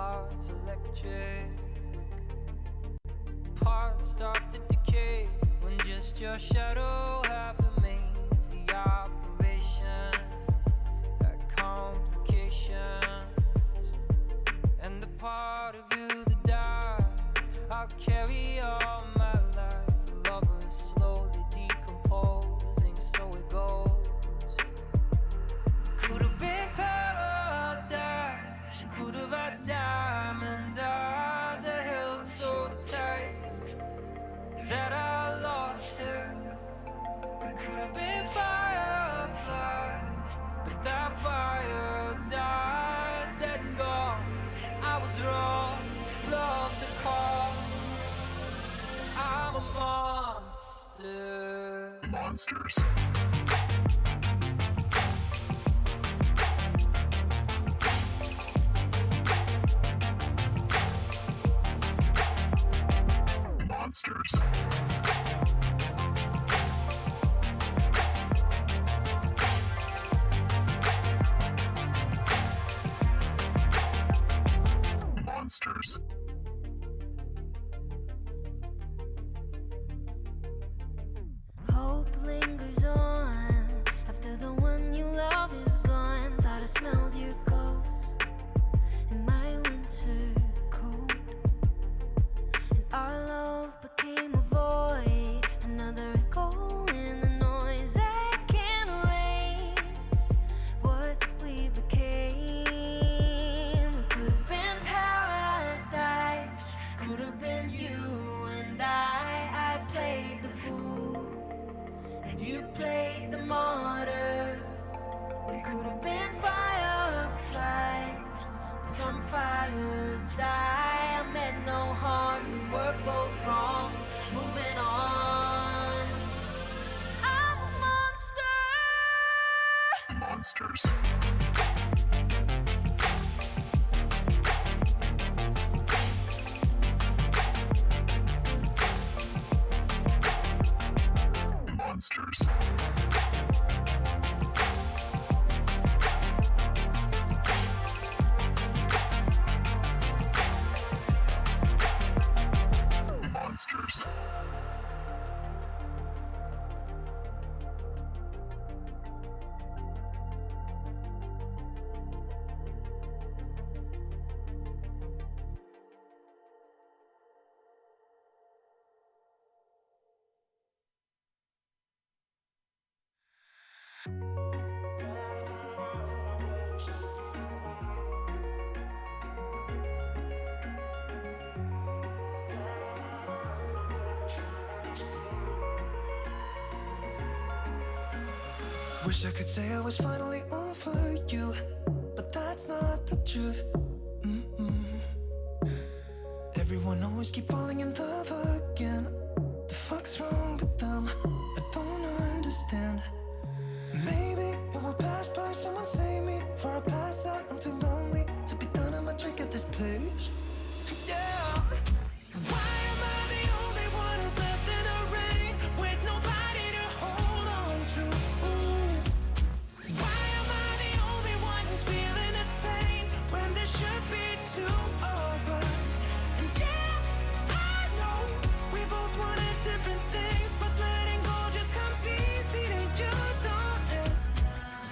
heart's electric. Parts start to decay when just your shadow half remains. The operation had complications, and the part of you that died I'll carry all my life. Lovers slowly decomposing, so it goes. Could have been paradise, could have had diamond eyes that held so tight that I lost her. It could have been fireflies, but that fire died, dead and gone. I was wrong, love's a call. I'm a monster. Monsters. Monsters. Monsters. Hope lingers on after the one you love is gone. Thought I smelled your ghost in my winter coat, and our love became a void, another echo in the noise that can't erase what we became. It could have been paradise, could have been you and I played the fool, you played the martyr. We could have been fireflies, but some fires die. I meant no harm, we were both wrong. Moving on. I'm a monster. Monsters. Monsters. Monsters. Wish I could say I was finally over you, but that's not the truth. Everyone always keep falling in love again. The fuck's wrong with them? I don't understand. Maybe it will pass by, someone save me. Before I pass out, I'm too lonely to be done. I'm a drink at this place. Yeah. Why am I the only one who's left in the rain with nobody to hold on to? Why am I the only one who's feeling this pain when there should be two of us? And yeah, I know we both wanted different things, but letting go just comes easy to you, don't it?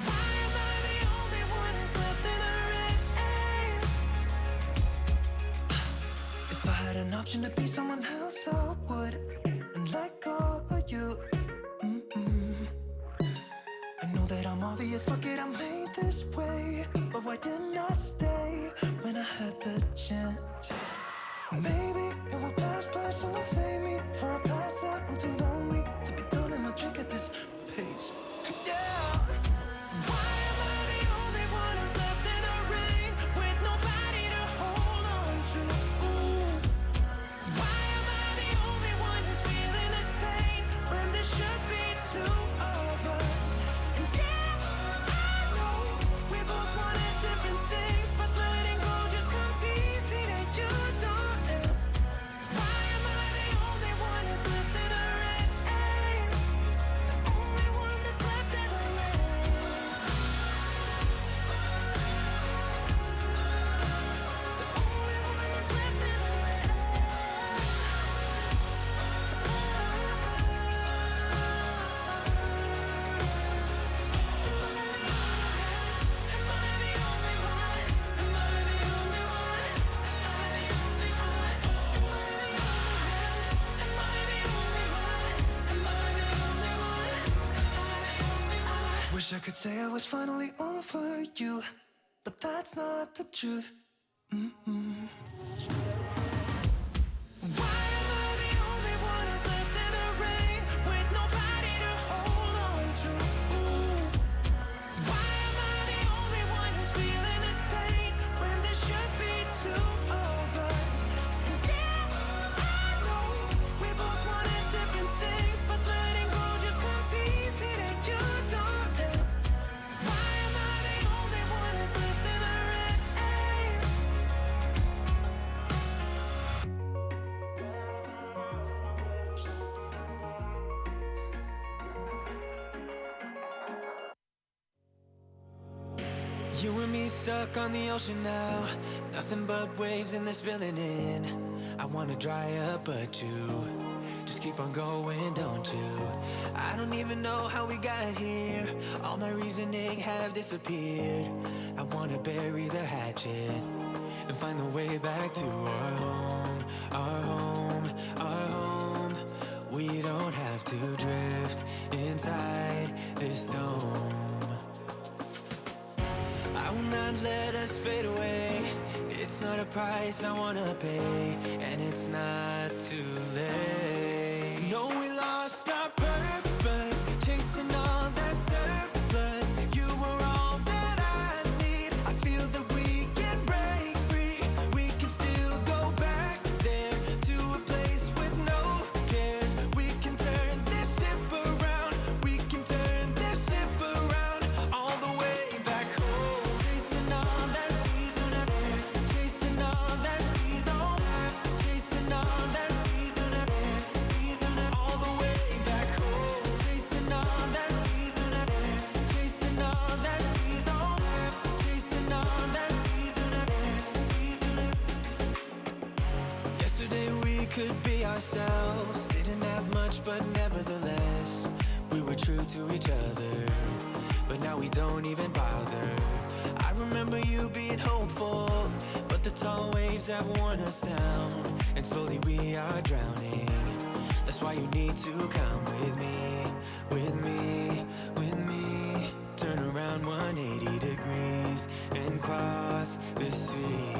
Why am I the only one who's left in the rain? If I had an option to be someone else, I would, and let go of you. I know that I'm obvious, fuck it, I'm made this way. But why didn't I stay when I had the chance? Maybe it will pass by, someone save me. Before I pass out, I'm too lonely to be done in my drink at this pace. Yeah. Why am I the only one who's left in the rain with nobody to hold on to? Why am I the only one who's feeling this pain when there should be two of us? And yeah, I know we both wanted different things, but letting go just comes easy to you, don't it? Why am I the only one who's left in the rain? wish I could say I was finally over you, but that's not the truth. Why am I the only one who's left in the rain with nobody to hold on to? Why am I the only one who's feeling this pain when there should be two of us? And yeah, I know we both wanted different things, but letting go just comes easy to you, darling. Why am I the only one who's left in the rain? You and me stuck on the ocean now, nothing but waves in this filling in. I wanna dry up, but you just keep on going, don't you? I don't even know how we got here. All my reasoning have disappeared. I wanna bury the hatchet and find the way back to our home, our home, our home. We don't have to drift inside this dome. I will not let us fade away. It's not a price I wanna pay, and it's not too late. No, we lost our purpose, chasing all that surplus. You were all that I need. I feel that we can break free. We can still go back there to a place with no cares. We can turn this ship around. We can turn this ship around all the way back home. Chasing all that we do not care. Chasing all that we don't have. Chasing all that we do not care. We do not all the way back home. Chasing all that we do not care. Chasing all that we don't have. Chasing all that we do not care. We do not. Yesterday we could be ourselves. Didn't have much, but nevertheless we were true to each other. But now we don't even bother. I remember you being hopeful, but the tall waves have worn us down, and slowly we are drowning. That's why you need to come with me, with me, with me. Turn around 180 degrees and cross the sea.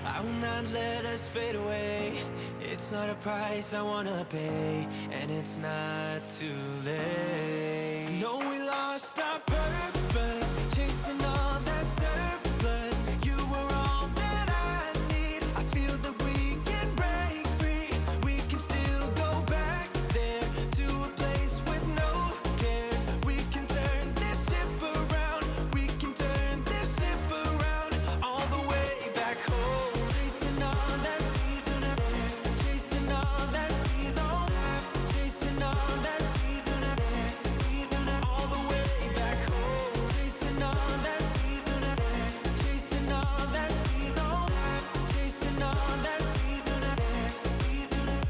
I will not let us fade away. It's not a price I wanna pay, and it's not too late. No, we lost our purpose, chasing all that surplus. You were all that I need. I feel that we can break free. We can still go back there to a place with no cares. We can turn this ship around. We can turn this ship around all the way back home. Chasing all that we do not care. Chasing all that we don't have. Chasing all that we do not care. We do not all the way back home. Chasing all that we do not care. Chasing all that we don't have. Chasing all that we do not care. We do not.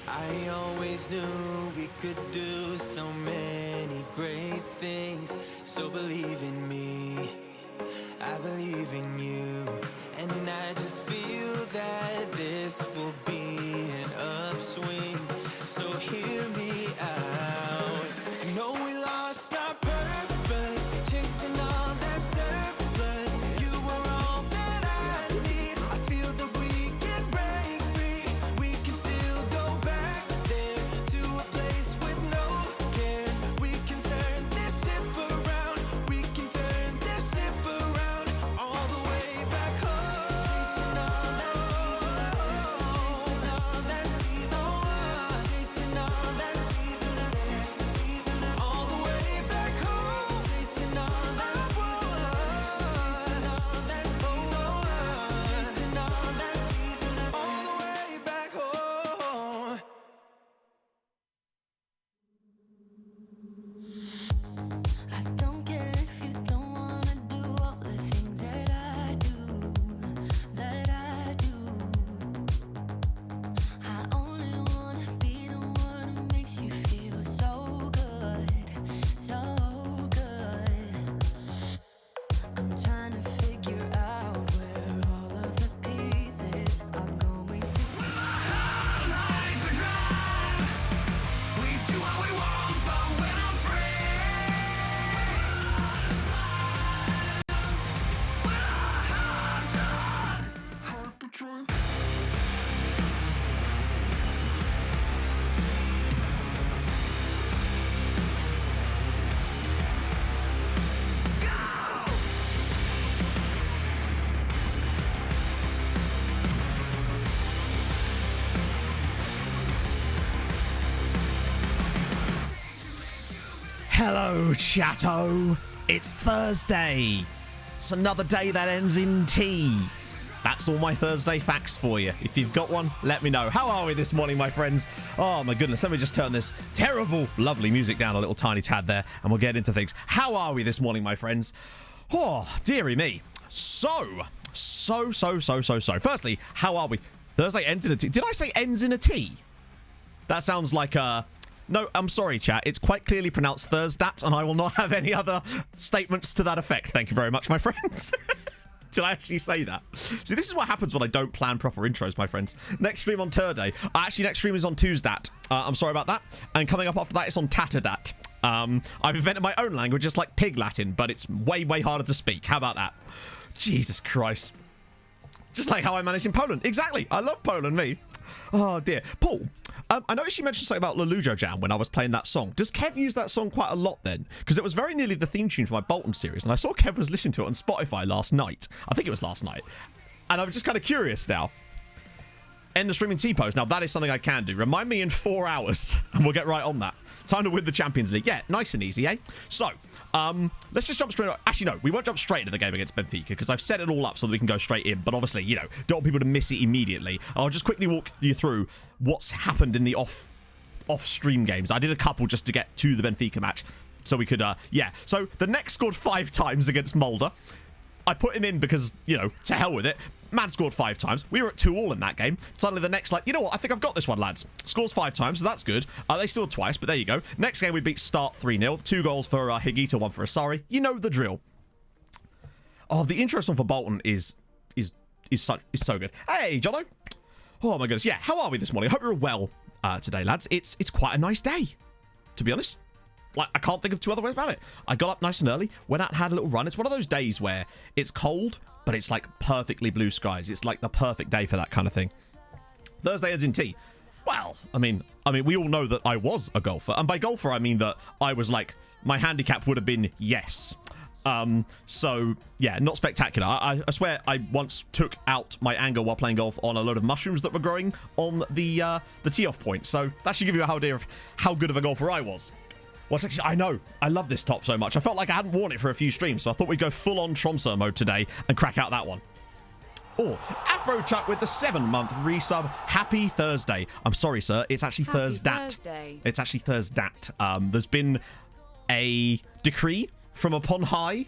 I always knew we could do so many great things. So believe in me, I believe in you, and I just feel that this will be an upswing. So hear me out. No, we lost our purpose, chasing all that surplus. You were all that I need. I feel that we can break free. We can still go back there to a place with no cares. We can turn this ship around. We can turn this ship around all the way back home. Chasing Hello, chatto. It's Thursday. It's another day that ends in T. That's all my Thursday facts for you. If you've got one, let me know. How are we this morning, my friends? Oh, my goodness. Let me just turn this terrible, lovely music down a little tiny tad there, and we'll get into things. How are we this morning, my friends? Oh, dearie me. So. Firstly, how are we? Thursday ends in a T. Did I say ends in a T? That sounds like a... No, I'm sorry, chat. It's quite clearly pronounced Thursdat, and I will not have any other statements to that effect. Thank you very much, my friends. Did I actually say that? See, this is what happens when I don't plan proper intros, my friends. Next stream on Turday. Actually, next stream is on Tuesdat. I'm sorry about that. And coming up after that, it's on Tatterdat. I've invented my own language, just like Pig Latin, but it's way, way harder to speak. How about that? Jesus Christ. Just like how I managed in Poland. Exactly. I love Poland, me. Oh, dear. Paul, I noticed you mentioned something about Lelujo Jam when I was playing that song. Does Kev use that song quite a lot then? Because it was very nearly the theme tune for my Bolton series, and I saw Kev was listening to it on Spotify last night. I think it was last night. And I'm just kind of curious now. End the streaming T-pose. Now, that is something I can do. Remind me in 4 hours, and we'll get right on that. Time to win the Champions League. Yeah, nice and easy, eh? So, let's just jump straight... Actually, no, we won't jump straight into the game against Benfica, because I've set it all up so that we can go straight in. But obviously, you know, don't want people to miss it immediately. I'll just quickly walk you through what's happened in the off-stream games. I did a couple just to get to the Benfica match, so we could... yeah, so the next scored 5 times against Mulder. I put him in because, you know, to hell with it. Man scored 5 times. We were at 2-2 in that game. Suddenly the next, like, you know what? I think I've got this one, lads. Scores 5 times, so that's good. They scored twice, but there you go. Next game we beat Start 3-0. 2 goals for Higuita, 1 for Asari. You know the drill. Oh, the intro song for Bolton is so good. Hey, Jono. Oh my goodness. Yeah, how are we this morning? I hope you're well today, lads. It's quite a nice day, to be honest. Like, I can't think of 2 other ways about it. I got up nice and early, went out and had a little run. It's one of those days where it's cold, but it's like perfectly blue skies. It's like the perfect day for that kind of thing. Thursday ends in T. Well, I mean, we all know that I was a golfer. And by golfer, I mean that I was like, my handicap would have been yes. So, yeah, not spectacular. I swear I once took out my anger while playing golf on a load of mushrooms that were growing on the tee-off point. So that should give you an idea of how good of a golfer I was. Well, actually, I know. I love this top so much. I felt like I hadn't worn it for a few streams, so I thought we'd go full-on Tromso mode today and crack out that one. Oh, Afro Chuck with the 7-month resub. Happy Thursday. I'm sorry, sir. It's actually Thursday. It's actually Thursdat. There's been a decree from upon high.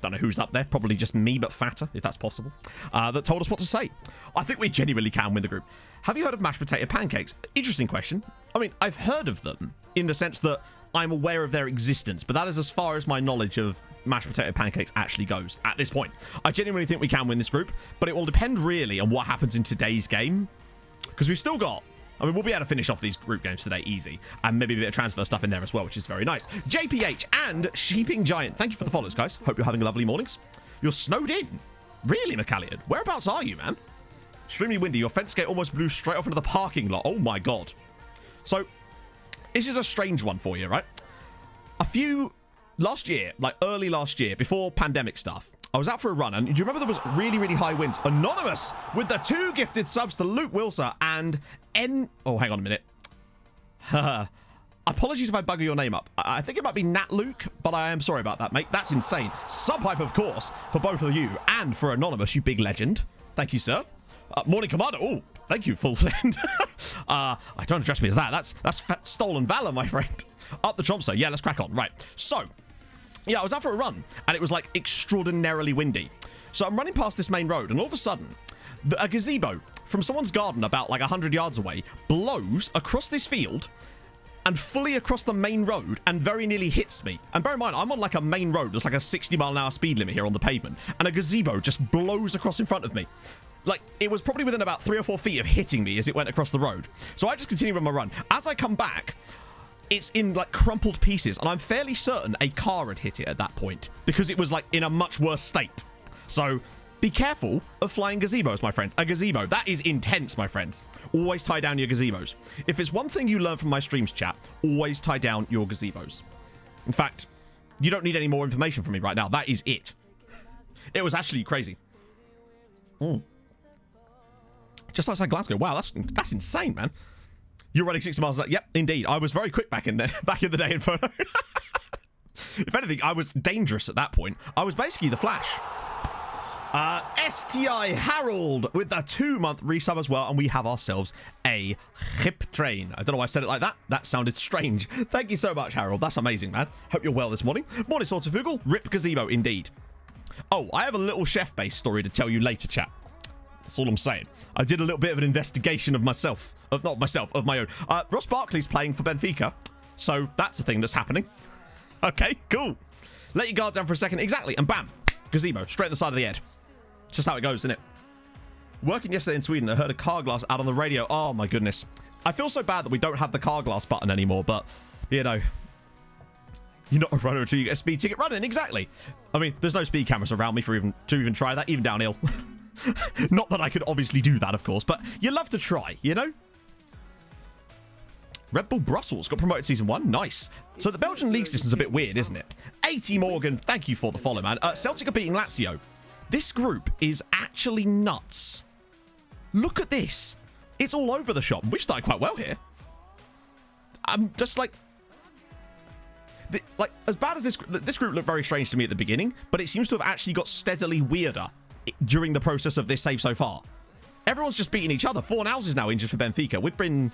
Don't know who's up there. Probably just me, but fatter, if that's possible. That told us what to say. I think we genuinely can win the group. Have you heard of mashed potato pancakes? Interesting question. I mean, I've heard of them in the sense that I'm aware of their existence, but that is as far as my knowledge of mashed potato pancakes actually goes at this point. I genuinely think we can win this group, but it will depend really on what happens in today's game, because we've still got... I mean, we'll be able to finish off these group games today easy, and maybe a bit of transfer stuff in there as well, which is very nice. JPH and Sheeping Giant, thank you for the follows, guys. Hope you're having lovely mornings. You're snowed in. Really, McCallion? Whereabouts are you, man? Extremely windy. Your fence gate almost blew straight off into the parking lot. Oh my god. So... this is a strange one for you, right? Last year, like early last year, before pandemic stuff, I was out for a run, and do you remember there was really, really high winds? Anonymous with the 2 gifted subs to Luke Wilson and oh, hang on a minute. Apologies if I bugger your name up. I think it might be Nat Luke, but I am sorry about that, mate. That's insane. Subhype, of course, for both of you and for Anonymous, you big legend. Thank you, sir. Morning Commander. Oh, thank you, full friend. Don't address me as that. That's stolen valor, my friend. Up the Tromso. Yeah, let's crack on. Right. So, yeah, I was out for a run, and it was like extraordinarily windy. So I'm running past this main road, and all of a sudden, a gazebo from someone's garden about like 100 yards away blows across this field and fully across the main road and very nearly hits me. And bear in mind, I'm on like a main road. There's like a 60-mile-an-hour speed limit here on the pavement, and a gazebo just blows across in front of me. Like, it was probably within about 3 or 4 feet of hitting me as it went across the road. So I just continued on my run. As I come back, it's in, like, crumpled pieces. And I'm fairly certain a car had hit it at that point, because it was, like, in a much worse state. So, be careful of flying gazebos, my friends. A gazebo, that is intense, my friends. Always tie down your gazebos. If it's one thing you learn from my streams, chat, always tie down your gazebos. In fact, you don't need any more information from me right now. That is it. It was actually crazy. Just outside Glasgow. Wow, that's insane, man. You're running 60 miles. Yep, indeed. I was very quick back in the day, Inferno. If anything, I was dangerous at that point. I was basically the Flash. STI Harold with the 2-month resub as well, and we have ourselves a hip train. I don't know why I said it like that. That sounded strange. Thank you so much, Harold. That's amazing, man. Hope you're well this morning. Morning, Sortafugel. Rip Gazebo, indeed. Oh, I have a little chef-based story to tell you later, chat. That's all I'm saying. I did a little bit of an investigation of myself. Of my own. Ross Barkley's playing for Benfica, so that's a thing that's happening. Okay, cool. Let your guard down for a second. Exactly, and bam. Gazebo, straight on the side of the head. It's just how it goes, isn't it? Working yesterday in Sweden, I heard a car glass out on the radio. Oh, my goodness. I feel so bad that we don't have the car glass button anymore, but, you know, you're not a runner until you get a speed ticket running. Exactly. I mean, there's no speed cameras around me to even try that, even downhill. Not that I could obviously do that, of course, but you love to try, you know? Red Bull Brussels got promoted season 1. Nice. So the Belgian league system's a bit weird, isn't it? 80 Morgan, thank you for the follow, man. Celtic are beating Lazio. This group is actually nuts. Look at this. It's all over the shop. We've started quite well here. I'm just like as bad as this group looked very strange to me at the beginning, but it seems to have actually got steadily weirder during the process of this save so far. Everyone's just beating each other. Fornals is now injured for Benfica. We've been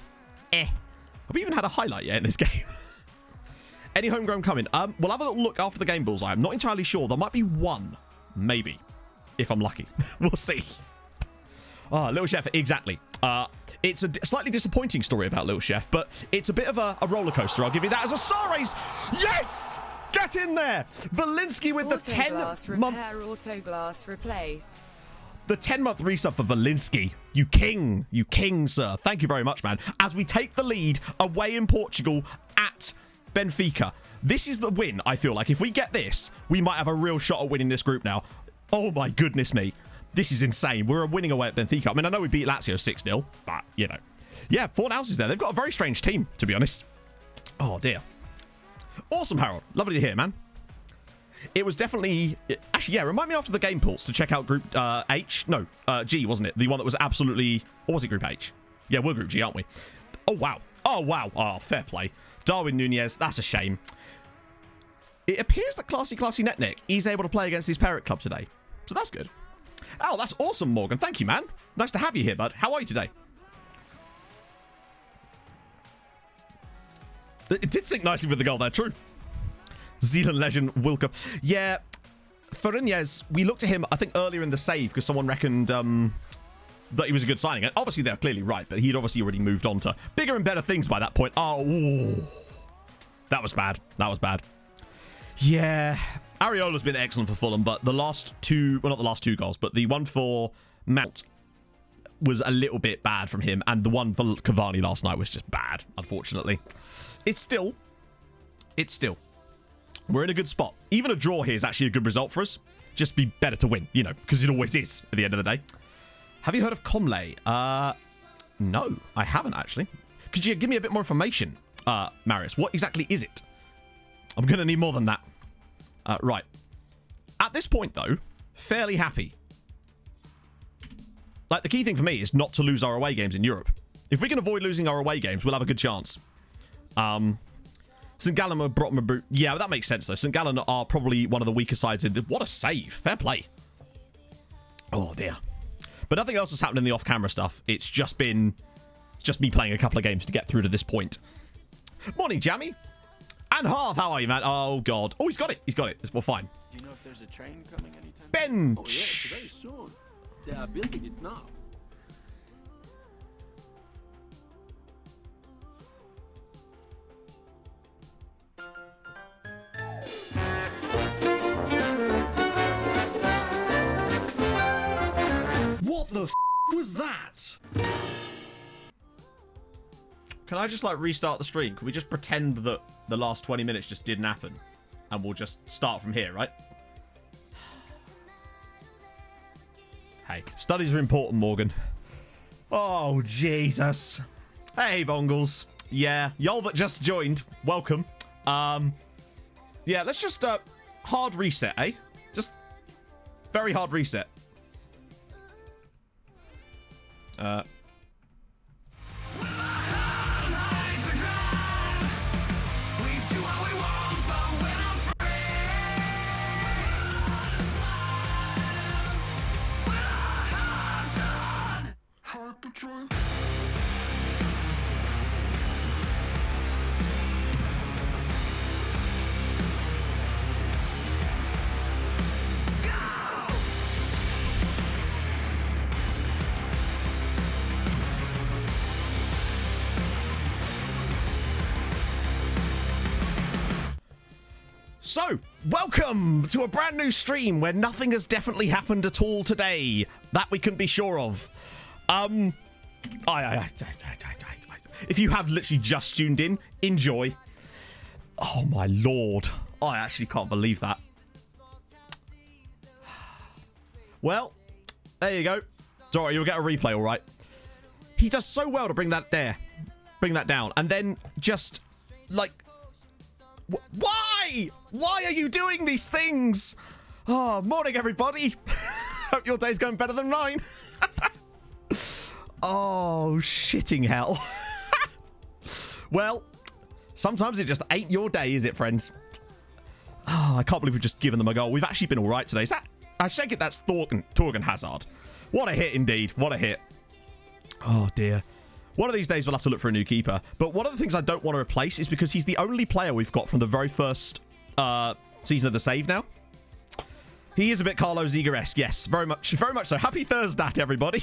Have we even had a highlight yet in this game? Any homegrown coming? We'll have a little look after the game, Bullseye. I'm not entirely sure. There might be one. Maybe. If I'm lucky. We'll see. Oh, Little Chef. Exactly. It's a slightly disappointing story about Little Chef, but it's a bit of a roller coaster. I'll give you that as a Sares. Yes! Get in there! Valinsky with the 10-month... Repair, autoglass, replace. The 10-month resub for Valinsky. You king, sir. Thank you very much, man. As we take the lead away in Portugal at Benfica. This is the win, I feel like. If we get this, we might have a real shot at winning this group now. Oh, my goodness me. This is insane. We're winning away at Benfica. I mean, I know we beat Lazio 6-0, but, you know. Yeah, Fornals is there. They've got a very strange team, to be honest. Oh, dear. Awesome, Harold. Lovely to hear, man. It was definitely... Actually, yeah, remind me after the game pulse to check out Group H. No, G, wasn't it? The one that was absolutely... Or was it Group H? Yeah, we're Group G, aren't we? Oh, wow. Oh, wow. Oh, fair play. Darwin Nunez. That's a shame. It appears that Classy Netneck is able to play against his parent club today. So that's good. Oh, that's awesome, Morgan. Thank you, man. Nice to have you here, bud. How are you today? It did sync nicely with the goal there, true. Zealand legend Wilco. Yeah, Fariñez, we looked at him, I think, earlier in the save because someone reckoned that he was a good signing. And obviously, they're clearly right, but he'd obviously already moved on to bigger and better things by that point. Oh, ooh. That was bad. That was bad. Yeah, Areola's been excellent for Fulham, but the last two, well, not the last two goals, but the one for Mount was a little bit bad from him, and the one for Cavani last night was just bad, unfortunately. It's still, we're in a good spot. Even a draw here is actually a good result for us. Just be better to win, you know, because it always is at the end of the day. Have you heard of Comley? No, I haven't actually. Could you give me a bit more information, Marius? What exactly is it? I'm going to need more than that. Right. At this point, though, fairly happy. Like, the key thing for me is not to lose our away games in Europe. If we can avoid losing our away games, we'll have a good chance. St. Gallen are bottom of boot. Yeah, but that makes sense, though. St. Gallen are probably one of the weaker sides in the... What a save. Fair play. Oh, dear. But nothing else has happened in the off-camera stuff. It's just been... just me playing a couple of games to get through to this point. Morning, Jammy. And Half, how are you, man? Oh, God. Oh, he's got it. He's got it. Well, fine. Do you know if there's a train coming anytime? Bench. Oh, yes, very soon. They are building it now. What the f*** was that? Can I just, like, restart the stream? Can we just pretend that the last 20 minutes just didn't happen? And we'll just start from here, right? Hey, studies are important, Morgan. Oh, Jesus. Hey, Bongles. Yeah, y'all that just joined, welcome. Yeah, let's just, hard reset, eh? Just very hard reset. So, welcome to a brand new stream where nothing has definitely happened at all today. That we can be sure of. If you have literally just tuned in, enjoy. Oh my lord. I actually can't believe that. Well, there you go. Sorry, you'll get a replay, all right. He does so well to bring that down, and then just like, why? Why are you doing these things? Oh, morning, everybody. Hope your day's going better than mine. Oh, shitting hell. Well, sometimes it just ain't your day, is it, friends? Oh, I can't believe we've just given them a goal. We've actually been all right today. Is that? I take it that's Torgan Hazard. What a hit indeed. What a hit. Oh, dear. One of these days we'll have to look for a new keeper. But one of the things I don't want to replace is because he's the only player we've got from the very first season of the save now. He is a bit Carlo Ziga-esque. Yes, very much so. Happy Thursday, everybody.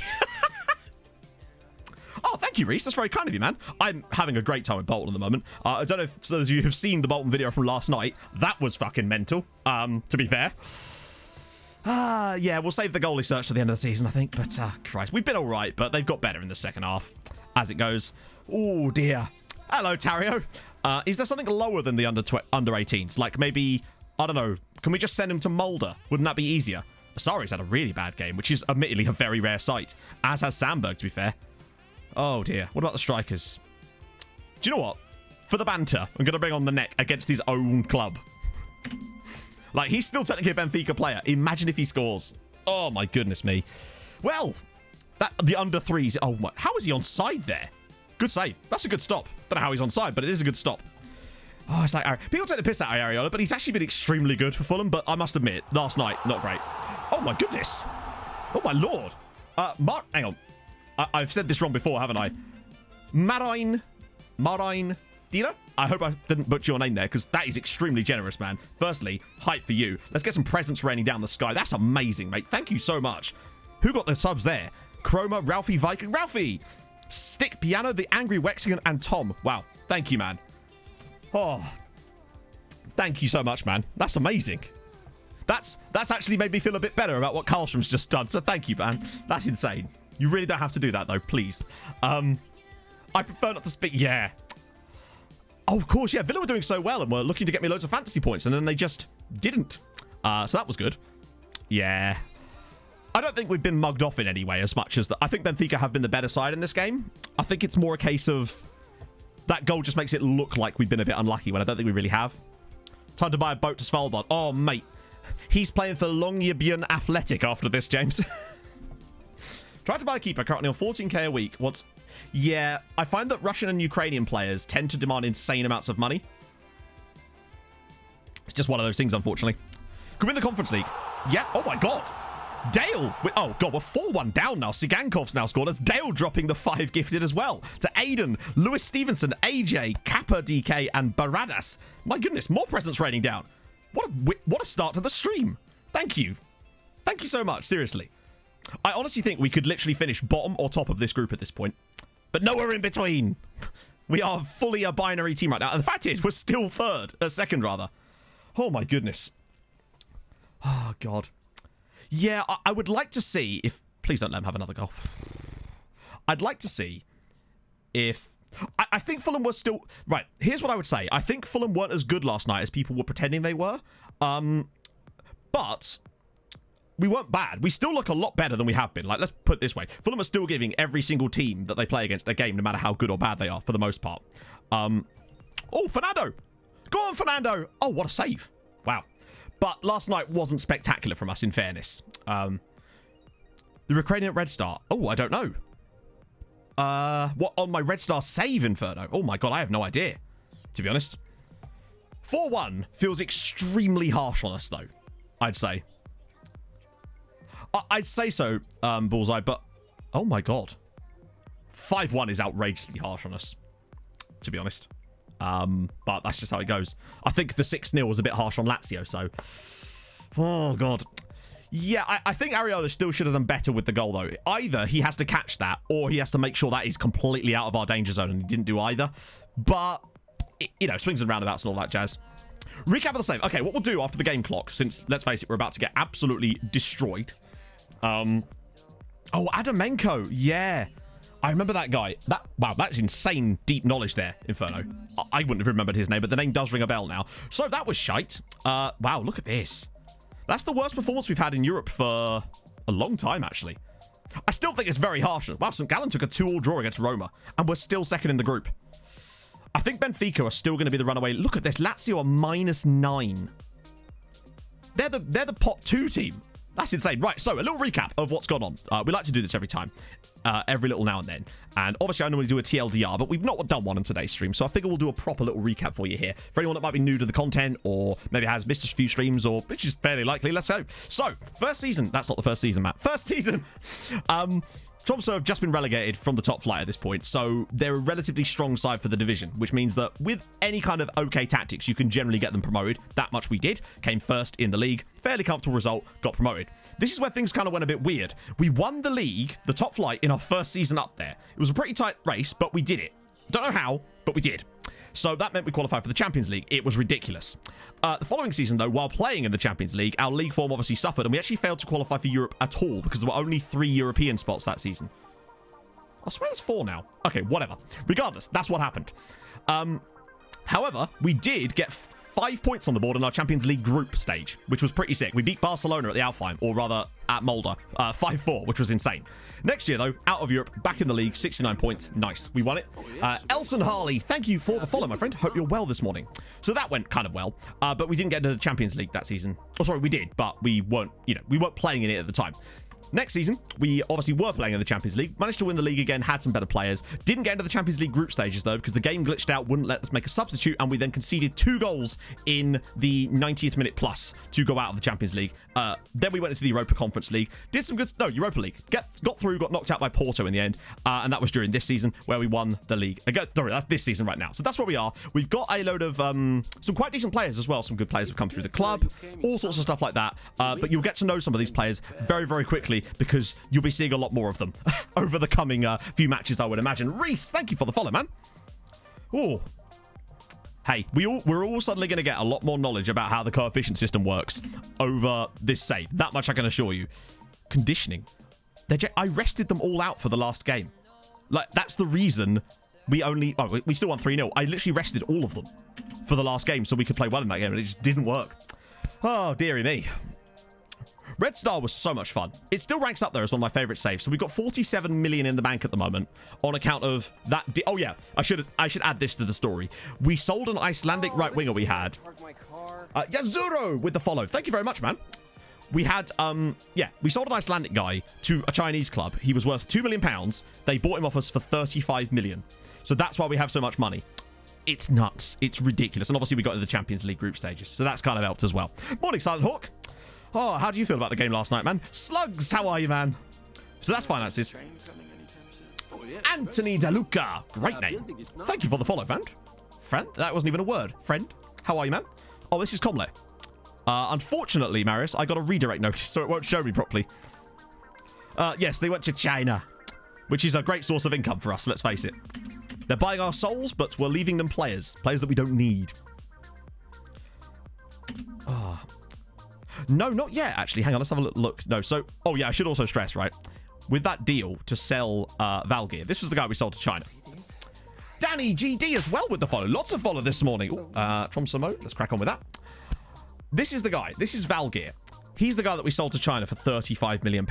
Oh, thank you, Reese. That's very kind of you, man. I'm having a great time with Bolton at the moment. I don't know if those of you have seen the Bolton video from last night. That was fucking mental, to be fair. Yeah, we'll save the goalie search to the end of the season, I think. But, Christ, we've been all right, but they've got better in the second half as it goes. Oh, dear. Hello, Tario. Is there something lower than the under 18s? Like maybe, I don't know, can we just send him to Mulder? Wouldn't that be easier? Asari's had a really bad game, which is admittedly a very rare sight, as has Sandberg, to be fair. Oh, dear. What about the strikers? Do you know what? For the banter, I'm going to bring on the neck against his own club. Like, he's still technically a Benfica player. Imagine if he scores. Oh, my goodness me. Well, the under threes. Oh, my. How is he onside there? Good save. That's a good stop. Don't know how he's onside, but it is a good stop. Oh, it's like people take the piss out of Areola, but he's actually been extremely good for Fulham. But I must admit, last night, not great. Oh, my goodness. Oh, my lord. Hang on. I've said this wrong before, haven't I? Marine Dino? I hope I didn't butcher your name there, because that is extremely generous, man. Firstly, hype for you. Let's get some presents raining down the sky. That's amazing, mate. Thank you so much. Who got the subs there? Chroma, Ralphie, Viking, Ralphie! Stick, Piano, The Angry Wexigan, and Tom. Wow. Thank you, man. Oh. Thank you so much, man. That's amazing. That's actually made me feel a bit better about what Karlstrom's just done, so thank you, man. That's insane. You really don't have to do that, though, please. I prefer not to speak. Yeah. Oh, of course, yeah. Villa were doing so well and were looking to get me loads of fantasy points, and then they just didn't. So that was good. Yeah. I don't think we've been mugged off in any way as much as... I think Benfica have been the better side in this game. I think it's more a case of... That goal just makes it look like we've been a bit unlucky, when I don't think we really have. Time to buy a boat to Svalbard. Oh, mate. He's playing for Longyearbyen Athletic after this, James. Try to buy a keeper currently on 14k a week. Yeah, I find that Russian and Ukrainian players tend to demand insane amounts of money. It's just one of those things, unfortunately. Could win the Conference League. Yeah. Oh, my God. Dale. Oh, God. We're 4-1 down now. Sigankov's now scored. That's Dale dropping the 5 gifted as well. To Aiden, Lewis Stevenson, AJ, Kappa DK, and Baradas. My goodness. More presents raining down. What a start to the stream. Thank you. Thank you so much. Seriously. I honestly think we could literally finish bottom or top of this group at this point. But nowhere in between. We are fully a binary team right now. And the fact is, we're still second rather. Oh my goodness. Oh God. Yeah, I would like to see if... Please don't let him have another goal. I'd like to see if... I think Fulham were still... Right, here's what I would say. I think Fulham weren't as good last night as people were pretending they were. But... We weren't bad. We still look a lot better than we have been. Like, let's put it this way. Fulham are still giving every single team that they play against a game, no matter how good or bad they are, for the most part. Oh, Fernando. Go on, Fernando. Oh, what a save. Wow. But last night wasn't spectacular from us, in fairness. The Ukrainian Red Star. Oh, I don't know. What, on my Red Star save, Inferno? Oh, my God, I have no idea, to be honest. 4-1 feels extremely harsh on us, though, I'd say. I'd say so, Bullseye, but... Oh, my God. 5-1 is outrageously harsh on us, to be honest. But that's just how it goes. I think the 6-0 was a bit harsh on Lazio, so... Oh, God. Yeah, I think Areola still should have done better with the goal, though. Either he has to catch that, or he has to make sure that is completely out of our danger zone, and he didn't do either. But, you know, swings and roundabouts and all that jazz. Recap of the save. Okay, what we'll do after the game clock, since, let's face it, we're about to get absolutely destroyed. Oh, Adamenko. Yeah. I remember that guy. Wow, that's insane deep knowledge there, Inferno. I wouldn't have remembered his name, but the name does ring a bell now. So that was shite. Wow, look at this. That's the worst performance we've had in Europe for a long time, actually. I still think it's very harsh. Wow, St. Gallen took a 2-2 draw against Roma, and we're still second in the group. I think Benfica are still going to be the runaway. Look at this. Lazio are -9. They're the pot 2 team. That's insane. Right, so a little recap of what's gone on. We like to do this every time. Every little now and then. And obviously I normally do a TLDR, but we've not done one on today's stream, so I figure we'll do a proper little recap for you here. For anyone that might be new to the content, or maybe has missed a few streams, or which is fairly likely, let's go. So, first season. That's not the first season, Matt. First season. Tromso have just been relegated from the top flight at this point, so they're a relatively strong side for the division, which means that with any kind of okay tactics, you can generally get them promoted. That much we did. Came first in the league. Fairly comfortable result. Got promoted. This is where things kind of went a bit weird. We won the league, the top flight, in our first season up there. It was a pretty tight race, but we did it. Don't know how, but we did. So that meant we qualified for the Champions League. It was ridiculous. The following season, though, while playing in the Champions League, our league form obviously suffered, and we actually failed to qualify for Europe at all because there were only 3 European spots that season. I swear it's 4 now. Okay, whatever. Regardless, that's what happened. However, we did get 5 points on the board in our Champions League group stage, which was pretty sick. We beat Barcelona at the Alfheim, or rather at Mulder, 5-4, which was insane. Next year, though, out of Europe, back in the league, 69 points. Nice. We won it. Elson Harley, thank you for the follow, my friend. Hope you're well this morning. So that went kind of well, but we didn't get into the Champions League that season. Oh, sorry, we did, but we weren't playing in it at the time. Next season, we obviously were playing in the Champions League, managed to win the league again, had some better players. Didn't get into the Champions League group stages, though, because the game glitched out, wouldn't let us make a substitute, and we then conceded 2 goals in the 90th minute plus to go out of the Champions League. Then we went into the Europa Conference League, did some good... No, Europa League. Got through, got knocked out by Porto in the end, and that was during this season, where we won the league. Sorry, that's this season right now. So that's where we are. We've got a load of some quite decent players as well. Some good players have come through the club, all sorts of stuff like that. But you'll get to know some of these players very, very quickly, because you'll be seeing a lot more of them over the coming few matches, I would imagine. Reese, thank you for the follow, man. Oh, hey, we're all suddenly going to get a lot more knowledge about how the coefficient system works over this save. That much I can assure you. Conditioning. I rested them all out for the last game. Like, that's the reason we still won 3-0. I literally rested all of them for the last game so we could play well in that game, and it just didn't work. Oh, dearie me. Red Star was so much fun. It still ranks up there as one of my favorite saves. So we've got 47 million in the bank at the moment on account of that. Oh yeah, I should add this to the story. We sold an Icelandic right winger we had. Yazuro with the follow. Thank you very much, man. We had we sold an Icelandic guy to a Chinese club. He was worth £2 million. They bought him off us for 35 million. So that's why we have so much money. It's nuts. It's ridiculous. And obviously we got into the Champions League group stages. So that's kind of helped as well. Morning, Silent Hawk. Oh, how do you feel about the game last night, man? Slugs, how are you, man? So that's finances. Anthony DeLuca. Great name. Thank you for the follow, friend. Friend? That wasn't even a word. Friend, how are you, man? Oh, this is Comlet. Unfortunately, Marius, I got a redirect notice, so it won't show me properly. Yes, they went to China, which is a great source of income for us, let's face it. They're buying our souls, but we're leaving them players that we don't need. Oh. No, not yet, actually. Hang on, let's have a look. No, so... Oh, yeah, I should also stress, right? With that deal to sell Valgeir, this was the guy we sold to China. Danny GD as well with the follow. Lots of follow this morning. Tromso mode. Let's crack on with that. This is the guy. This is Valgeir. He's the guy that we sold to China for £35 million.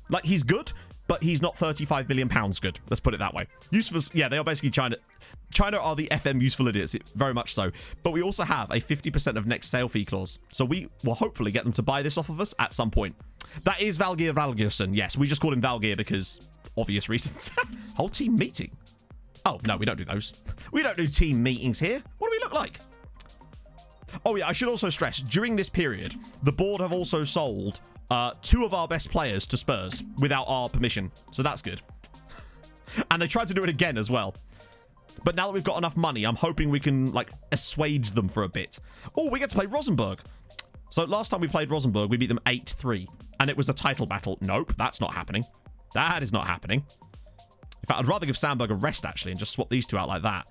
Like, he's good, but he's not £35 million good. Let's put it that way. Useful... Yeah, they are basically China... China are the FM useful idiots, very much so. But we also have a 50% of next sale fee clause. So we will hopefully get them to buy this off of us at some point. That is Valgeir Valgeirson. Yes, we just call him Valgeir because obvious reasons. Whole team meeting. Oh, no, we don't do those. We don't do team meetings here. What do we look like? Oh, yeah, I should also stress, during this period, the board have also sold 2 of our best players to Spurs without our permission. So that's good. And they tried to do it again as well. But now that we've got enough money, I'm hoping we can, like, assuage them for a bit. Oh, we get to play Rosenborg. So last time we played Rosenborg, we beat them 8-3. And it was a title battle. Nope, that's not happening. That is not happening. In fact, I'd rather give Sandberg a rest, actually, and just swap these 2 out like that.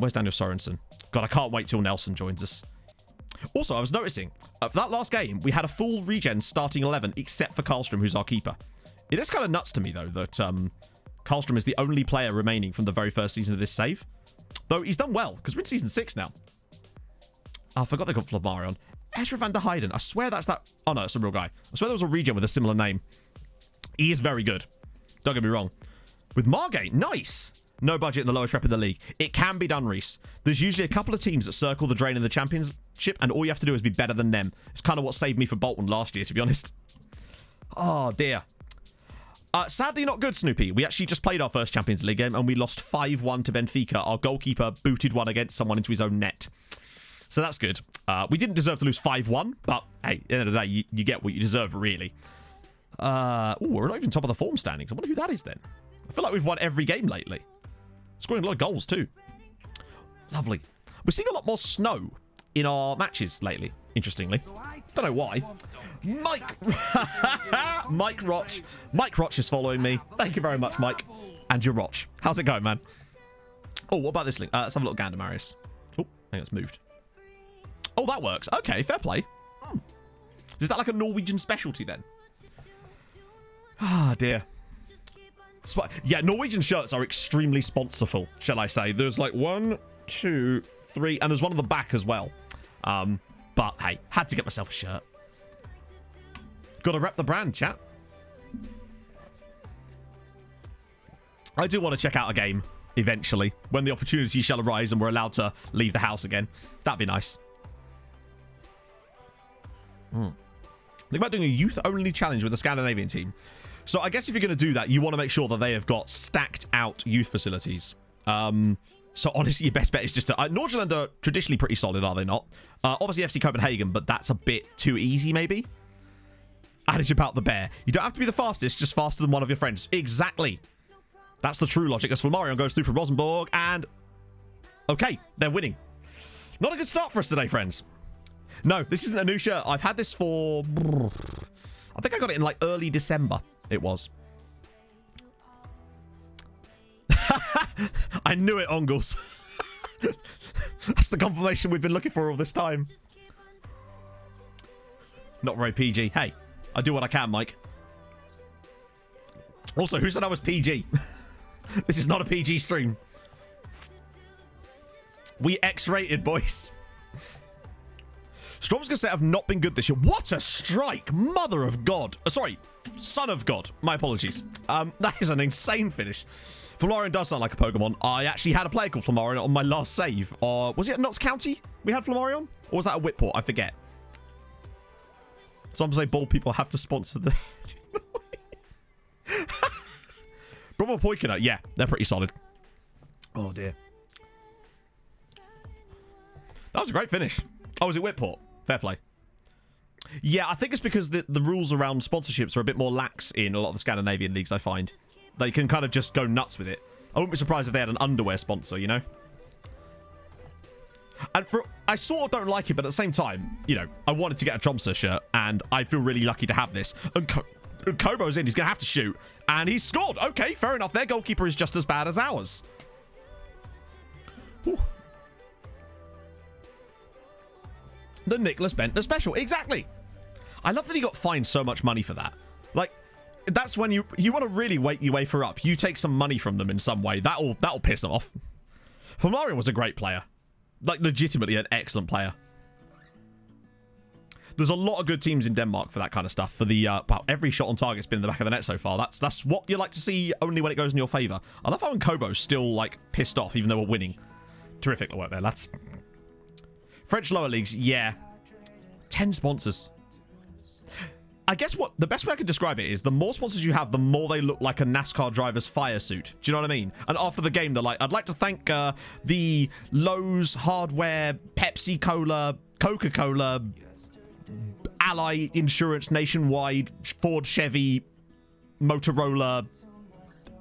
Where's Daniel Sorensen? God, I can't wait till Nelson joins us. Also, I was noticing, for that last game, we had a full regen starting 11, except for Karlstrom, who's our keeper. It is kind of nuts to me, though, that Karlstrom is the only player remaining from the very first season of this save. Though he's done well, because we're in season 6 now. Oh, I forgot they got Flamarion. Ezra van der Heijden. I swear that's that. Oh, no, it's a real guy. I swear there was a regen with a similar name. He is very good. Don't get me wrong. With Margate, nice. No budget in the lowest rep in the league. It can be done, Reese. There's usually a couple of teams that circle the drain in the championship, and all you have to do is be better than them. It's kind of what saved me for Bolton last year, to be honest. Oh, dear. Sadly not good, Snoopy. We actually just played our first Champions League game, and we lost 5-1 to Benfica. Our goalkeeper booted one against someone into his own net. So that's good. We didn't deserve to lose 5-1, but hey, at the end of the day, you get what you deserve, really. We're not even top of the form standings. I wonder who that is then. I feel like we've won every game lately. Scoring a lot of goals too. Lovely. We're seeing a lot more snow in our matches lately, interestingly. Don't know why. Mike Roch. Mike Roch is following me. Thank you very much, Mike. And your Roch. How's it going, man? Oh, what about this link? Let's have a look at gander, Marius. Oh, I think it's moved. Oh, that works. Okay, fair play. Is that like a Norwegian specialty then? Ah, dear. Yeah, Norwegian shirts are extremely sponsorful, shall I say. There's like 1, 2, 3, and there's one on the back as well. But hey, had to get myself a shirt. Gotta rep the brand, chat. I do want to check out a game eventually, when the opportunity shall arise and we're allowed to leave the house again. That'd be nice. Think about doing a youth-only challenge with the Scandinavian team. So I guess if you're going to do that, you want to make sure that they have got stacked out youth facilities. So honestly, your best bet is just to... Nordjylland are traditionally pretty solid, are they not? Obviously FC Copenhagen, but that's a bit too easy, maybe? Adage about the bear. You don't have to be the fastest, just faster than one of your friends. Exactly. That's the true logic. As Flamarion goes through for Rosenborg, and... Okay, they're winning. Not a good start for us today, friends. No, this isn't a new shirt. I've had this for... I think I got it in like early December. It was. I knew it, Ongles. That's the confirmation we've been looking for all this time. Not very PG. Hey, I do what I can, Mike. Also, who said I was PG? This is not a PG stream. We X-rated, boys. Strom's gonna say I've not been good this year. What a strike! Mother of God. Sorry, son of God. My apologies. That is an insane finish. Flamarion does sound like a Pokemon. I actually had a player called Flamarion on my last save. Was it at Notts County we had Flamarion? Or was that a Whitport? I forget. Some say bald people have to sponsor the... Brahma Poikina. Yeah, they're pretty solid. Oh, dear. That was a great finish. Oh, was it Whitport? Fair play. Yeah, I think it's because the rules around sponsorships are a bit more lax in a lot of the Scandinavian leagues, I find. They can kind of just go nuts with it. I wouldn't be surprised if they had an underwear sponsor, you know? And I sort of don't like it, but at the same time, you know, I wanted to get a Tromso shirt, and I feel really lucky to have this. And Kobo's in, he's going to have to shoot, and he's scored. Okay, fair enough. Their goalkeeper is just as bad as ours. Whew. The Nicholas Bentner special. Exactly. I love that he got fined so much money for that. Like, that's when you want to really wake your wafer up. You take some money from them in some way. That'll piss them off. Flamarion was a great player. Like, legitimately an excellent player. There's a lot of good teams in Denmark for that kind of stuff. For the, well, every shot on target's been in the back of the net so far. That's what you like to see only when it goes in your favour. I love how Kobo's still, like, pissed off even though we're winning. Terrific work there, lads. French lower leagues, yeah. 10 sponsors. I guess what the best way I could describe it is the more sponsors you have, the more they look like a NASCAR driver's fire suit. Do you know what I mean? And after the game, they're like, I'd like to thank the Lowe's Hardware, Pepsi Cola, Coca-Cola, Ally Insurance Nationwide, Ford Chevy, Motorola,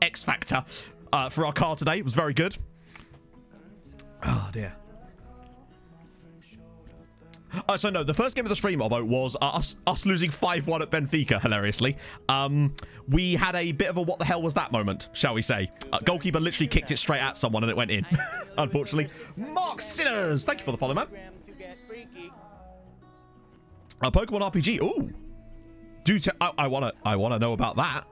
X Factor for our car today. It was very good. Oh, dear. So no, the first game of the stream, Obbo, was us losing 5-1 at Benfica, hilariously. We had a bit of a what the hell was that moment, shall we say. Goalkeeper literally kicked it straight at someone and it went in, unfortunately. Mark Sinners, thank you for the follow, man. A Pokemon RPG. Ooh. I wanna know about that.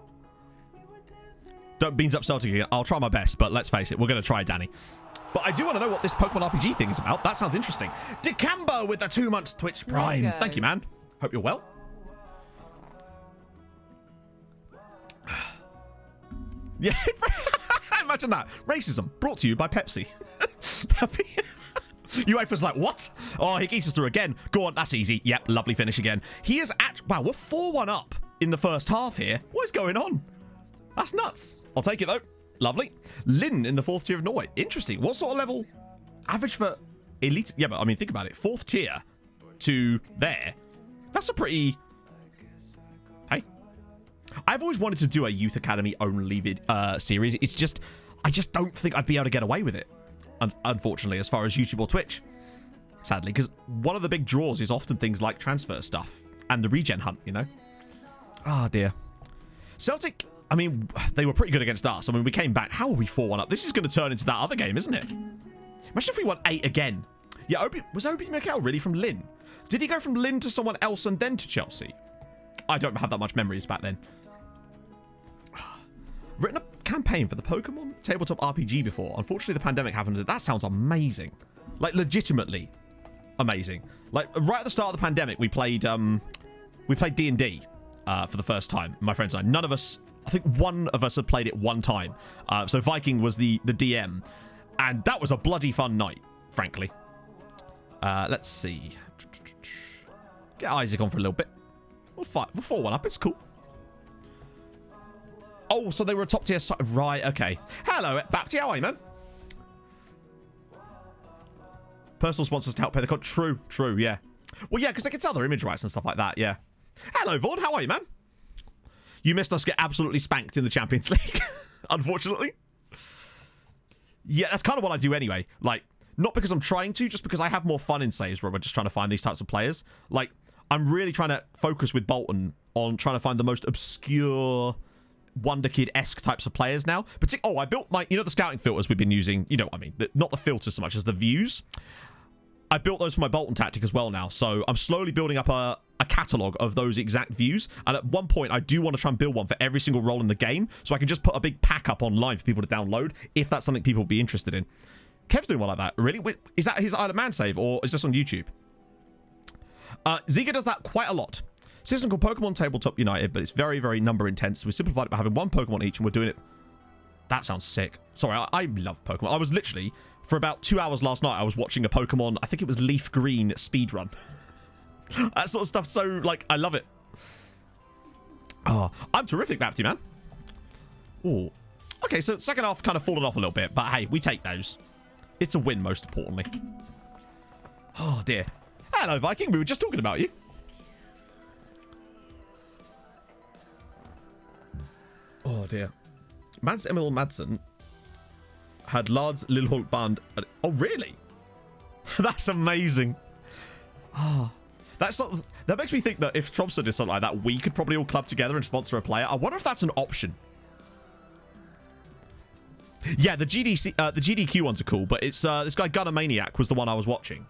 Don't beans up Celtic again. I'll try my best, but let's face it, we're gonna try, Danny. But I do want to know what this Pokemon RPG thing is about. That sounds interesting. Dicambo with the 2-month Twitch Prime. Lego. Thank you, man. Hope you're well. Yeah, imagine that. Racism brought to you by Pepsi. UEFA's like, what? Oh, he eats us through again. Go on, that's easy. Yep, lovely finish again. He is wow, we're 4-1 up in the first half here. What is going on? That's nuts. I'll take it though. Lovely. Lynn in the 4th tier of Norway. Interesting. What sort of level? Average for elite? Yeah, but I mean, think about it. 4th tier to there. That's a pretty... Hey. I've always wanted to do a Youth Academy only series. It's just... I just don't think I'd be able to get away with it. Unfortunately, as far as YouTube or Twitch. Sadly, because one of the big draws is often things like transfer stuff. And the regen hunt, you know? Ah, dear. Celtic... I mean, they were pretty good against us. I mean, we came back. How are we 4-1 up? This is going to turn into that other game, isn't it? Imagine if we won 8 again. Yeah, was Obi Mikel really from Lynn? Did he go from Lynn to someone else and then to Chelsea? I don't have that much memories back then. Written a campaign for the Pokemon tabletop RPG before. Unfortunately, the pandemic happened. That sounds amazing. Like, legitimately amazing. Like, right at the start of the pandemic, we played D&D for the first time. My friends and I. None of us... I think one of us had played it one time. So Viking was the DM. And that was a bloody fun night, frankly. Let's see. Get Isaac on for a little bit. We'll 4-1 up. It's cool. Oh, so they were a top tier side. Right, okay. Hello, Bapti. How are you, man? Personal sponsors to help pay the cost. True, yeah. Well, yeah, because they can sell their image rights and stuff like that, yeah. Hello, Vaughn. How are you, man? You missed us get absolutely spanked in the Champions League, unfortunately. Yeah, that's kind of what I do anyway. Like, not because I'm trying to, just because I have more fun in saves where we're just trying to find these types of players. Like, I'm really trying to focus with Bolton on trying to find the most obscure Wonder Kid-esque types of players now. I built my, the scouting filters we've been using, what I mean, not the filters so much as the views. I built those for my Bolton tactic as well now, so I'm slowly building up a catalogue of those exact views, and at one point I do want to try and build one for every single role in the game, so I can just put a big pack up online for people to download, if that's something people would be interested in. Kev's doing one like that. Really? Wait, is that his Isle of Man save, or is this on YouTube? Ziga does that quite a lot. System called Pokemon Tabletop United, but it's very, very number intense. We simplified it by having one Pokemon each, and we're doing it... That sounds sick. Sorry, I love Pokemon. I was literally... For about 2 hours last night, I was watching a Pokemon, I think it was Leaf Green speedrun. That sort of stuff, so, like, I love it. Oh, I'm terrific, Bapti, man. Oh. Okay, so second half kind of fallen off a little bit, but hey, we take those. It's a win, most importantly. Oh, dear. Hello, Viking. We were just talking about you. Oh, dear. Mads Emil Madsen had Lards Lilleholdt Band. Oh, really? That's amazing. Oh, that makes me think that if Tromso did something like that, we could probably all club together and sponsor a player. I wonder if that's an option. Yeah, the GDQ ones are cool, but it's this guy Gunner Maniac was the one I was watching.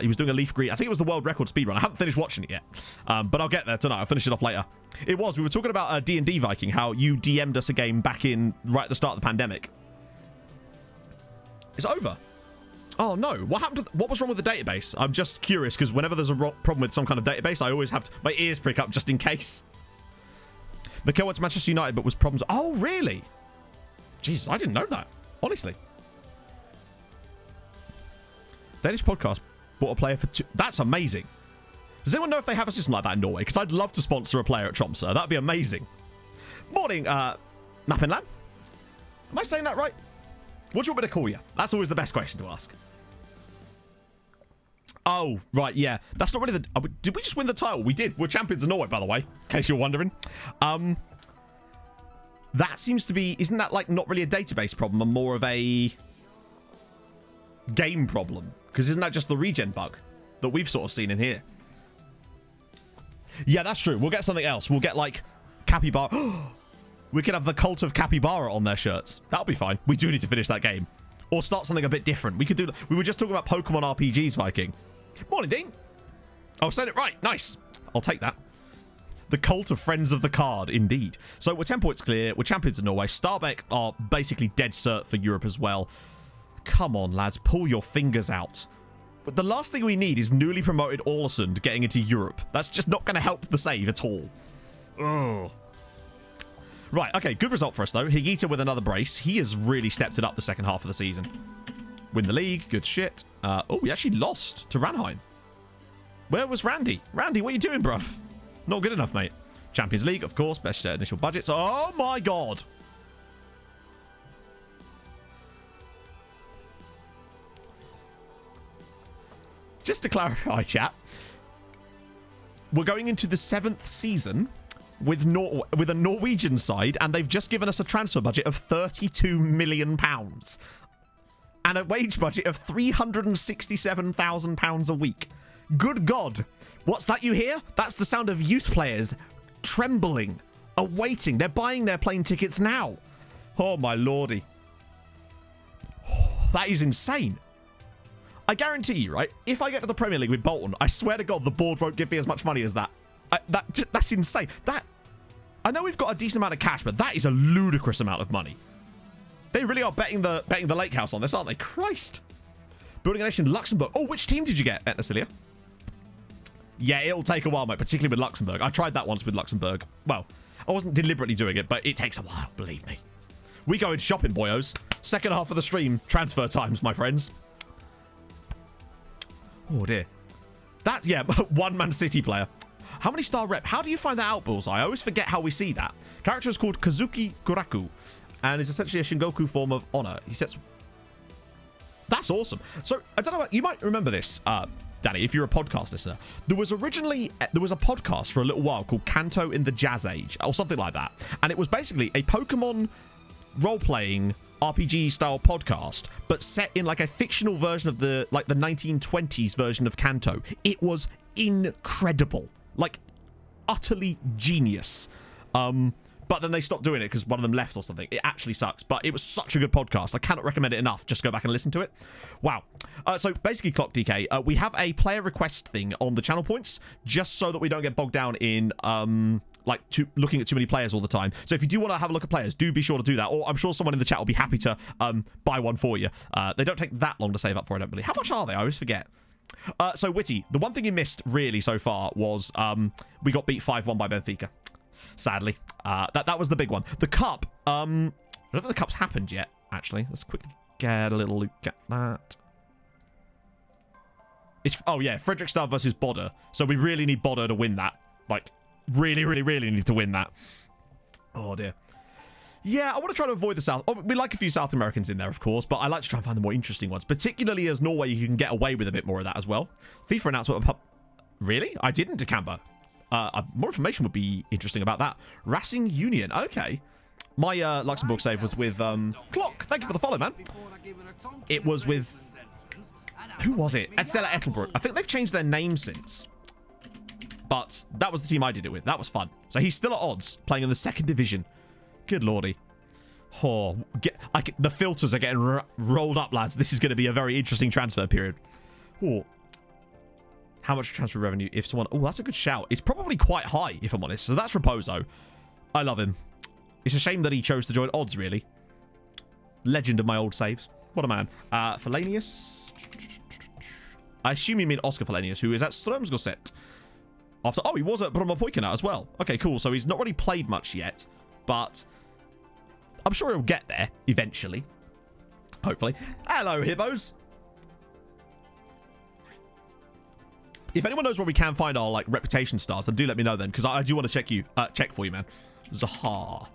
He was doing a Leaf Green. I think it was the world record speedrun. I haven't finished watching it yet, but I'll get there tonight. I'll finish it off later. It was. We were talking about D&D Viking, how you DM'd us a game back in right at the start of the pandemic. It's over. Oh no! What happened? What was wrong with the database? I'm just curious because whenever there's a problem with some kind of database, I always have my ears prick up just in case. Mikel went to Manchester United, but was problems. Oh really? Jesus, I didn't know that. Honestly. Danish podcast bought a player for 2. That's amazing. Does anyone know if they have a system like that in Norway? Because I'd love to sponsor a player at Tromso. That'd be amazing. Morning, Mappinland. Am I saying that right? What do you want me to call you? That's always the best question to ask. Oh, right, yeah. That's not really the... Did we just win the title? We did. We're champions of Norway, by the way, in case you're wondering. That seems to be... Isn't that, like, not really a database problem and more of a game problem? Because isn't that just the regen bug that we've sort of seen in here? Yeah, that's true. We'll get something else. We'll get, like, Capybara... We could have the Cult of Capybara on their shirts. That'll be fine. We do need to finish that game. Or start something a bit different. We could do... We were just talking about Pokemon RPGs, Viking. Morning, Dean. Oh, said it right. Nice. I'll take that. The cult of friends of the card, indeed. So we're 10 points clear. We're champions of Norway. Starbek are basically dead cert for Europe as well. Come on, lads. Pull your fingers out. But the last thing we need is newly promoted Ålesund getting into Europe. That's just not going to help the save at all. Ugh. Right, okay. Good result for us, though. Higita with another brace. He has really stepped it up the second half of the season. Win the league. Good shit. Oh, we actually lost to Ranheim. Where was Randy? Randy, what are you doing, bruv? Not good enough, mate. Champions League, of course. Best initial budgets. Oh, my God. Just to clarify, chat, we're going into the 7th season with a Norwegian side, and they've just given us a transfer budget of £32 million and a wage budget of £367,000 a week. Good God. What's that you hear? That's the sound of youth players trembling, awaiting. They're buying their plane tickets now. Oh, my lordy. That is insane. I guarantee you, right? If I get to the Premier League with Bolton, I swear to God, the board won't give me as much money as that. That's insane. I know we've got a decent amount of cash, but that is a ludicrous amount of money. They really are betting the lake house on this, aren't they? Christ. Building a nation, Luxembourg. Oh, which team did you get, Etnasilia? Yeah, it'll take a while, mate, particularly with Luxembourg. I tried that once with Luxembourg. Well, I wasn't deliberately doing it, but it takes a while, believe me. We go in shopping, boyos. Second half of the stream, transfer times, my friends. Oh, dear. That, yeah, one Man City player. How many star rep? How do you find that out, Bullseye? I always forget how we see that. Character is called Kazuki Kuraku and is essentially a Shingoku form of honor. He sets... That's awesome. So, I don't know about... You might remember this, Danny, if you're a podcast listener. There was a podcast for a little while called Kanto in the Jazz Age, or something like that. And it was basically a Pokemon role-playing RPG style podcast, but set in like a fictional version of the 1920s version of Kanto. It was incredible, like utterly genius. But then they stopped doing it because one of them left or something. It actually sucks, but it was such a good podcast. I cannot recommend it enough. Just go back and listen to it. Wow. So basically, Clock DK, we have a player request thing on the channel points, just so that we don't get bogged down in looking at too many players all the time. So if you do want to have a look at players, do be sure to do that. Or I'm sure someone in the chat will be happy to buy one for you. They don't take that long to save up for, I don't believe. How much are they? I always forget. So Witty, the one thing you missed really so far was we got beat 5-1 by Benfica. Sadly, that was the big one. The cup, I don't think the cup's happened yet. Actually, let's quickly get a little look at that. Oh yeah, Fredrikstad versus Bodø. So we really need Bodø to win that. Like, really need to win that. Oh dear. Yeah, I want to try to avoid the South. Oh, we like a few South Americans in there, of course, but I like to try and find the more interesting ones. Particularly as Norway, you can get away with a bit more of that as well. FIFA announcement. Really? I didn't, Decamber. More information would be interesting about that. Racing Union. Okay. My Luxembourg save was with Clock. Thank you for the follow, man. It was with... Who was it? Etzella Ettelbrook. I think they've changed their name since. But that was the team I did it with. That was fun. So he's still at odds, playing in the 2nd division. Good lordy. Oh, the filters are getting rolled up, lads. This is going to be a very interesting transfer period. Oh. How much transfer revenue if someone... Oh, that's a good shout. It's probably quite high, if I'm honest. So that's Raposo. I love him. It's a shame that he chose to join odds, really. Legend of my old saves. What a man. Felanius. I assume you mean Oscar Felanius, who is at Strømsgodset. Oh, he was at Brommapoikena as well. Okay, cool. So he's not really played much yet, but I'm sure he'll get there eventually. Hopefully. Hello, hibbos. If anyone knows where we can find our reputation stars, then do let me know then, because I do want to check for you, man. Zaha.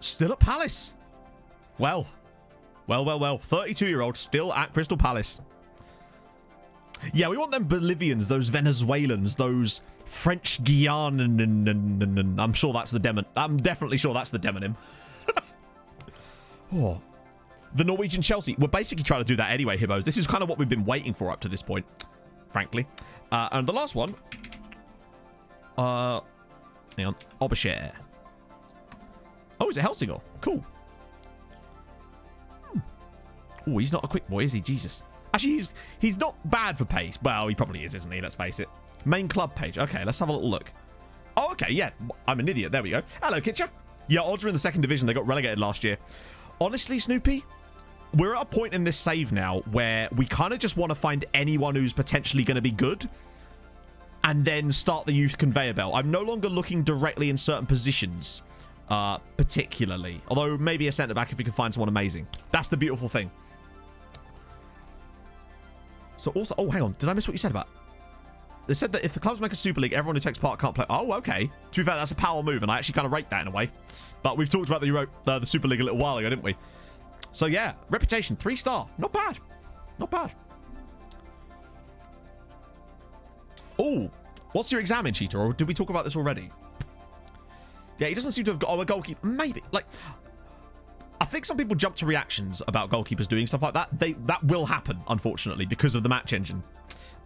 Still at Palace. Well. 32-year-old still at Crystal Palace. Yeah, we want them Bolivians, those Venezuelans, those French Guianan. I'm sure that's the demon. I'm definitely sure that's the demonym. Oh. The Norwegian Chelsea. We're basically trying to do that anyway, hibbos. This is kind of what we've been waiting for up to this point, frankly. And the last one. Hang on. Obershare. Oh, is it Helsingor? Cool. Oh, he's not a quick boy, is he? Jesus. Actually, he's not bad for pace. Well, he probably is, isn't he? Let's face it. Main club page. Okay, let's have a little look. Oh, okay, yeah. I'm an idiot. There we go. Hello, Kitcher. Yeah, odds are in the 2nd division. They got relegated last year. Honestly, Snoopy, we're at a point in this save now where we kind of just want to find anyone who's potentially going to be good and then start the youth conveyor belt. I'm no longer looking directly in certain positions, particularly. Although maybe a centre-back if we can find someone amazing. That's the beautiful thing. So also... Oh, hang on. Did I miss what you said about... They said that if the clubs make a Super League, everyone who takes part can't play... Oh, okay. To be fair, that's a power move, and I actually kind of rate that in a way. But we've talked about the Super League a little while ago, didn't we? So, yeah. Reputation, 3-star. Not bad. Not bad. Oh, what's your exam in, Cheetah? Or did we talk about this already? Yeah, he doesn't seem to have got... Oh, a goalkeeper. Maybe. Like... I think some people jump to reactions about goalkeepers doing stuff like that. That will happen, unfortunately, because of the match engine.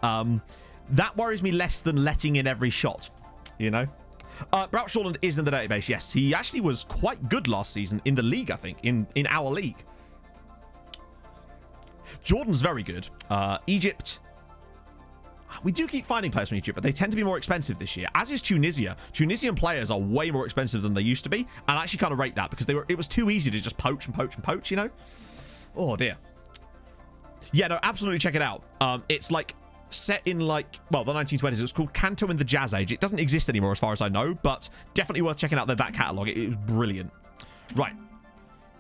That worries me less than letting in every shot, you know? Brout Shortland is in the database, yes. He actually was quite good last season in the league, I think, in our league. Jordan's very good. Egypt... We do keep finding players from Egypt, but they tend to be more expensive this year, as is Tunisia. Tunisian players are way more expensive than they used to be, and I actually kind of rate that because it was too easy to just poach and poach and poach, you know? Oh, dear. Yeah, no, absolutely check it out. It's like set in like, well, the 1920s. It's called Canto in the Jazz Age. It doesn't exist anymore as far as I know, but definitely worth checking out their back catalogue. It was brilliant. Right.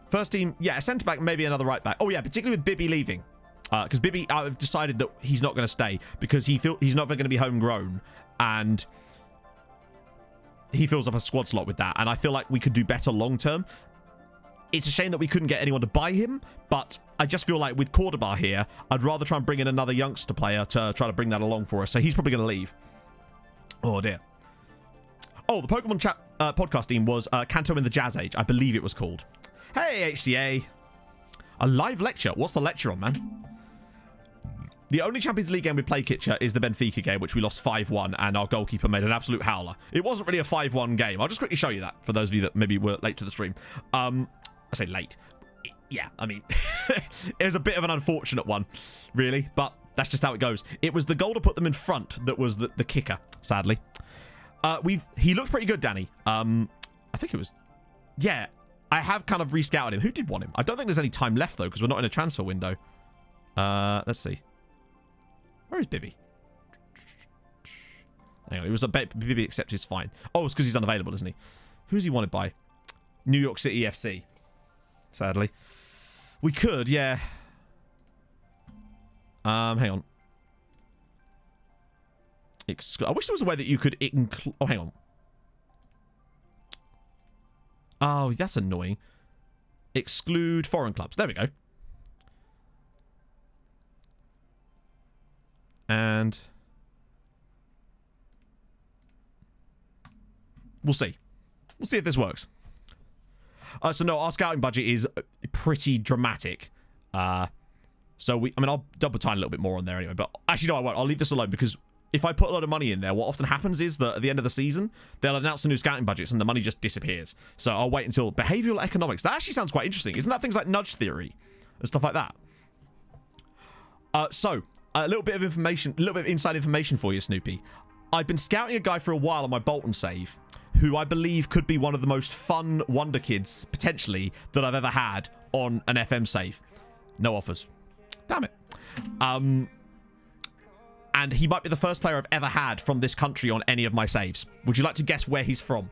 First team, yeah, a centre-back, maybe another right-back. Oh, yeah, particularly with Bibby leaving. Because Bibby, I've decided that he's not going to stay because he's not going to be homegrown, and he fills up a squad slot with that. And I feel like we could do better long term. It's a shame that we couldn't get anyone to buy him, but I just feel like with Cordoba here, I'd rather try and bring in another youngster player to try to bring that along for us. So he's probably going to leave. Oh dear. Oh, the Pokemon chat podcast team was Kanto in the Jazz Age, I believe it was called. Hey HDA, a live lecture. What's the lecture on, man? The only Champions League game we played, Kitcher, is the Benfica game, which we lost 5-1, and our goalkeeper made an absolute howler. It wasn't really a 5-1 game. I'll just quickly show you that, for those of you that maybe were late to the stream. I say late. Yeah, I mean, it was a bit of an unfortunate one, really, but that's just how it goes. It was the goal to put them in front that was the kicker, sadly. He looked pretty good, Danny. I think it was... Yeah, I have kind of rescouted him. Who did want him? I don't think there's any time left, though, because we're not in a transfer window. Let's see. Where is Bibby? Hang on, it was a Bibby accepted is fine. Oh, it's because he's unavailable, isn't he? Who's he wanted by? New York City FC. Sadly. We could, yeah. Hang on. I wish there was a way that you could include... Oh, hang on. Oh, that's annoying. Exclude foreign clubs. There we go. And we'll see. We'll see if this works. So no, our scouting budget is pretty dramatic. So I'll double time a little bit more on there anyway. But actually, no, I won't. I'll leave this alone because if I put a lot of money in there, what often happens is that at the end of the season, they'll announce the new scouting budgets and the money just disappears. So I'll wait until behavioral economics. That actually sounds quite interesting. Isn't that things like nudge theory and stuff like that? So a little bit of information, a little bit of inside information for you, Snoopy. I've been scouting a guy for a while on my Bolton save, who I believe could be one of the most fun wonder kids, potentially, that I've ever had on an FM save. No offers. Damn it. And he might be the first player I've ever had from this country on any of my saves. Would you like to guess where he's from?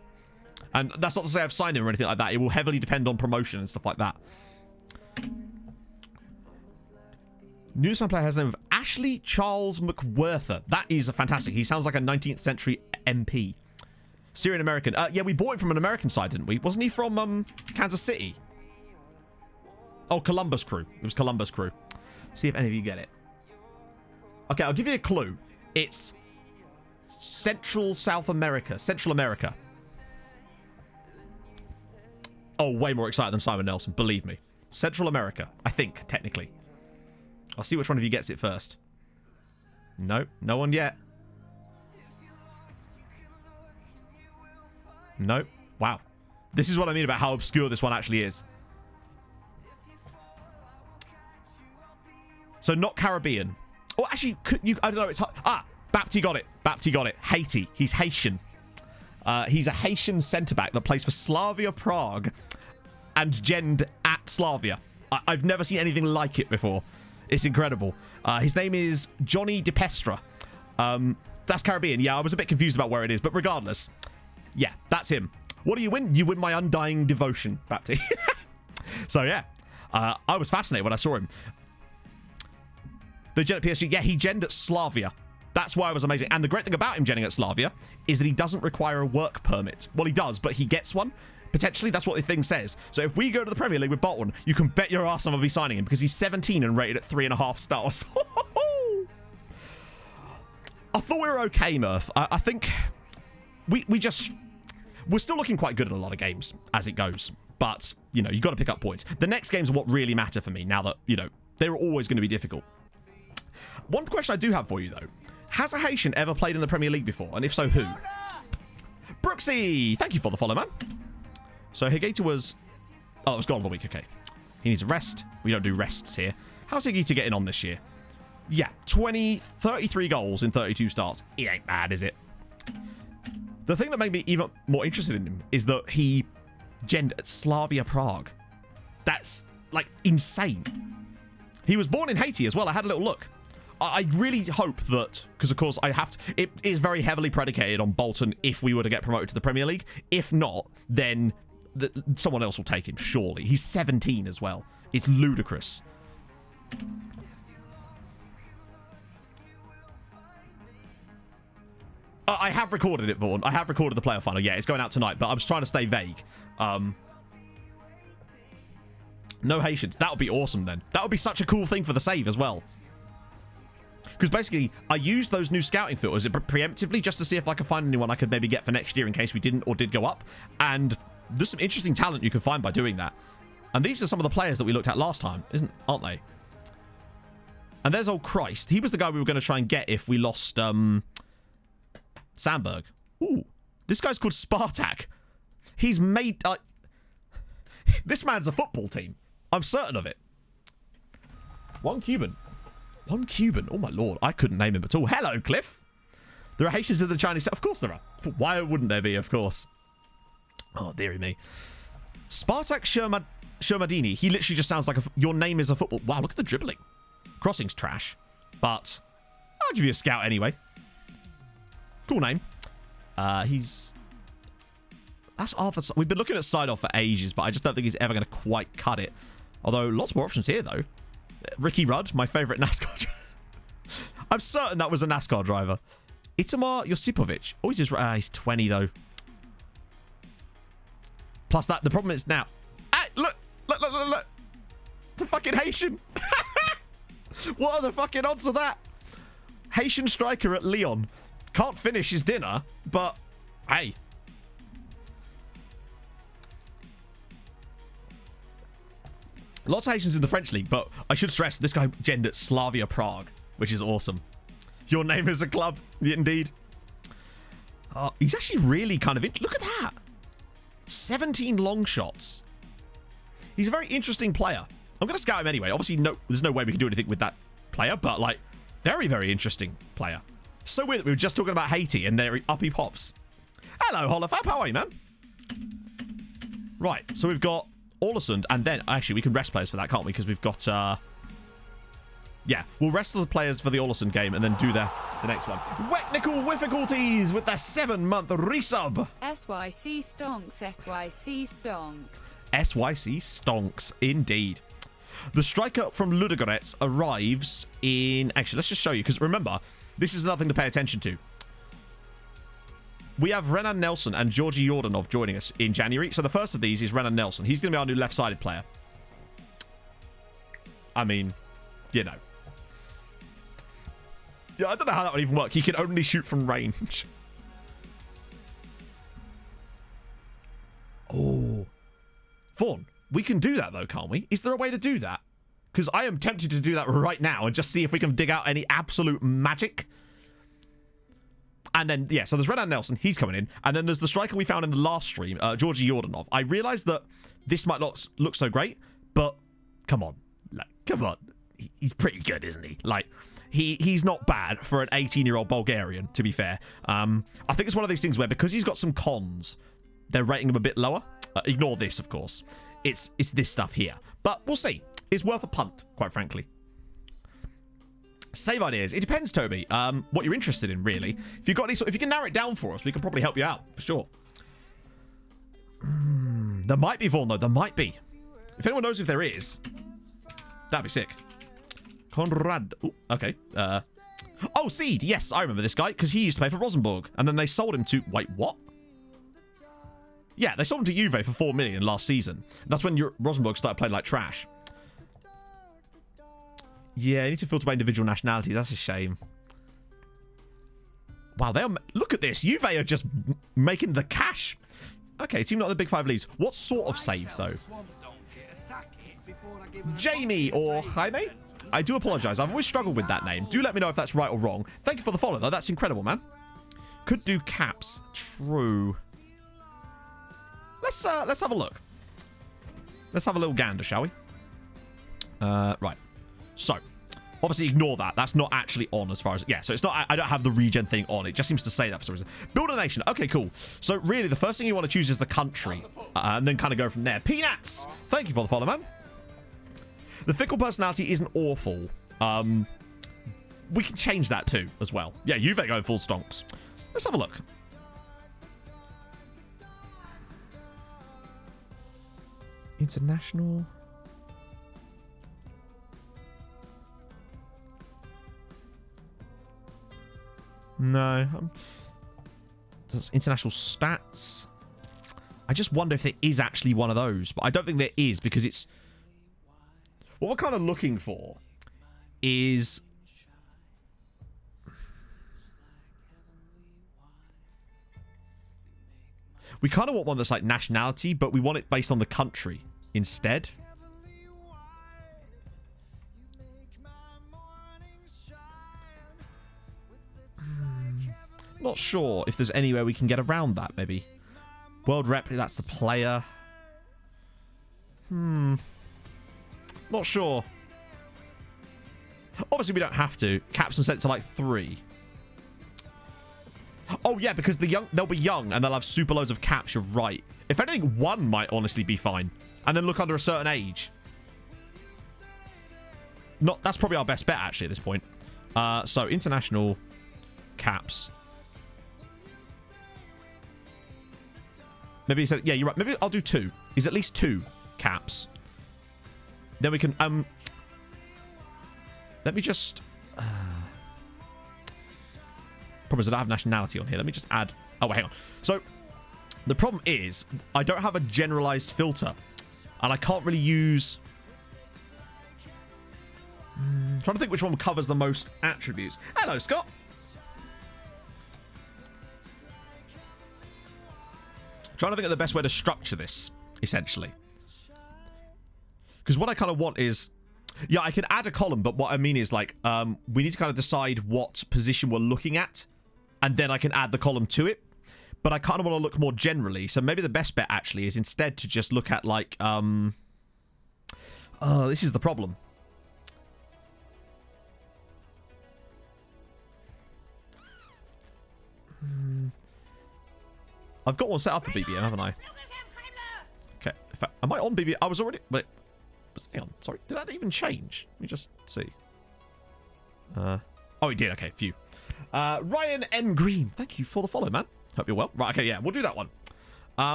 And that's not to say I've signed him or anything like that. It will heavily depend on promotion and stuff like that. New Zealand player has the name of Ashley Charles McWhirter. That is fantastic. He sounds like a 19th century MP. Syrian American. Yeah, we bought him from an American side, didn't we? Wasn't he from Kansas City? Oh, Columbus Crew. It was Columbus Crew. See if any of you get it. Okay, I'll give you a clue. It's Central South America. Central America. Oh, way more excited than Simon Nelson, believe me. Central America, I think, technically. I'll see which one of you gets it first. Nope, no one yet. Nope. Wow. This is what I mean about how obscure this one actually is. So not Caribbean. Oh, actually, I don't know. It's Bapti got it. Bapti got it. Haiti. He's Haitian. He's a Haitian centre-back that plays for Slavia Prague and genned at Slavia. I've never seen anything like it before. It's incredible. His name is Johnny De Pestra. That's Caribbean. Yeah, I was a bit confused about where it is, but regardless. Yeah, that's him. What do you win? You win my undying devotion, Bapti. So, yeah. I was fascinated when I saw him. The gen at PSG, yeah, he genned at Slavia. That's why it was amazing. And the great thing about him genning at Slavia is that he doesn't require a work permit. Well, he does, but he gets one. Potentially, that's what the thing says. So if we go to the Premier League with Bolton, you can bet your ass I'll be signing him because he's 17 and rated at 3.5 stars. I thought we were okay, Murph. I think we're still looking quite good at a lot of games as it goes. But, you know, you got to pick up points. The next games are what really matter for me now that, you know, they're always going to be difficult. One question I do have for you, though. Has a Haitian ever played in the Premier League before? And if so, who? Brooksy! Thank you for the follow, man. So Higuita was... Oh, it was goal of the week. Okay. He needs a rest. We don't do rests here. How's Higuita getting on this year? Yeah, 33 goals in 32 starts. It ain't bad, is it? The thing that made me even more interested in him is that he genned at Slavia Prague. That's, like, insane. He was born in Haiti as well. I had a little look. I really hope that, because of course I have to, it is very heavily predicated on Bolton if we were to get promoted to the Premier League. If not, then someone else will take him, surely. He's 17 as well. It's ludicrous. I have recorded it, Vaughan. I have recorded the playoff final. Yeah, it's going out tonight, but I was trying to stay vague. No Haitians. That would be awesome then. That would be such a cool thing for the save as well. Because basically, I used those new scouting filters preemptively just to see if I could find anyone I could maybe get for next year in case we didn't or did go up. And there's some interesting talent you can find by doing that. And these are some of the players that we looked at last time, aren't they? And there's old Christ. He was the guy we were going to try and get if we lost Sandberg. Ooh, this guy's called Spartak. He's made... this man's a football team. I'm certain of it. One Cuban. Oh, my lord. I couldn't name him at all. Hello, Cliff. There are Haitians in the Chinese... Of course there are. Why wouldn't there be, of course? Oh, dearie me. Spartak Shermadini. He literally just sounds like your name is a football... Wow, look at the dribbling. Crossing's trash. But I'll give you a scout anyway. Cool name. He's... That's Arthur... We've been looking at side-off for ages, but I just don't think he's ever going to quite cut it. Although, lots more options here, though. Ricky Rudd, my favourite NASCAR driver. I'm certain that was a NASCAR driver. Itamar Josipovic. Oh, he's 20, though. Plus, the problem is now... Hey, look! It's a fucking Haitian! What are the fucking odds of that? Haitian striker at Lyon. Can't finish his dinner, but... Hey. Lots of Haitians in the French league, but I should stress this guy genned at Slavia Prague, which is awesome. Your name is a club, indeed. He's actually really kind of... Look at that. 17 long shots. He's a very interesting player. I'm going to scout him anyway. Obviously, there's no way we can do anything with that player, but, like, very, very interesting player. So weird that we were just talking about Haiti, and there up he pops. Hello, Holofab. How are you, man? Right, so we've got... Orlesund, and then actually we can rest players for that, can't we? Because we've got yeah, we'll rest the players for the Orlesund game and then do the next one. Technical difficulties with the 7-month resub. SYC stonks, SYC stonks. SYC stonks indeed. The striker from Ludogorets arrives in... Actually, let's just show you, because remember, this is another thing to pay attention to. We have Renan Nelson and Georgi Yordanov joining us in January. So the first of these is Renan Nelson. He's going to be our new left-sided player. I mean, you know. Yeah, I don't know how that would even work. He can only shoot from range. Oh. Fawn, we can do that though, can't we? Is there a way to do that? Because I am tempted to do that right now and just see if we can dig out any absolute magic. And then, yeah, so there's Renan Nelson. He's coming in. And then there's the striker we found in the last stream, Georgi Yordanov. I realised that this might not look so great, but come on. Like, come on. He's pretty good, isn't he? Like, he's not bad for an 18-year-old Bulgarian, to be fair. I think it's one of these things where because he's got some cons, they're rating him a bit lower. Ignore this, of course. It's this stuff here. But we'll see. It's worth a punt, quite frankly. Save ideas. It depends, Toby. What you're interested in, really. If you've got any if you can narrow it down for us, we can probably help you out, for sure. There might be Vaughan, though. There might be. If anyone knows if there is, that'd be sick. Conrad. Ooh, okay. Oh, Seed. Yes, I remember this guy because he used to play for Rosenborg, and then they sold him to. Wait, what? Yeah, they sold him to Juve for 4 million last season. That's when Rosenborg started playing like trash. Yeah, you need to filter by individual nationalities. That's a shame. Wow, they are. Look at this. Juve are just making the cash. Okay, team not the big 5 leagues. What sort of save though? Jamie or Jaime? I do apologize. I've always struggled with that name. Do let me know if that's right or wrong. Thank you for the follow though. That's incredible, man. Could do caps. True. Let's have a look. Let's have a little gander, shall we? Right. So, obviously ignore that. That's not actually on as far as... Yeah, so it's not... I don't have the regen thing on. It just seems to say that for some reason. Build a nation. Okay, cool. So, really, the first thing you want to choose is the country. And then kind of go from there. Peanuts! Thank you for the follow, man. The fickle personality isn't awful. We can change that too, as well. Yeah, Juve going full stonks. Let's have a look. International... No. International stats. I just wonder if there is actually one of those. But I don't think there is because it's... What we're kind of looking for is... We kind of want one that's like nationality, but we want it based on the country instead. Not sure if there's anywhere we can get around that, maybe. World rep, that's the player. Not sure. Obviously, we don't have to. Caps and set to like 3. Oh, yeah, because they'll be young and they'll have super loads of caps. You're right. If anything, 1 might honestly be fine. And then look under a certain age. That's probably our best bet, actually, at this point. So, international caps. Maybe he said, yeah, you're right. Maybe I'll do 2. He's at least 2 caps. Then we can, let me just, problem is I don't have nationality on here. Let me just add, oh, wait, hang on. So, the problem is, I don't have a generalized filter. And I can't really use, I'm trying to think which one covers the most attributes. Hello, Scott. Trying to think of the best way to structure this, essentially. Because what I kind of want is... Yeah, I can add a column, but what I mean is, like, we need to kind of decide what position we're looking at, and then I can add the column to it. But I kind of want to look more generally, so maybe the best bet, actually, is instead to just look at, like, oh, this is the problem. I've got one set up for BBM, haven't I? Okay. In fact, am I on BBM? I was already... Wait. Hang on. Sorry. Did that even change? Let me just see. Oh, it did. Okay. Phew. Ryan N. Green. Thank you for the follow, man. Hope you're well. Right. Okay. Yeah. We'll do that one.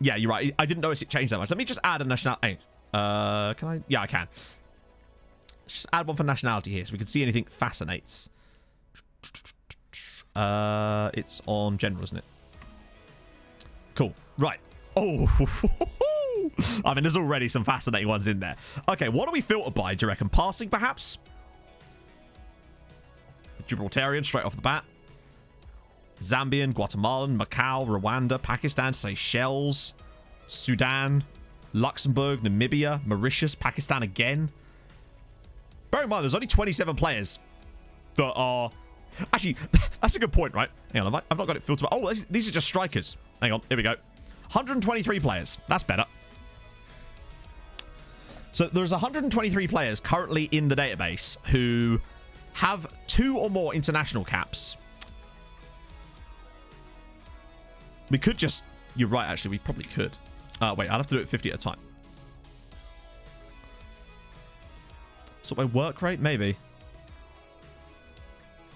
Yeah, you're right. I didn't notice it changed that much. Let me just add a nationality. Can I? Yeah, I can. Let's just add one for nationality here so we can see anything fascinates. It's on general, isn't it? Cool. Right. Oh. I mean, there's already some fascinating ones in there. Okay, what do we filter by, do you reckon? Passing, perhaps? Gibraltarian, straight off the bat. Zambian, Guatemalan, Macau, Rwanda, Pakistan, Seychelles, Sudan, Luxembourg, Namibia, Mauritius, Pakistan again. Bear in mind, there's only 27 players that are... Actually, that's a good point, right? Hang on, I've not got it filtered. Oh, these are just strikers. Hang on, here we go. 123 players. That's better. So there's 123 players currently in the database who have 2 or more international caps. We could just... You're right, actually. We probably could. Wait, I'll have to do it 50 at a time. So my work rate? Maybe.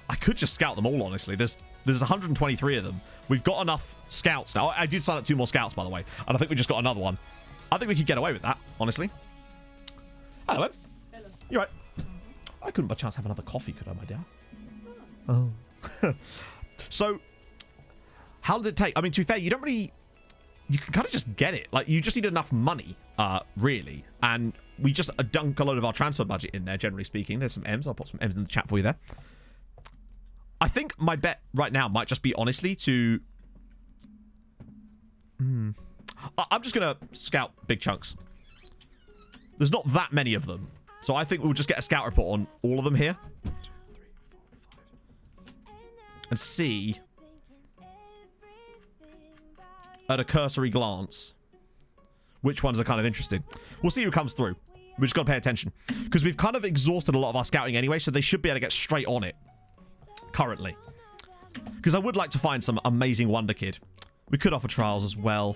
I could just scout them all, honestly. There's 123 of them. We've got enough scouts now. I did sign up 2 more scouts, by the way. And I think we just got another one. I think we could get away with that, honestly. Hello. Hello. You're right. I couldn't by chance have another coffee, could I, my dear? Oh. So, how did it take? I mean, to be fair, you don't really... You can kind of just get it. Like, you just need enough money, really. And we just dunk a load of our transfer budget in there, generally speaking. There's some M's. I'll put some M's in the chat for you there. I think my bet right now might just be, honestly, to... I'm just going to scout big chunks. There's not that many of them. So I think we'll just get a scout report on all of them here. 1, 2, 3, 4, 5. And see... at a cursory glance, which ones are kind of interesting. We'll see who comes through. We just got to pay attention. Because we've kind of exhausted a lot of our scouting anyway, so they should be able to get straight on it. Currently. Because I would like to find some amazing wonder kid. We could offer trials as well.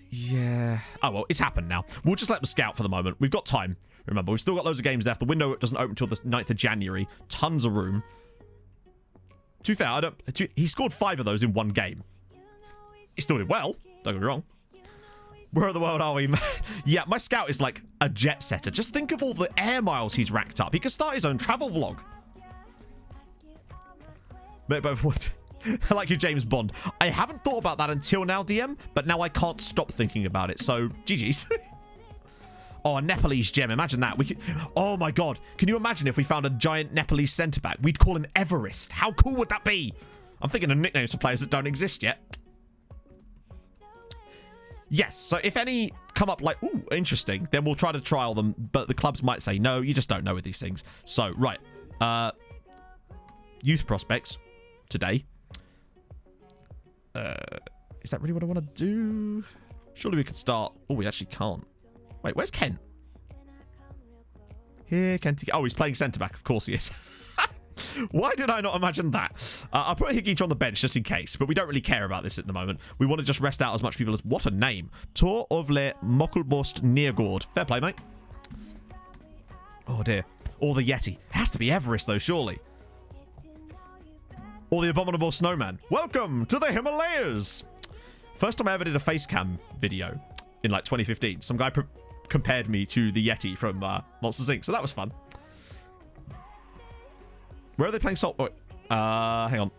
Yeah. Oh, well, it's happened now. We'll just let them scout for the moment. We've got time. Remember, we've still got loads of games left. The window doesn't open until the 9th of January. Tons of room. To be fair, he scored 5 of those in 1 game. He still did well. Don't get me wrong. Where in the world are we? Yeah, my scout is like a jet setter. Just think of all the air miles he's racked up. He could start his own travel vlog. But what? I like you, James Bond. I haven't thought about that until now, DM, but now I can't stop thinking about it. So, GG's. Oh, a Nepalese gem. Imagine that. We could... Oh my god. Can you imagine if we found a giant Nepalese centre back? We'd call him Everest. How cool would that be? I'm thinking of nicknames for players that don't exist yet. Yes, so if any come up like, ooh, interesting, then we'll try to trial them, but the clubs might say, no, you just don't know with these things. So, right. Youth prospects today. Is that really what I want to do? Surely we could start... Oh, we actually can't. Wait, where's Kent? Here, Kent. Oh, he's playing centre-back. Of course he is. Why did I not imagine that? I'll put Higgy on the bench just in case, but we don't really care about this at the moment. We want to just rest out as much people as... What a name. Tor Ovle Mokkelbost Neergård. Fair play, mate. Oh, dear. Or the Yeti. It has to be Everest, though, surely. Or the Abominable Snowman. Welcome to the Himalayas. First time I ever did a face cam video in, like, 2015. Some guy compared me to the Yeti from Monsters Inc., so that was fun. Where are they playing Salt? Oh, hang on.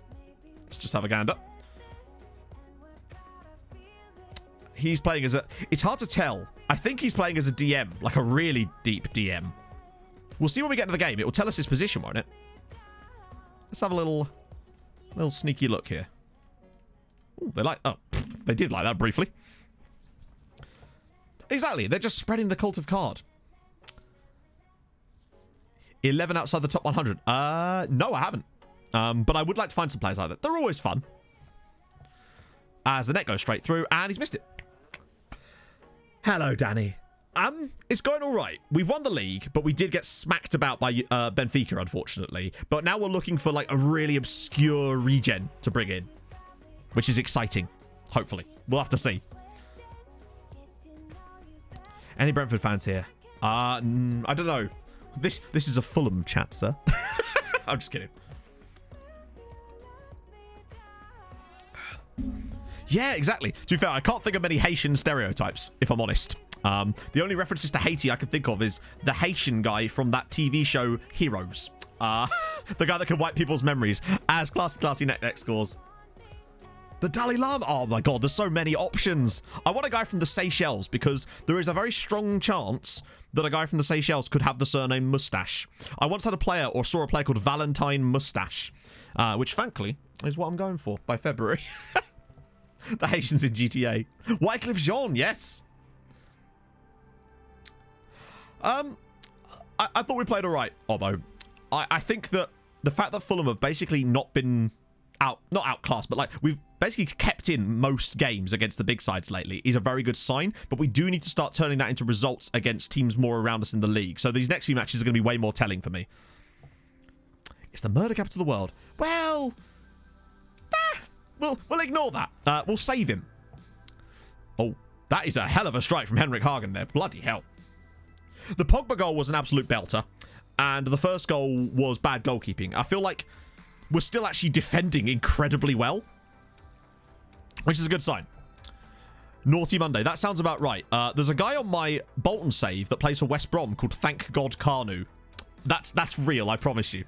Let's just have a gander. He's playing as a... It's hard to tell. I think he's playing as a DM, like a really deep DM. We'll see when we get into the game. It will tell us his position, won't it? Let's have a little sneaky look here. Ooh, they like... Oh, they did like that briefly. Exactly. They're just spreading the cult of card. 11 outside the top 100. No, I haven't. But I would like to find some players like that. They're always fun. As the net goes straight through, and he's missed it. Hello, Danny. It's going all right. We've won the league, but we did get smacked about by Benfica, unfortunately. But now we're looking for like a really obscure regen to bring in, which is exciting. Hopefully, we'll have to see. Any Brentford fans here? I don't know. This is a Fulham chat, sir. I'm just kidding. Yeah, exactly. To be fair, I can't think of many Haitian stereotypes, if I'm honest. The only references to Haiti I can think of is the Haitian guy from that TV show Heroes. The guy that can wipe people's memories as classy net scores. The Dalai Lama. Oh my god, there's so many options. I want a guy from the Seychelles because there is a very strong chance that a guy from the Seychelles could have the surname Mustache. I once had a player or saw a player called Valentine Mustache, which frankly is what I'm going for by February. The Haitians in GTA. Wycliffe Jean, yes. I thought we played all right, Obbo. I think that the fact that Fulham have basically not been not outclassed, but like we've basically kept in most games against the big sides lately is a very good sign, but we do need to start turning that into results against teams more around us in the league. So these next few matches are going to be way more telling for me. It's the murder capital of the world. Well, we'll ignore that. We'll save him. Oh, that is a hell of a strike from Henrik Hagen there. Bloody hell. The Pogba goal was an absolute belter, and the first goal was bad goalkeeping. I feel like we're still actually defending incredibly well, which is a good sign. Naughty Monday. That sounds about right. There's a guy on my Bolton save that plays for West Brom called Thank God Carnu. That's real, I promise you.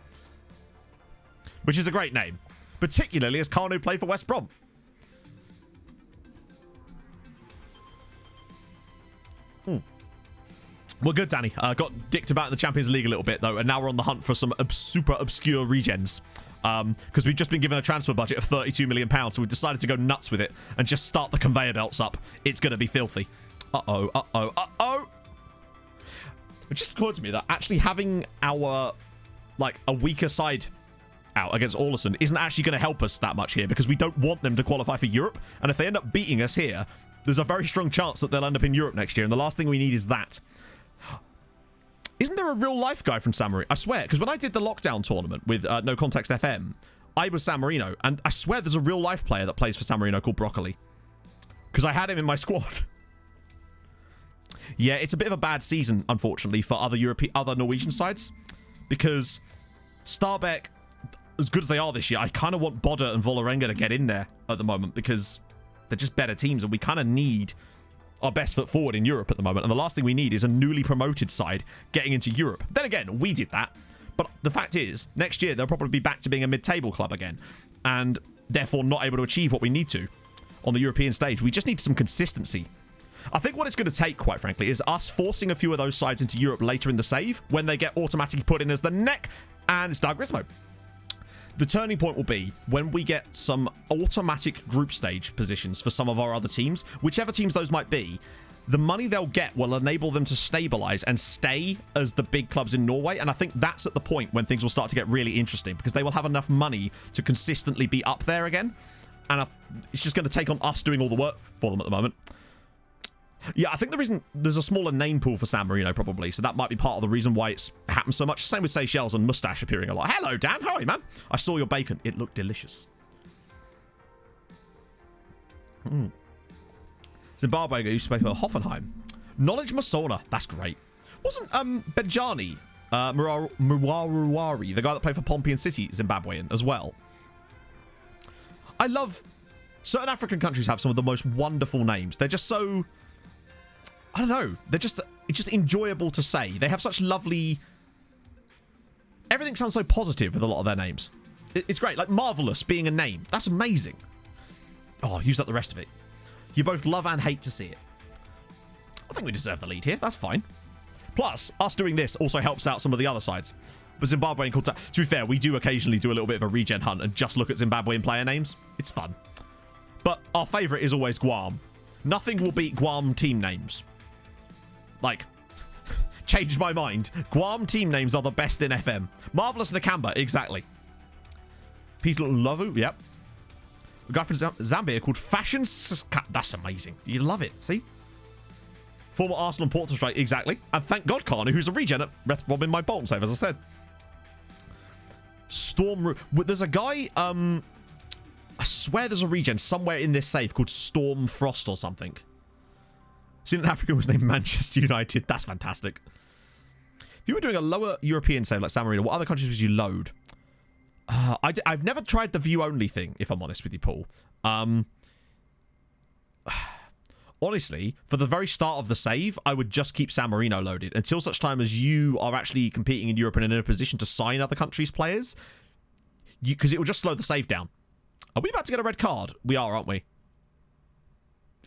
Which is a great name, particularly as Carnu played for West Brom. We're good, Danny. Got dicked about in the Champions League a little bit, though, and now we're on the hunt for some super obscure regens. Because we've just been given a transfer budget of £32 million, so we've decided to go nuts with it and just start the conveyor belts up. It's going to be filthy. Uh-oh, uh-oh, uh-oh! It just occurred to me that actually having our, like, a weaker side out against Orlison isn't actually going to help us that much here, because we don't want them to qualify for Europe, and if they end up beating us here, there's a very strong chance that they'll end up in Europe next year, and the last thing we need is that. Isn't there a real-life guy from San Marino? I swear, because when I did the lockdown tournament with No Context FM, I was San Marino, and I swear there's a real-life player that plays for San Marino called Broccoli. Because I had him in my squad. Yeah, it's a bit of a bad season, unfortunately, for other Norwegian sides. Because Stabæk, as good as they are this year, I kind of want Bodø and Vålerenga to get in there at the moment, because they're just better teams, and we kind of need our best foot forward in Europe at the moment, and the last thing we need is a newly promoted side getting into Europe. Then again, we did that, but the fact is, next year they'll probably be back to being a mid-table club again, and therefore not able to achieve what we need to on the European stage. We just need some consistency. I think what it's going to take, quite frankly, is us forcing a few of those sides into Europe later in the save, when they get automatically put in as the neck, and it's Dark Grismo. The turning point will be when we get some automatic group stage positions for some of our other teams, whichever teams those might be. The money they'll get will enable them to stabilize and stay as the big clubs in Norway, and I think that's at the point when things will start to get really interesting, because they will have enough money to consistently be up there again, and it's just going to take on us doing all the work for them at the moment. Yeah, I think the reason there's a smaller name pool for San Marino, probably, so that might be part of the reason why it's happened so much. Same with Seychelles and Moustache appearing a lot. Hello, Dan. How are you, man? I saw your bacon. It looked delicious. Zimbabwe used to play for Hoffenheim. Knowledge Masona. That's great. Wasn't Benjani Mwaruwari, the guy that played for Pompey City, Zimbabwean as well? I love... Certain African countries have some of the most wonderful names. They're just so... I don't know. It's just enjoyable to say. They have such lovely... Everything sounds so positive with a lot of their names. It's great. Like Marvelous being a name. That's amazing. Oh, use up the rest of it. You both love and hate to see it. I think we deserve the lead here. That's fine. Plus, us doing this also helps out some of the other sides. But Zimbabwean called... To be fair, we do occasionally do a little bit of a regen hunt and just look at Zimbabwean player names. It's fun. But our favourite is always Guam. Nothing will beat Guam team names. Like, changed my mind. Guam team names are the best in FM. Marvelous Nakamba, exactly. Peter Lovu, yep. A guy from Zambia called Fashion... That's amazing. You love it, see? Former Arsenal and Portsmouth strike, exactly. And thank God Carnu, who's a regen at Rethbob in my Bolton save, as I said. Storm... There's a guy... I swear there's a regen somewhere in this save called Storm Frost or something. Student African was named Manchester United. That's fantastic. If you were doing a lower European save like San Marino, what other countries would you load? I've never tried the view-only thing, if I'm honest with you, Paul. Honestly, for the very start of the save, I would just keep San Marino loaded until such time as you are actually competing in Europe and in a position to sign other countries' players, because it will just slow the save down. Are we about to get a red card? We are, aren't we?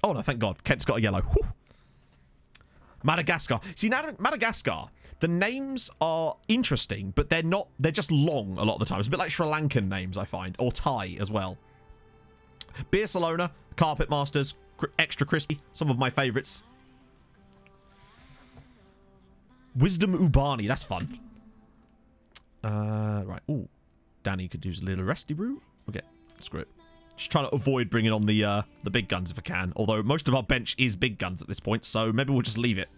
Oh, no, thank God. Kent's got a yellow. Whew. Madagascar. See, now Madagascar, the names are interesting, but they're not... They're just long a lot of the time. It's a bit like Sri Lankan names, I find. Or Thai as well. Barcelona, Carpet Masters, Extra Crispy. Some of my favourites. Wisdom Ubani. That's fun. Right. Ooh. Danny could use a little resty brew. Okay. Screw it. Just trying to avoid bringing on the big guns if I can. Although most of our bench is big guns at this point, so maybe we'll just leave it.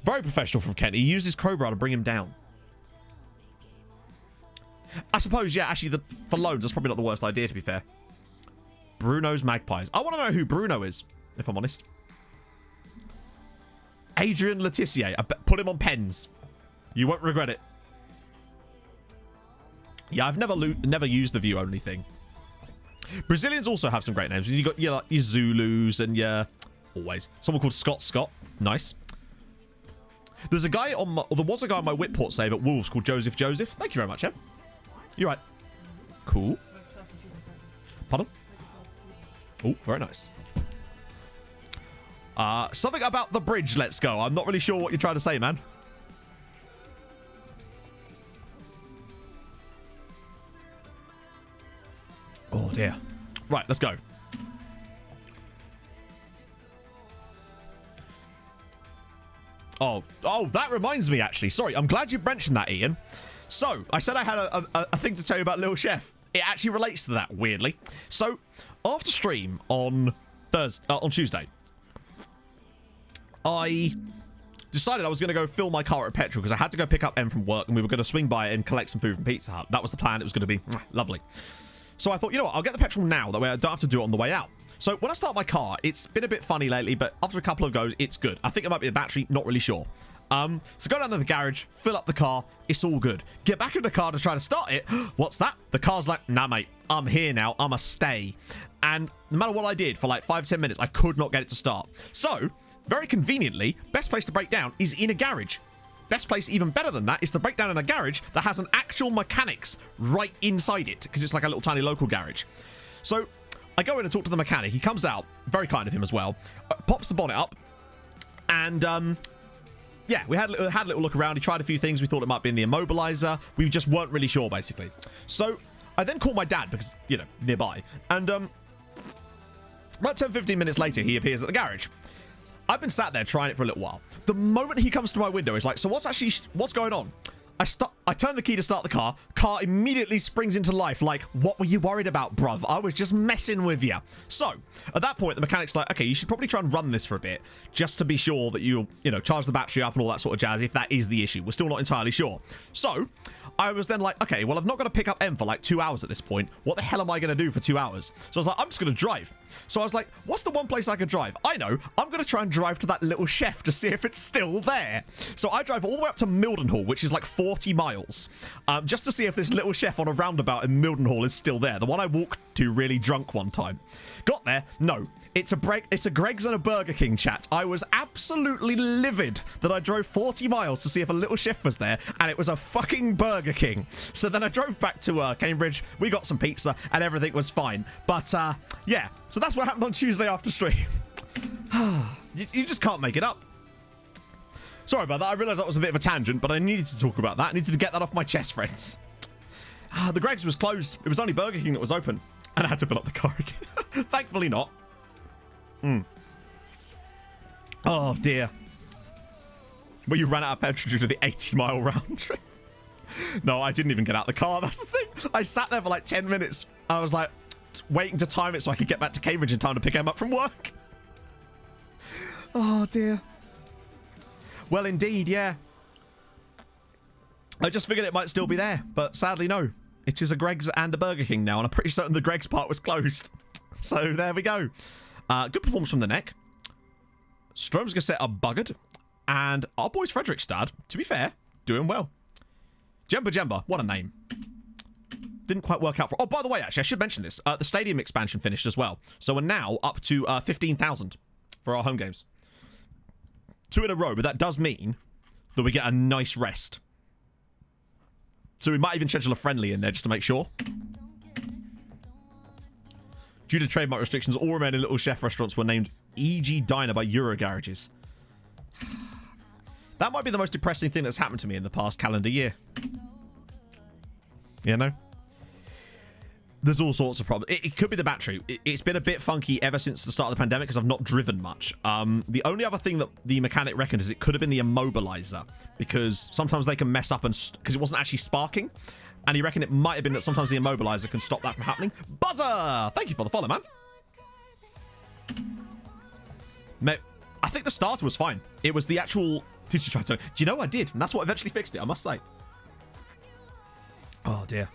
Very professional from Kent. He used his crowbar to bring him down. I suppose, yeah, actually, for loans, that's probably not the worst idea, to be fair. Bruno's Magpies. I want to know who Bruno is, if I'm honest. Adrian Letitia. Put him on pens. You won't regret it. Yeah, I've never used the view-only thing. Brazilians also have some great names. You got like your Zulus and your... Always. Someone called Scott. Nice. There's a guy on my... Or there was a guy on my Whitport save at Wolves called Joseph. Thank you very much, Em. You're right. Cool. Pardon? Oh, very nice. Something about the bridge, let's go. I'm not really sure what you're trying to say, man. Oh, dear. Right, let's go. Oh, that reminds me, actually. Sorry, I'm glad you mentioned that, Ian. So, I said I had a thing to tell you about Little Chef. It actually relates to that, weirdly. So, after stream on Tuesday, I decided I was going to go fill my car at petrol because I had to go pick up Em from work and we were going to swing by and collect some food from Pizza Hut. That was the plan. It was going to be lovely. So I thought, you know what, I'll get the petrol now. That way I don't have to do it on the way out. So when I start my car, it's been a bit funny lately, but after a couple of goes, it's good. I think it might be the battery, not really sure. So go down to the garage, fill up the car, it's all good. Get back in the car to try to start it. What's that? The car's like, nah, mate, I'm here now. I'm a stay. And no matter what I did for like 5-10 minutes, I could not get it to start. So, very conveniently, best place to break down is in a garage. Best place, even better than that, is to break down in a garage that has an actual mechanics right inside it, because it's like a little tiny local garage. So I go in and talk to the mechanic. He comes out, very kind of him as well, pops the bonnet up, and yeah, we had a little look around. He tried a few things. We thought it might be in the immobilizer. We just weren't really sure, basically. So I then called my dad because, you know, nearby, and about 10-15 minutes later, he appears at the garage. I've been sat there trying it for a little while. The moment he comes to my window, he's like, so what's going on? I turn the key to start the car. Car immediately springs into life like, what were you worried about, bruv? I was just messing with you. So, at that point, the mechanic's like, okay, you should probably try and run this for a bit just to be sure that you'll, you know, charge the battery up and all that sort of jazz if that is the issue. We're still not entirely sure. So, I was then like, okay, well, I've not got to pick up M for like 2 hours at this point. What the hell am I going to do for 2 hours? So I was like, I'm just going to drive. So I was like, what's the one place I could drive? I know, I'm going to try and drive to that Little Chef to see if it's still there. So I drive all the way up to Mildenhall, which is like 40 miles, just to see if this Little Chef on a roundabout in Mildenhall is still there. The one I walked to really drunk one time. Got there, no. It's a Greg's and a Burger King, chat. I was absolutely livid that I drove 40 miles to see if a Little Chef was there, and it was a fucking Burger King. So then I drove back to Cambridge, we got some pizza, and everything was fine. But, yeah. So that's what happened on Tuesday after stream. you just can't make it up. Sorry about that. I realised that was a bit of a tangent, but I needed to talk about that. I needed to get that off my chest, friends. The Greg's was closed. It was only Burger King that was open, and I had to fill up the car again. Thankfully not. Oh, dear. Well, you ran out of petrol due to the 80-mile round trip. No, I didn't even get out of the car. That's the thing. I sat there for like 10 minutes. I was like waiting to time it so I could get back to Cambridge in time to pick him up from work. Oh, dear. Well, indeed, yeah. I just figured it might still be there, but sadly, no. It is a Greg's and a Burger King now, and I'm pretty certain the Greg's part was closed. So there we go. Good performance from the neck. Stromsgaset are buggered. And our boys Fredrikstad, to be fair, doing well. Jemba, what a name. Didn't quite work out for... Oh, by the way, actually, I should mention this. The stadium expansion finished as well. So we're now up to 15,000 for our home games. 2 in a row, but that does mean that we get a nice rest. So we might even schedule a friendly in there just to make sure. Due to trademark restrictions, all remaining Little Chef restaurants were named EG Diner by Euro Garages. That might be the most depressing thing that's happened to me in the past calendar year. You know? There's all sorts of problems. It could be the battery. It's been a bit funky ever since the start of the pandemic because I've not driven much. The only other thing that the mechanic reckoned is it could have been the immobilizer because sometimes they can mess up and because it wasn't actually sparking. And he reckoned it might have been that sometimes the immobilizer can stop that from happening. Buzzer! Thank you for the follow, man. I think the starter was fine. It was the actual... Did you try to... Do you know I did? And that's what eventually fixed it, I must say. Oh, dear.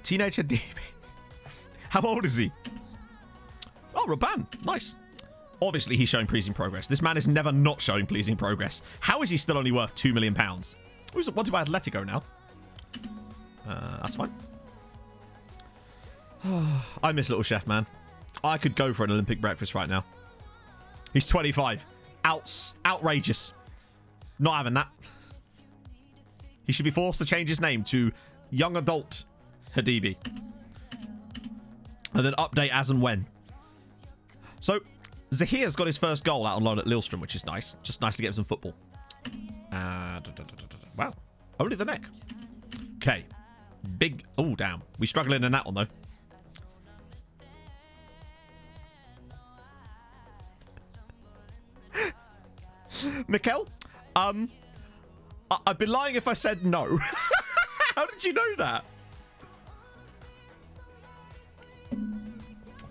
Teenager DB. How old is he? Oh, Raban. Nice. Obviously, he's showing pleasing progress. This man is never not showing pleasing progress. How is he still only worth £2 million? Who's wanted by Atletico now? That's fine. I miss Little Chef, man. I could go for an Olympic breakfast right now. He's 25. Outrageous. Not having that. He should be forced to change his name to Young Adult Hadibi. And then update as and when. So, Zahir's got his first goal out on loan at Lillestrøm, which is nice. Just nice to get him some football. Wow. Only the neck. Okay. Big... Oh, damn. We struggling in that one, though. Mikkel, I'd be lying if I said no. How did you know that?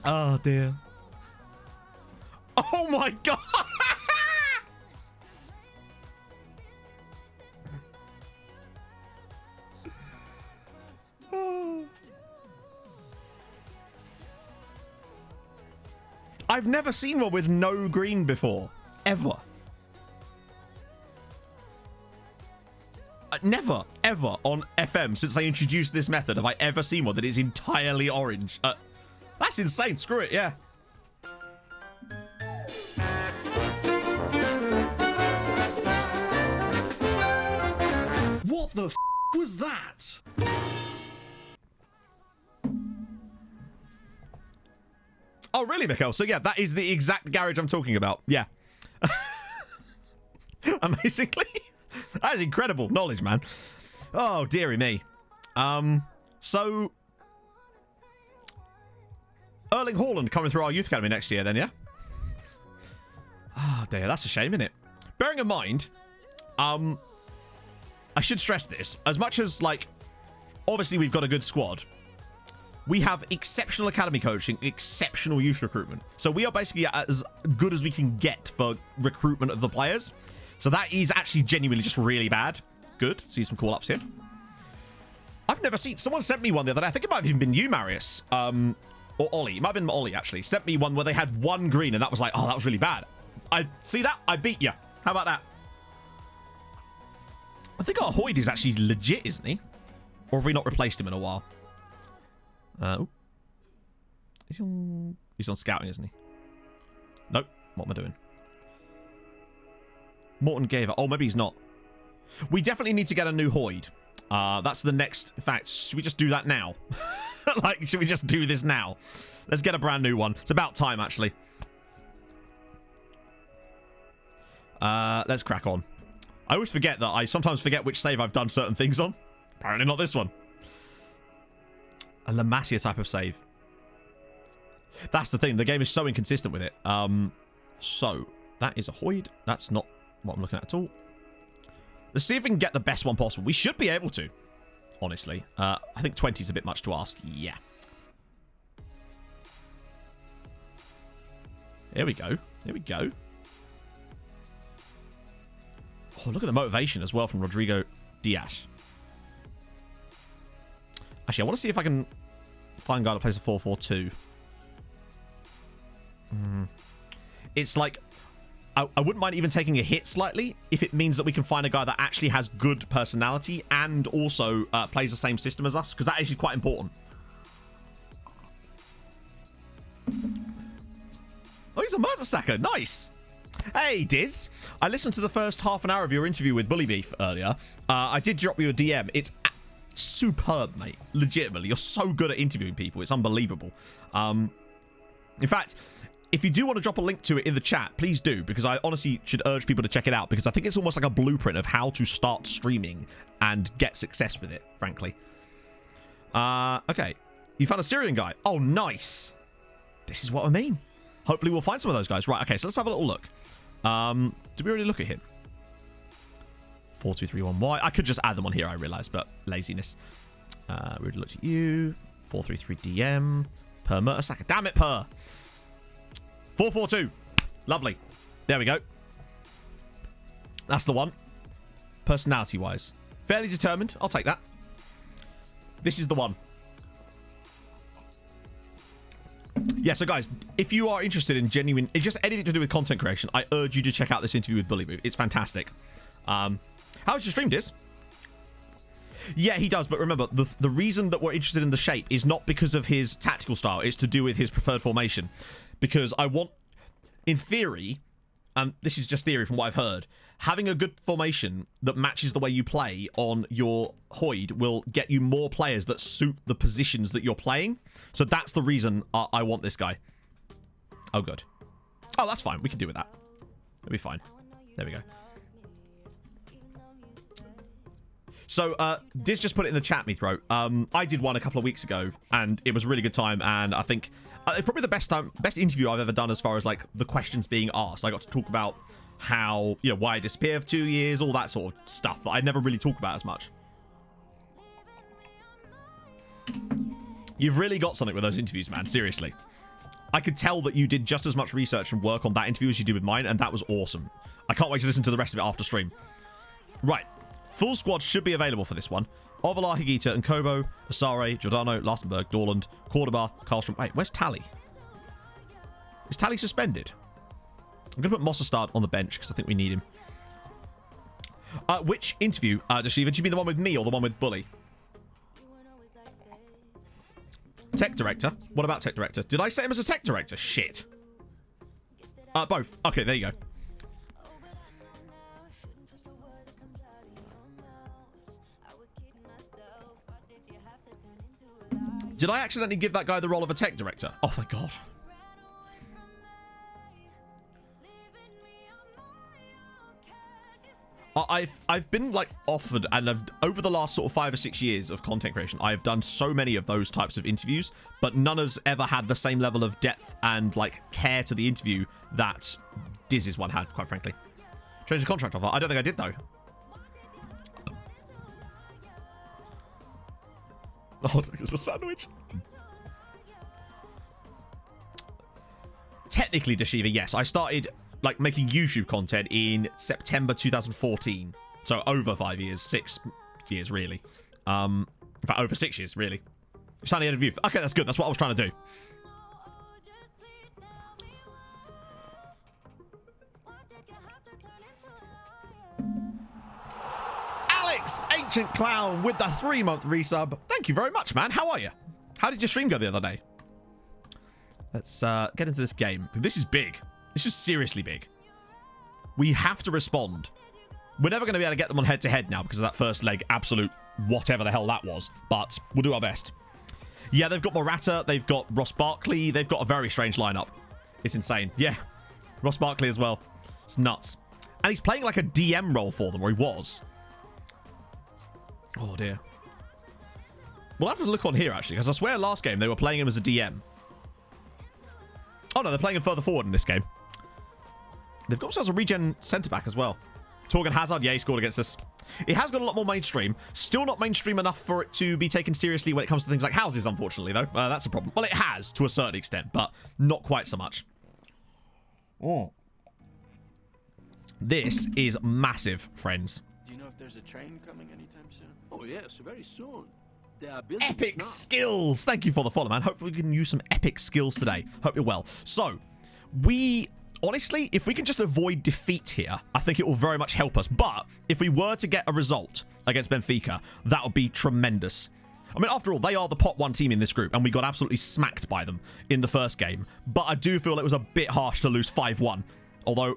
Oh, dear. Oh, my God. I've never seen one with no green before. Ever. Never, ever on FM since they introduced this method have I ever seen one that is entirely orange. That's insane. Screw it, yeah. What the f was that? Oh, really, Mikkel? So, yeah, that is the exact garage I'm talking about. Yeah. Amazingly. That is incredible knowledge, man. Oh, dearie me. So... Erling Haaland coming through our youth academy next year then, yeah? Oh, dear. That's a shame, isn't it? Bearing in mind, I should stress this. As much as, like, obviously we've got a good squad, we have exceptional academy coaching, exceptional youth recruitment. So we are basically as good as we can get for recruitment of the players. So that is actually genuinely just really bad. Good. See some call-ups here. I've never seen... Someone sent me one the other day. I think it might have even been you, Marius. Or Ollie. It might have been Ollie, actually. Sent me one where they had one green, and that was like, oh, that was really bad. I see that? I beat you. How about that? I think our Hoyd is actually legit, isn't he? Or have we not replaced him in a while? He's on scouting, isn't he? Nope. What am I doing? Morton gave it. Oh, maybe he's not. We definitely need to get a new Hoyd. That's the next... In fact, should we just do that now? Like, should we just do this now? Let's get a brand new one. It's about time, actually. Let's crack on. I always forget that. I sometimes forget which save I've done certain things on. Apparently not this one. A La Masia type of save. That's the thing. The game is so inconsistent with it. So, that is a Hoyd. That's not what I'm looking at all. Let's see if we can get the best one possible. We should be able to, honestly. I think 20 is a bit much to ask. Yeah. Here we go. Here we go. Oh, look at the motivation as well from Rodrigo Diaz. Actually, I want to see if I can find a guy that plays a 4-4-2. It's like... I wouldn't mind even taking a hit slightly if it means that we can find a guy that actually has good personality and also plays the same system as us, because that is actually quite important. Oh, he's a murder sacker. Nice. Hey, Diz. I listened to the first half an hour of your interview with Bully Beef earlier. I did drop you a DM. It's superb, mate. Legitimately. You're so good at interviewing people. It's unbelievable. In fact... If you do want to drop a link to it in the chat, please do, because I honestly should urge people to check it out, because I think it's almost like a blueprint of how to start streaming and get success with it, frankly. Okay. You found a Syrian guy. Oh, nice. This is what I mean. Hopefully we'll find some of those guys. Right, okay, so let's have a little look. Did we already look at him? 4231Y. I could just add them on here, I realize, but laziness. We already looked at you. 433DM. Per Murtasaka. Damn it, Per. 442. Lovely. There we go. That's the one. Personality-wise. Fairly determined. I'll take that. This is the one. Yeah, so guys, if you are interested in genuine, just anything to do with content creation, I urge you to check out this interview with Bully Boo. It's fantastic. How's your stream, Diz? Yeah, he does, but remember, the reason that we're interested in the shape is not because of his tactical style. It's to do with his preferred formation. Because I want, in theory, and this is just theory from what I've heard, having a good formation that matches the way you play on your Hoid will get you more players that suit the positions that you're playing. So that's the reason I want this guy. Oh, good. Oh, that's fine. We can do with that. It'll be fine. There we go. So, Diz just put it in the chat, me throat. I did one a couple of weeks ago, and it was a really good time, and I think it's probably the best interview I've ever done as far as, like, the questions being asked. I got to talk about how, you know, why I disappeared for 2 years, all that sort of stuff that I never really talk about as much. You've really got something with those interviews, man. Seriously. I could tell that you did just as much research and work on that interview as you did with mine, and that was awesome. I can't wait to listen to the rest of it after stream. Right. Full squad should be available for this one. Ovalar, Higita, and Kobo, Asare, Giordano, Lastenberg, Dorland, Cordoba, Karlstrom. Wait, where's Tally? Is Tally suspended? I'm going to put Mossestad on the bench because I think we need him. Which interview, Dashiva? Do you mean the one with me or the one with Bully? Tech director? What about tech director? Did I say him as a tech director? Shit. Both. Okay, there you go. Did I accidentally give that guy the role of a tech director? Oh, thank God. I've been like offered, and over the last sort of 5 or 6 years of content creation, I've done so many of those types of interviews, but none has ever had the same level of depth and like care to the interview that Diz's one had, quite frankly. Change the contract offer. I don't think I did though. Oh, it's a sandwich. Technically, Dashiva, yes. I started like making YouTube content in September 2014. So over 5 years, 6 years really. In fact, over 6 years really. Sunny Head of Youth. Okay, that's good. That's what I was trying to do. Alex, Ancient Clown, with the 3-month resub. Thank you very much, man. How are you? How did your stream go the other day? Let's get into this game. This is big. This is seriously big. We have to respond. We're never going to be able to get them on head-to-head now because of that first leg absolute whatever the hell that was. But we'll do our best. Yeah, they've got Morata. They've got Ross Barkley. They've got a very strange lineup. It's insane. Yeah, Ross Barkley as well. It's nuts. And he's playing like a DM role for them, or he was. Oh, dear. We'll have to look on here, actually, because I swear last game they were playing him as a DM. Oh, no, they're playing him further forward in this game. They've got themselves a regen centre-back as well. Torgan Hazard, yeah, he scored against us. It has got a lot more mainstream. Still not mainstream enough for it to be taken seriously when it comes to things like houses, unfortunately, though. That's a problem. Well, it has, to a certain extent, but not quite so much. Oh. This is massive, friends. Do you know if there's a train coming anytime soon? Oh, yes, very soon. They are building Epic it now. skills. Thank you for the follow, man. Hopefully we can use some epic skills today. Hope you're well. So, honestly, if we can just avoid defeat here, I think it will very much help us. But if we were to get a result against Benfica, that would be tremendous. I mean, after all, they are the pot 1 team in this group, and we got absolutely smacked by them in the first game. But I do feel it was a bit harsh to lose 5-1. Although...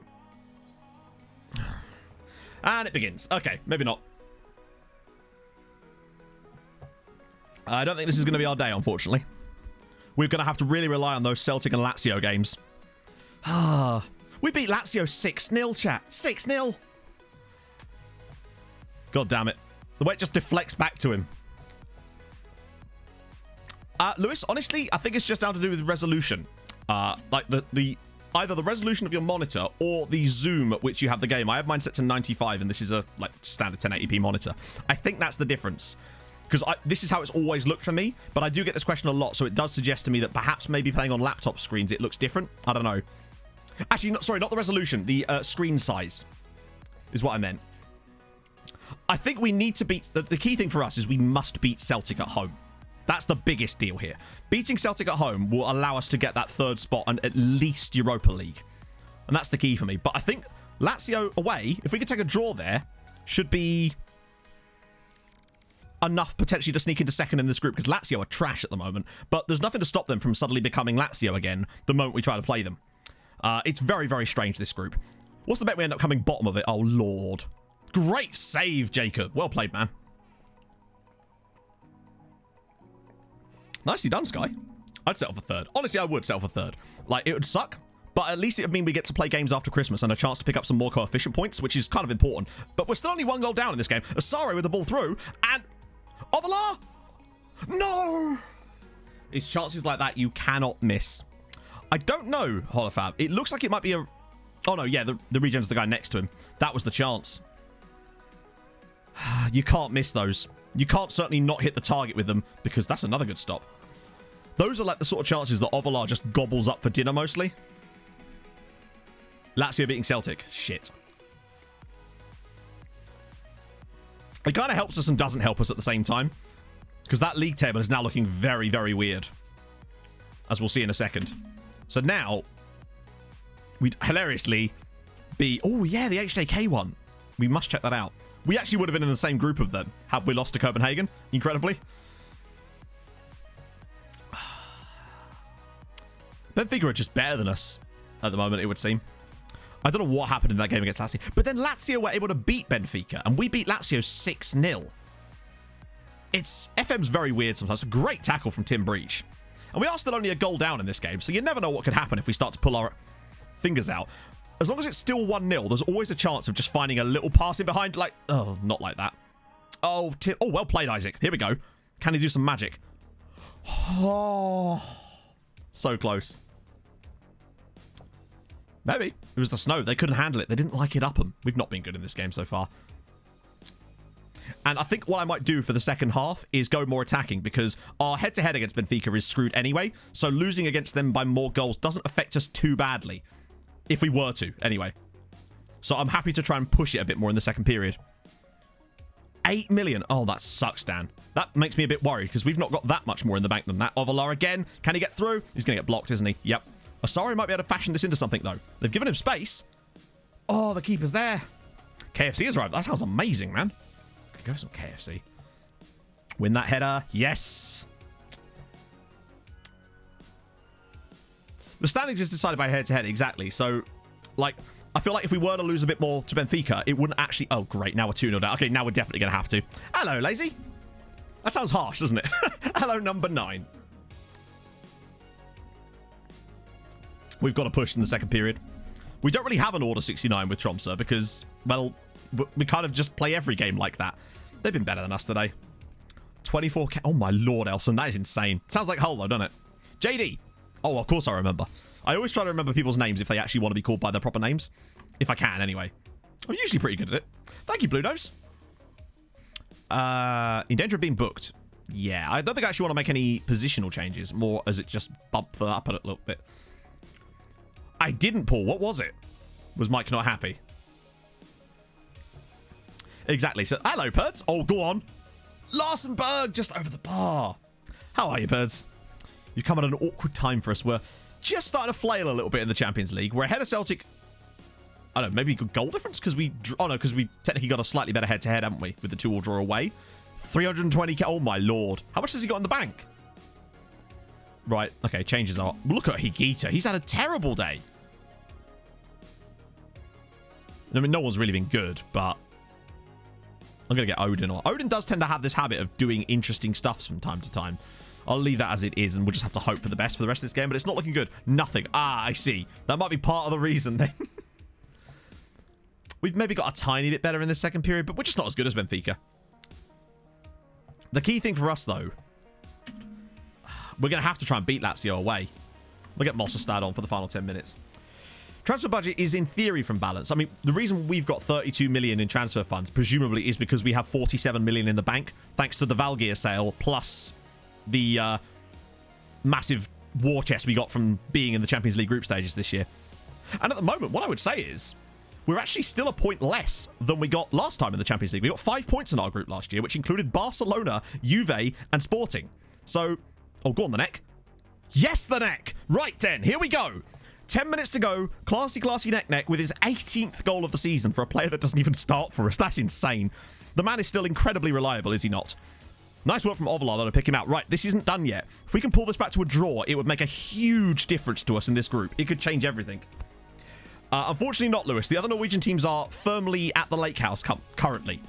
And it begins. Okay, maybe not. I don't think this is going to be our day, unfortunately. We're going to have to really rely on those Celtic and Lazio games. We beat Lazio 6-0, chat. 6-0. God damn it. The way it just deflects back to him. Lewis, honestly, I think it's just down to do with resolution. Like either the resolution of your monitor or the zoom at which you have the game. I have mine set to 95 and this is a like standard 1080p monitor. I think that's the difference. Because this is how it's always looked for me, but I do get this question a lot, so it does suggest to me that perhaps maybe playing on laptop screens it looks different. I don't know. Actually, sorry, not the resolution. The screen size is what I meant. I think we need to beat... The key thing for us is we must beat Celtic at home. That's the biggest deal here. Beating Celtic at home will allow us to get that third spot and at least Europa League. And that's the key for me. But I think Lazio away, if we could take a draw there, should be enough potentially to sneak into second in this group, because Lazio are trash at the moment. But there's nothing to stop them from suddenly becoming Lazio again the moment we try to play them. It's very, very strange, this group. What's the bet we end up coming bottom of it? Oh, Lord. Great save, Jacob. Well played, man. Nicely done, Sky. I'd settle for third. Honestly, I would settle for third. Like, it would suck, but at least it would mean we get to play games after Christmas and a chance to pick up some more coefficient points, which is kind of important. But we're still only 1 goal down in this game. Asare with the ball through, and... Ovalar! No! It's chances like that you cannot miss. I don't know, Holofab. It looks like it might be a... Oh, no, yeah, the regen's the guy next to him. That was the chance. You can't miss those. You can't certainly not hit the target with them, because that's another good stop. Those are like the sort of chances that Ovalar just gobbles up for dinner mostly. Lazio beating Celtic. Shit. It kind of helps us and doesn't help us at the same time, because that league table is now looking very, very weird, as we'll see in a second. So now, we'd hilariously be... Oh, yeah, the HJK one. We must check that out. We actually would have been in the same group of them had we lost to Copenhagen, incredibly. Benfica are just better than us at the moment, it would seem. I don't know what happened in that game against Lazio, but then Lazio were able to beat Benfica, and we beat Lazio 6-0. FM's very weird sometimes. A great tackle from Tim Breach. And we are still only a goal down in this game, so you never know what could happen if we start to pull our fingers out. As long as it's still 1-0, there's always a chance of just finding a little pass in behind, like... Oh, not like that. Oh, oh, well played, Isaac. Here we go. Can he do some magic? Oh, so close. Maybe. It was the snow. They couldn't handle it. They didn't like it up them. We've not been good in this game so far. And I think what I might do for the second half is go more attacking, because our head-to-head against Benfica is screwed anyway, so losing against them by more goals doesn't affect us too badly. If we were to, anyway. So I'm happy to try and push it a bit more in the second period. 8 million. Oh, that sucks, Dan. That makes me a bit worried, because we've not got that much more in the bank than that. Ovalar again. Can he get through? He's going to get blocked, isn't he? Yep. Asari might be able to fashion this into something, though. They've given him space. Oh, the keeper's there. KFC has arrived. That sounds amazing, man. Could go for some KFC. Win that header. Yes. The standings is decided by head-to-head, exactly. So, like, I feel like if we were to lose a bit more to Benfica, it wouldn't actually... Oh, great. Now we're 2-0 down. Okay, now we're definitely going to have to. Hello, Lazy. That sounds harsh, doesn't it? Hello, number 9. We've got to push in the second period. We don't really have an Order 69 with Tromsø because, well, we kind of just play every game like that. They've been better than us today. 24k. Oh, my Lord, Elson. That is insane. Sounds like Hull, though, doesn't it? JD. Oh, of course I remember. I always try to remember people's names if they actually want to be called by their proper names. If I can, anyway. I'm usually pretty good at it. Thank you, Blue Nose. In danger of being booked. Yeah, I don't think I actually want to make any positional changes. More as it just bumped them up a little bit. I didn't pull. What was it? Was Mike not happy? Exactly. So, hello, Perds. Oh, go on. Larsenberg just over the bar. How are you, Perds? You've come at an awkward time for us. We're just starting to flail a little bit in the Champions League. We're ahead of Celtic. I don't know, maybe good goal difference? Because we... Oh, no, because we technically got a slightly better head-to-head, haven't we? With the 2-all draw away. 320k. Oh, my Lord. How much has he got in the bank? Right. Okay, changes are... Look at Higuita. He's had a terrible day. I mean, no one's really been good, but... I'm going to get Odin on. Odin does tend to have this habit of doing interesting stuff from time to time. I'll leave that as it is, and we'll just have to hope for the best for the rest of this game, but it's not looking good. Nothing. Ah, I see. That might be part of the reason then. We've maybe got a tiny bit better in the second period, but we're just not as good as Benfica. The key thing for us, though, we're going to have to try and beat Lazio away. We'll get Mossestad on for the final 10 minutes. Transfer budget is in theory from balance. I mean, the reason we've got 32 million in transfer funds, presumably, is because we have 47 million in the bank, thanks to the Valgeir sale, plus the massive war chest we got from being in the Champions League group stages this year. And at the moment, what I would say is, we're actually still a point less than we got last time in the Champions League. We got 5 points in our group last year, which included Barcelona, Juve, and Sporting. So, oh, go on, the neck. Yes, the neck. Right then, here we go. 10 minutes to go. Classy neck with his 18th goal of the season for a player that doesn't even start for us. That's insane. The man is still incredibly reliable, is he not? Nice work from Ovalar, though, to pick him out. Right, this isn't done yet. If we can pull this back to a draw, it would make a huge difference to us in this group. It could change everything. Unfortunately not, Lewis. The other Norwegian teams are firmly at the lake house currently.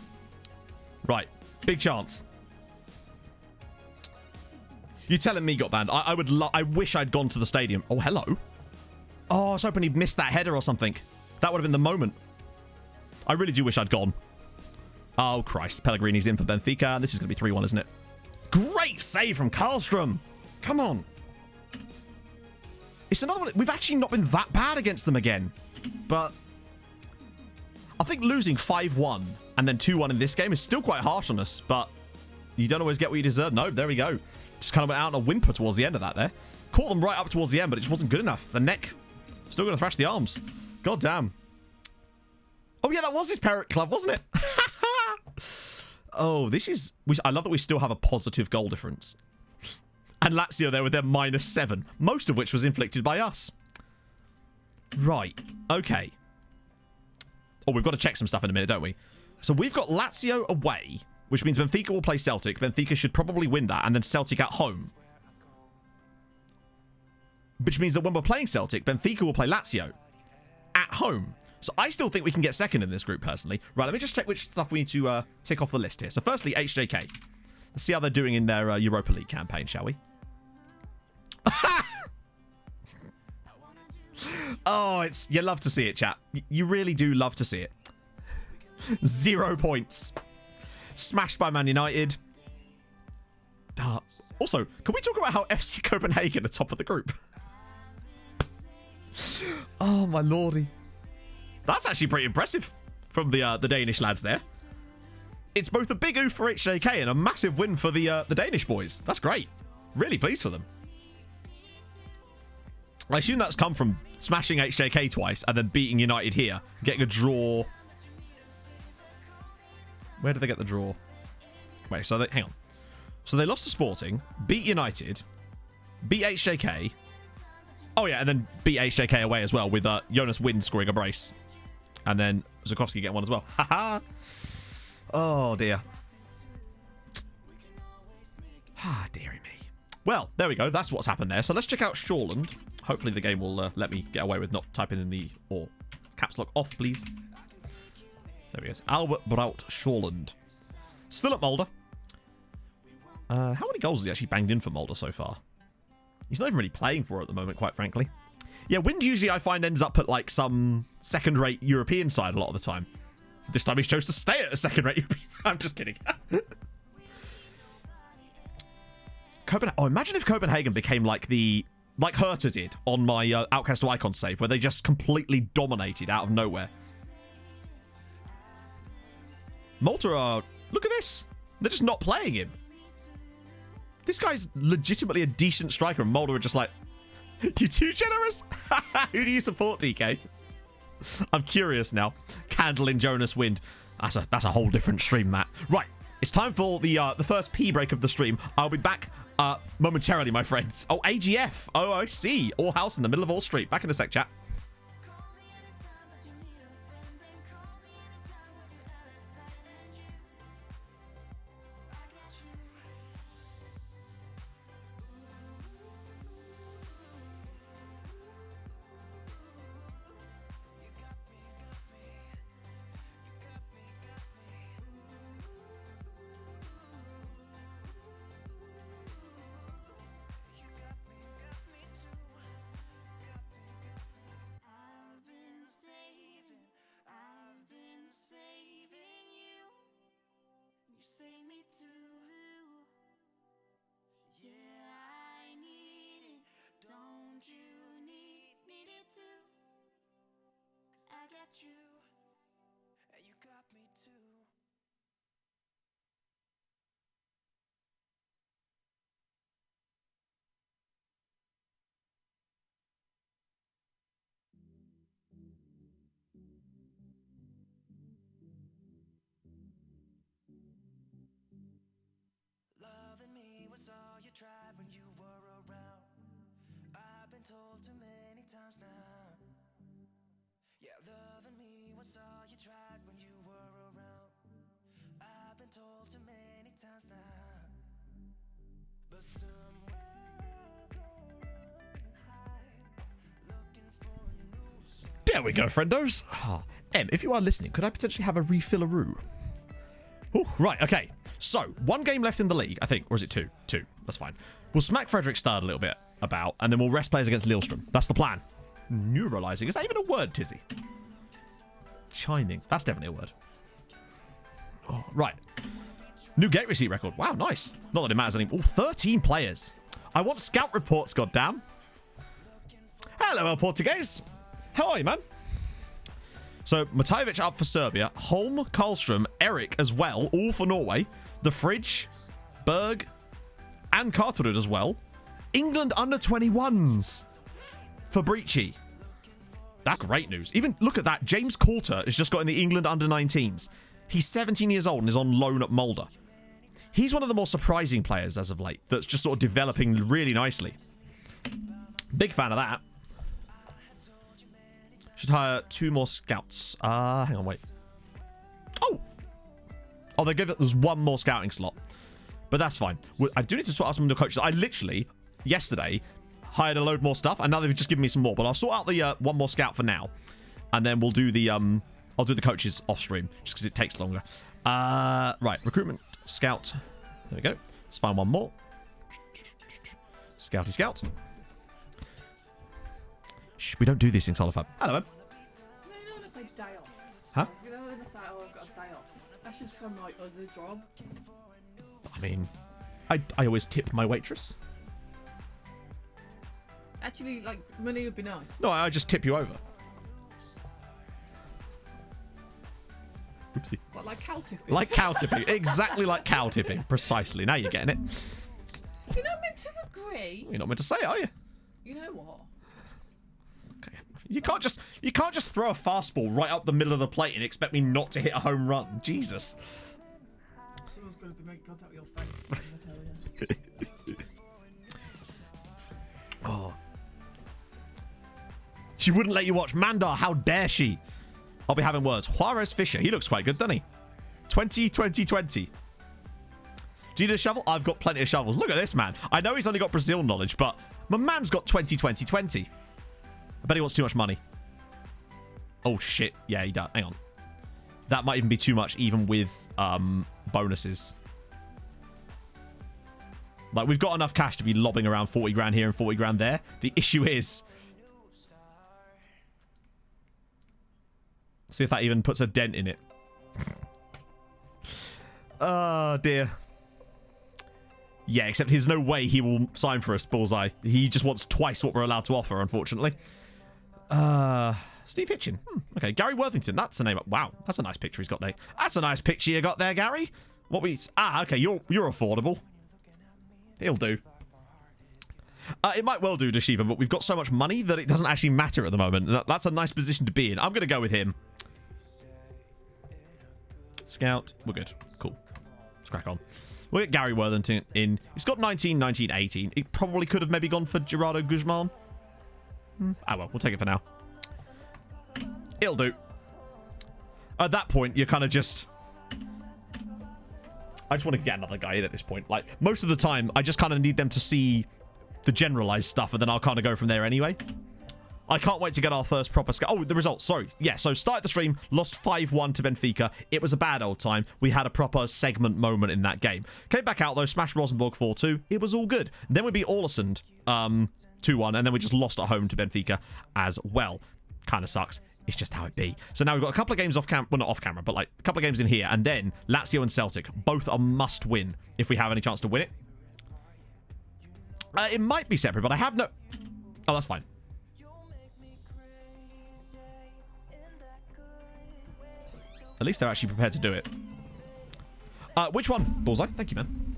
Right, big chance. You're telling me got banned. I wish I'd gone to the stadium. Oh, hello. Oh, I was hoping he'd missed that header or something. That would have been the moment. I really do wish I'd gone. Oh, Christ. Pellegrini's in for Benfica. This is going to be 3-1, isn't it? Great save from Karlstrom. Come on. It's another one. We've actually not been that bad against them again. But I think losing 5-1 and then 2-1 in this game is still quite harsh on us. But you don't always get what you deserve. No, there we go. Just kind of went out on a whimper towards the end of that there. Caught them right up towards the end, but it just wasn't good enough. The neck, still going to thrash the arms. God damn. Oh, yeah, that was his parent club, wasn't it? Oh, this is... I love that we still have a positive goal difference. And Lazio there with their -7, most of which was inflicted by us. Right. Okay. Oh, we've got to check some stuff in a minute, don't we? So we've got Lazio away, which means Benfica will play Celtic. Benfica should probably win that, and then Celtic at home. Which means that when we're playing Celtic, Benfica will play Lazio at home. So I still think we can get second in this group, personally. Right, let me just check which stuff we need to tick off the list here. So firstly, HJK. Let's see how they're doing in their Europa League campaign, shall we? Oh, you love to see it, chat. You really do love to see it. 0 points. Smashed by Man United. Also, can we talk about how FC Copenhagen are top of the group? Oh, my lordy. That's actually pretty impressive from the Danish lads there. It's both a big oof for HJK and a massive win for the Danish boys. That's great. Really pleased for them. I assume that's come from smashing HJK twice and then beating United here, getting a draw. Where did they get the draw? Wait, so hang on. So they lost to Sporting, beat United, beat HJK. Oh yeah, and then beat HJK away as well with Jonas Wind scoring a brace. And then Zukovsky getting one as well. Haha. Oh dear. Ah, dearie me. Well, there we go. That's what's happened there. So let's check out Shoreland. Hopefully the game will let me get away with not typing in the... Or caps lock off, please. There we go. Albert Braut Shoreland. Still at Mulder. How many goals has he actually banged in for Mulder so far? He's not even really playing for it at the moment, quite frankly. Yeah, Wind usually I find ends up at like some second-rate European side a lot of the time. This time he chose to stay at a second-rate European side. I'm just kidding. Oh, imagine if Copenhagen became like Hertha did on my Outcast to Icon save, where they just completely dominated out of nowhere. Malta are... Look at this. They're just not playing him. This guy's legitimately a decent striker, and Mulder are just like, you're too generous? Who do you support, DK? I'm curious now. Candle in Jonas Wind. That's a whole different stream, Matt. Right, it's time for the first pee break of the stream. I'll be back momentarily, my friends. Oh, AGF. Oh, I see. All house in the middle of All Street. Back in a sec, chat. was all you tried when you were around. I've been told too many times now. Yeah, loving me was all you tried when you were around. I've been told too many times now. But somewhere I go and hide, looking for a new song. There we go, friendos. Em, if you are listening, could I potentially have a refill-a-roo? Ooh, right, okay. So, one game left in the league, I think. Or is it two? Two. That's fine. We'll smack Fredrikstad a little bit about, and then we'll rest players against Lillestrøm. That's the plan. Neuralizing. Is that even a word, Tizzy? Chiming. That's definitely a word. Oh, right. New gate receipt record. Wow, nice. Not that it matters anymore. Oh, 13 players. I want scout reports, goddamn. Hello, El Portuguese. How are you, man? So, Matajevic up for Serbia. Holm, Karlström, Eric as well, all for Norway. The Fridge, Berg, and Carterud as well. England under 21s. Fabrici. That's great news. Even, look at that. James Coulter has just got in the England under 19s. He's 17 years old and is on loan at Mulder. He's one of the more surprising players as of late that's just sort of developing really nicely. Big fan of that. Should hire 2 more scouts. Hang on, wait. Oh, they give us 1 more scouting slot. But that's fine. I do need to sort out some of the coaches. I literally, yesterday, hired a load more stuff, and now they've just given me some more. But I'll sort out the 1 more scout for now. And then we'll do the, I'll do the coaches off stream, just because it takes longer. Right, recruitment, scout. There we go. Let's find 1 more. Scouty scout. Shh, we don't do these things, Olafab. Hello, Em. No, you don't want to say day off. Huh? You don't want to say, oh, I've got a day off. That's just from, like, other job. I mean, I always tip my waitress. Actually, like, money would be nice. No, I just tip you over. Oopsie. What, like cow tipping? Like cow tipping. Exactly like cow tipping. Precisely. Now you're getting it. You're not meant to agree. You're not meant to say it, are you? You know what? Okay. You can't just throw a fastball right up the middle of the plate and expect me not to hit a home run. Jesus. Someone's going to make contact with your face. I tell you. Oh. She wouldn't let you watch Mandar. How dare she? I'll be having words. Juarez Fisher. He looks quite good, doesn't he? 20. Do you need a shovel? I've got plenty of shovels. Look at this, man. I know he's only got Brazil knowledge, but my man's got 20. I bet he wants too much money. Oh, shit. Yeah, he does. Hang on. That might even be too much, even with bonuses. Like, we've got enough cash to be lobbing around 40 grand here and 40 grand there. The issue is... see if that even puts a dent in it. Oh, dear. Yeah, except there's no way he will sign for us, Bullseye. He just wants twice what we're allowed to offer, unfortunately. Steve Hitchin. Okay, Gary Worthington. That's the name. Wow, that's a nice picture he's got there. That's a nice picture you got there, Gary. What we... okay, you're affordable. He'll do. It might well do, Dashiva, but we've got so much money that it doesn't actually matter at the moment. That's a nice position to be in. I'm going to go with him. Scout. We're good. Cool. Let's crack on. We'll get Gary Worthington in. He's got 19, 18. He probably could have maybe gone for Gerardo Guzman. Well, we'll take it for now. It'll do. At that point, you're kind of just... I just want to get another guy in at this point. Like, most of the time, I just kind of need them to see the generalized stuff, and then I'll kind of go from there anyway. I can't wait to get our first proper scout. Oh, the results. Sorry. Yeah, so started the stream, lost 5-1 to Benfica. It was a bad old time. We had a proper segment moment in that game. Came back out, though, smashed Rosenborg 4-2. It was all good. Then we beat Ålesund 2-1, and then we just lost at home to Benfica as well. Kind of sucks. It's just how it be. So now we've got a couple of games off camera. Well, not off camera, but like a couple of games in here. And then Lazio and Celtic. Both are must win if we have any chance to win it. It might be separate, but I have no... Oh, that's fine. At least they're actually prepared to do it. Which one? Bullseye. Thank you, man.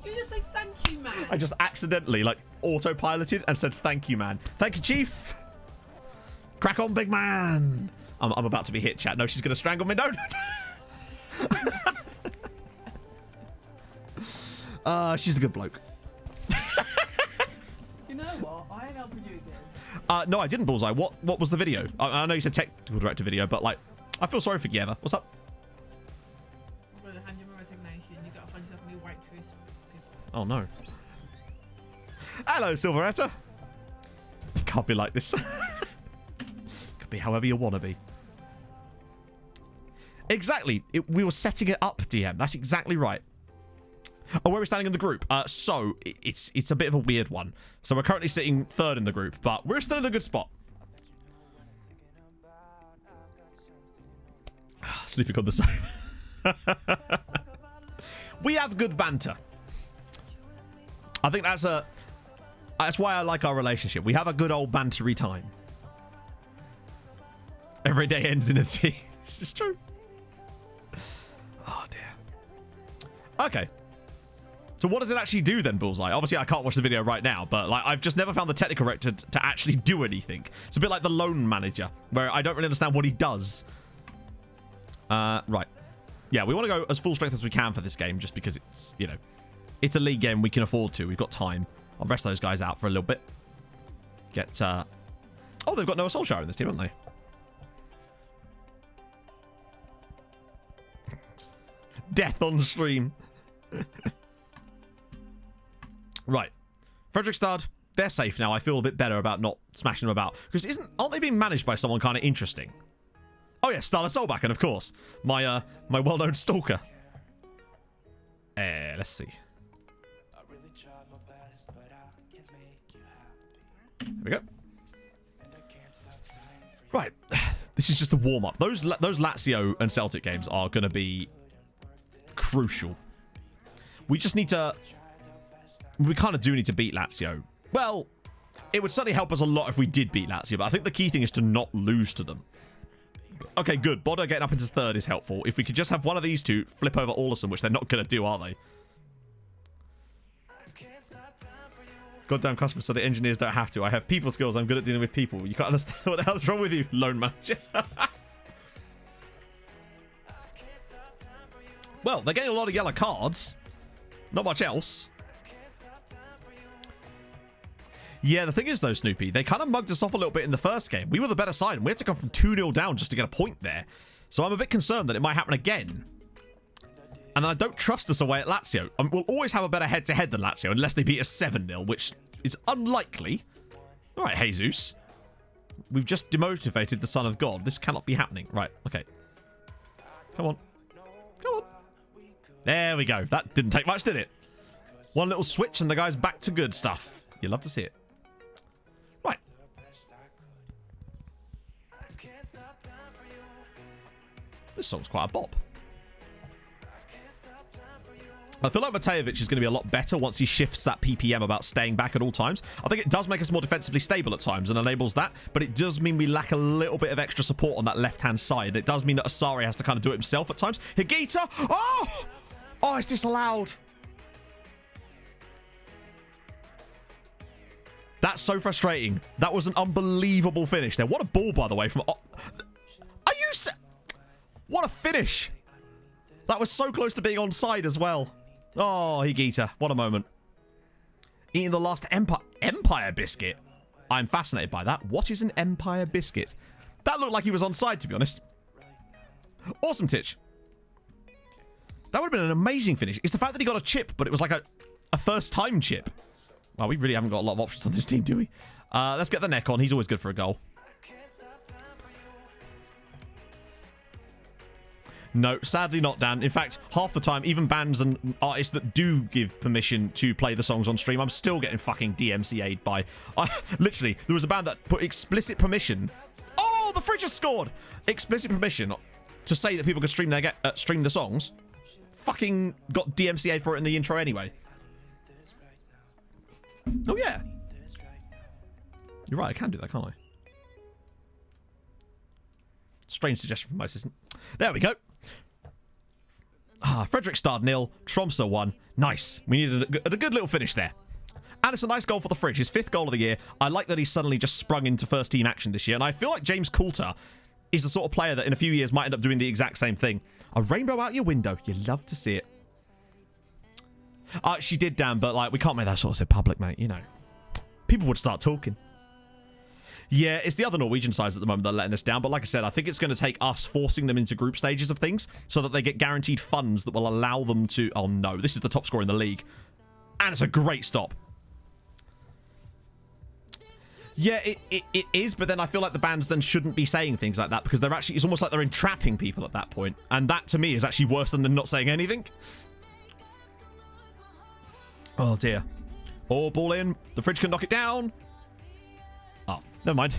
You just say thank you, man. I just accidentally, like, autopiloted and said thank you, man. Thank you, Chief. Crack on, big man. I'm about to be hit, chat. No, she's going to strangle me. No. She's a good bloke. You know what? I ain't helping you again. No, I didn't, Bullseye. What was the video? I know you said technical director video, but like, I feel sorry for Gieva. What's up? I'm gonna hand you my resignation. You gotta find yourself a new waitress. Oh no. Hello, Silveretta. Can't be like this. Could be however you want to be. Exactly. We were setting it up, DM. That's exactly right. Oh, where are we standing in the group? So it's a bit of a weird one. So we're currently sitting third in the group, but we're still in a good spot. Sleeping on the sofa. We have good banter. I think that's why I like our relationship. We have a good old bantery time. Every day ends in a T. This is true. Oh dear. Okay. So what does it actually do then, Bullseye? Obviously, I can't watch the video right now, but like I've just never found the technical director to actually do anything. It's a bit like the loan manager, where I don't really understand what he does. Right. Yeah, we want to go as full strength as we can for this game, just because it's, you know, it's a league game. We can afford to. We've got time. I'll rest those guys out for a little bit. Get, oh, they've got Noah Solskjaer in this team, haven't they? Death on stream. Right. Fredrikstad, they're safe now. I feel a bit better about not smashing them about. Because aren't they being managed by someone kind of interesting? Oh yeah, Starla Solbakken, of course. My well-known stalker. Let's see. There we go. Right. This is just a warm-up. Those Lazio and Celtic games are going to be crucial. We just need to... We kind of do need to beat Lazio. Well, it would certainly help us a lot if we did beat Lazio, but I think the key thing is to not lose to them. Okay, good. Bodo getting up into third is helpful. If we could just have one of these two flip over Orlison, which they're not going to do, are they? Goddamn customers, so the engineers don't have to. I have people skills. I'm good at dealing with people. You can't understand what the hell is wrong with you, loan manager. Well, they're getting a lot of yellow cards. Not much else. Yeah, the thing is, though, Snoopy, they kind of mugged us off a little bit in the first game. We were the better side, and we had to come from 2-0 down just to get a point there. So I'm a bit concerned that it might happen again. And then I don't trust us away at Lazio. We'll always have a better head-to-head than Lazio, unless they beat us 7-0, which is unlikely. All right, Jesus. We've just demotivated the Son of God. This cannot be happening. Right, okay. Come on. Come on. There we go. That didn't take much, did it? One little switch, and the guy's back to good stuff. You love to see it. Right. This song's quite a bop. I feel like Matejevic is going to be a lot better once he shifts that PPM about staying back at all times. I think it does make us more defensively stable at times and enables that, but it does mean we lack a little bit of extra support on that left-hand side. It does mean that Asari has to kind of do it himself at times. Higuita! Oh! Oh, it's disallowed. That's so frustrating. That was an unbelievable finish there. What a ball, by the way, from... Are you... What a finish. That was so close to being onside as well. Oh, Higuita. What a moment. Eating the last Empire biscuit. I'm fascinated by that. What is an Empire biscuit? That looked like he was onside, to be honest. Awesome, Titch. That would have been an amazing finish. It's the fact that he got a chip, but it was like a first-time chip. Well, we really haven't got a lot of options on this team, do we? Let's get the neck on. He's always good for a goal. No, sadly not, Dan. In fact, half the time, even bands and artists that do give permission to play the songs on stream, I'm still getting fucking DMCA'd by... literally, there was a band that put explicit permission... Oh, the fridge has scored! Explicit permission to say that people could stream stream the songs. Fucking got DMCA'd for it in the intro anyway. Oh, yeah. You're right, I can do that, can't I? Strange suggestion from my assistant. There we go. Fredrikstad 0, Tromso 1. Nice. We needed a good little finish there. And it's a nice goal for the fridge. His 5th goal of the year. I like that he's suddenly just sprung into first team action this year. And I feel like James Coulter is the sort of player that in a few years might end up doing the exact same thing. A rainbow out your window. You love to see it. She did, Dan, but like we can't make that sort of say public, mate. You know, people would start talking. Yeah, it's the other Norwegian sides at the moment that are letting us down. But like I said, I think it's going to take us forcing them into group stages of things so that they get guaranteed funds that will allow them to... Oh, no. This is the top scorer in the league. And it's a great stop. Yeah, it is. But then I feel like the bands then shouldn't be saying things like that because they're actually... It's almost like they're entrapping people at that point. And that, to me, is actually worse than them not saying anything. Oh, dear. Oh, ball in. The fridge can knock it down. Oh, never mind.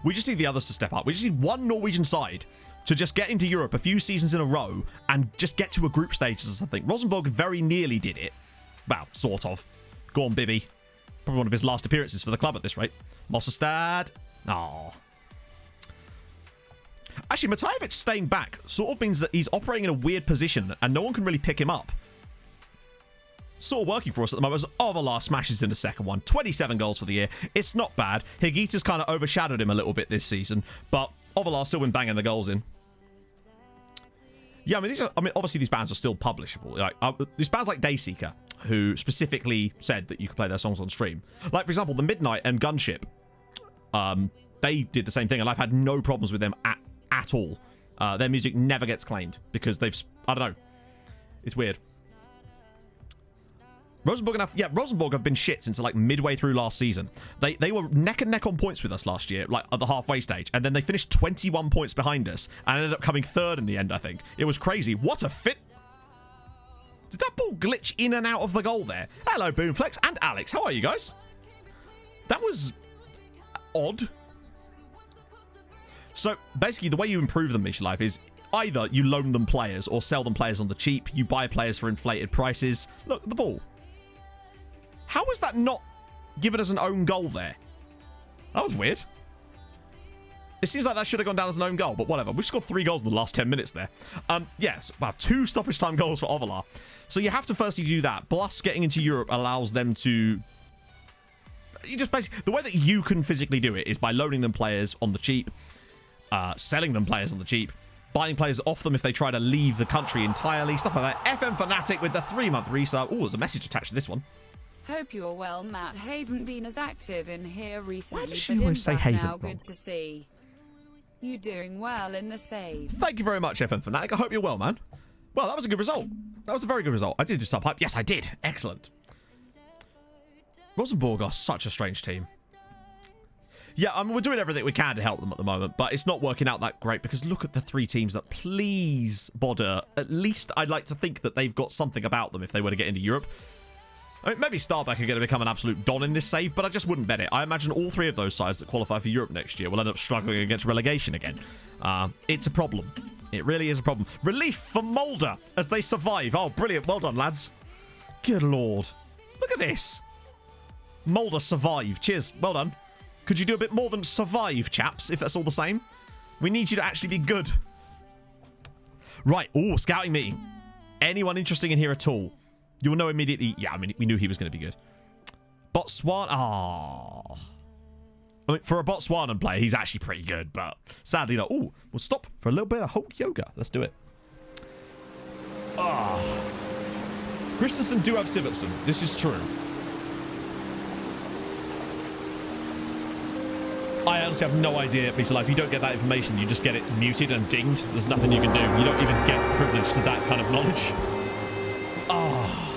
We just need the others to step up. We just need one Norwegian side to just get into Europe a few seasons in a row and just get to a group stage or something. Rosenborg very nearly did it. Well, sort of. Go on, Bibby. Probably one of his last appearances for the club at this rate. Mossestad. Oh. Actually, Matajevic staying back sort of means that he's operating in a weird position and no one can really pick him up. Sort of working for us at the moment as Ovalar smashes in the second one. 27 goals for the year. It's not bad. Higuita's kind of overshadowed him a little bit this season, but Ovalar's still been banging the goals in. Yeah, obviously these bands are still publishable. Like these bands like Dayseeker, who specifically said that you could play their songs on stream. Like, for example, The Midnight and Gunship. They did the same thing, and I've had no problems with them at all. Their music never gets claimed because they've... I don't know. It's weird. Rosenborg have been shit since like midway through last season. They were neck and neck on points with us last year, like at the halfway stage, and then they finished 21 points behind us and ended up coming third in the end, I think. It was crazy. What a fit. Did that ball glitch in and out of the goal there? Hello, Boomflex and Alex. How are you guys? That was odd. So basically the way you improve them, Misha Life, is either you loan them players or sell them players on the cheap. You buy players for inflated prices. Look, the ball. How was that not given as an own goal there? That was weird. It seems like that should have gone down as an own goal, but whatever. We've scored 3 goals in the last 10 minutes there. Yes, wow, 2 stoppage time goals for Ovalar. So you have to firstly do that. Plus, getting into Europe allows them to... You just basically... The way that you can physically do it is by loaning them players on the cheap, selling them players on the cheap, buying players off them if they try to leave the country entirely, stuff like that. FM Fanatic with the 3-month resub. Oh, there's a message attached to this one. Hope you're well, Matt. Haven't been as active in here recently, Why does but she always say Haven now wrong? good to see. You doing well in the save. Thank you very much, FM Fanatic. I hope you're well, man. Well, that was a good result. That was a very good result. I did just sub hype. Yes, I did. Excellent. Rosenborg are such a strange team. Yeah, I mean, we're doing everything we can to help them at the moment, but it's not working out that great because look at the 3 teams that please bother. At least I'd like to think that they've got something about them if they were to get into Europe. I mean, maybe Starback are going to become an absolute don in this save, but I just wouldn't bet it. I imagine all 3 of those sides that qualify for Europe next year will end up struggling against relegation again. It's a problem. It really is a problem. Relief for Mulder as they survive. Oh, brilliant. Well done, lads. Good lord. Look at this. Mulder survived. Cheers. Well done. Could you do a bit more than survive, chaps, if that's all the same? We need you to actually be good. Right. Oh, scouting meeting. Anyone interesting in here at all? You will know immediately. Yeah, I mean, we knew he was going to be good. Botswana. Oh. I mean, for a Botswanan player, he's actually pretty good, but sadly not. Oh, we'll stop for a little bit of Hulk yoga. Let's do it. Ah. Christensen do have Sivertson. This is true. I honestly have no idea, Mr. Life. You don't get that information. You just get it muted and dinged. There's nothing you can do. You don't even get privilege to that kind of knowledge. Ah.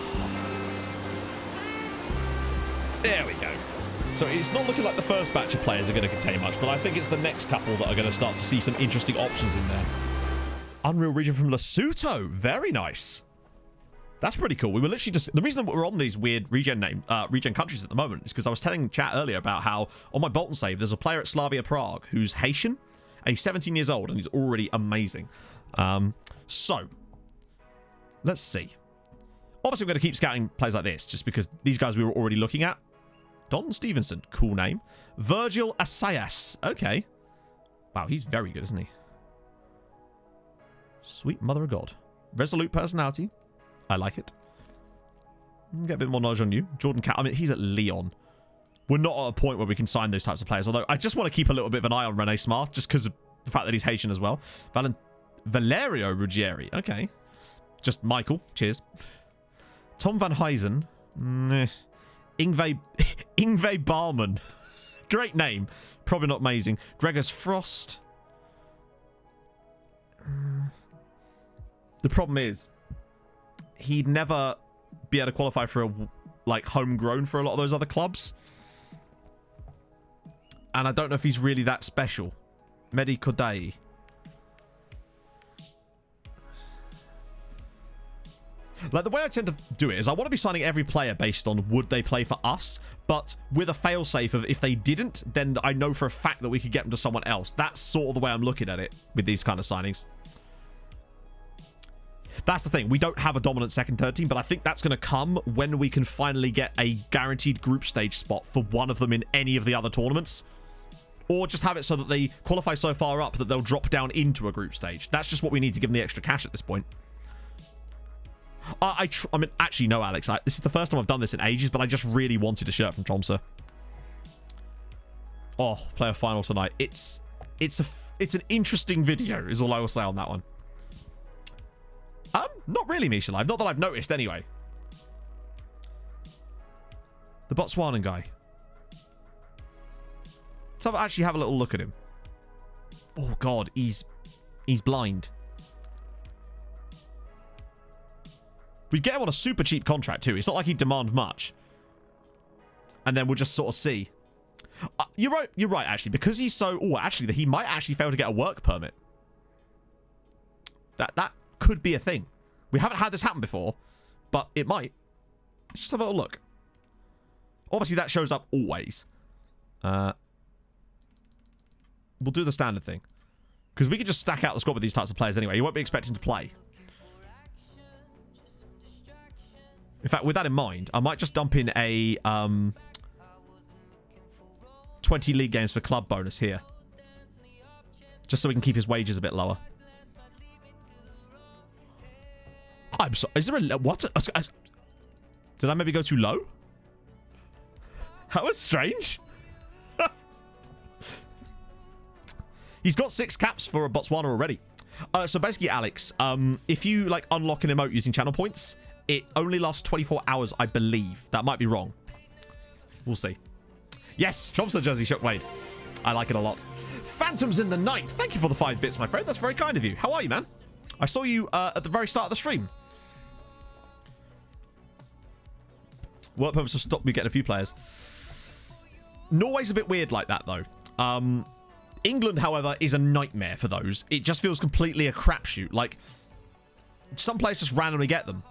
There we go. So it's not looking like the first batch of players are going to contain much, but I think it's the next couple that are going to start to see some interesting options in there. Unreal region from Lesotho. Very nice. That's pretty cool. We were literally just... The reason that we're on these weird regen countries at the moment is because I was telling chat earlier about how on my Bolton save, there's a player at Slavia Prague who's Haitian, and he's 17 years old, and he's already amazing. So, let's see. Obviously, we're going to keep scouting players like this, just because these guys we were already looking at. Don Stevenson, cool name. Virgil Asayas, okay. Wow, he's very good, isn't he? Sweet mother of God. Resolute personality. I like it. Get a bit more knowledge on you. Jordan Cat, I mean, he's at Lyon. We're not at a point where we can sign those types of players, although I just want to keep a little bit of an eye on Rene Smart, just because of the fact that he's Haitian as well. Valerio Ruggieri, okay. Just Michael, cheers. Tom Van Huysen. Ingve Barman. Great name. Probably not amazing. Gregors Frost. The problem is, he'd never be able to qualify for a like homegrown for a lot of those other clubs. And I don't know if he's really that special. Mehdi Kodai. Like, the way I tend to do it is I want to be signing every player based on would they play for us, but with a failsafe of if they didn't, then I know for a fact that we could get them to someone else. That's sort of the way I'm looking at it with these kind of signings. That's the thing. We don't have a dominant second, third team, but I think that's going to come when we can finally get a guaranteed group stage spot for one of them in any of the other tournaments. Or just have it so that they qualify so far up that they'll drop down into a group stage. That's just what we need to give them the extra cash at this point. I mean, actually, no, Alex. This is the first time I've done this in ages, but I just really wanted a shirt from Tromso. Oh, player final tonight. It's an interesting video, is all I will say on that one. Not really, Misha Live. Not that I've noticed, anyway. The Botswanan guy. Let's actually have a little look at him. Oh, God. He's blind. We'd get him on a super cheap contract, too. It's not like he'd demand much. And then we'll just sort of see. You're right, actually. Because he's so... Oh, actually, he might actually fail to get a work permit. That could be a thing. We haven't had this happen before, but it might. Let's just have a little look. Obviously, that shows up always. We'll do the standard thing. Because we can just stack out the squad with these types of players anyway. You won't be expecting to play. In fact, with that in mind, I might just dump in a 20 league games for club bonus here. Just so we can keep his wages a bit lower. I'm sorry. Is there a... What? Did I maybe go too low? That was strange. He's got 6 caps for Botswana already. So basically, Alex, if you like unlock an emote using channel points, it only lasts 24 hours, I believe. That might be wrong. We'll see. Yes, Tromso jersey Shockwave. I like it a lot. Phantoms in the Night. Thank you for the 5 bits, my friend. That's very kind of you. How are you, man? I saw you at the very start of the stream. Work permits will stop me getting a few players. Norway's a bit weird like that, though. England, however, is a nightmare for those. It just feels completely a crapshoot. Like, some players just randomly get them.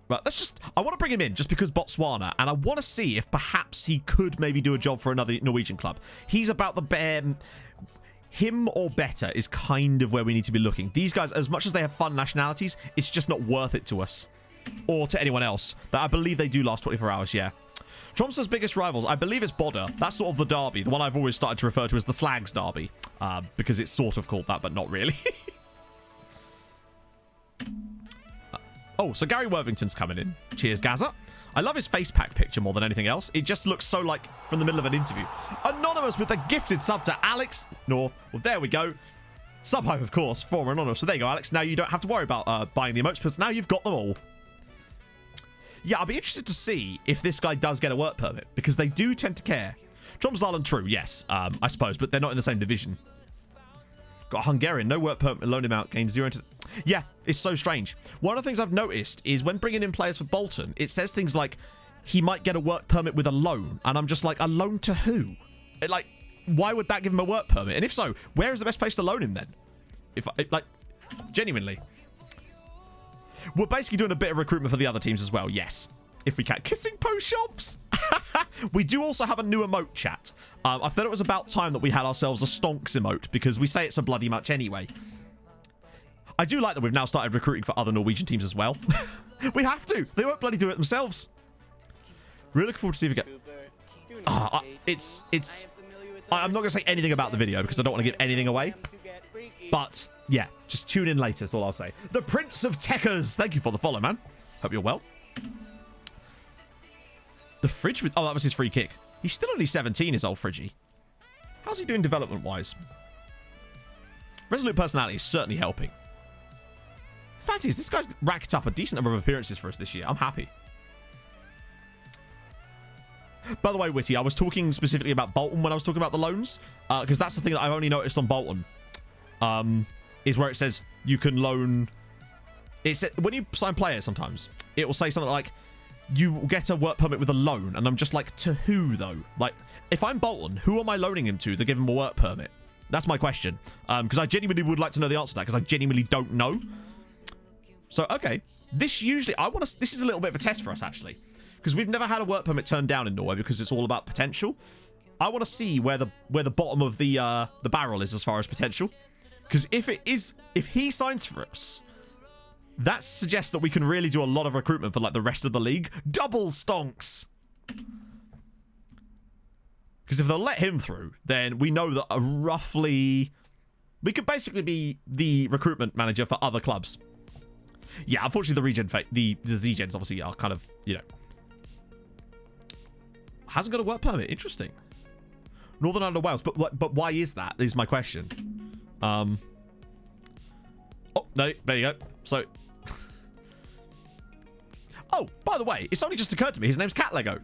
But let's just... I want to bring him in just because Botswana, and I want to see if perhaps he could maybe do a job for another Norwegian club. He's about the bare... Him or better is kind of where we need to be looking. These guys, as much as they have fun nationalities, it's just not worth it to us. Or to anyone else. That I believe they do last 24 hours, yeah. Tromso's biggest rivals, I believe it's Bodø. That's sort of the derby. The one I've always started to refer to as the Slags derby. Because it's sort of called that, but not really. Oh, so Gary Worthington's coming in. Cheers, Gaza. I love his face pack picture more than anything else. It just looks so like from the middle of an interview. Anonymous with a gifted sub to Alex North. Well, there we go. Subhype, of course, former Anonymous. So there you go, Alex. Now you don't have to worry about buying the emotes because now you've got them all. Yeah, I'll be interested to see if this guy does get a work permit because they do tend to care. Tromsø, true, yes, I suppose, but they're not in the same division. Got a Hungarian, no work permit, loan him out, gain 0 into... Yeah, it's so strange. One of the things I've noticed is when bringing in players for Bolton, it says things like he might get a work permit with a loan, and I'm just like, a loan to who? Like, why would that give him a work permit? And if so, where is the best place to loan him then? Like, genuinely. We're basically doing a bit of recruitment for the other teams as well, yes. If we can. Kissing post shops! We do also have a new emote, chat. I thought it was about time that we had ourselves a stonks emote, because we say it's a bloody much anyway. I do like that we've now started recruiting for other Norwegian teams as well. We have to. They won't bloody do it themselves. Really looking forward to see if we get... I'm not going to say anything about the video, because I don't want to give anything away. But, yeah, just tune in later, is all I'll say. The Prince of Techers. Thank you for the follow, man. Hope you're well. The Fridge with... Oh, that was his free kick. He's still only 17, his old Fridgie. How's he doing development-wise? Resolute personality is certainly helping. fact is, this guy's racked up a decent number of appearances for us this year. I'm happy. By the way, Witty, I was talking specifically about Bolton when I was talking about the loans, because that's the thing that I've only noticed on Bolton, is where it says you can loan. It's when you sign players, sometimes it will say something like you will get a work permit with a loan, and I'm just like, to who though? Like, if I'm Bolton, who am I loaning him to give him a work permit? That's my question, because I genuinely would like to know the answer to that, because I genuinely don't know. So okay, this usually this is a little bit of a test for us actually. Because we've never had a work permit turned down in Norway because it's all about potential. I want to see where the bottom of the barrel is as far as potential. Because if he signs for us, that suggests that we can really do a lot of recruitment for like the rest of the league. Double stonks. Because if they'll let him through, then we know that roughly we could basically be the recruitment manager for other clubs. Yeah, unfortunately the Z-Gens obviously are kind of, you know, hasn't got a work permit. Interesting. Northern Ireland, Wales, but why is that? Is my question. Oh no, there you go. So, oh, by the way, it's only just occurred to me. His name's Cat Lego.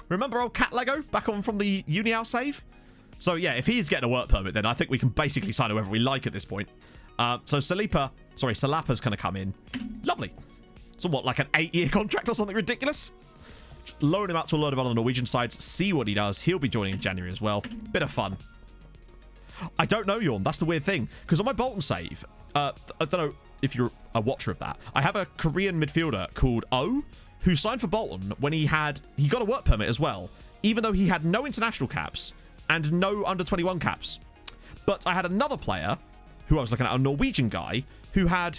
Remember old Cat Lego back on from the Unial save? So yeah, if he's getting a work permit, then I think we can basically sign whoever we like at this point. So Salapa's gonna come in. Lovely. So what, like an 8-year contract or something ridiculous? Loan him out to a load of other Norwegian sides, see what he does. He'll be joining in January as well. Bit of fun. I don't know, Yorn. That's the weird thing. Because on my Bolton save, I don't know if you're a watcher of that. I have a Korean midfielder called O, who signed for Bolton when he got a work permit as well, even though he had no international caps and no under-21 caps. But I had another player, who I was looking at, a Norwegian guy, who had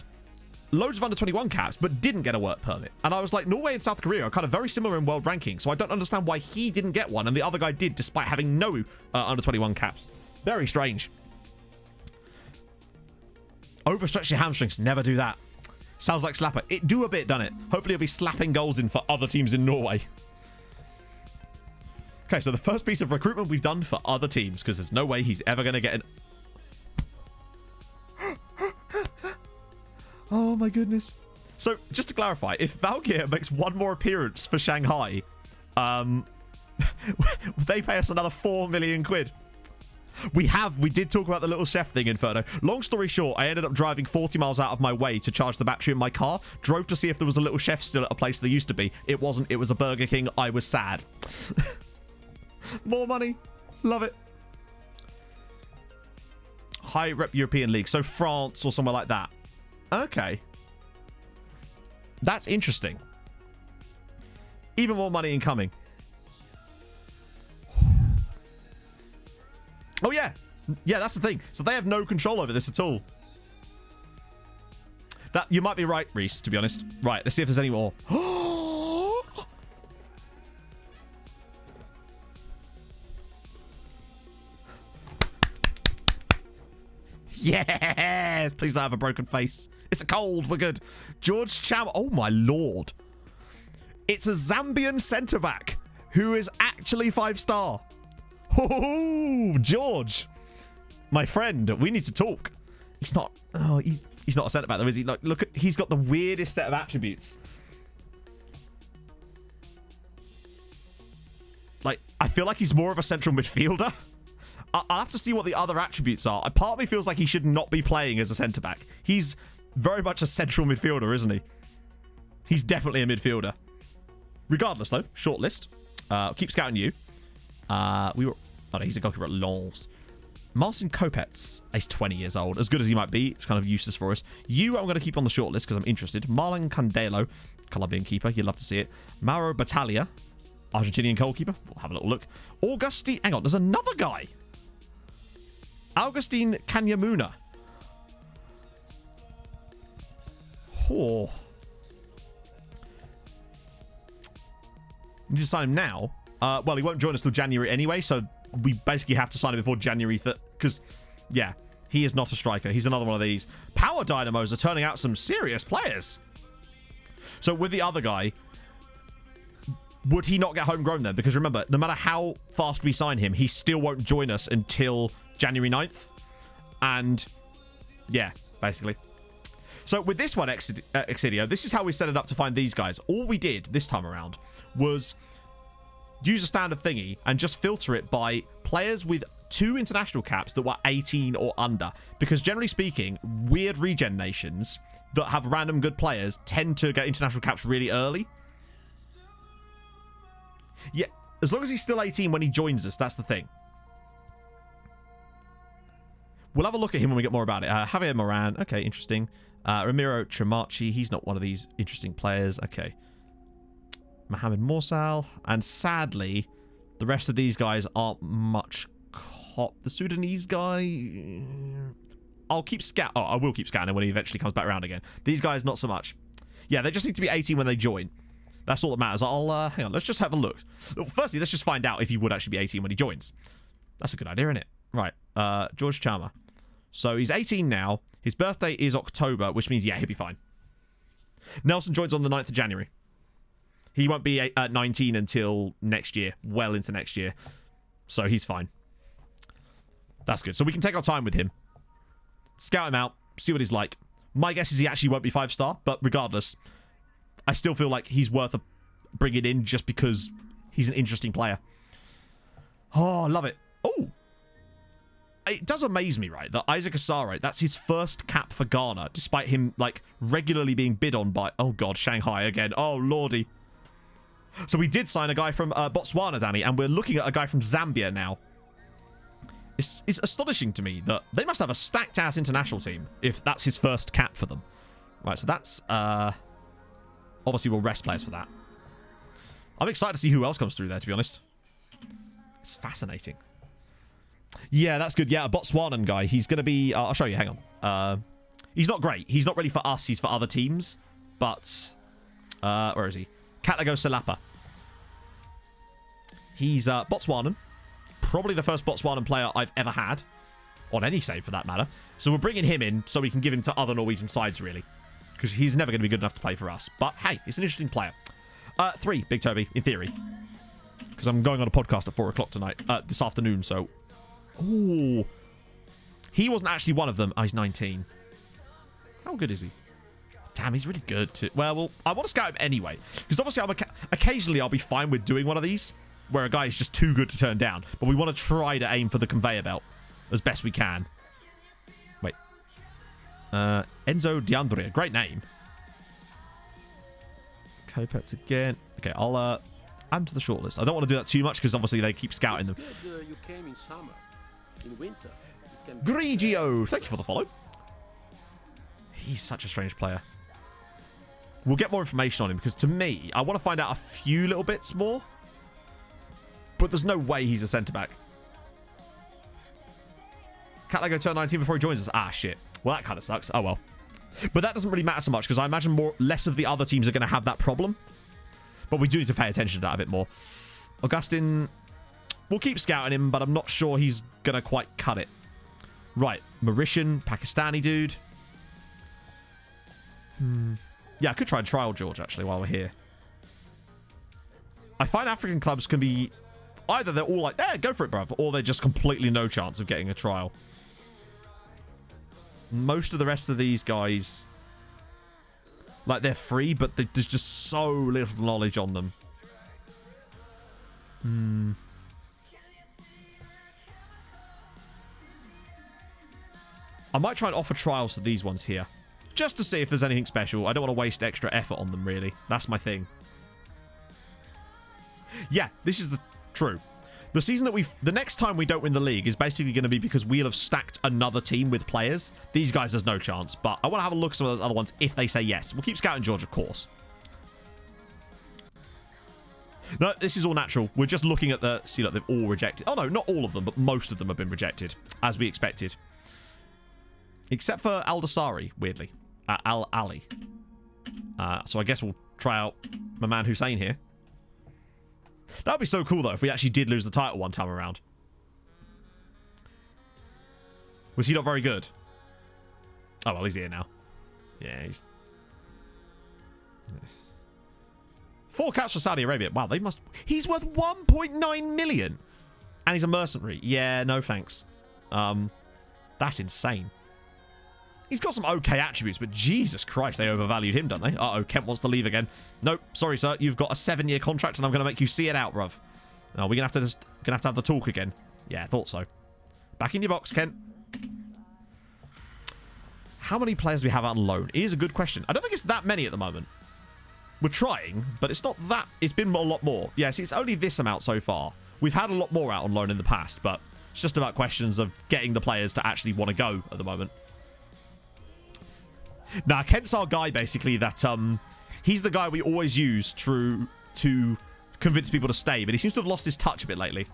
loads of under-21 caps, but didn't get a work permit. And I was like, Norway and South Korea are kind of very similar in world ranking, so I don't understand why he didn't get one, and the other guy did, despite having no under-21 caps. Very strange. Overstretch your hamstrings. Never do that. Sounds like Slapper. It do a bit, doesn't it? Hopefully he'll be slapping goals in for other teams in Norway. Okay, so the first piece of recruitment we've done for other teams, because there's no way he's ever going to get an... Oh my goodness. So, just to clarify, if Valkyr makes one more appearance for Shanghai, they pay us another 4 million quid. We did talk about the little chef thing, Inferno. Long story short, I ended up driving 40 miles out of my way to charge the battery in my car. Drove to see if there was a little chef still at a place there used to be. It wasn't. It was a Burger King. I was sad. More money. Love it. High rep European League. So France or somewhere like that. Okay. That's interesting. Even more money incoming. Oh, yeah. Yeah, that's the thing. So they have no control over this at all. That you might be right, Reese, to be honest. Right, let's see if there's any more. Yes! Please don't have a broken face. It's a cold. We're good. George Cham. Oh, my lord. It's a Zambian centre-back who is actually 5-star. Oh, George. My friend, we need to talk. He's not... Oh, he's not a centre-back, though, is he? Like, look at... He's got the weirdest set of attributes. Like, I feel like he's more of a central midfielder. I'll have to see what the other attributes are. Part of me feels like he should not be playing as a centre-back. He's very much a central midfielder, isn't he? He's definitely a midfielder. Regardless, though, shortlist. Keep scouting you. We were... Oh, no, he's a goalkeeper at Lens. Marcin Kopets is 20 years old. As good as he might be, it's kind of useless for us. I'm going to keep on the shortlist because I'm interested. Marlon Candelo, Colombian keeper. You'd love to see it. Mauro Battaglia, Argentinian goalkeeper. We'll have a little look. Augustine... Hang on, there's another guy. Augustine Kanyamuna. Oh. You just sign him now. Well, he won't join us till January anyway, so we basically have to sign him before January. Because, yeah, he is not a striker. He's another one of these. Power Dynamos are turning out some serious players. So with the other guy, would he not get homegrown then? Because remember, no matter how fast we sign him, he still won't join us until January 9th. And, yeah, basically. So with this one, Exidio, this is how we set it up to find these guys. All we did this time around was use a standard thingy and just filter it by players with 2 international caps that were 18 or under. Because generally speaking, weird regen nations that have random good players tend to get international caps really early. Yeah, as long as he's still 18 when he joins us, that's the thing. We'll have a look at him when we get more about it. Javier Moran, okay, interesting. Ramiro Tremaci, he's not one of these interesting players. Okay. Mohamed Morsal, and sadly, the rest of these guys aren't much cop. The Sudanese guy, I will keep scanning when he eventually comes back around again. These guys, not so much. Yeah, they just need to be 18 when they join. That's all that matters. Hang on, let's just have a look. Firstly, let's just find out if he would actually be 18 when he joins. That's a good idea, isn't it? Right, George Chama. So he's 18 now. His birthday is October, which means, yeah, he'll be fine. Nelson joins on the 9th of January. He won't be 19 until next year, well into next year. So he's fine. That's good. So we can take our time with him. Scout him out, see what he's like. My guess is he actually won't be 5-star, but regardless, I still feel like he's worth bringing in just because he's an interesting player. Oh, I love it. Oh. It does amaze me, right, that Isaac Asare, that's his first cap for Ghana, despite him, like, regularly being bid on by, oh god, Shanghai again. Oh, lordy. So we did sign a guy from Botswana, Danny, and we're looking at a guy from Zambia now. It's astonishing to me that they must have a stacked-ass international team if that's his first cap for them. Right, so that's, obviously we'll rest players for that. I'm excited to see who else comes through there, to be honest. It's fascinating. Yeah, that's good. Yeah, a Botswanan guy. He's going to be... I'll show you. Hang on. He's not great. He's not really for us. He's for other teams. But... where is he? Katlago Salapa. He's Botswanan. Probably the first Botswanan player I've ever had. On any save, for that matter. So we're bringing him in so we can give him to other Norwegian sides, really. Because he's never going to be good enough to play for us. But, hey, he's an interesting player. 3, Big Toby, in theory. Because I'm going on a podcast at 4 o'clock tonight. This afternoon, so... Ooh. He wasn't actually one of them. Oh, he's 19. How good is he? Damn, he's really good too. Well, I want to scout him anyway. Because obviously, occasionally I'll be fine with doing one of these. Where a guy is just too good to turn down. But we want to try to aim for the conveyor belt. As best we can. Wait. Enzo Diandria. Great name. Kopets again. Okay, I'll add to the shortlist. I don't want to do that too much because obviously they keep scouting them. You came in summer. In winter, Grigio, thank you for the follow. He's such a strange player. We'll get more information on him because to me, I want to find out a few little bits more. But there's no way he's a centre-back. Catlago turn 19 before he joins us. Ah, shit. Well, that kind of sucks. Oh, well. But that doesn't really matter so much because I imagine less of the other teams are going to have that problem. But we do need to pay attention to that a bit more. Augustin... We'll keep scouting him, but I'm not sure he's going to quite cut it. Right. Mauritian, Pakistani dude. Yeah, I could try and trial George, actually, while we're here. I find African clubs can be... Either they're all like, go for it, bruv. Or they're just completely no chance of getting a trial. Most of the rest of these guys... Like, they're free, but there's just so little knowledge on them. I might try and offer trials to these ones here. Just to see if there's anything special. I don't want to waste extra effort on them, really. That's my thing. Yeah, this is the true. The season that the next time we don't win the league is basically going to be because we'll have stacked another team with players. These guys, there's no chance. But I want to have a look at some of those other ones if they say yes. We'll keep scouting George, of course. No, this is all natural. We're just looking at the... See, look, they've all rejected. Oh, no, not all of them, but most of them have been rejected, as we expected. Except for Al-Dasari, weirdly. Al-Ali. So I guess we'll try out my man Hussein here. That would be so cool, though, if we actually did lose the title one time around. Was he not very good? Oh, well, he's here now. Yeah, he's... 4 caps for Saudi Arabia. Wow, they must... He's worth 1.9 million. And he's a mercenary. Yeah, no thanks. That's insane. He's got some okay attributes, but Jesus Christ, they overvalued him, don't they? Uh-oh, Kent wants to leave again. Nope, sorry, sir. You've got a 7-year contract, and I'm going to make you see it out, bruv. No, we're going to have to have the talk again. Yeah, I thought so. Back in your box, Kent. How many players do we have out on loan? It is a good question. I don't think it's that many at the moment. We're trying, but it's not that... It's been a lot more. Yes, it's only this amount so far. We've had a lot more out on loan in the past, but it's just about questions of getting the players to actually want to go at the moment. Nah, Kent's our guy, basically, that... he's the guy we always use to convince people to stay, but he seems to have lost his touch a bit lately.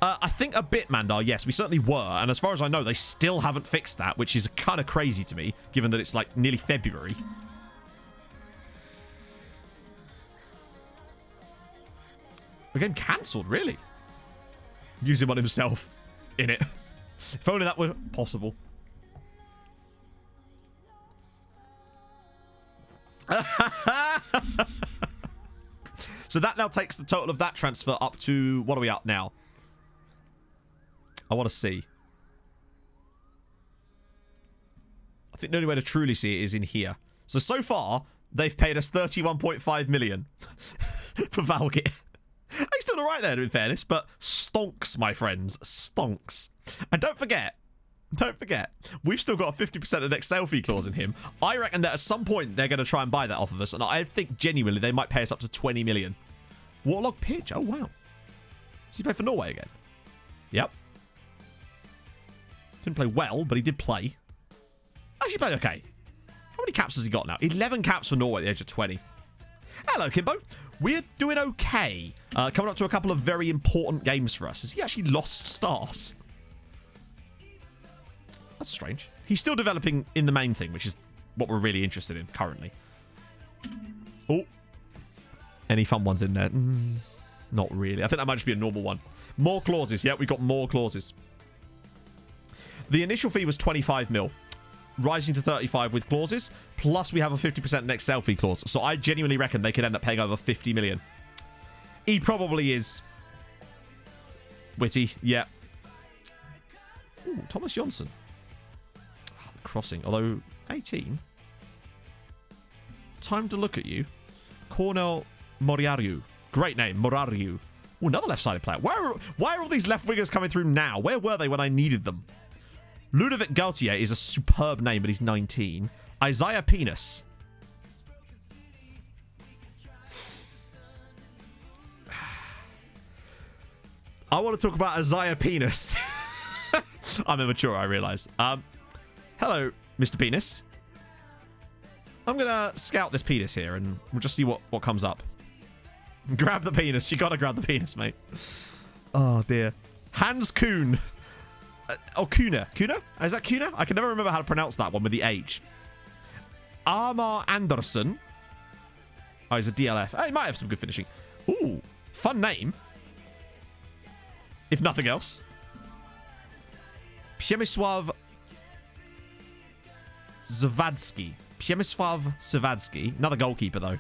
I think a bit, Mandar, yes, we certainly were, and as far as I know, they still haven't fixed that, which is kind of crazy to me, given that it's, like, nearly February. Again, cancelled, really? Use him on himself in it. If only that were possible. So that now takes the total of that transfer up to... What are we up now? I want to see. I think the only way to truly see it is in here. So far, they've paid us 31.5 million for Valgit. He's still alright there, in fairness, but stonks, my friends. Stonks. And don't forget, we've still got a 50% of next sale fee clause in him. I reckon that at some point they're going to try and buy that off of us, and I think genuinely they might pay us up to 20 million. Warlock Pitch? Oh, wow. Does he play for Norway again? Yep. Didn't play well, but he did play. Actually played okay. How many caps has he got now? 11 caps for Norway at the age of 20. Hello, Kimbo. We're doing okay. Coming up to a couple of very important games for us. Has he actually lost stars? That's strange. He's still developing in the main thing, which is what we're really interested in currently. Oh. Any fun ones in there? Not really. I think that might just be a normal one. More clauses. Yep, we've got more clauses. The initial fee was 25 mil. Rising to 35 with clauses. Plus we have a 50% next sale fee clause. So I genuinely reckon they could end up paying over 50 million. He probably is. Witty. Yeah. Ooh, Thomas Johnson. Crossing. Although, 18. Time to look at you. Cornel Moriariu. Great name. Morariu. Ooh, another left-sided player. Why are all these left wingers coming through now? Where were they when I needed them? Ludovic Gautier is a superb name, but he's 19. Isaiah Penis. I want to talk about Isaiah Penis. I'm immature, I realise. Hello, Mr. Penis. I'm going to scout this penis here, and we'll just see what comes up. Grab the penis. You got to grab the penis, mate. Oh, dear. Hans Kuhn. Kuna. Kuna? Is that Kuna? I can never remember how to pronounce that one with the H. Amar Anderson. Oh, he's a DLF. Oh, he might have some good finishing. Ooh, fun name. If nothing else. Przemysław Zawadzki. Przemysław Zawadzki. Another goalkeeper, though.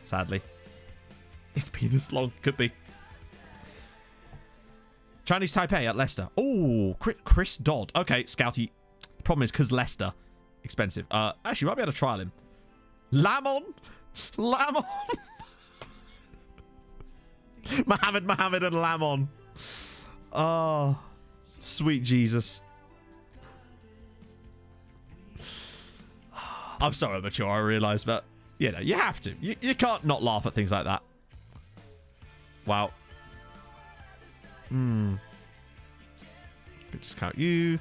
Sadly. His penis long. Could be. Chinese Taipei at Leicester. Oh, Chris Dodd. Okay, Scouty. Problem is, because Leicester, expensive. Actually, might be able to trial him. Lamon. Mohammed and Lamon. Oh, sweet Jesus. I'm so immature, I realise, but, you know, you have to. You can't not laugh at things like that. Wow. Discount you.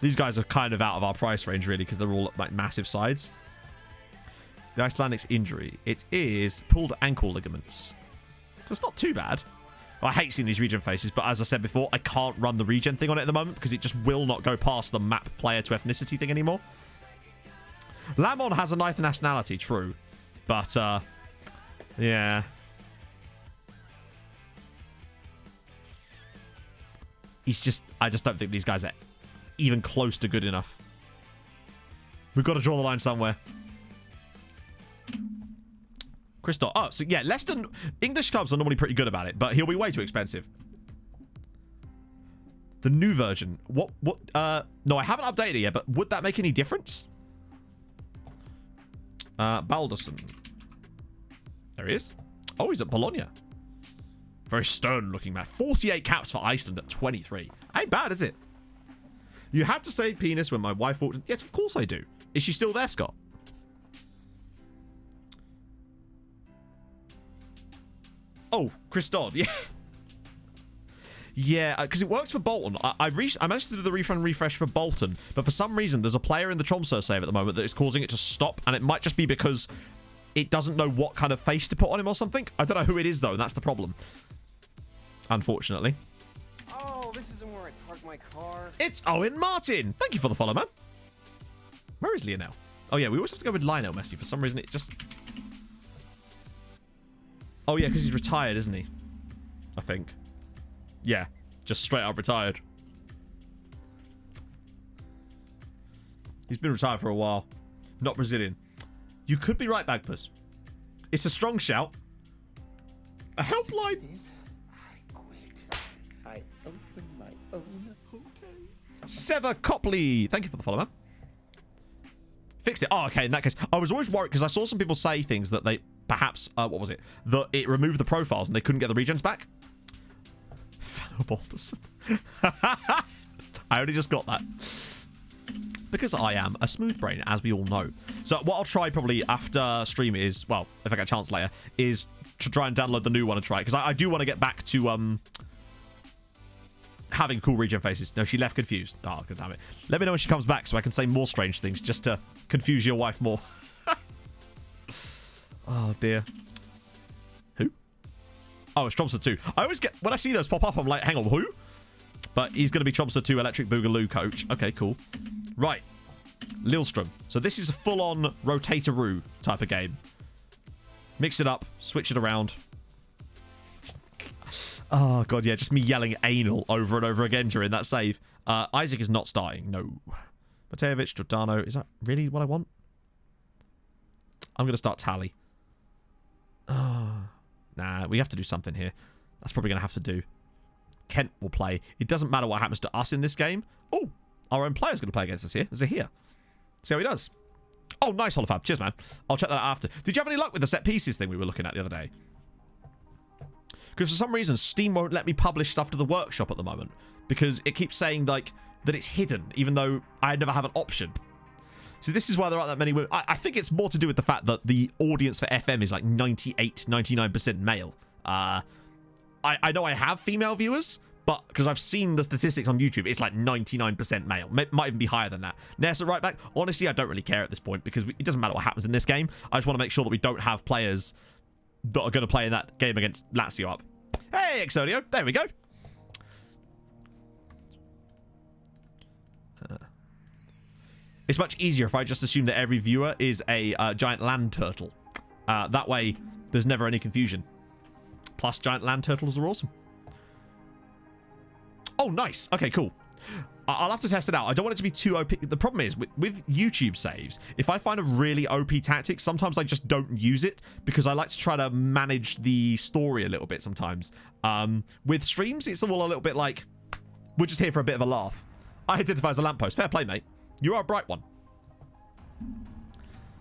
These guys are kind of out of our price range, really, because they're all like massive sides. The Icelandic's injury. It is pulled ankle ligaments. So it's not too bad. I hate seeing these regen faces, but as I said before, I can't run the regen thing on it at the moment because it just will not go past the map player to ethnicity thing anymore. Lamon has a nice nationality, true. But, yeah. I just don't think these guys are even close to good enough. We've got to draw the line somewhere. Christoph. Oh, so yeah, Leicester. English clubs are normally pretty good about it, but he'll be way too expensive. The new version. What? No, I haven't updated it yet, but would that make any difference? Balderson. There he is. Oh, he's at Bologna. Very stern-looking man. 48 caps for Iceland at 23. Ain't bad, is it? You had to say penis when my wife walked in. Yes, of course I do. Is she still there, Scott? Oh, Chris Dodd. Yeah. Yeah, because it works for Bolton. I managed to do the refund refresh for Bolton, but for some reason, there's a player in the Tromso save at the moment that is causing it to stop, and it might just be because it doesn't know what kind of face to put on him or something. I don't know who it is, though, and that's the problem. Unfortunately. Oh, this isn't where I park my car. It's Owen Martin. Thank you for the follow, man. Where is Lionel? Oh, yeah, we always have to go with Lionel Messi. For some reason, it just... Oh, yeah, because he's retired, isn't he? I think. Yeah, just straight up retired. He's been retired for a while. Not Brazilian. You could be right, Bagpuss. It's a strong shout. A helpline. I quit. I opened my own hotel. Sever Copley. Thank you for the follow, man. Fixed it. Oh, okay. In that case, I was always worried because I saw some people say things that they perhaps, what was it? That it removed the profiles and they couldn't get the regens back. I only just got that. Because I am a smooth brain, as we all know. So what I'll try probably after stream is, well, if I get a chance later, is to try and download the new one and try it. Because I do want to get back to having cool regen faces. No, she left confused. Oh, god damn it. Let me know when she comes back so I can say more strange things just to confuse your wife more. Oh, dear. Who? Oh, it's Tromso 2. I always get... When I see those pop up, I'm like, hang on, who? But he's going to be Tromso 2 Electric Boogaloo coach. Okay, cool. Right. Lilstrom. So this is a full-on rotatoroo type of game. Mix it up. Switch it around. Oh, God, yeah. Just me yelling anal over and over again during that save. Isaac is not starting. No. Matejevic, Giordano. Is that really what I want? I'm going to start Tally. Nah, we have to do something here. That's probably going to have to do. Kent will play. It doesn't matter what happens to us in this game. Oh, our own player's going to play against us here. Is it here? See how he does. Oh, nice, Holofab. Cheers, man. I'll check that out after. Did you have any luck with the set pieces thing we were looking at the other day? Because for some reason, Steam won't let me publish stuff to the workshop at the moment. Because it keeps saying, like, that it's hidden, even though I never have an option. So this is why there aren't that many women. I think it's more to do with the fact that the audience for FM is like 98, 99% male. I know I have female viewers, but because I've seen the statistics on YouTube, it's like 99% male. Might even be higher than that. Nessa right back. Honestly, I don't really care at this point because it doesn't matter what happens in this game. I just want to make sure that we don't have players that are going to play in that game against Lazio up. Hey, Exodio. There we go. It's much easier if I just assume that every viewer is a giant land turtle. That way, there's never any confusion. Plus, giant land turtles are awesome. Oh, nice. Okay, cool. I'll have to test it out. I don't want it to be too OP. The problem is, with YouTube saves, if I find a really OP tactic, sometimes I just don't use it because I like to try to manage the story a little bit sometimes. With streams, it's all a little bit like, we're just here for a bit of a laugh. I identify as a lamppost. Fair play, mate. You are a bright one.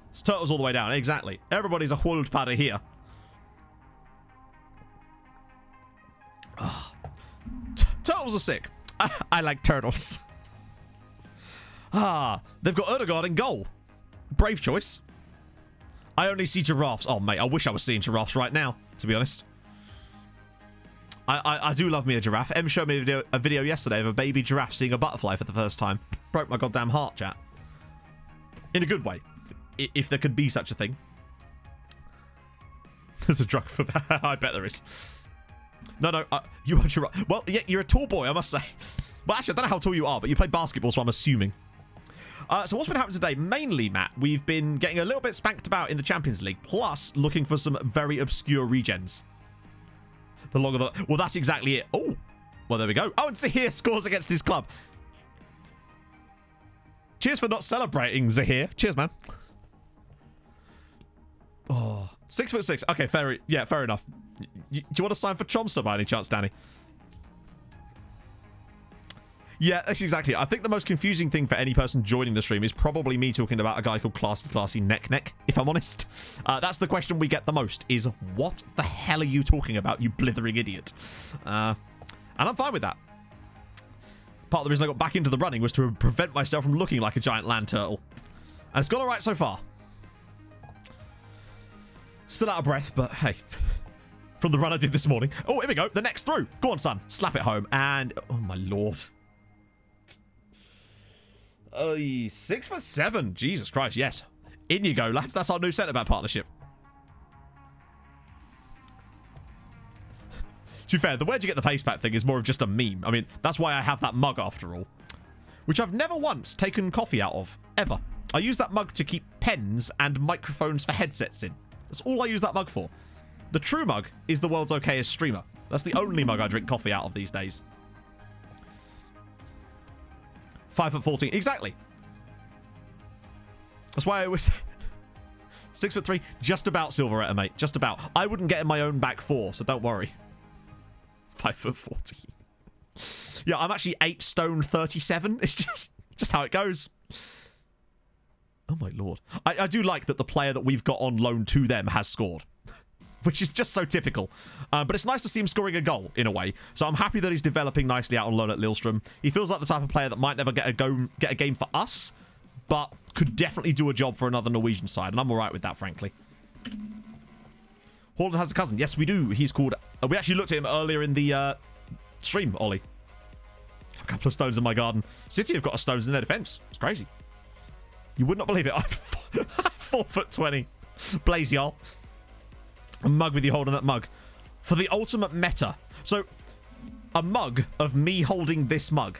It's turtles all the way down. Exactly. Everybody's a Huldpadder here. Oh. Turtles are sick. I like turtles. They've got Erdegaard in goal. Brave choice. I only see giraffes. Oh, mate, I wish I was seeing giraffes right now, to be honest. I do love me a giraffe. Em showed me a video yesterday of a baby giraffe seeing a butterfly for the first time. Broke my goddamn heart, chat. In a good way. If there could be such a thing. There's a drug for that. I bet there is. No, you are giraffe. Well, yeah, you're a tall boy, I must say. Well, actually, I don't know how tall you are, but you play basketball, so I'm assuming. So what's been happening today? Mainly, Matt, we've been getting a little bit spanked about in the Champions League, plus looking for some very obscure regens. The longer the... Well, that's exactly it. Oh, well, there we go. Oh, and Zahir scores against his club. Cheers for not celebrating, Zahir. Cheers, man. Oh, 6'6". Okay, fair enough. Do you want to sign for Tromso by any chance, Danny? Yeah, that's exactly it. I think the most confusing thing for any person joining the stream is probably me talking about a guy called Classy Neck, if I'm honest. That's the question we get the most, is what the hell are you talking about, you blithering idiot? And I'm fine with that. Part of the reason I got back into the running was to prevent myself from looking like a giant land turtle. And it's gone alright so far. Still out of breath, but hey. From the run I did this morning. Oh, here we go. The next through. Go on, son. Slap it home. And, oh my lord. 6 for 7. Jesus Christ, yes. In you go, lads. That's our new centre-back partnership. To be fair, the where'd you get the pace back thing is more of just a meme. I mean, that's why I have that mug after all. Which I've never once taken coffee out of. Ever. I use that mug to keep pens and microphones for headsets in. That's all I use that mug for. The true mug is the world's okayest streamer. That's the only mug I drink coffee out of these days. 5 foot 14. Exactly. That's why I always... 6 foot 3. Just about Silveretta, mate. Just about. I wouldn't get in my own back 4, so don't worry. 5 foot 14. Yeah, I'm actually 8 stone 37. It's just how it goes. Oh my lord. I do like that the player that we've got on loan to them has scored. Which is just so typical. But it's nice to see him scoring a goal, in a way. So I'm happy that he's developing nicely out on loan at Lillestrøm. He feels like the type of player that might never get a game for us, but could definitely do a job for another Norwegian side, and I'm alright with that, frankly. Haaland has a cousin. Yes, we do. He's called... we actually looked at him earlier in the stream, Ollie. A couple of stones in my garden. City have got stones in their defence. It's crazy. You would not believe it. I'm 4 foot 20. Blaze, y'all. A mug with you holding that mug. For the ultimate meta. So, a mug of me holding this mug.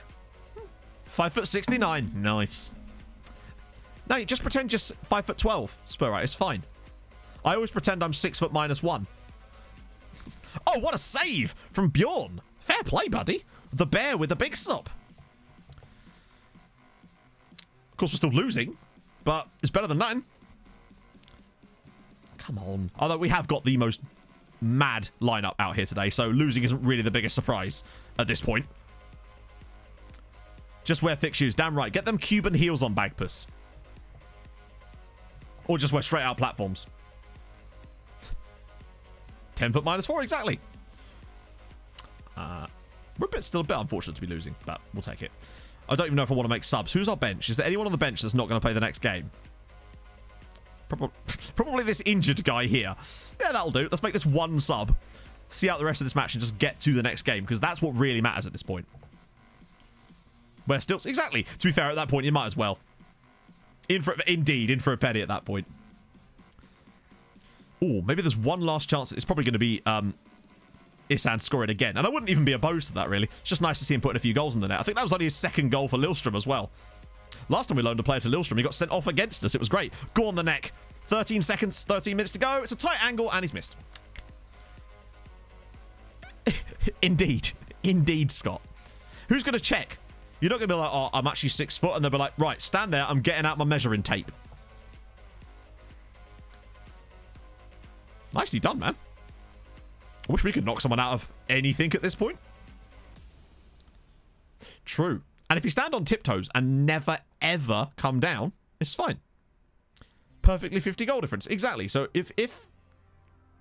5 foot 69. Nice. No, you just pretend you're 5 foot 12. Spurite, it's fine. I always pretend I'm 6 foot -1. Oh, what a save from Bjorn. Fair play, buddy. The bear with the big stop. Of course, we're still losing, but it's better than nothing. Come on. Although we have got the most mad lineup out here today, so losing isn't really the biggest surprise at this point. Just wear thick shoes. Damn right. Get them Cuban heels on, Bagpuss. Or just wear straight out platforms. 10 foot -4, exactly. We're still a bit unfortunate to be losing, but we'll take it. I don't even know if I want to make subs. Who's our bench? Is there anyone on the bench that's not going to play the next game? Probably this injured guy here. Yeah, that'll do. Let's make this one sub. See out the rest of this match and just get to the next game, because that's what really matters at this point. We're still... Exactly. To be fair, at that point, you might as well. Indeed, in for a penny at that point. Oh, maybe there's one last chance. It's probably going to be Isan scoring again. And I wouldn't even be opposed to that, really. It's just nice to see him putting a few goals in the net. I think that was only his second goal for Lillestrøm as well. Last time we loaned a player to Lillestrøm, he got sent off against us. It was great. Go on the neck. 13 seconds, 13 minutes to go. It's a tight angle, and he's missed. Indeed. Indeed, Scott. Who's going to check? You're not going to be like, oh, I'm actually 6 foot, and they'll be like, right, stand there. I'm getting out my measuring tape. Nicely done, man. I wish we could knock someone out of anything at this point. True. And if you stand on tiptoes and never, ever come down, it's fine. Perfectly 50 goal difference. Exactly. So if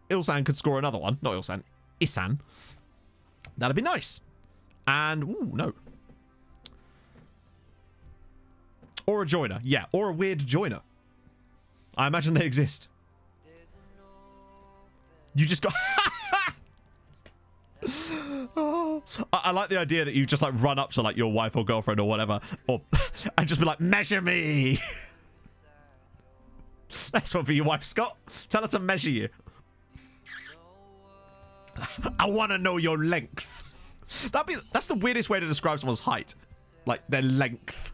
Ilsan could score another one, not Ilsan, Isan, that'd be nice. And, ooh, no. Or a joiner. Yeah, or a weird joiner. I imagine they exist. You just got... Oh, I like the idea that you just like run up to like your wife or girlfriend or whatever, or and just be like, measure me. That's one for your wife, Scott. Tell her to measure you. I want to know your length. That's the weirdest way to describe someone's height, like their length.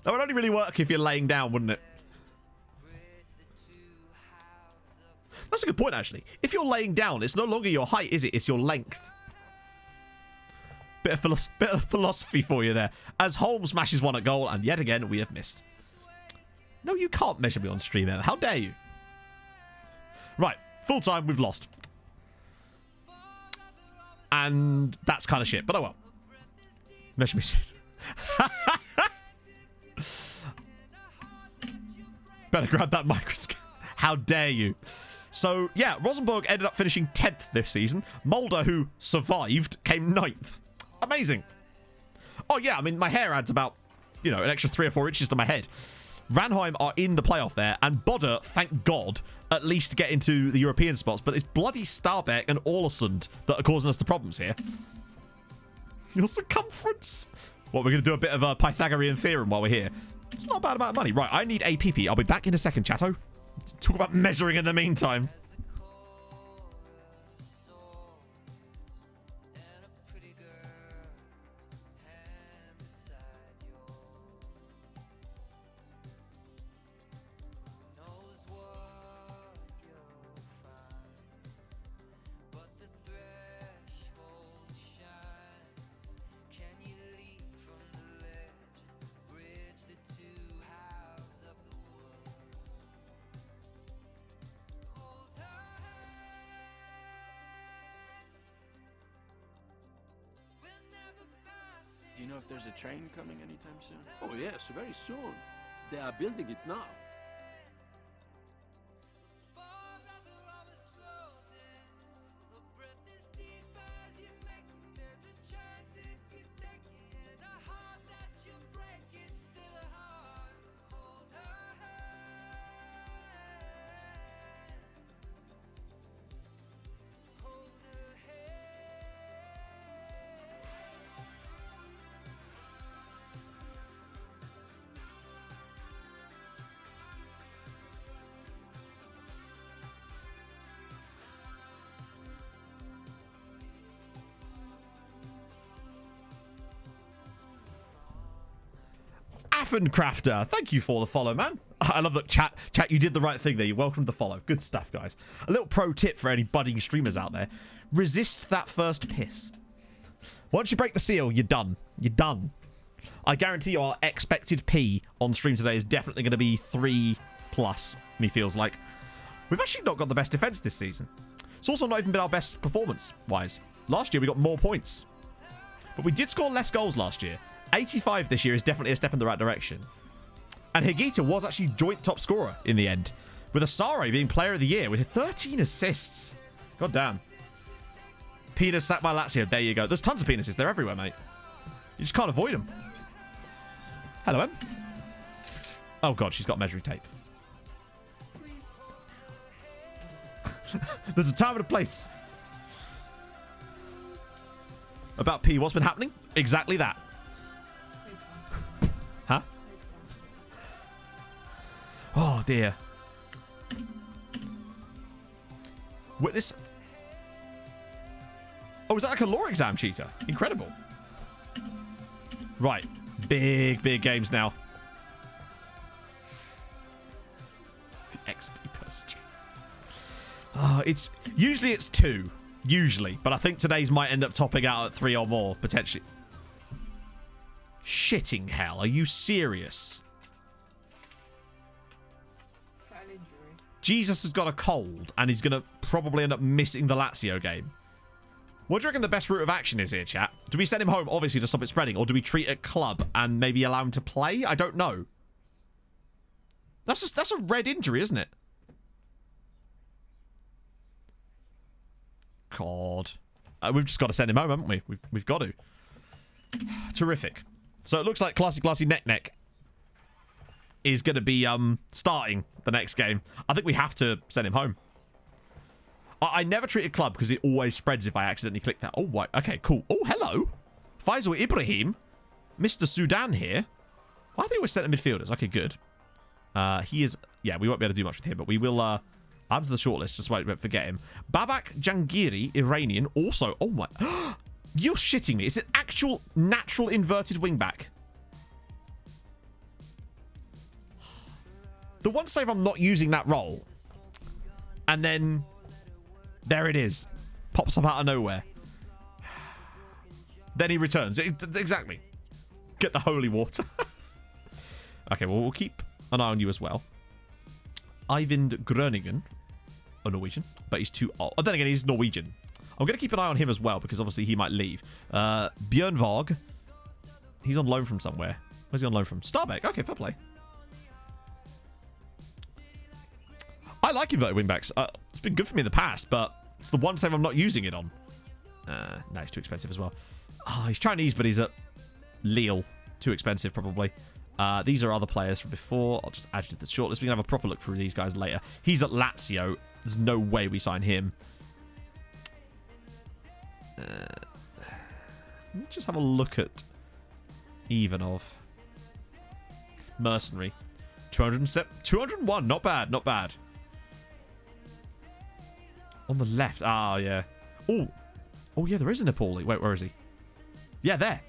That would only really work if you're laying down, wouldn't it? That's a good point, actually. If you're laying down, it's no longer your height, is it? It's your length. Bit of philosophy for you there. As Holmes smashes one at goal, and yet again, we have missed. No, you can't measure me on stream, Emma. How dare you? Right. Full time, we've lost. And that's kind of shit, but oh well. Measure me soon. Better grab that microscope. How dare you? So, yeah, Rosenborg ended up finishing 10th this season. Mulder, who survived, came 9th. Amazing. Oh, yeah, I mean, my hair adds about, you know, an extra 3 or 4 inches to my head. Ranheim are in the playoff there, and Bodø, thank God, at least get into the European spots. But it's bloody Stabæk and Ålesund that are causing us the problems here. Your circumference. What, we're going to do a bit of a Pythagorean theorem while we're here. It's not a bad amount of money. Right, I need APP. I'll be back in a second, chatto. Talk about measuring in the meantime. Do you know if there's a train coming anytime soon? Oh yes, very soon. They are building it now. Crafter, thank you for the follow, man. I love that. Chat, you did the right thing there. You're welcome to follow. Good stuff, guys. A little pro tip for any budding streamers out there. Resist that first piss. Once you break the seal, you're done. You're done. I guarantee you our expected P on stream today is definitely going to be 3+, me feels like. We've actually not got the best defense this season. It's also not even been our best performance-wise. Last year, we got more points. But we did score less goals last year. 85 this year is definitely a step in the right direction. And Higuita was actually joint top scorer in the end, with Asare being player of the year with 13 assists. God damn. Penis sacked by Lazio. There you go. There's tons of penises. They're everywhere, mate. You just can't avoid them. Hello, Em. Oh, God, she's got measuring tape. There's a time and a place. About P, what's been happening? Exactly that. Huh? Oh, dear. Witness. Oh, is that like a law exam cheater? Incredible. Right. Big games now. The XP per stream. Oh, usually it's 2. Usually. But I think today's might end up topping out at 3 or more, potentially. Shitting hell, are you serious? Jesus has got a cold and he's going to probably end up missing the Lazio game. What do you reckon the best route of action is here, chat? Do we send him home, obviously, to stop it spreading, or do we treat a club and maybe allow him to play? I don't know. That's a red injury, isn't it? God. We've just got to send him home, haven't we? We've got to. Terrific. So it looks like Classy Neck is going to be starting the next game. I think we have to send him home. I never treat a club because it always spreads if I accidentally click that. Oh, right. Okay, cool. Oh, hello. Faisal Ibrahim. Mr. Sudan here. Why are they always centre midfielders? Okay, good. He is... Yeah, we won't be able to do much with him, but we will... add to the shortlist, just wait, forget him. Babak Jangiri, Iranian, also... Oh, my... You're shitting me. It's an actual natural inverted wingback. The one save I'm not using that role. And then... There it is. Pops up out of nowhere. Then he returns. Exactly. Get the holy water. Okay, well, we'll keep an eye on you as well. Eivind Groningen. A Norwegian. But he's too old. Oh, then again, he's Norwegian. I'm going to keep an eye on him as well, because obviously he might leave. Björn Varg. He's on loan from somewhere. Where's he on loan from? Starbeck. Okay, fair play. I like inverted wingbacks. It's been good for me in the past, but it's the one save I'm not using it on. No, he's too expensive as well. He's Chinese, but he's at Lille. Too expensive, probably. These are other players from before. I'll just add you to the shortlist. We can have a proper look through these guys later. He's at Lazio. There's no way we sign him. Let me just have a look at Ivanov. Mercenary. 201. Not bad. Not bad. On the left. Ah, yeah. Oh. Oh, yeah, there is a Nepali. Wait, where is he? Yeah, there.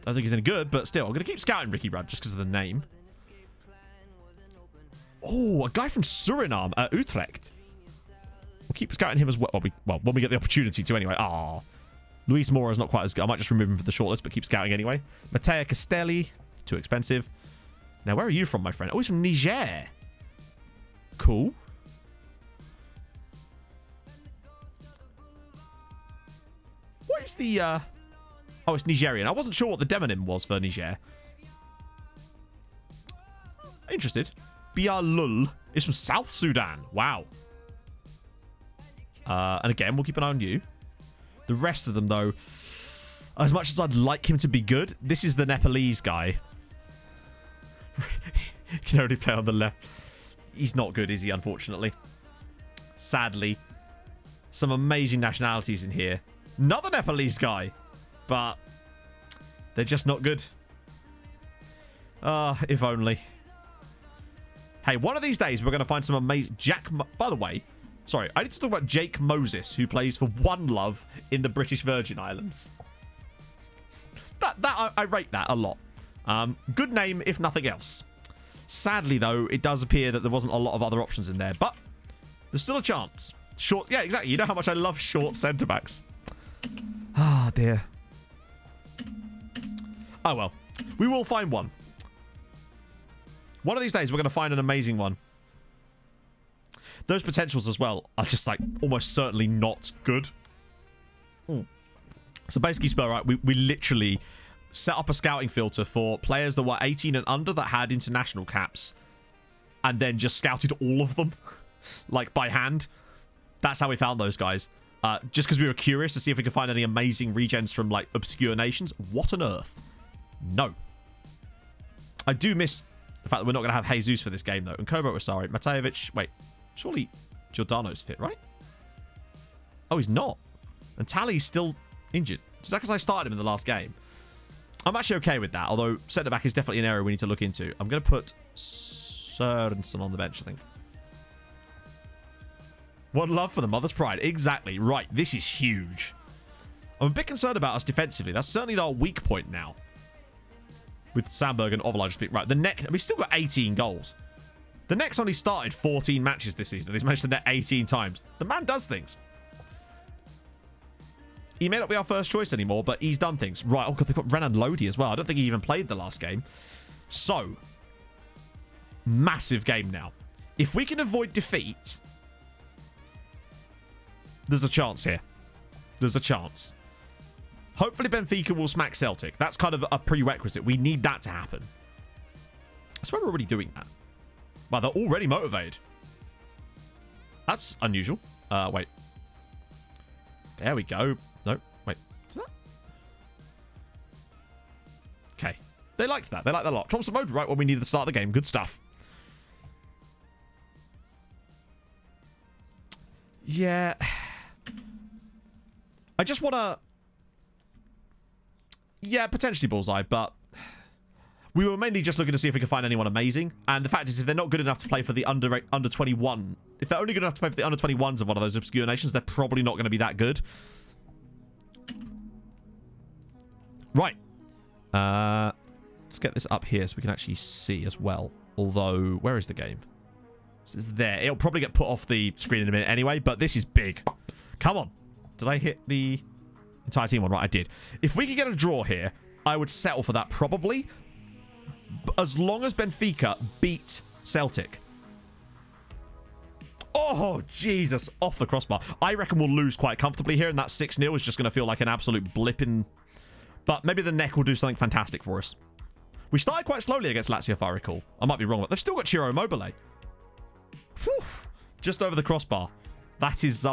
I don't think he's any good, but still. I'm going to keep scouting Ricky Rudd just because of the name. Oh, a guy from Suriname at Utrecht. We'll keep scouting him as well. Well, when we get the opportunity to anyway. Ah. Luis Mora's not quite as good. I might just remove him from the shortlist, but keep scouting anyway. Matteo Castelli. Too expensive. Now, where are you from, my friend? Oh, he's from Niger. Cool. What is the... Oh, it's Nigerian. I wasn't sure what the demonym was for Niger. Interested. Bialul is from South Sudan. Wow. And again, we'll keep an eye on you. The rest of them, though, as much as I'd like him to be good, this is the Nepalese guy. He can only play on the left. He's not good, is he, unfortunately? Sadly. Some amazing nationalities in here. Another Nepalese guy. But they're just not good. If only. Hey, one of these days we're going to find some amazing... By the way, sorry, I need to talk about Jake Moses, who plays for One Love in the British Virgin Islands. I rate that a lot. Good name, if nothing else. Sadly, though, it does appear that there wasn't a lot of other options in there, but there's still a chance. Short... Yeah, exactly. You know how much I love short centre-backs. Ah, dear. Oh, well. We will find one. One of these days, we're going to find an amazing one. Those potentials as well are just, like, almost certainly not good. So basically, Spur, right, we literally set up a scouting filter for players that were 18 and under that had international caps, and then just scouted all of them, like, by hand. That's how we found those guys. Just because we were curious to see if we could find any amazing regens from, like, obscure nations. What on earth? No. I do miss the fact that we're not going to have Jesus for this game, though. And Kobo was sorry. Matejevic. Wait. Surely Giordano's fit, right? Oh, he's not. And Tali's still injured. Is that because I started him in the last game? I'm actually okay with that. Although centre-back is definitely an area we need to look into. I'm going to put Sørensen on the bench, I think. One love for the mother's pride. Exactly. Right. This is huge. I'm a bit concerned about us defensively. That's certainly our weak point now. With Sandberg and Ovalaj speak. Right. The neck. We've still got 18 goals. The neck's only started 14 matches this season. And he's managed to net 18 times. The man does things. He may not be our first choice anymore, but he's done things. Right. Oh, God. They've got Renan Lodi as well. I don't think he even played the last game. So. Massive game now. If we can avoid defeat... There's a chance here. There's a chance. Hopefully Benfica will smack Celtic. That's kind of a prerequisite. We need that to happen. I swear we're already doing that. Wow, they're already motivated. That's unusual. Wait. There we go. No, wait. What's that? Okay. They liked that. They liked that a lot. Tromso mode right when we needed to start the game. Good stuff. Yeah. I just want to... Yeah, potentially Bullseye, but... We were mainly just looking to see if we could find anyone amazing. And the fact is, if they're not good enough to play for the under 21... If they're only good enough to play for the under 21s of one of those obscure nations, they're probably not going to be that good. Right. Let's get this up here so we can actually see as well. Although, where is the game? It's there. It'll probably get put off the screen in a minute anyway, but this is big. Come on. Did I hit the entire team one? Right, I did. If we could get a draw here, I would settle for that probably. As long as Benfica beat Celtic. Oh, Jesus. Off the crossbar. I reckon we'll lose quite comfortably here, and that 6-0 is just going to feel like an absolute blip in But maybe the neck will do something fantastic for us. We started quite slowly against Lazio, if I recall. I might be wrong, but they've still got Ciro Immobile. Whew. Just over the crossbar. That is,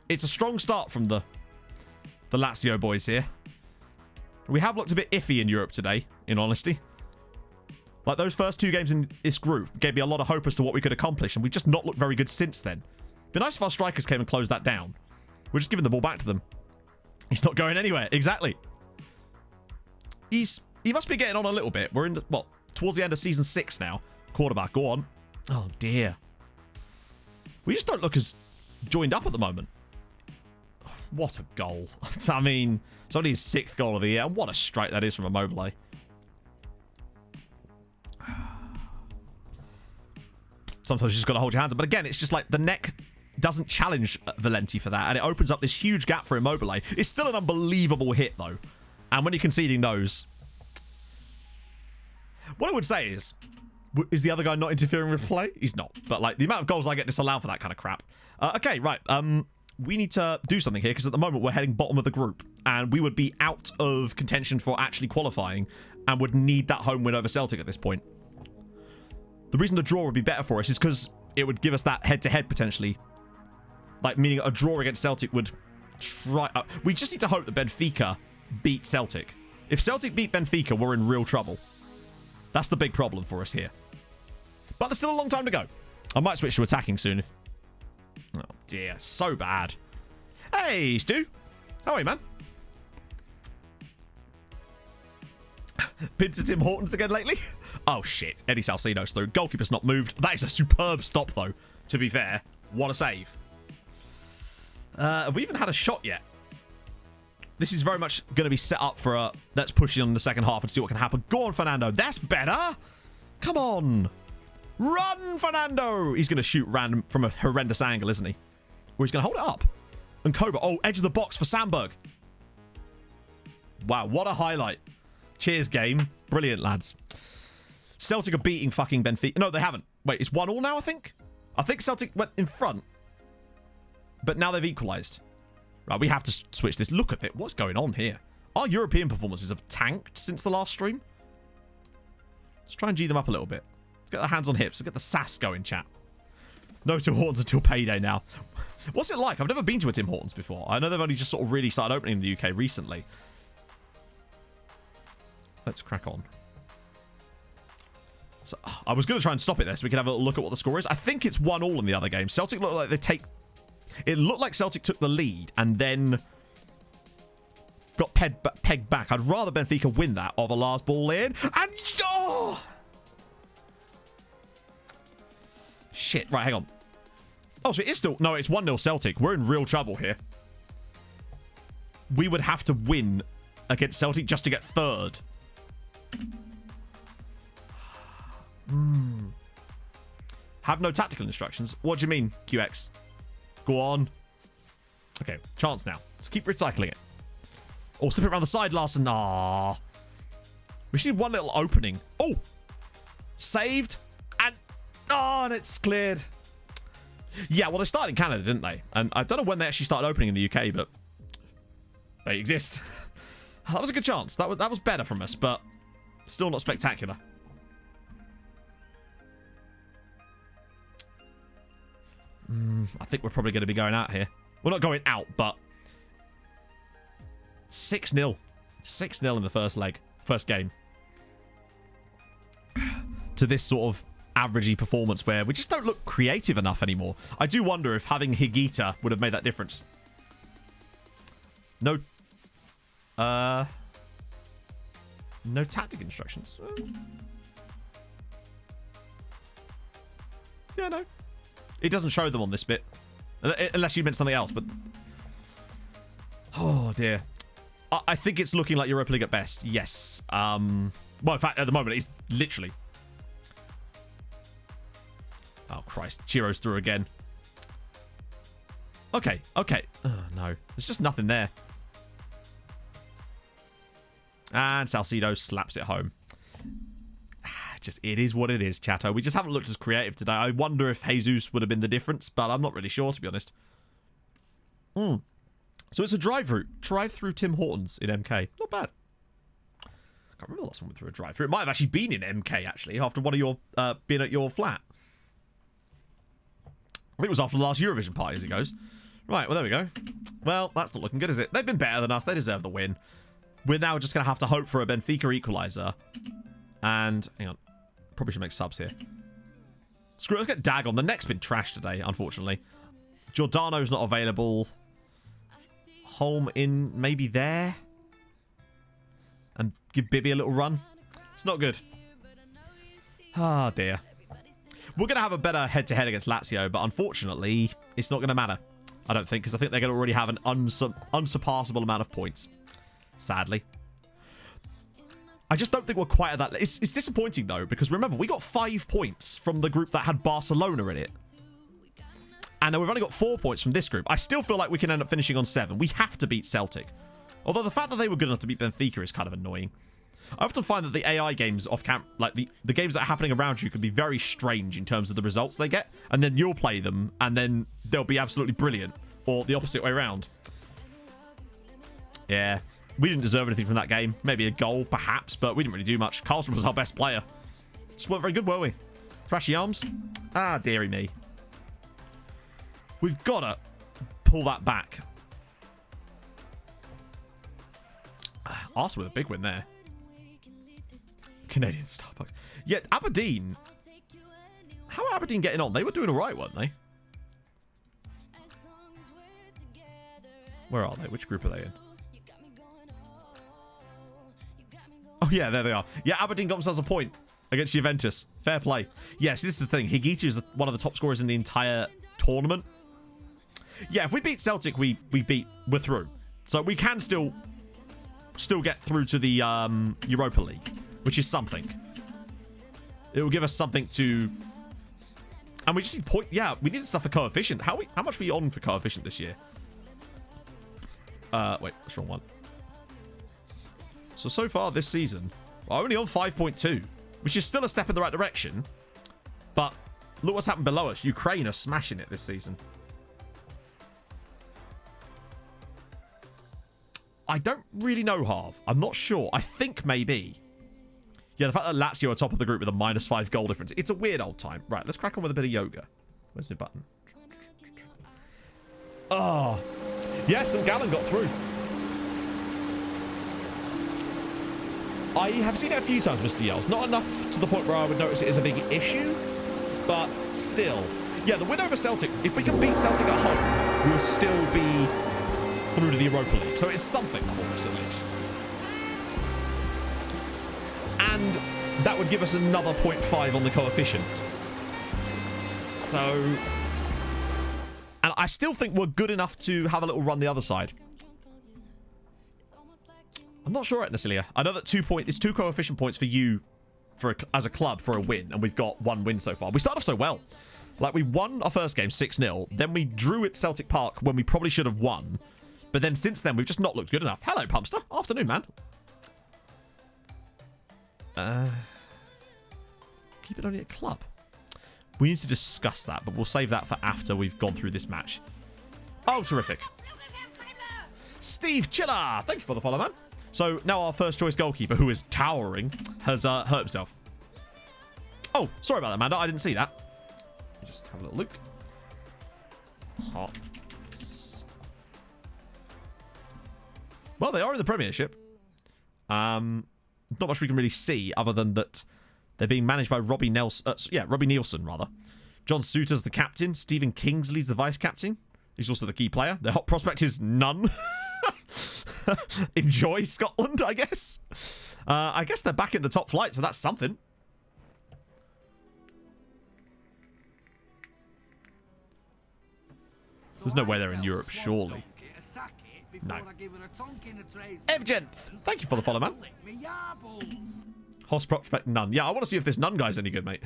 it's a strong start from the Lazio boys here. We have looked a bit iffy in Europe today, in honesty. Like, those first 2 games in this group gave me a lot of hope as to what we could accomplish, and we've just not looked very good since then. It'd be nice if our strikers came and closed that down. We're just giving the ball back to them. He's not going anywhere. Exactly. He must be getting on a little bit. We're in, towards the end of season 6 now. Quarterback, go on. Oh, dear. We just don't look as joined up at the moment. What a goal. I mean, it's only his 6th goal of the year. And what a strike that is from Immobile. Sometimes you just got to hold your hands up. But again, it's just like the neck doesn't challenge Valenti for that. And it opens up this huge gap for Immobile. It's still an unbelievable hit, though. And when you're conceding those... What I would say is the other guy not interfering with play? He's not. But, like, the amount of goals I get disallowed for that kind of crap. Okay, right. We need to do something here because at the moment we're heading bottom of the group. And we would be out of contention for actually qualifying and would need that home win over Celtic at this point. The reason the draw would be better for us is because it would give us that head-to-head potentially. Like, meaning a draw against Celtic would try... we just need to hope that Benfica beat Celtic. If Celtic beat Benfica, we're in real trouble. That's the big problem for us here. But there's still a long time to go. I might switch to attacking soon if... Oh, dear. So bad. Hey, Stu. How are you, man? Been to Tim Hortons again lately? Oh, shit. Eddie Salcedo's through. Goalkeeper's not moved. That is a superb stop, though. To be fair. What a save. Have we even had a shot yet? This is very much going to be set up for a... Let's push in the second half and see what can happen. Go on, Fernando. That's better. Come on. Run, Fernando. He's going to shoot random from a horrendous angle, isn't he? Or he's going to hold it up. And Cobra. Oh, edge of the box for Sandberg. Wow, what a highlight. Cheers, game. Brilliant, lads. Celtic are beating fucking Benfica. No, they haven't. Wait, it's 1-1 now, I think? I think Celtic went in front. But now they've equalised. Right, we have to switch this. Look at it. What's going on here? Our European performances have tanked since the last stream. Let's try and G them up a little bit. Let's get the hands on hips. Let's get the sass going, chat. No Tim Hortons until payday now. What's it like? I've never been to a Tim Hortons before. I know they've only just sort of really started opening in the UK recently. Let's crack on. So, I was going to try and stop it there so we can have a look at what the score is. I think it's 1-1 in the other game. Celtic look like they take... It looked like Celtic took the lead and then got pegged back. I'd rather Benfica win that over last ball in. And... Oh! Shit. Right, hang on. Oh, so it is still... No, it's 1-0 Celtic. We're in real trouble here. We would have to win against Celtic just to get third. Have no tactical instructions. What do you mean, QX? Go on. Okay, chance now. Let's keep recycling it. Oh, slip it around the side, Larson. Ah. We just need one little opening. Oh! Saved. And... Oh, and it's cleared. Yeah, well, they started in Canada, didn't they? And I don't know when they actually started opening in the UK, but... They exist. That was a good chance. That was better from us, but... Still not spectacular. I think we're probably going to be going out here. We're not going out, but... 6-0. 6-0 in the first leg. First game. To this sort of averagey performance where we just don't look creative enough anymore. I do wonder if having Higuita would have made that difference. No... No tactic instructions. Yeah, no. It doesn't show them on this bit. Unless you meant something else, but... Oh, dear. I think it's looking like Europa League at best. Yes. Well, in fact, at the moment, it's literally... Oh, Christ. Chiro's through again. Okay, okay. Oh, no. There's just nothing there. And Salcedo slaps it home. Just, it is what it is, Chato. We just haven't looked as creative today. I wonder if Jesus would have been the difference, but I'm not really sure, to be honest. So it's a drive-through Tim Hortons in MK. Not bad. can't remember the last one we went through a drive-through. It might have actually been in MK, actually, after one of your, being at your flat. I think it was after the last Eurovision party, as it goes. Right, well, there we go. Well, that's not looking good, is it? They've been better than us. They deserve the win. We're now just going to have to hope for a Benfica equaliser. And, hang on. Probably should make subs here. Screw it, let's get Dag on. The neck's been trashed today, unfortunately. Giordano's not available. Holm in, maybe there. And give Bibby a little run. It's not good. Ah, dear. We're going to have a better head-to-head against Lazio, but unfortunately, it's not going to matter. I don't think, because I think they're going to already have an unsurpassable amount of points. Sadly. I just don't think we're quite at that. It's disappointing, though, because remember, we got 5 points from the group that had Barcelona in it. And we've only got 4 points from this group. I still feel like we can end up finishing on 7. We have to beat Celtic. Although the fact that they were good enough to beat Benfica is kind of annoying. I often find that the AI games off camp, like the games that are happening around you, can be very strange in terms of the results they get. And then you'll play them, and then they'll be absolutely brilliant. Or the opposite way around. Yeah. We didn't deserve anything from that game. Maybe a goal, perhaps, but we didn't really do much. Carlson was our best player. Just weren't very good, were we? Thrashy arms? Ah, dearie me. We've got to pull that back. Arsenal with a big win there. Canadian Starbucks. Yeah, Aberdeen. How are Aberdeen getting on? They were doing all right, weren't they? Where are they? Which group are they in? Oh, yeah, there they are. Yeah, Aberdeen got themselves a point against Juventus. Fair play. Yes, this is the thing. Higuita is one of the top scorers in the entire tournament. Yeah, if we beat Celtic, we're through. So we can still get through to the Europa League, which is something. It will give us something to... And we just need point... Yeah, we need stuff for coefficient. How much are we on for coefficient this year? Wait, that's the wrong one. So far this season, we're only on 5.2, which is still a step in the right direction. But look what's happened below us. Ukraine are smashing it this season. I don't really know, Harv. I'm not sure. I think maybe. Yeah, the fact that Lazio are top of the group with a -5 goal difference. It's a weird old time. Right, let's crack on with a bit of yoga. Where's my button? Oh. Yes, and Gallen got through. I have seen it a few times, Mr. Yells. Not enough to the point where I would notice it as a big issue, but still. Yeah, the win over Celtic, if we can beat Celtic at home, we'll still be through to the Europa League. So it's something for us, at least. And that would give us another 0.5 on the coefficient. So... And I still think we're good enough to have a little run the other side. I'm not sure, Etnicilia. I know that it's 2 coefficient points for you as a club for a win, and we've got 1 win so far. We started off so well. Like, we won our first game 6-0, then we drew at Celtic Park when we probably should have won. But then since then, we've just not looked good enough. Hello, Pumpster. Afternoon, man. Keep it only at club. We need to discuss that, but we'll save that for after we've gone through this match. Oh, terrific. Steve Chiller. Thank you for the follow, man. So now our first choice goalkeeper, who is towering, has hurt himself. Oh, sorry about that, Amanda. I didn't see that. Let me just have a little look. Hot. Well, they are in the Premiership. Not much we can really see other than that they're being managed by Robbie Nielsen, rather. John Suter's the captain. Stephen Kingsley's the vice-captain. He's also the key player. Their hot prospect is none. Enjoy Scotland, I guess. I guess they're back in the top flight, so that's something. There's no way they're in Europe, surely. No. Evgenth, thank you for the follow, man. Host prospect none. Yeah, I want to see if this none guy's any good, mate.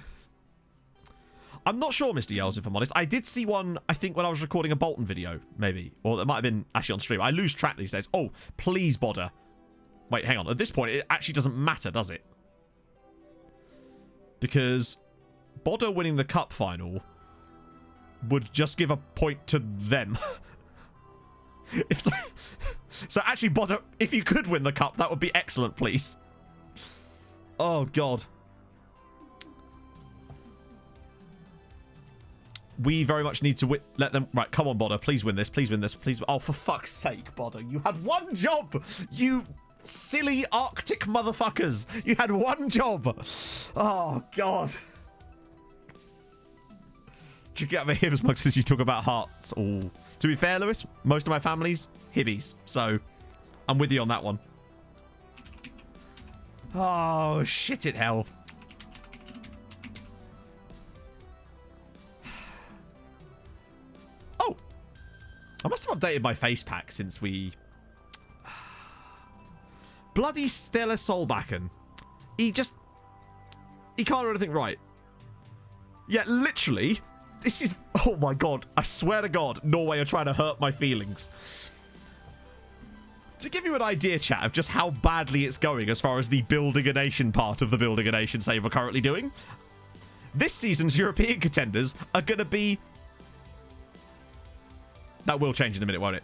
I'm not sure, Mr. Yells, if I'm honest. I did see one, I think, when I was recording a Bolton video, maybe. Or it might have been actually on stream. I lose track these days. Oh, please, Bodder. Wait, hang on. At this point, it actually doesn't matter, does it? Because Bodder winning the cup final would just give a point to them. So actually, Bodder, if you could win the cup, that would be excellent, please. Oh, God. We very much need to let them... Right, come on, Bodder. Please win this. Please win this. Please. Oh, for fuck's sake, Bodder. You had one job. You silly Arctic motherfuckers. You had one job. Oh, God. Did you get me here as much as you talk about hearts? Oh. To be fair, Lewis, most of my family's hibbies. So, I'm with you on that one. Oh, shit it hell. Oh. I must have updated my face pack since we... Bloody Stella Solbakken. He can't do anything right. Yeah, literally... This is... Oh my god. I swear to god, Norway are trying to hurt my feelings. To give you an idea, chat, of just how badly it's going as far as the Building a Nation part of the Building a Nation save we're currently doing, this season's European contenders are going to be... That will change in a minute, won't it?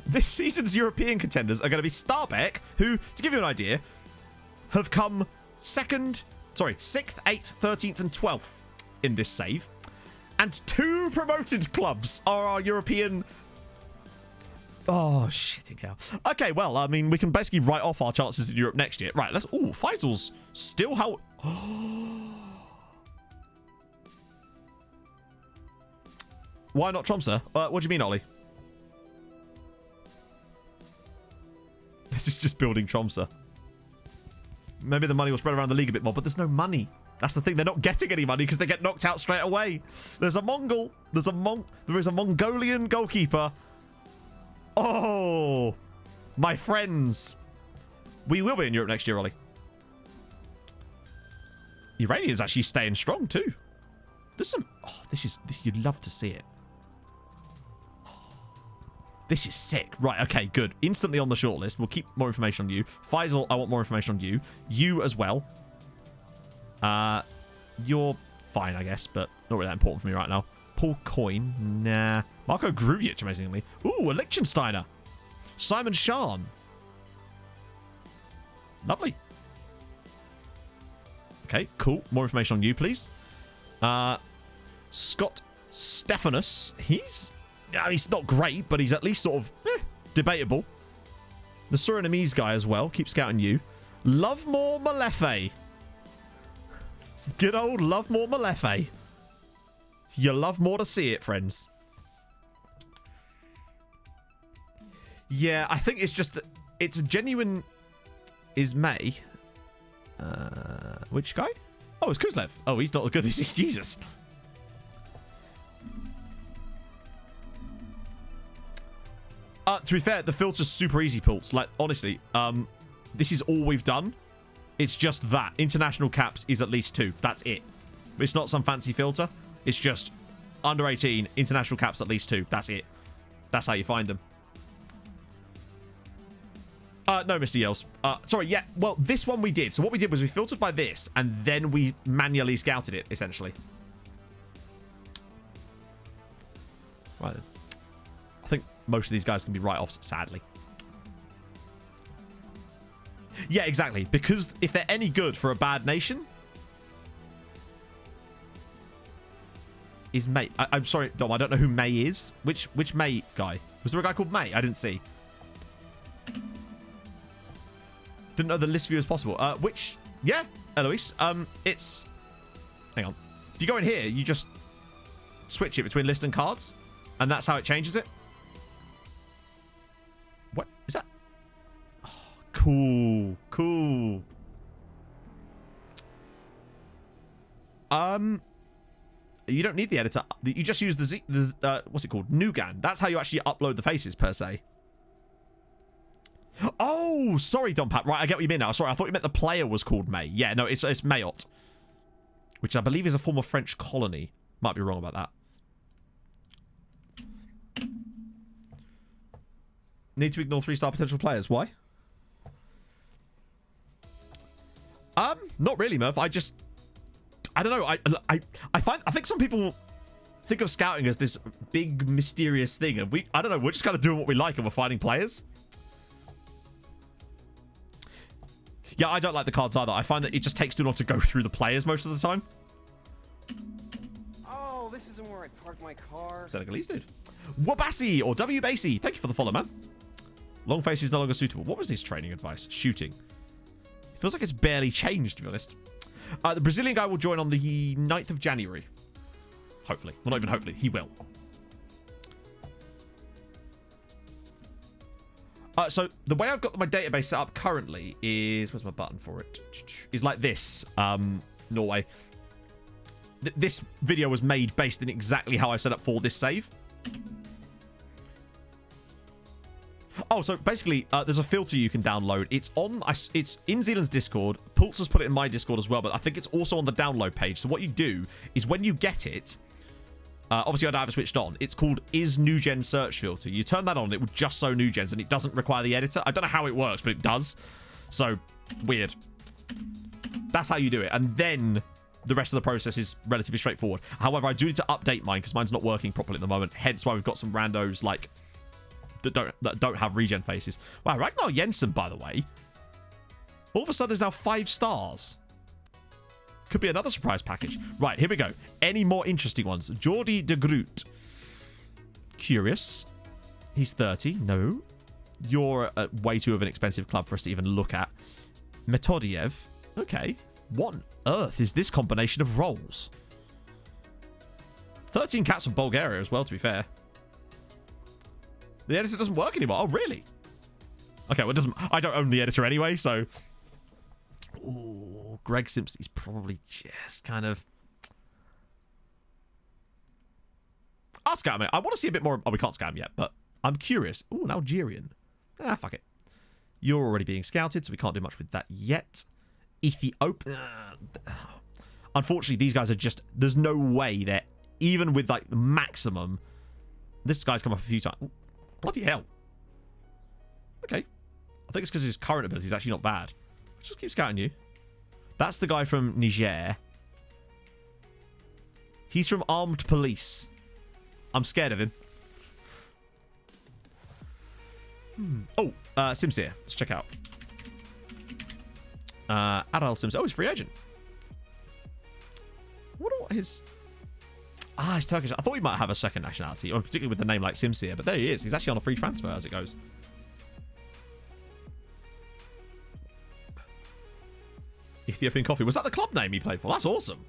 This season's European contenders are going to be Starbeck, who, to give you an idea, have come 6th, 8th, 13th and 12th in this save. And 2 promoted clubs are our European... Oh, shitting hell. Okay, well, I mean, we can basically write off our chances in Europe next year. Right, let's... Oh, Faisal's still how... Why not Tromsø? What do you mean, Ollie? This is just building Tromsø. Maybe the money will spread around the league a bit more, but there's no money. That's the thing. They're not getting any money because they get knocked out straight away. There's a Mongol. There is a Mongolian goalkeeper. Oh, my friends. We will be in Europe next year, Ollie. Iranian's actually staying strong too. There's some... Oh, this you'd love to see it. This is sick. Right, okay, good. Instantly on the shortlist. We'll keep more information on you. Faisal, I want more information on you. You as well. You're fine, I guess, but not really that important for me right now. Paul Coyne, nah. Marco Grujic, amazingly. Ooh, a Liechtensteiner. Simon Shan. Lovely. Okay, cool. More information on you, please. Scott Stephanus. He's not great, but he's at least sort of debatable. The Surinamese guy as well. Keep scouting you. Lovemore Malefe. Good old Lovemore Malefe. You love more to see it, friends. Yeah, I think it's just... It's a genuine... Is May. Which guy? Oh, it's Kuzlev. Oh, he's not as good as he... Jesus. To be fair, the filter's super easy, Pulse. Like, honestly, this is all we've done. It's just that. International caps is at least 2. That's it. It's not some fancy filter. It's just under 18, international caps at least 2. That's it. That's how you find them. No, Mr. Yells. Sorry, yeah. Well, this one we did. So what we did was we filtered by this, and then we manually scouted it, essentially. Right then. I think most of these guys can be write-offs, sadly. Yeah, exactly. Because if they're any good for a bad nation... Is May... I'm sorry, Dom, I don't know who May is. Which May guy? Was there a guy called May? I didn't see. Didn't know the list view was possible. Which... Yeah, Eloise. It's... Hang on. If you go in here, you just switch it between list and cards. And that's how it changes it. What? Is that... Oh, cool. Cool. You don't need the editor. You just use the what's it called? Nugan. That's how you actually upload the faces, per se. Oh, sorry, Don Pat. Right, I get what you mean now. Sorry, I thought you meant the player was called May. Yeah, no, it's Mayotte, which I believe is a former French colony. Might be wrong about that. Need to ignore 3-star potential players. Why? Not really, Murph. I don't know. I think some people think of scouting as this big mysterious thing, and I don't know. We're just kind of doing what we like, and we're finding players. Yeah, I don't like the cards either. I find that it just takes too long to go through the players most of the time. Oh, this isn't where I parked my car. Senegalese dude. Wabasi or W Basie. Thank you for the follow, man. Long face is no longer suitable. What was his training advice? Shooting. It feels like it's barely changed, to be honest. The Brazilian guy will join on the 9th of January. Hopefully. Well, not even hopefully. He will. So the way I've got my database set up currently is... Where's my button for it? Is like this. Norway. This video was made based in exactly how I set up for this save. Oh, so basically, there's a filter you can download. It's in Zealand's Discord. Pultz has put it in my Discord as well, but I think it's also on the download page. So what you do is when you get it, obviously I don't have it switched on. It's called Is New Gen Search Filter. You turn that on, it will just show New Gens, and it doesn't require the editor. I don't know how it works, but it does. So, weird. That's how you do it. And then the rest of the process is relatively straightforward. However, I do need to update mine because mine's not working properly at the moment. Hence why we've got some randos like that don't have regen faces. Wow, Ragnar Jensen, by the way, all of a sudden is now 5 stars. Could be another surprise package. Right, here we go. Any more interesting ones? Jordi de Groot. Curious. He's 30. No. You're way too of an expensive club for us to even look at. Metodiev. Okay. What on earth is this combination of roles? 13 cats from Bulgaria as well, to be fair. The editor doesn't work anymore. Oh, really? Okay, well, it doesn't... I don't own the editor anyway, so... Ooh, Greg Simpson is probably just kind of... I'll scout him. I want to see a bit more... Oh, we can't scout him yet, but I'm curious. Ooh, an Algerian. Ah, fuck it. You're already being scouted, so we can't do much with that yet. Ethiopia. Unfortunately, these guys are just... There's no way they're... Even with, like, the maximum... This guy's come up a few times. Ooh, bloody hell. Okay. I think it's because his current ability is actually not bad. Just keep scouting you. That's the guy from Niger. He's from Armed Police. I'm scared of him. Oh, Simsir. Let's check out. Adal Simsir. Oh, he's free agent. What his... Ah, he's Turkish. I thought he might have a second nationality, or particularly with the name like Simsir, but there he is. He's actually on a free transfer as it goes. Ethiopian Coffee. Was that the club name he played for? That's awesome.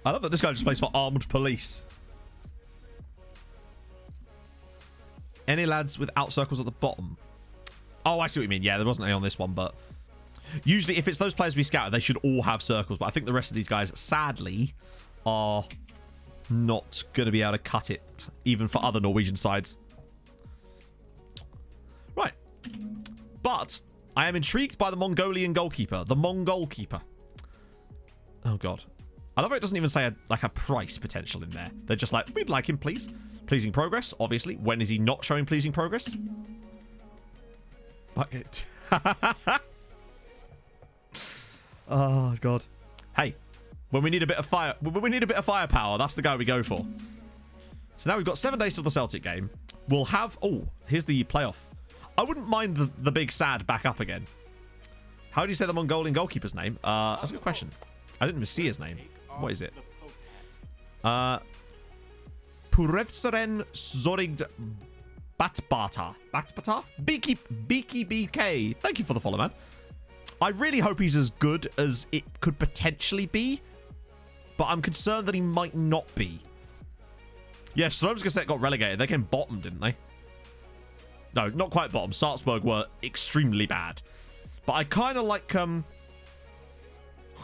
I love that this guy just plays for Armed Police. Any lads without circles at the bottom? Oh, I see what you mean. Yeah, there wasn't any on this one, but... Usually, if it's those players we scouted, they should all have circles. But I think the rest of these guys, sadly, are not going to be able to cut it, even for other Norwegian sides. Right. But I am intrigued by the Mongolian goalkeeper. The Mongol keeper. Oh, God. I love how it doesn't even say a price potential in there. They're just like, we'd like him, please. Pleasing progress, obviously. When is he not showing pleasing progress? Bucket. Oh, God. Hey, when we need a bit of firepower, that's the guy we go for. So now we've got 7 days till the Celtic game. We'll have... Oh, here's the playoff. I wouldn't mind the big sad back up again. How do you say the Mongolian goalkeeper's name? That's a good question. I didn't even see his name. What is it? Purevseren Zorigd Batbata. Batbata? Beaky BK. Thank you for the follow, man. I really hope he's as good as it could potentially be, but I'm concerned that he might not be. Yeah, Tromsø got relegated. They came bottom, didn't they? No, not quite bottom. Salzburg were extremely bad. But I kind of like... Oh,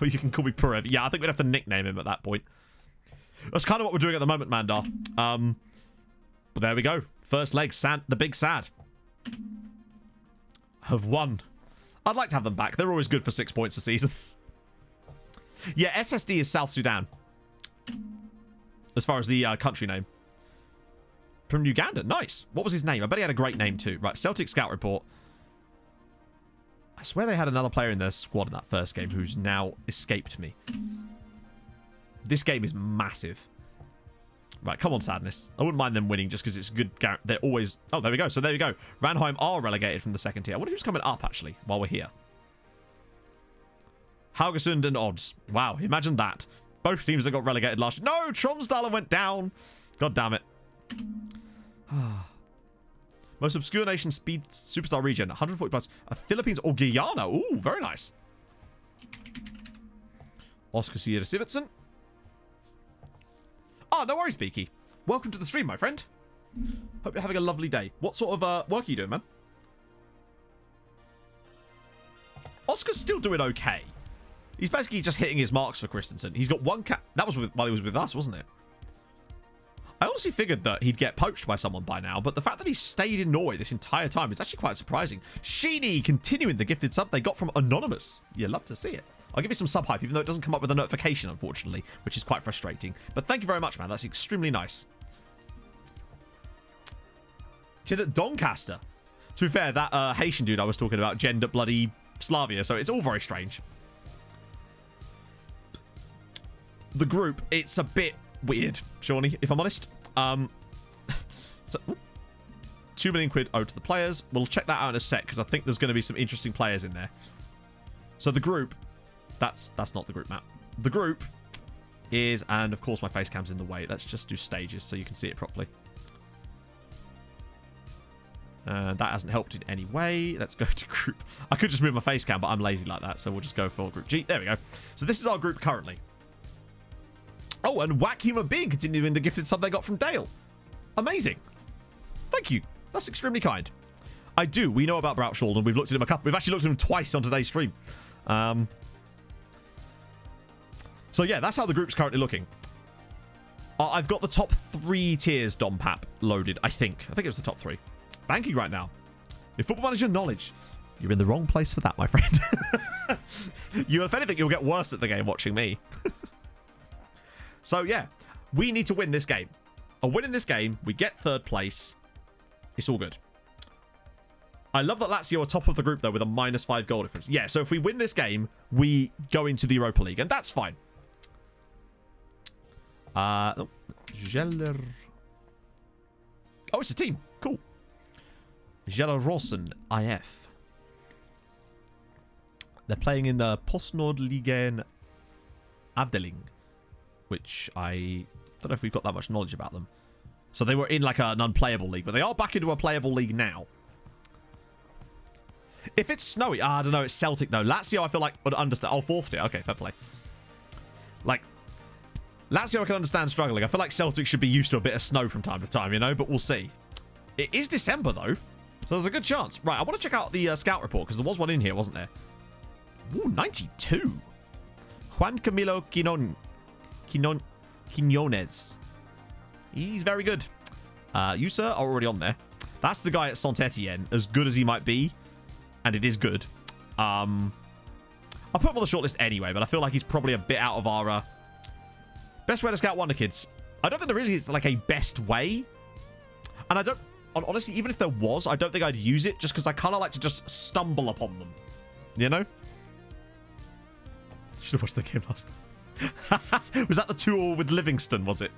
you can call me Purev. Yeah, I think we'd have to nickname him at that point. That's kind of what we're doing at the moment, Mandar. But there we go. First leg, the big sad. Have won. I'd like to have them back. They're always good for 6 points a season. Yeah, SSD is South Sudan. As far as the country name. From Uganda. Nice. What was his name? I bet he had a great name too. Right, Celtic Scout Report. I swear they had another player in their squad in that first game who's now escaped me. This game is massive. Right, come on, Sadness. I wouldn't mind them winning just because it's good. They're always... Oh, there we go. So there we go. Ranheim are relegated from the second tier. I wonder who's coming up, actually, while we're here. Haugesund and Odds. Wow, imagine that. Both teams that got relegated last year. No, Tromsdalen went down. God damn it. Most obscure nation speed superstar region. 140 plus. Philippines or Guyana. Ooh, very nice. Oscar Sierra Sivertsen. Oh, no worries, Beaky. Welcome to the stream, my friend. Hope you're having a lovely day. What sort of work are you doing, man? Oscar's still doing okay. He's basically just hitting his marks for Christensen. He's got one cap. That was while he was with us, wasn't it? I honestly figured that he'd get poached by someone by now, but the fact that he stayed in Norway this entire time is actually quite surprising. Sheeny continuing the gifted sub they got from Anonymous. You love to see it. I'll give you some sub hype, even though it doesn't come up with a notification, unfortunately, which is quite frustrating. But thank you very much, man. That's extremely nice. Doncaster. To be fair, that Haitian dude I was talking about gendered bloody Slavia, so it's all very strange. The group, it's a bit weird, Shawnee, if I'm honest. So, 2 million quid owed to the players. We'll check that out in a sec, because I think there's going to be some interesting players in there. So the group, that's not the group map. The group is, and of course my face cam's in the way. Let's just do stages so you can see it properly. That hasn't helped in any way. Let's go to group. I could just move my face cam, but I'm lazy like that, so we'll just go for group G. There we go. So this is our group currently. Oh, and Whack Human Being continuing the gifted sub they got from Dale. Amazing. Thank you. That's extremely kind. We know about Brouchall, and we've looked at him we've actually looked at him twice on today's stream. So yeah, that's how the group's currently looking. I've got the top 3 tiers Dompap loaded, I think. I think it was the top 3. Banking right now. If Football Manager knowledge, you're in the wrong place for that, my friend. If anything, you'll get worse at the game watching me. So yeah, we need to win this game. A win in this game, we get 3rd place. It's all good. I love that Lazio are top of the group, though, with a -5 goal difference. Yeah, so if we win this game, we go into the Europa League, and that's fine. Geller. Oh, it's a team. Cool. Gellerosen IF. They're playing in the Postnordligaen Afdeling, which I don't know if we've got that much knowledge about them. So they were in like an unplayable league, but they are back into a playable league now. If it's snowy, I don't know, it's Celtic though. Lazio, I feel like would understand. Oh, 4th tier. Okay, fair play. Like, Lazio I can understand struggling. I feel like Celtic should be used to a bit of snow from time to time, you know, but we'll see. It is December though, so there's a good chance. Right, I want to check out the scout report, because there was one in here, wasn't there? Ooh, 92. Juan Camilo Quinones. He's very good. You, sir, are already on there. That's the guy at Saint-Etienne, as good as he might be, and it is good. I'll put him on the shortlist anyway, but I feel like he's probably a bit out of our best way to scout Wonder Kids. I don't think there really is like a best way, and I don't, honestly, even if there was, I don't think I'd use it, just because I kind of like to just stumble upon them, you know? Should have watched the game last night. Was that the 2-all with Livingston, was it?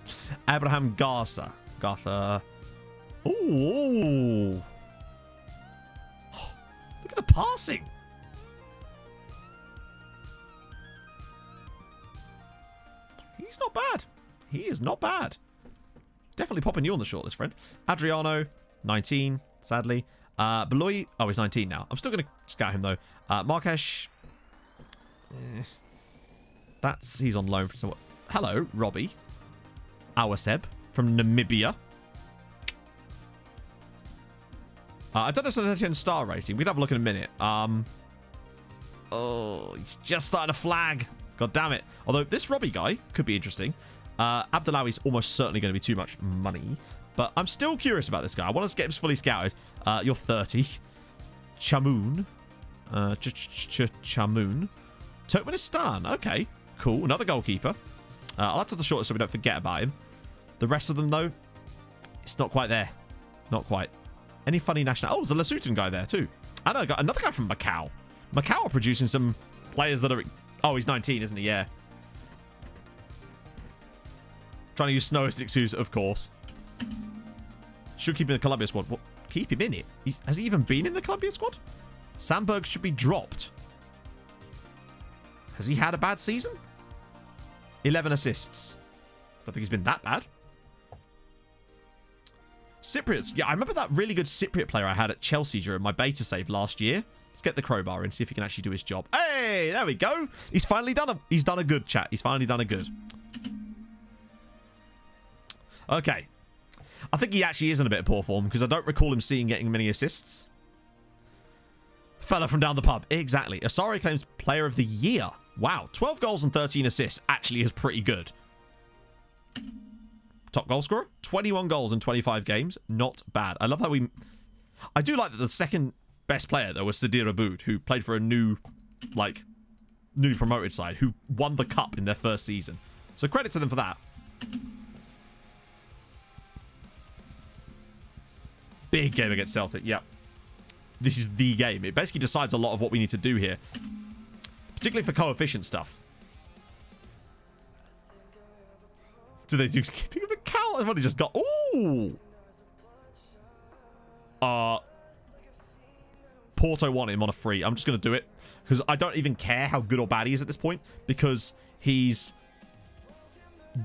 Abraham Garza. Ooh. Look at the passing. He's not bad. He is not bad. Definitely popping you on the shortlist, friend. Adriano, 19, sadly. Beloy, oh, he's 19 now. I'm still going to scout him, though. Markesh. He's on loan for someone. Hello, Robbie. Awaseb from Namibia. I don't know if it's a 10 star rating. We can have a look in a minute. Oh, he's just starting to flag. God damn it. Although this Robbie guy could be interesting. Abdullawi's almost certainly going to be too much money. But I'm still curious about this guy. I want to get him fully scouted. You're 30. Chamoun. Chamoun. Turkmenistan. Okay. Cool. Another goalkeeper. I'll add to the shortlist so we don't forget about him. The rest of them, though, it's not quite there. Not quite. Any funny national... Oh, there's a Lesotho guy there, too. I know, got another guy from Macau. Macau are producing some players that are... Oh, he's 19, isn't he? Yeah. Trying to use Snow as an excuse, of course. Should keep him in the Columbia squad. What? Keep him in it? Has he even been in the Columbia squad? Sandberg should be dropped. Has he had a bad season? 11 assists. Don't think he's been that bad. Cypriots. Yeah, I remember that really good Cypriot player I had at Chelsea during my beta save last year. Let's get the crowbar in, see if he can actually do his job. Hey, there we go. He's finally done a good, chat. He's finally done a good. Okay. I think he actually is in a bit of poor form because I don't recall him getting many assists. Fella from down the pub. Exactly. Asari claims player of the year. Wow. 12 goals and 13 assists actually is pretty good. Top goal scorer. 21 goals in 25 games. Not bad. I love how I do like that the second best player, though, was Sadir Aboud, who played for a newly promoted side, who won the cup in their first season. So credit to them for that. Big game against Celtic. Yep. This is the game. It basically decides a lot of what we need to do here. Particularly for coefficient stuff. Do they do skipping of a cow? I've only just got... Ooh! Porto want him on a free. I'm just going to do it. Because I don't even care how good or bad he is at this point. Because he's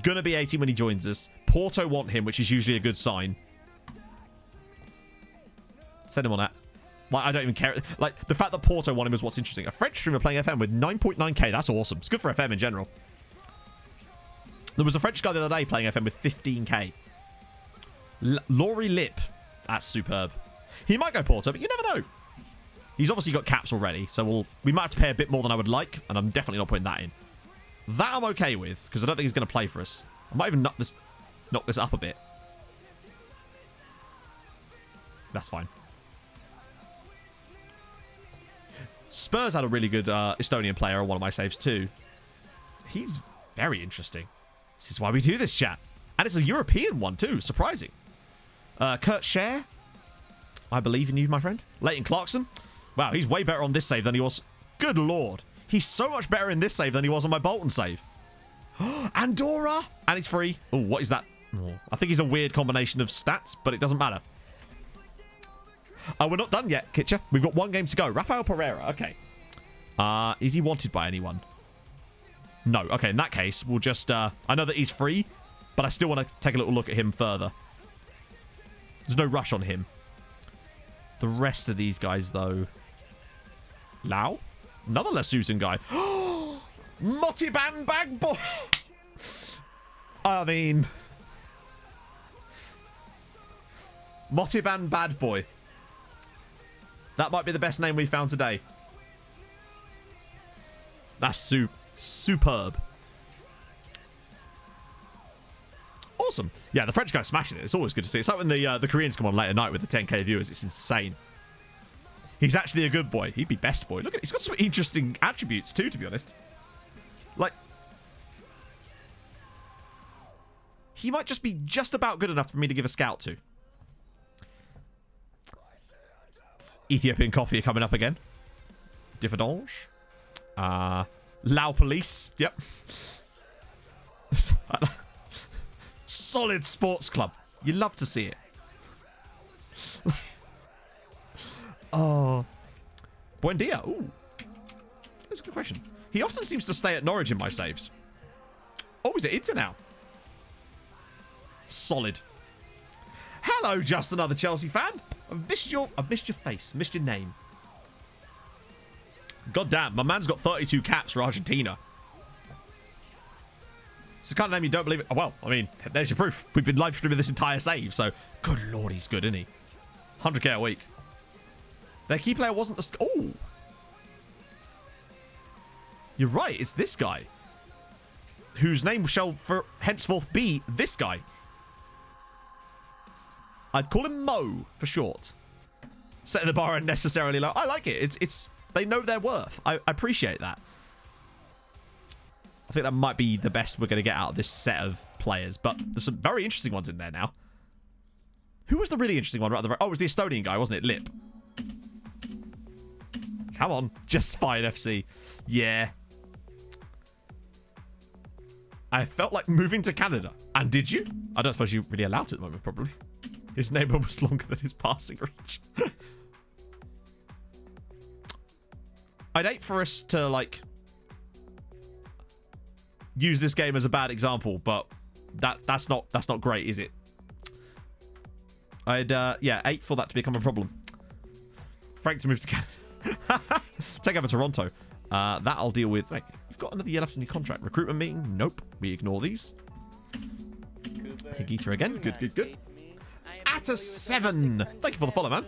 going to be 18 when he joins us. Porto want him, which is usually a good sign. Send him on that. Like, I don't even care. Like, the fact that Porto want him is what's interesting. A French streamer playing FM with 9.9k. That's awesome. It's good for FM in general. There was a French guy the other day playing FM with 15k. Laurie Lip. That's superb. He might go Porto, but you never know. He's obviously got caps already, so we might have to pay a bit more than I would like, and I'm definitely not putting that in. That I'm okay with, because I don't think he's going to play for us. I might even knock this up a bit. That's fine. Spurs had a really good Estonian player on one of my saves too. He's very interesting. This is why we do this, chat. And it's a European one too. Surprising. Kurt Scher. I believe in you, my friend. Leighton Clarkson. Wow, he's way better on this save than he was. Good lord. He's so much better in this save than he was on my Bolton save. Andorra. And it's free. Oh, what is that? Oh, I think he's a weird combination of stats, but it doesn't matter. We're not done yet, Kitcher. We've got one game to go. Rafael Pereira. Okay. Is he wanted by anyone? No. Okay, in that case, we'll just... I know that he's free, but I still want to take a little look at him further. There's no rush on him. The rest of these guys, though... Lau? Another Lessuton guy. Motiban Bagboy! I mean... Motiban Bad Boy. That might be the best name we've found today. That's superb. Awesome. Yeah, the French guy's smashing it. It's always good to see. It's like when the Koreans come on late at night with the 10k viewers. It's insane. He's actually a good boy. He'd be best boy. Look at it. He's got some interesting attributes too, to be honest. Like, he might just be just about good enough for me to give a scout to. Ethiopian coffee coming up again. Diffidange. Lao Police. Yep. Solid sports club. You love to see it. Oh. Buendia. Ooh. That's a good question. He often seems to stay at Norwich in my saves. Oh, he's at Inter now. Solid. Hello, just another Chelsea fan. I've missed your face. Missed your name. God damn, my man's got 32 caps for Argentina. It's the kind of name you don't believe it. Oh, well, I mean, there's your proof. We've been live streaming this entire save, so good lord, he's good, isn't he? 100k a week. Their key player wasn't the... Oh! You're right, it's this guy. Whose name shall henceforth be this guy. I'd call him Mo for short. Setting the bar unnecessarily low. I like it. It's they know their worth. I appreciate that. I think that might be the best we're going to get out of this set of players. But there's some very interesting ones in there now. Who was the really interesting one? Oh, it was the Estonian guy, wasn't it? Lip. Come on. Just fine, FC. Yeah. I felt like moving to Canada. And did you? I don't suppose you're really allowed to at the moment, probably. His neighbour was longer than his passing reach. I'd hate for us to, like, use this game as a bad example, but that's not great, is it? I'd hate for that to become a problem. Frank to move to Canada. Take over Toronto. That I'll deal with. Wait, you've got another year left on your contract. Recruitment meeting? Nope. We ignore these. Higita again. Good. At a 7. Thank you for the follow, man.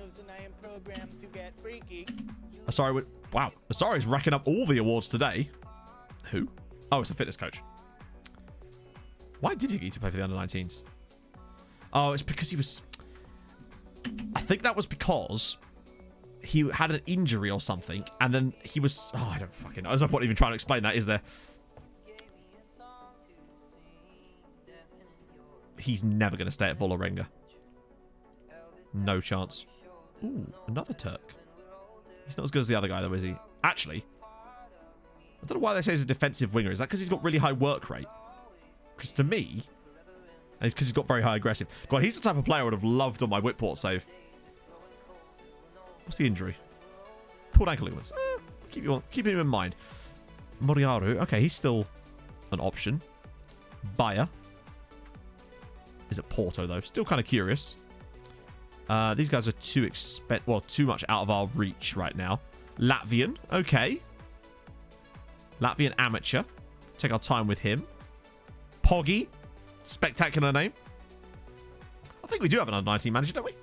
Sorry, wow. Sorry's racking up all the awards today. Who? Oh, it's a fitness coach. Why did Higita play for the under-19s? Oh, it's because he was... I think that was because he had an injury or something, and then he was... Oh, I don't fucking know. There's no point even trying to explain that, is there? He's never going to stay at Vålerenga. No chance. Ooh, another Turk. He's not as good as the other guy, though, is he? Actually, I don't know why they say he's a defensive winger. Is that because he's got really high work rate? Because to me... And it's because he's got very high aggressive. God, he's the type of player I would have loved on my Whitport save. What's the injury? Pulled ankle ligaments. Keep him in mind. Moriaru. Okay, he's still an option. Bayer. Is it Porto, though? Still kind of curious. These guys are too much out of our reach right now. Latvian. Okay. Latvian amateur. Take our time with him. Poggy. Spectacular name. I think we do have an under-19 manager, don't we?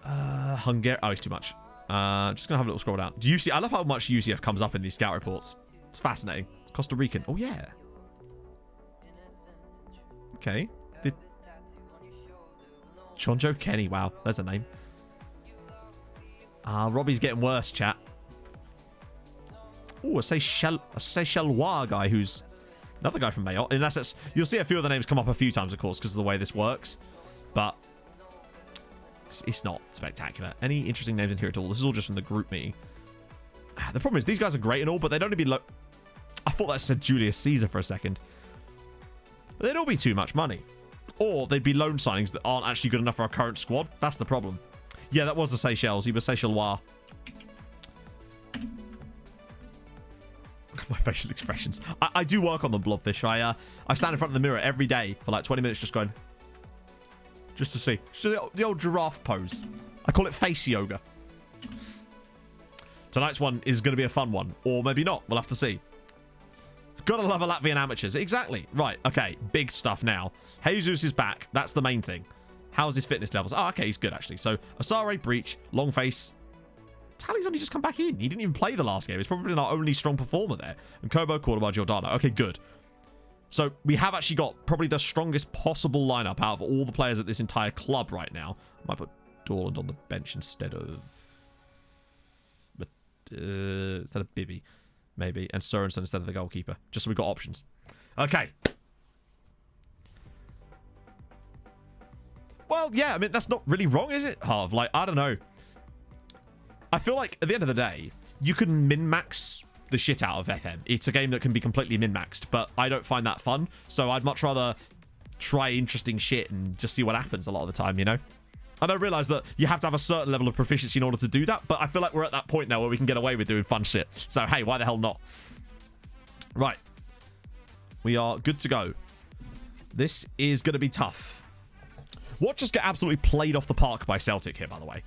Hungary. Oh, it's too much. Just gonna have a little scroll down. Do you see? I love how much UCF comes up in these scout reports. It's fascinating. Costa Rican. Oh yeah. Okay. Chonjo Kenny. Wow, there's a name. Robbie's getting worse, chat. Oh, a Seychellois guy who's another guy from Mayotte. In essence, you'll see a few of the names come up a few times, of course, because of the way this works. But it's not spectacular. Any interesting names in here at all? This is all just from the group meeting. The problem is these guys are great and all, but they'd only be I thought that said Julius Caesar for a second. But they'd all be too much money. Or they'd be loan signings that aren't actually good enough for our current squad. That's the problem. Yeah, that was the Seychelles. He was Seychellois. My facial expressions. I do work on them, Blobfish. I stand in front of the mirror every day for like 20 minutes just going... Just to see. Just the old giraffe pose. I call it face yoga. Tonight's one is going to be a fun one. Or maybe not. We'll have to see. Gotta love a Latvian amateurs. Exactly. Right. Okay. Big stuff now. Jesus is back. That's the main thing. How's his fitness levels? Oh, okay. He's good, actually. So, Asare, Breach, Longface... Tally's only just come back in. He didn't even play the last game. He's probably our only strong performer there. And Kobo, Cordoba, Giordano. Okay, good. So we have actually got probably the strongest possible lineup out of all the players at this entire club right now. I might put Dorland on the bench instead of Bibby, maybe. And Sorensen instead of the goalkeeper. Just so we've got options. Okay. Well, yeah, I mean, that's not really wrong, is it, Harv? Like, I don't know. I feel like, at the end of the day, you can min-max the shit out of FM. It's a game that can be completely min-maxed, but I don't find that fun. So I'd much rather try interesting shit and just see what happens a lot of the time, you know? And I realise that you have to have a certain level of proficiency in order to do that, but I feel like we're at that point now where we can get away with doing fun shit. So, hey, why the hell not? Right. We are good to go. This is going to be tough. What just get absolutely played off the park by Celtic here, by the way?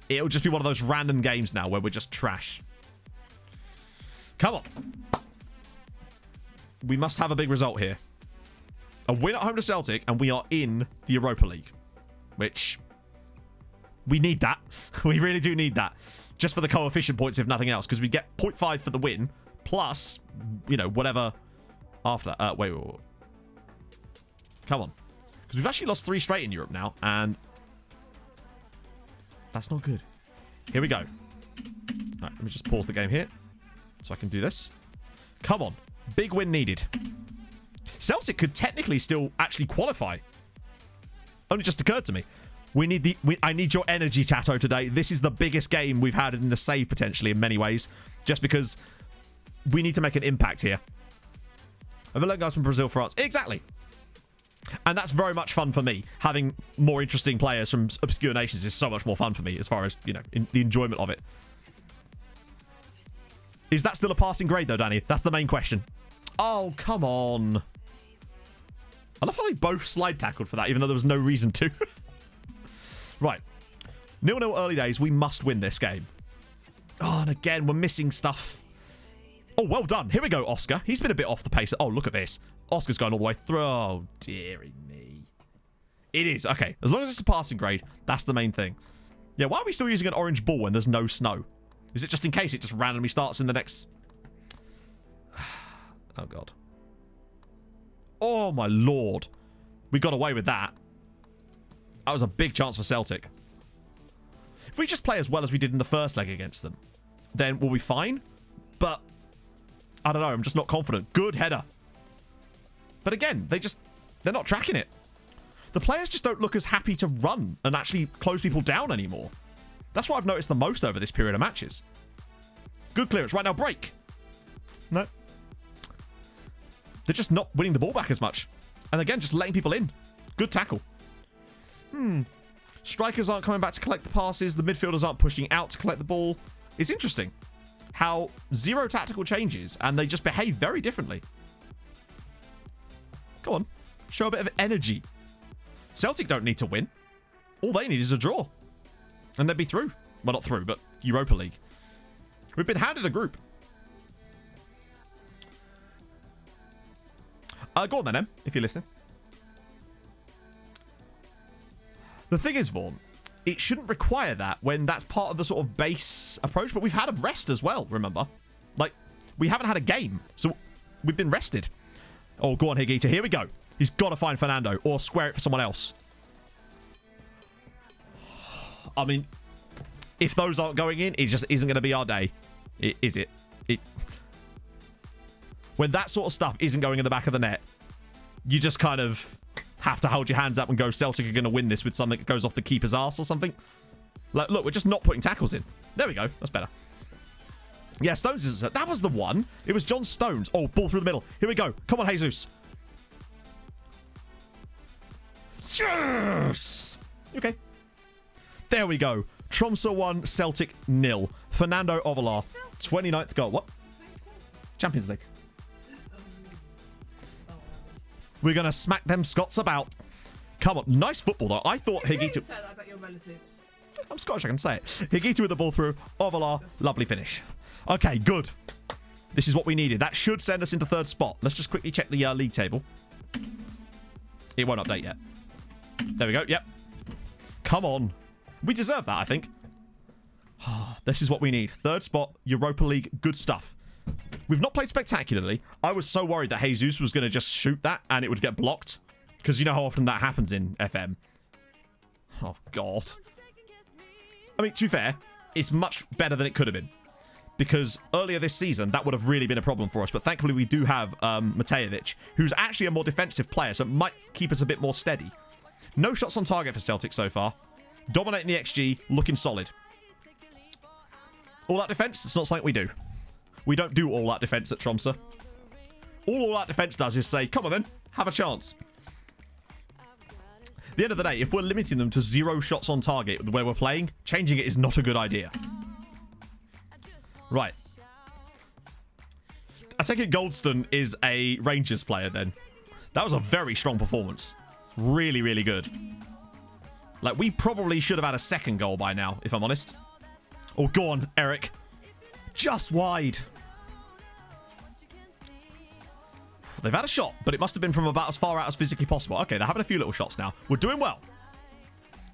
It'll just be one of those random games now where we're just trash. Come on. We must have a big result here. A win at home to Celtic, and we are in the Europa League. Which, we need that. We really do need that. Just for the coefficient points, if nothing else. Because we get 0.5 for the win, plus, you know, whatever after that. Wait. Come on. Because we've actually lost 3 straight in Europe now, and... That's not good. Here we go. All right, let me just pause the game here so I can do this. Come on. Big win needed. Celtic could technically still actually qualify. Only just occurred to me. I need your energy, Tato, today. This is the biggest game we've had in the save, potentially, in many ways. Just because we need to make an impact here. I've been learning guys from Brazil, France. Exactly. And that's very much fun for me. Having more interesting players from obscure nations is so much more fun for me as far as, you know, the enjoyment of it. Is that still a passing grade, though, Danny? That's the main question. Oh, come on. I love how they both slide tackled for that, even though there was no reason to. Right. 0-0 early days. We must win this game. Oh, and again, we're missing stuff. Oh, well done. Here we go, Oscar. He's been a bit off the pace. Oh, look at this. Oscar's going all the way through. Oh, dearie me. It is. Okay. As long as it's a passing grade, that's the main thing. Yeah, why are we still using an orange ball when there's no snow? Is it just in case it just randomly starts in the next... Oh, God. Oh, my Lord. We got away with that. That was a big chance for Celtic. If we just play as well as we did in the first leg against them, then we'll be fine. But, I don't know. I'm just not confident. Good header. But again, they're not tracking it. The players just don't look as happy to run and actually close people down anymore. That's what I've noticed the most over this period of matches. Good clearance. Right now, break. No. They're just not winning the ball back as much. And again, just letting people in. Good tackle. Strikers aren't coming back to collect the passes. The midfielders aren't pushing out to collect the ball. It's interesting how zero tactical changes and they just behave very differently. Go on. Show a bit of energy. Celtic don't need to win. All they need is a draw. And they'd be through. Well, not through, but Europa League. We've been handed a group. Go on then, Em, if you're listening. The thing is, Vaughn, it shouldn't require that when that's part of the sort of base approach, but we've had a rest as well, remember? Like, we haven't had a game, so we've been rested. Oh, go on, Higuita. Here we go. He's got to find Fernando or square it for someone else. I mean, if those aren't going in, it just isn't going to be our day. Is it? When that sort of stuff isn't going in the back of the net, you just kind of have to hold your hands up and go, Celtic are going to win this with something that goes off the keeper's arse or something. Like, look, we're just not putting tackles in. There we go. That's better. Yeah, Stones is... That was the one. It was John Stones. Oh, ball through the middle. Here we go. Come on, Jesus. Yes! Okay. There we go. Tromso 1, Celtic 0. Fernando Ovalar, 29th goal. What? Champions League. We're going to smack them Scots about. Come on. Nice football, though. I thought Higuita... I'm Scottish, I can say it. Higuita with the ball through. Ovalar, lovely finish. Okay, good. This is what we needed. That should send us into third spot. Let's just quickly check the league table. It won't update yet. There we go. Yep. Come on. We deserve that, I think. This is what we need. Third spot, Europa League, good stuff. We've not played spectacularly. I was so worried that Jesus was going to just shoot that and it would get blocked. Because you know how often that happens in FM. Oh, God. I mean, to be fair, it's much better than it could have been. Because earlier this season, that would have really been a problem for us. But thankfully, we do have Matejevic, who's actually a more defensive player, so it might keep us a bit more steady. No shots on target for Celtic so far. Dominating the XG, looking solid. All that defense, it's not something we do. We don't do all that defense at Tromsø. All that defense does is say, come on then, have a chance. At the end of the day, if we're limiting them to 0 shots on target where we're playing, changing it is not a good idea. Right. I take it Goldston is a Rangers player then. That was a very strong performance. Really, really good. Like, we probably should have had a second goal by now, if I'm honest. Oh, go on, Eric. Just wide. They've had a shot, but it must have been from about as far out as physically possible. Okay, they're having a few little shots now. We're doing well.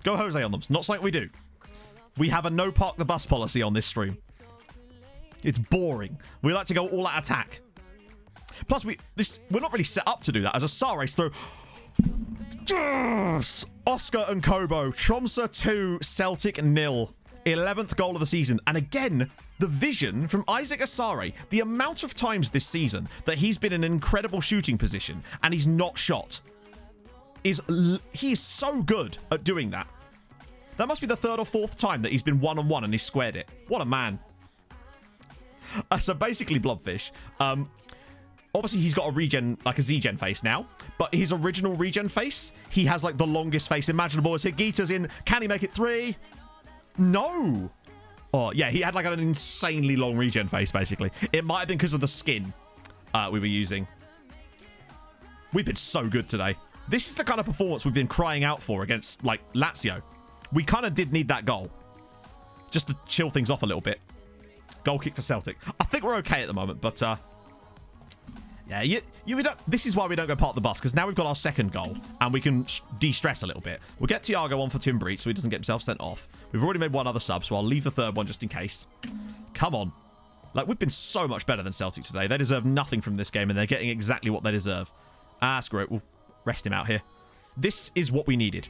Go Jose on them. It's not something we do. We have a no park the bus policy on this stream. It's boring. We like to go all out attack. Plus, we're not really set up to do that. As a Sar race through... Yes! Oscar and Kobo. Tromsø 2, Celtic 0. 11th goal of the season. And again, the vision from Isaac Asare, the amount of times this season that he's been in an incredible shooting position and he's not shot, he is so good at doing that. That must be the 3rd or 4th time that he's been one-on-one and he's squared it. What a man. So basically, Blobfish. Obviously, he's got a regen, like a Z-gen face now. But his original regen face, he has like the longest face imaginable. As Higita's in, can he make it 3? No. Oh, yeah, he had like an insanely long regen face, basically. It might have been because of the skin we were using. We've been so good today. This is the kind of performance we've been crying out for against, like, Lazio. We kind of did need that goal. Just to chill things off a little bit. Goal kick for Celtic. I think we're okay at the moment, but, yeah, we don't, this is why we don't go part of the bus, because now we've got our second goal, and we can de-stress a little bit. We'll get Thiago on for Tim Breach, so he doesn't get himself sent off. We've already made one other sub, so I'll leave the third one just in case. Come on. Like, we've been so much better than Celtic today. They deserve nothing from this game, and they're getting exactly what they deserve. Ah, screw it. We'll rest him out here. This is what we needed.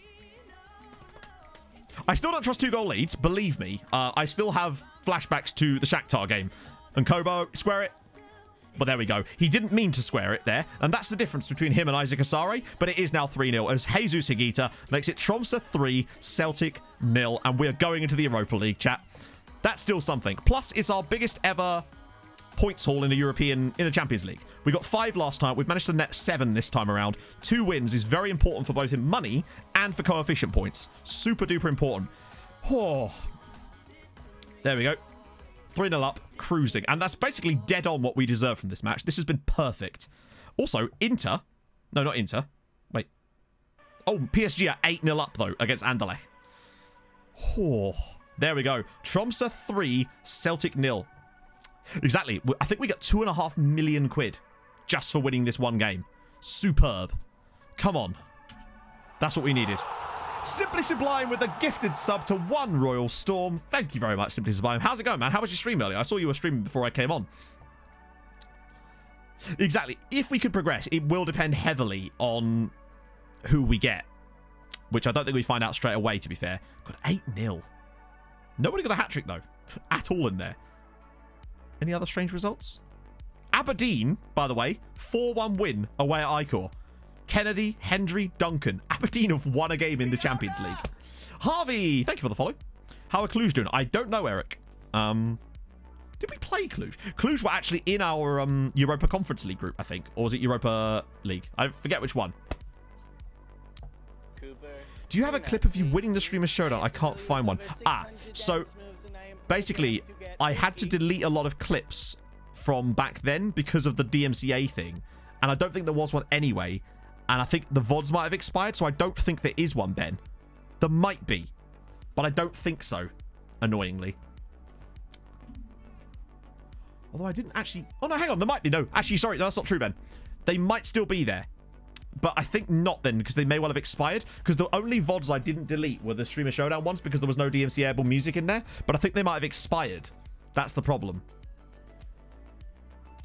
I still don't trust 2-goal leads, believe me. I still have flashbacks to the Shakhtar game. And Kobo, square it. But there we go. He didn't mean to square it there. And that's the difference between him and Isaac Asare. But it is now 3-0 as Jesus Higuita makes it Tromsø 3, Celtic 0. And we're going into the Europa League, chat. That's still something. Plus, it's our biggest ever points haul in the Champions League. We got 5 last time. We've managed to net 7 this time around. 2 wins is very important for both in money and for coefficient points. Super duper important. Oh. There we go. 3-0 up, cruising. And that's basically dead on what we deserve from this match. This has been perfect. Also, Inter. No, not Inter. Wait. Oh, PSG are 8-0 up, though, against Anderlecht. Oh. There we go. Tromsø 3, Celtic 0. Exactly. I think we got 2.5 million quid just for winning this one game. Superb. Come on. That's what we needed. Simply Sublime with a gifted sub to 1 Royal Storm. Thank you very much, Simply Sublime. How's it going, man? How was your stream earlier? I saw you were streaming before I came on. Exactly. If we could progress, it will depend heavily on who we get, which I don't think we find out straight away, to be fair. Got 8-0. Nobody got a hat-trick, though, at all in there. Any other strange results? Aberdeen, by the way, 4-1 win away at Icor. Kennedy, Hendry, Duncan. Aberdeen have won a game in the Champions League. Harvey, thank you for the follow. How are Cluj doing? I don't know, Eric. Did we play Cluj? Cluj were actually in our Europa Conference League group, I think. Or was it Europa League? I forget which one. Do you have a clip of you winning the Streamer Showdown? I can't find one. So basically, I had to delete a lot of clips from back then because of the DMCA thing. And I don't think there was one anyway. And I think the VODs might have expired, so I don't think there is one, Ben. There might be. But I don't think so, annoyingly. Although I didn't actually... Oh, no, hang on. There might be. No, actually, sorry. No, that's not true, Ben. They might still be there. But I think not then, because they may well have expired. Because the only VODs I didn't delete were the Streamer Showdown ones, because there was no DMCA-able music in there. But I think they might have expired. That's the problem.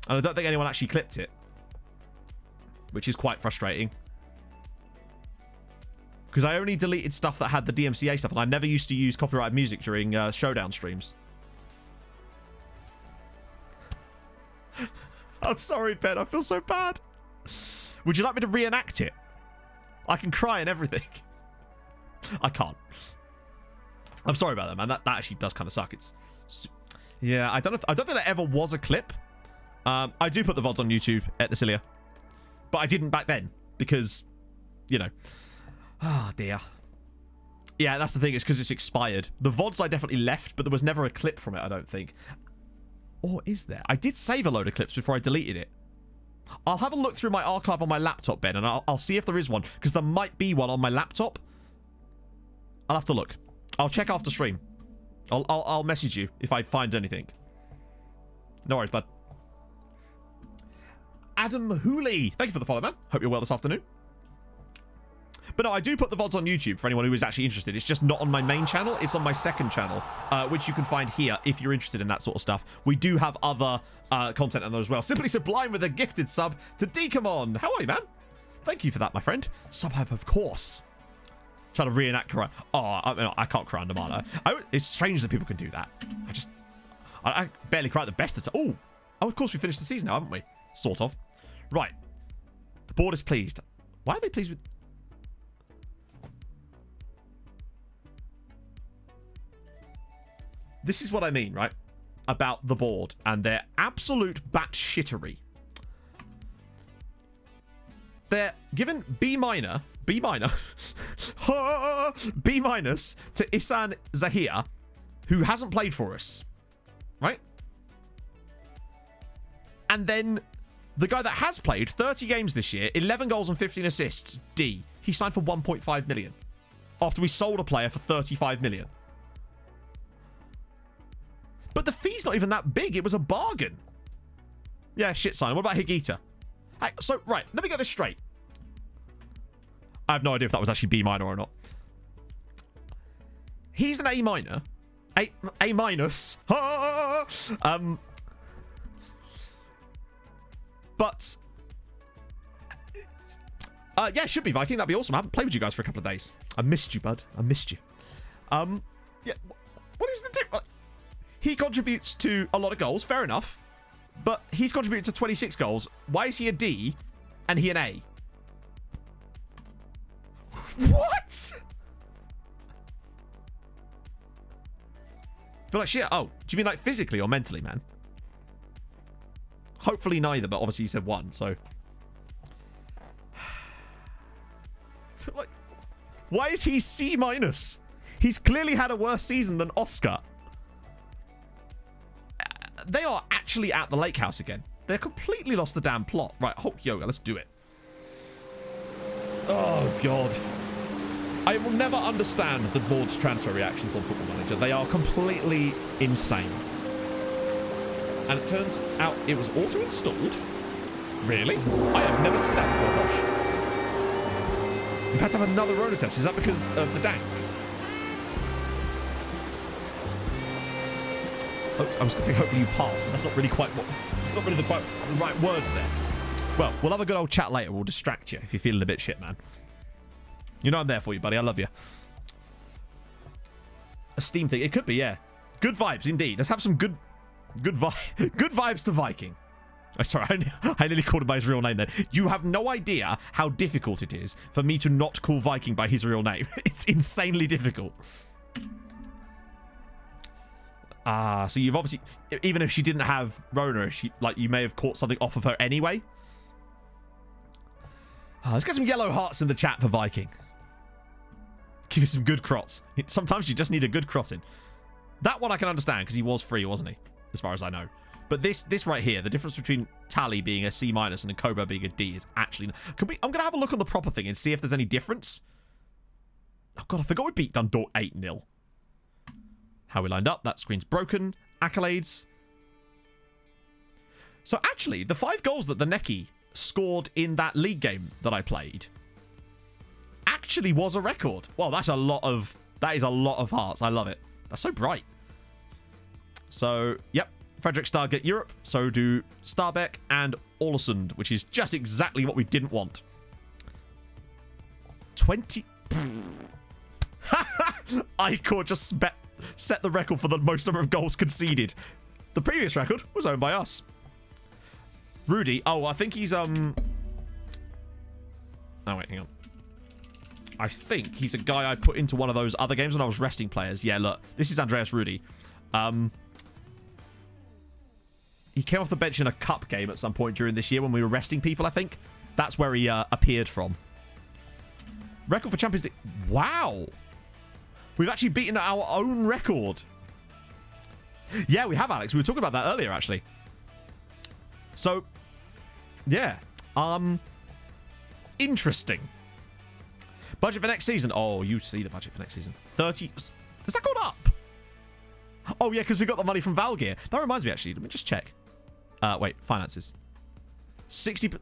And I don't think anyone actually clipped it, which is quite frustrating. Because I only deleted stuff that had the DMCA stuff, and I never used to use copyrighted music during Showdown streams. I'm sorry, Ben. I feel so bad. Would you like me to reenact it? I can cry and everything. I can't. I'm sorry about that, man. That actually does kind of suck. Yeah, I don't think there ever was a clip. I do put the VODs on YouTube at Nasilia. But I didn't back then because, you know. Oh, dear. Yeah, that's the thing. It's because it's expired. The VODs I definitely left, but there was never a clip from it, I don't think. Or is there? I did save a load of clips before I deleted it. I'll have a look through my archive on my laptop, Ben, and I'll see if there is one, because there might be one on my laptop. I'll have to look. I'll check after stream. I'll message you if I find anything. No worries, bud. Adam Hooley, thank you for the follow, man. Hope you're well this afternoon. But no, I do put the VODs on YouTube for anyone who is actually interested. It's just not on my main channel. It's on my second channel, which you can find here if you're interested in that sort of stuff. We do have other content on there as well. Simply Sublime with a gifted sub to Decamon. How are you, man? Thank you for that, my friend. Subhype, of course. Trying to reenact Quran. Oh, I can't Quran Demand. It's strange that people can do that. I barely cry at the best of time. Oh, of course we finished the season now, haven't we? Sort of. Right. The board is pleased. Why are they pleased with... This is what I mean, right? about the board and their absolute batshittery. They're given B minus to Isan Zahir, who hasn't played for us, right? And then the guy that has played 30 games this year, 11 goals and 15 assists, D. He signed for 1.5 million after we sold a player for 35 million. But the fee's not even that big. It was a bargain. Yeah, shit sign. What about Higuita? Hey, so, right, let me get this straight. I have no idea if that was actually B minor or not. He's an A minor. A minus. But yeah, should be Viking. That'd be awesome. I haven't played with you guys for a couple of days. I missed you, bud. I missed you. Yeah. What is the difference? He contributes to a lot of goals. Fair enough. But he's contributed to 26 goals. Why is he a D and he an A? What? I feel like shit. Oh, do you mean like physically or mentally, man? Hopefully neither, but obviously you said one, so. Like, why is he C minus? He's clearly had a worse season than Oscar. They are actually at the lake house again. They're completely lost the damn plot. Right, Hulk Yoga, let's do it. Oh, God. I will never understand the board's transfer reactions on Football Manager. They are completely insane. And it turns out it was auto-installed. Really? I have never seen that before, gosh. We've had to have another Rona test. Is that because of the dank? I was going to say hopefully you pass, but that's not really quite what... It's not really the right words there. Well, we'll have a good old chat later. We'll distract you if you're feeling a bit shit, man. You know I'm there for you, buddy. I love you. A Steam thing. It could be, yeah. Good vibes, indeed. Let's have some good vibes to Viking. Oh, sorry, I nearly called him by his real name then. You have no idea how difficult it is for me to not call Viking by his real name. It's insanely difficult. So you've obviously, even if she didn't have Rona, you may have caught something off of her anyway. Let's get some yellow hearts in the chat for Viking. Give you some good crots. Sometimes you just need a good crotting. That one I can understand because he was free, wasn't he? As far as I know. But this right here, the difference between Tally being a C minus and a Cobra being a D is actually... I'm going to have a look on the proper thing and see if there's any difference. Oh, God, I forgot we beat Dundalk 8-0. How we lined up. That screen's broken. Accolades. So actually, the 5 goals that the Neki scored in that league game that I played actually was a record. Well, that is a lot of hearts. I love it. That's so bright. So, yep. Frederick Starr get Europe. So do Starbeck and Ålesund, which is just exactly what we didn't want. 20... Icor just set the record for the most number of goals conceded. The previous record was owned by us. Rudy. Oh, I think he's... Oh, wait, hang on. I think he's a guy I put into one of those other games when I was resting players. Yeah, look. This is Andreas Rudy. He came off the bench in a cup game at some point during this year when we were resting people, I think. That's where he appeared from. Record for Champions League. Wow. We've actually beaten our own record. Yeah, we have, Alex. We were talking about that earlier, actually. So, yeah. Interesting. Budget for next season. Oh, you see the budget for next season. 30. Has that gone up? Oh, yeah, because we got the money from Valgear. That reminds me, actually. Let me just check. Wait, finances. 60%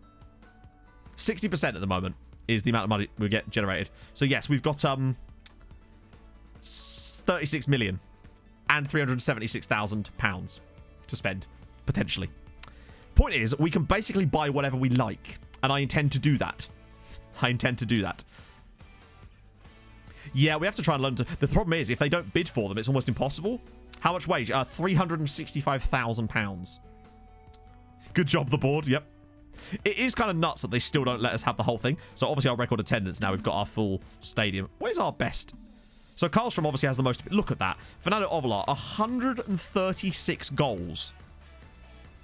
at the moment is the amount of money we get generated. So, yes, we've got 36 million and 376,000 pounds to spend, potentially. Point is, we can basically buy whatever we like, and I intend to do that. Yeah, we have to try and learn to... The problem is, if they don't bid for them, it's almost impossible. How much wage? £365,000. Good job, the board. Yep. It is kind of nuts that they still don't let us have the whole thing. So obviously our record attendance now, we've got our full stadium. Where's our best? So Karlstrom obviously has the most. Look at that. Fernando Ovalar, 136 goals.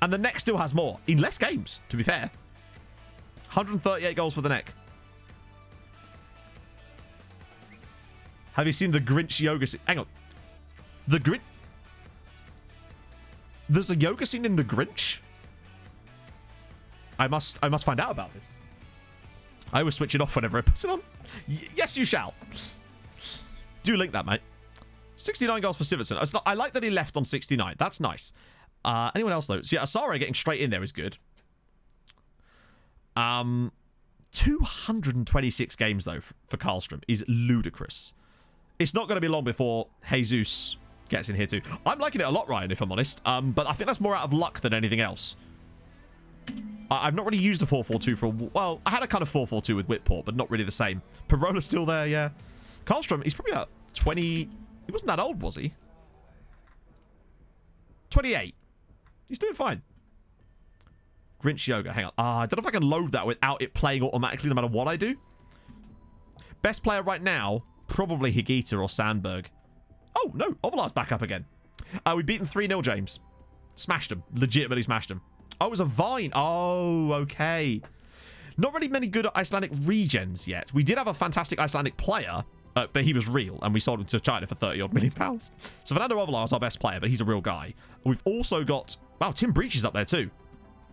And the neck still has more. In less games, to be fair. 138 goals for the neck. Have you seen the Grinch yoga scene? Hang on. The Grinch? There's a yoga scene in the Grinch? I must find out about this. I always switch it off whenever I put it on. Yes, you shall. Do link that, mate. 69 goals for Sivertson. I like that he left on 69. That's nice. Anyone else, though? So, yeah, Asare getting straight in there is good. 226 games, though, for Karlstrom is ludicrous. It's not going to be long before Jesus gets in here, too. I'm liking it a lot, Ryan, if I'm honest. But I think that's more out of luck than anything else. I've not really used a 4-4-2 for a... Well, I had a kind of 4-4-2 with Whitport, but not really the same. Parola's still there, yeah. Karlstrom, he's probably about 20... He wasn't that old, was he? 28. He's doing fine. Grinch Yoga, hang on. I don't know if I can load that without it playing automatically no matter what I do. Best player right now, probably Higuita or Sandberg. Oh, no. Ovalar's back up again. We beat them 3-0, James. Smashed them. Legitimately smashed them. Oh, it was a Vine. Oh, okay. Not really many good Icelandic regens yet. We did have a fantastic Icelandic player, but he was real, and we sold him to China for 30-odd million pounds. So Fernando Ovalar is our best player, but he's a real guy. We've also got... Wow, Tim Breach is up there too.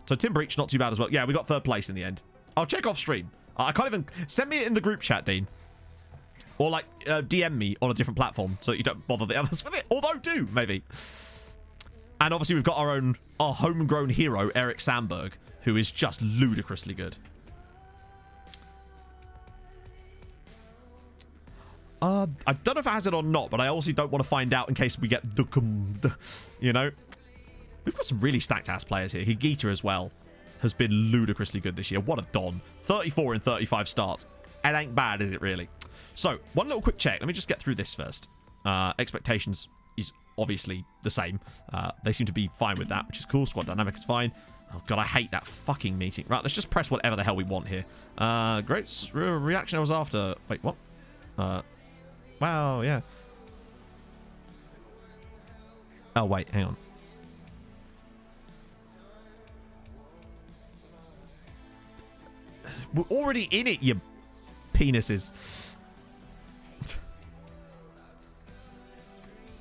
So Tim Breach, not too bad as well. Yeah, we got 3rd place in the end. I'll check off stream. I can't even... Send me it in the group chat, Dean. Or, like, DM me on a different platform so that you don't bother the others with it. Although, do, maybe. And obviously, we've got our homegrown hero, Eric Sandberg, who is just ludicrously good. I don't know if it has it or not, but I also don't want to find out in case we get you know. We've got some really stacked ass players here. Higuita as well has been ludicrously good this year. What a don. 34 in 35 starts. It ain't bad, is it really? So, one little quick check. Let me just get through this first. Expectations is obviously the same. They seem to be fine with that, which is cool. Squad dynamic is fine. Oh, God, I hate that fucking meeting. Right, let's just press whatever the hell we want here. Great reaction I was after. Wait, what? Wow, yeah. Oh, wait, hang on. We're already in it, you penises.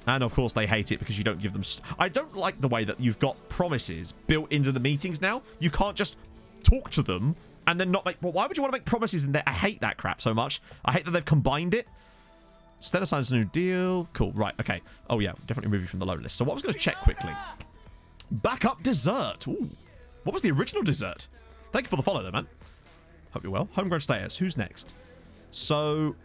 And, of course, they hate it because you don't give them... I don't like the way that you've got promises built into the meetings now. You can't just talk to them and then not make... Well, why would you want to make promises in there? I hate that crap so much. I hate that they've combined it. Stella signs a new deal. Cool, right, okay. Oh, yeah, definitely remove you from the load list. So what I was going to check quickly. Backup dessert. Ooh. What was the original dessert? Thank you for the follow, though, man. Hope you're well. Homegrown stayers. Who's next? So...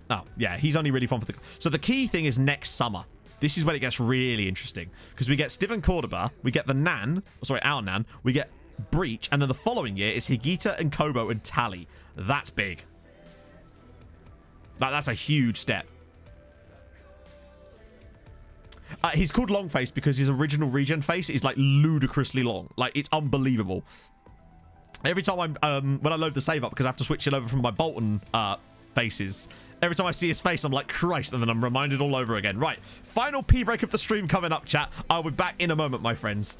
Oh, yeah, he's only really fun for the... So the key thing is next summer. This is when it gets really interesting. Because we get Steven Cordoba, we get the Nan, sorry, our Nan, we get Breach, and then the following year is Higuita and Kobo and Tally. That's big. That's a huge step. He's called Longface because his original regen face is like ludicrously long. Like, it's unbelievable. Every time when I load the save up, because I have to switch it over from my Bolton faces, every time I see his face, I'm like, Christ, and then I'm reminded all over again. Right, final pee break of the stream coming up, chat. I'll be back in a moment, my friends.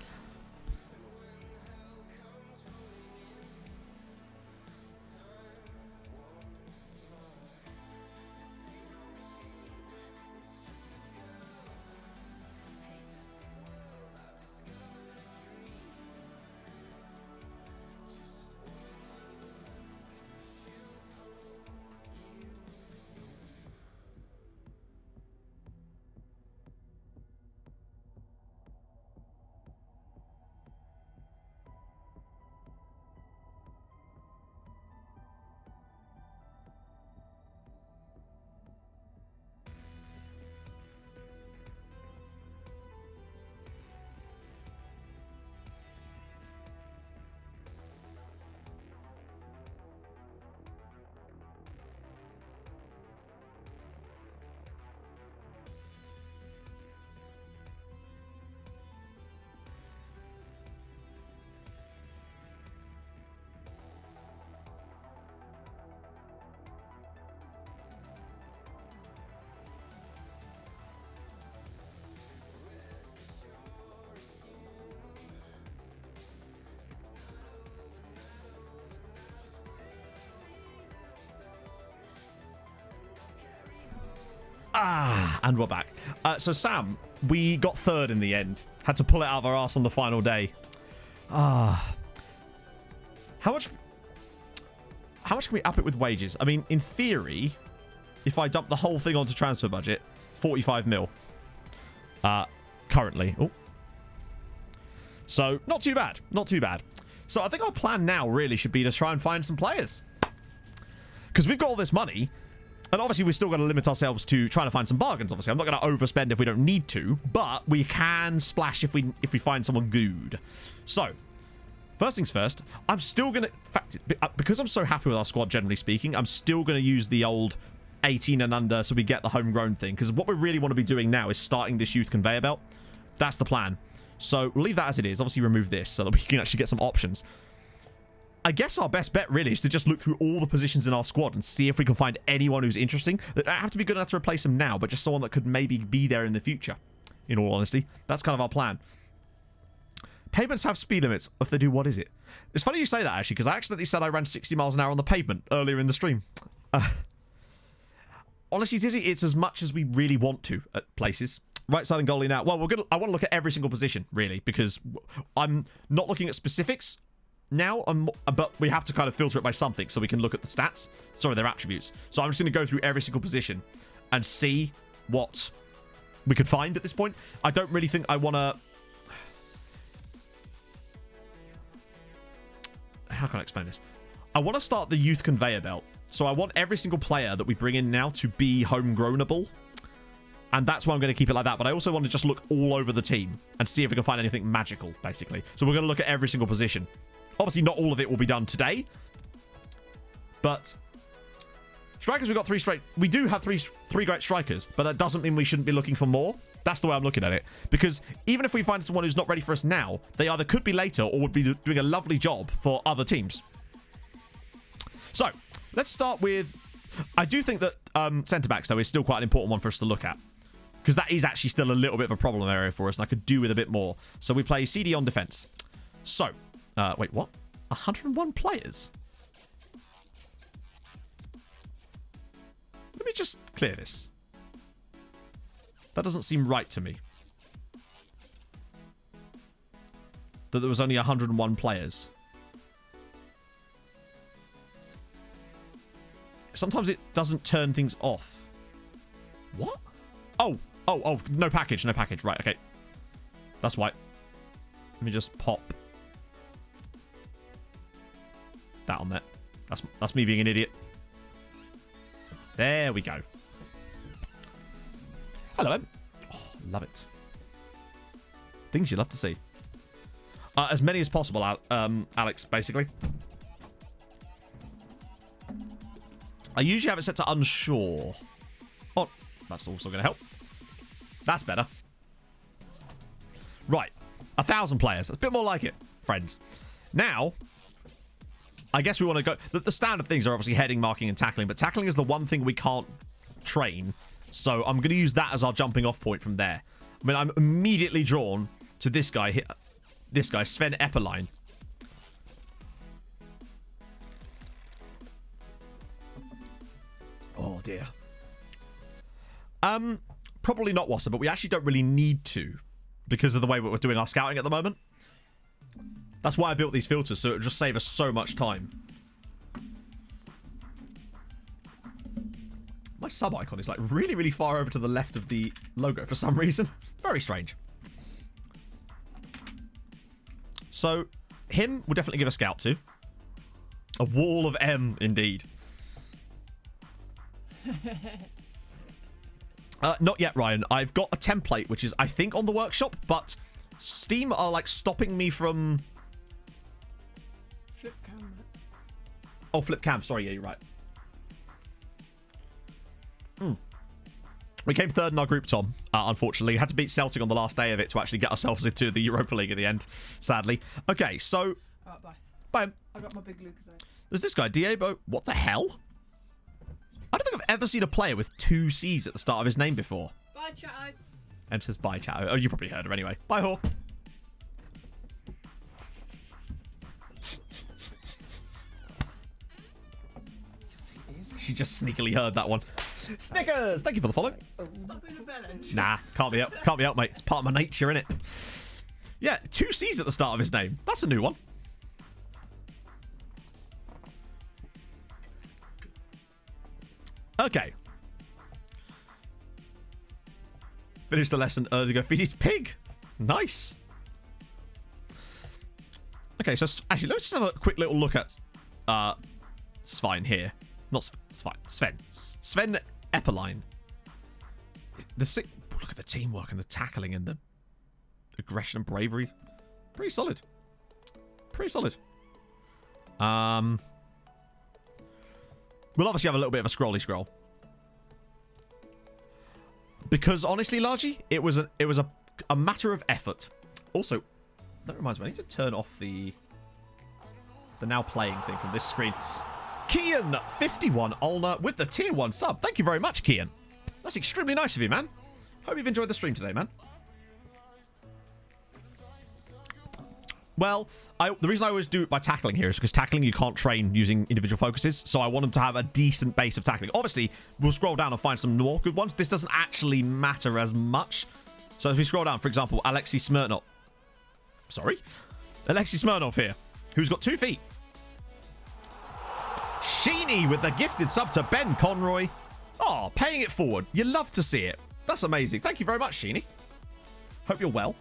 And we're back. So Sam, we got third in the end. Had to pull it out of our ass on the final day. How much can we up it with wages? I mean, in theory, if I dump the whole thing onto transfer budget, 45 mil. Currently. Oh. So, not too bad. Not too bad. So, I think our plan now really should be to try and find some players. Because we've got all this money. And obviously, we're still going to limit ourselves to trying to find some bargains, obviously. I'm not going to overspend if we don't need to. But we can splash if we find someone good. So, first things first. I'm still going to... In fact, because I'm so happy with our squad, generally speaking, I'm still going to use the old 18 and under so we get the homegrown thing. Because what we really want to be doing now is starting this youth conveyor belt. That's the plan. So, we'll leave that as it is. Obviously, remove this so that we can actually get some options. I guess our best bet really is to just look through all the positions in our squad and see if we can find anyone who's interesting. That don't have to be good enough to replace him now, but just someone that could maybe be there in the future. In all honesty, that's kind of our plan. Pavements have speed limits. If they do, what is it? It's funny you say that, actually, because I accidentally said I ran 60 miles an hour on the pavement earlier in the stream. Honestly, Dizzy, it's as much as we really want to at places. Right side and goalie now. Well, I want to look at every single position, really, because I'm not looking at specifics now, but we have to kind of filter it by something so we can look at the stats. Sorry, their attributes. So I'm just going to go through every single position and see what we could find at this point. I don't really think I want to... How can I explain this? I want to start the youth conveyor belt. So I want every single player that we bring in now to be homegrownable. And that's why I'm going to keep it like that. But I also want to just look all over the team and see if we can find anything magical, basically. So we're going to look at every single position. Obviously, not all of it will be done today. But strikers, we've got three straight. We do have three great strikers. But that doesn't mean we shouldn't be looking for more. That's the way I'm looking at it. Because even if we find someone who's not ready for us now, they either could be later or would be doing a lovely job for other teams. So, let's start with... I do think that centre-backs, though, is still quite an important one for us to look at. Because that is actually still a little bit of a problem area for us, and I could do with a bit more. So we play CD on defence. So, wait, what? 101 players? Let me just clear this. That doesn't seem right to me. That there was only 101 players. Sometimes it doesn't turn things off. What? Oh, no package, right, okay. That's why. Let me just pop that on there. That's me being an idiot. There we go. Hello, Em. Oh, love it. Things you love to see. As many as possible, Alex, basically. I usually have it set to unsure. Oh, that's also going to help. That's better. Right. 1,000 players. That's a bit more like it, friends. Now, I guess we want to go... The standard things are obviously heading, marking, and tackling, but tackling is the one thing we can't train. So I'm going to use that as our jumping off point from there. I mean, I'm immediately drawn to this guy here. This guy, Sven Epperlein. Oh, dear. Probably not Wasser, but we actually don't really need to because of the way we're doing our scouting at the moment. That's why I built these filters, so it would just save us so much time. My sub icon is like really, really far over to the left of the logo for some reason. Very strange. So, him will definitely give a scout to. A wall of M, indeed. Not yet, Ryan. I've got a template, which is, I think, on the workshop, but Steam are, like, stopping me from... Flip cam. Oh, flip cam. Sorry, yeah, you're right. We came third in our group, Tom, unfortunately. Had to beat Celtic on the last day of it to actually get ourselves into the Europa League at the end, sadly. Okay, so... Bye. Bye. I got my big Lucas out. There's this guy, Diego... What the hell? I don't think I've ever seen a player with 2 C's at the start of his name before. Bye, Chatto. M says bye, Chatto. Oh, you probably heard her anyway. Bye, Haw. She just sneakily heard that one. Snickers, thank you for the follow. Stop being a bellend. Nah, can't be out, mate. It's part of my nature, innit? Yeah, 2 C's at the start of his name. That's a new one. Okay. Finish the lesson early to go feed his pig. Nice. Okay, so actually, let's just have a quick little look at Svein here. Not Svein. Sven Epperlein. Look at the teamwork and the tackling and the aggression and bravery. Pretty solid. Pretty solid. We'll obviously have a little bit of a scrolly scroll. Because honestly, Largy, it was a matter of effort. Also, that reminds me, I need to turn off the now playing thing from this screen. Kian 51 Olner with the tier 1 sub. Thank you very much, Kian. That's extremely nice of you, man. Hope you've enjoyed the stream today, man. Well, the reason I always do it by tackling here is because tackling you can't train using individual focuses, so I want them to have a decent base of tackling. Obviously, we'll scroll down and find some more good ones. This doesn't actually matter as much. So as we scroll down, for example, Alexei Smirnov. Sorry? Alexei Smirnov here, who's got 2 feet. Sheeny with the gifted sub to Ben Conroy. Oh, paying it forward. You love to see it. That's amazing. Thank you very much, Sheeny. Hope you're well.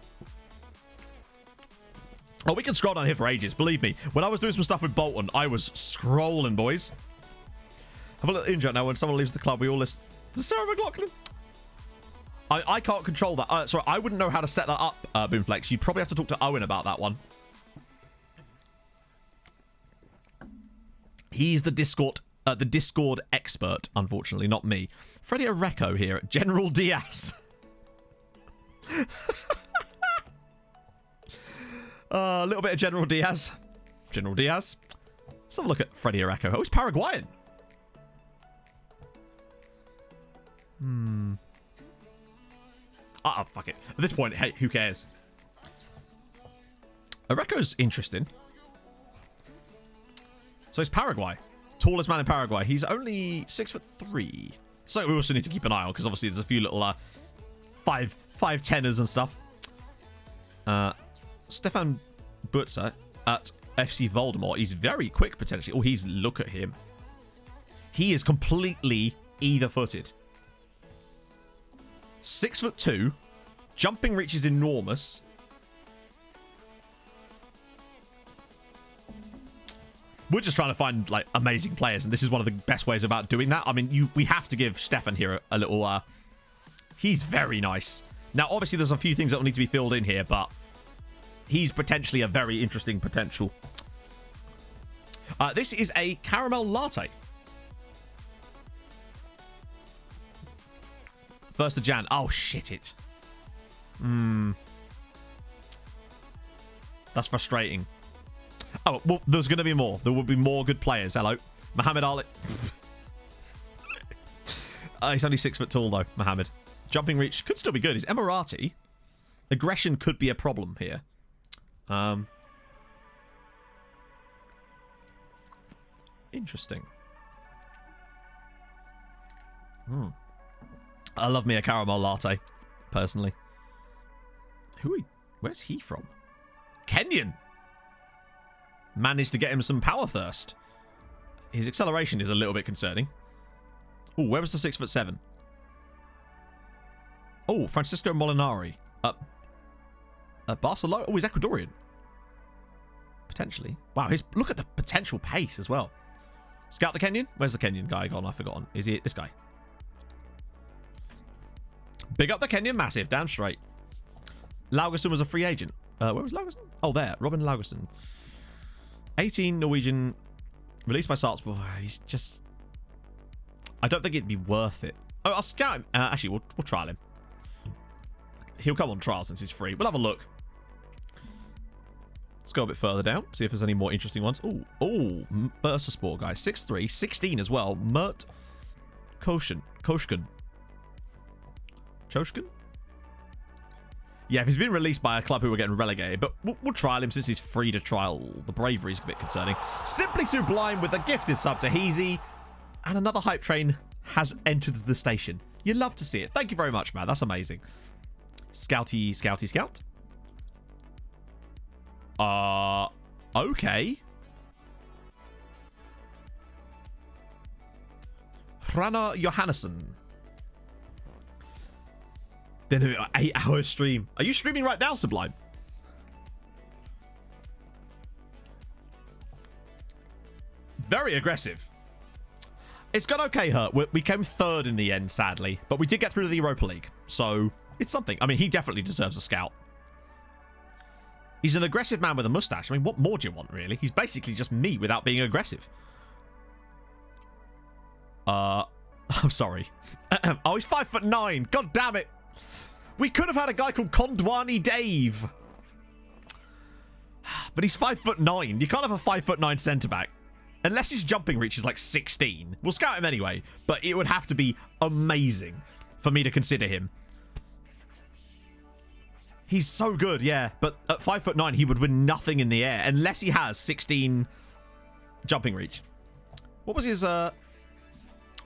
Oh, we can scroll down here for ages. Believe me, when I was doing some stuff with Bolton, I was scrolling, boys. Have a little intro now. When someone leaves the club, we all listen to Sarah McLaughlin. I can't control that. Sorry, I wouldn't know how to set that up, Boomflex. You'd probably have to talk to Owen about that one. He's the Discord expert, unfortunately, not me. Freddie Oreco here at General Diaz. A little bit of General Diaz. General Diaz. Let's have a look at Freddie Oreco. Oh, he's Paraguayan. Fuck it. At this point, hey, who cares? Oreco's interesting. So he's Paraguay. Tallest man in Paraguay. He's only 6'3". So we also need to keep an eye on, because obviously there's a few little 5'10"ers and stuff. Stefan Butzer at FC Voldemort. He's very quick, potentially. Oh, look at him. He is completely either-footed. 6'2". Jumping reach is enormous. We're just trying to find like amazing players, and this is one of the best ways about doing that. I mean, we have to give Stefan here a little. He's very nice. Now, obviously, there's a few things that will need to be filled in here, but he's potentially a very interesting potential. This is a caramel latte. 1st of Jan. Oh, shit it. That's frustrating. Oh, well, there's going to be more. There will be more good players. Hello. Mohammed Ali. He's only 6 foot tall, though, Mohammed. Jumping reach could still be good. He's Emirati. Aggression could be a problem here. Interesting. I love me a caramel latte, personally. Where's he from? Kenyan. Managed to get him some power thirst. His acceleration is a little bit concerning. Oh, where was the 6'7"? Oh, Francisco Molinari. Barcelona. Oh, he's Ecuadorian. Potentially. Wow, look at the potential pace as well. Scout the Kenyan? Where's the Kenyan guy gone? I've forgotten. Is he this guy? Big up the Kenyan, massive. Damn straight. Laugerson was a free agent. Where was Laugerson? Oh, there. Robin Laugerson. 18 Norwegian, released by Salzburg. He's just... I don't think it'd be worth it. Oh, I'll scout him. Actually, we'll trial him. He'll come on trial since he's free. We'll have a look. Let's go a bit further down. See if there's any more interesting ones. Oh, Bursasport guy. 6'3", 16 as well. Mert Koshkin. Choshkin? Yeah, if he's been released by a club who are getting relegated, but we'll trial him since he's free to trial. The bravery's a bit concerning. Simply Sublime with a gifted sub to Heezy. And another hype train, has entered the station. You love to see it. Thank you very much, man. That's amazing. Scouty, scouty, scout. Okay. Rana Johannesson. Then an 8-hour stream. Are you streaming right now, Sublime? Very aggressive. It's gone okay, Hurt. We came third in the end, sadly. But we did get through to the Europa League. So, it's something. I mean, he definitely deserves a scout. He's an aggressive man with a mustache. I mean, what more do you want, really? He's basically just me without being aggressive. I'm sorry. Oh, he's 5'9". God damn it. We could have had a guy called Kondwani Dave. But he's 5'9". You can't have a 5'9" centre-back. Unless his jumping reach is like 16. We'll scout him anyway. But it would have to be amazing for me to consider him. He's so good, yeah. But at 5'9", he would win nothing in the air. Unless he has 16 jumping reach. What was his...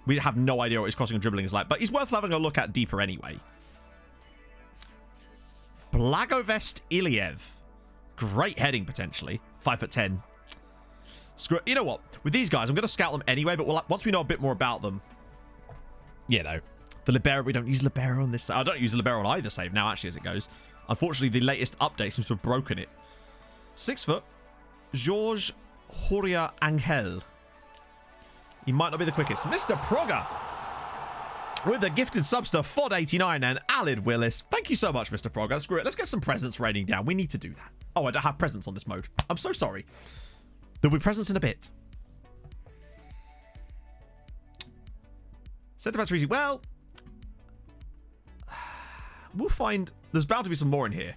We have no idea what his crossing and dribbling is like. But he's worth having a look at deeper anyway. Blagovest Iliev. Great heading, potentially. 5'10". Screw it. You know what? With these guys, I'm going to scout them anyway, but once we know a bit more about them, you know, the libero, we don't use libero on this side. I don't use libero on either save now, actually, as it goes. Unfortunately, the latest update seems to have broken it. 6 foot, George Horia Angel. He might not be the quickest. Mr. Progger with the gifted subs to FOD89 and Alid Willis. Thank you so much, Mr. Progger. Screw it. Let's get some presents raining down. We need to do that. Oh, I don't have presents on this mode. I'm so sorry. There'll be presents in a bit. Centre-back's easy. Well, we'll find... There's bound to be some more in here.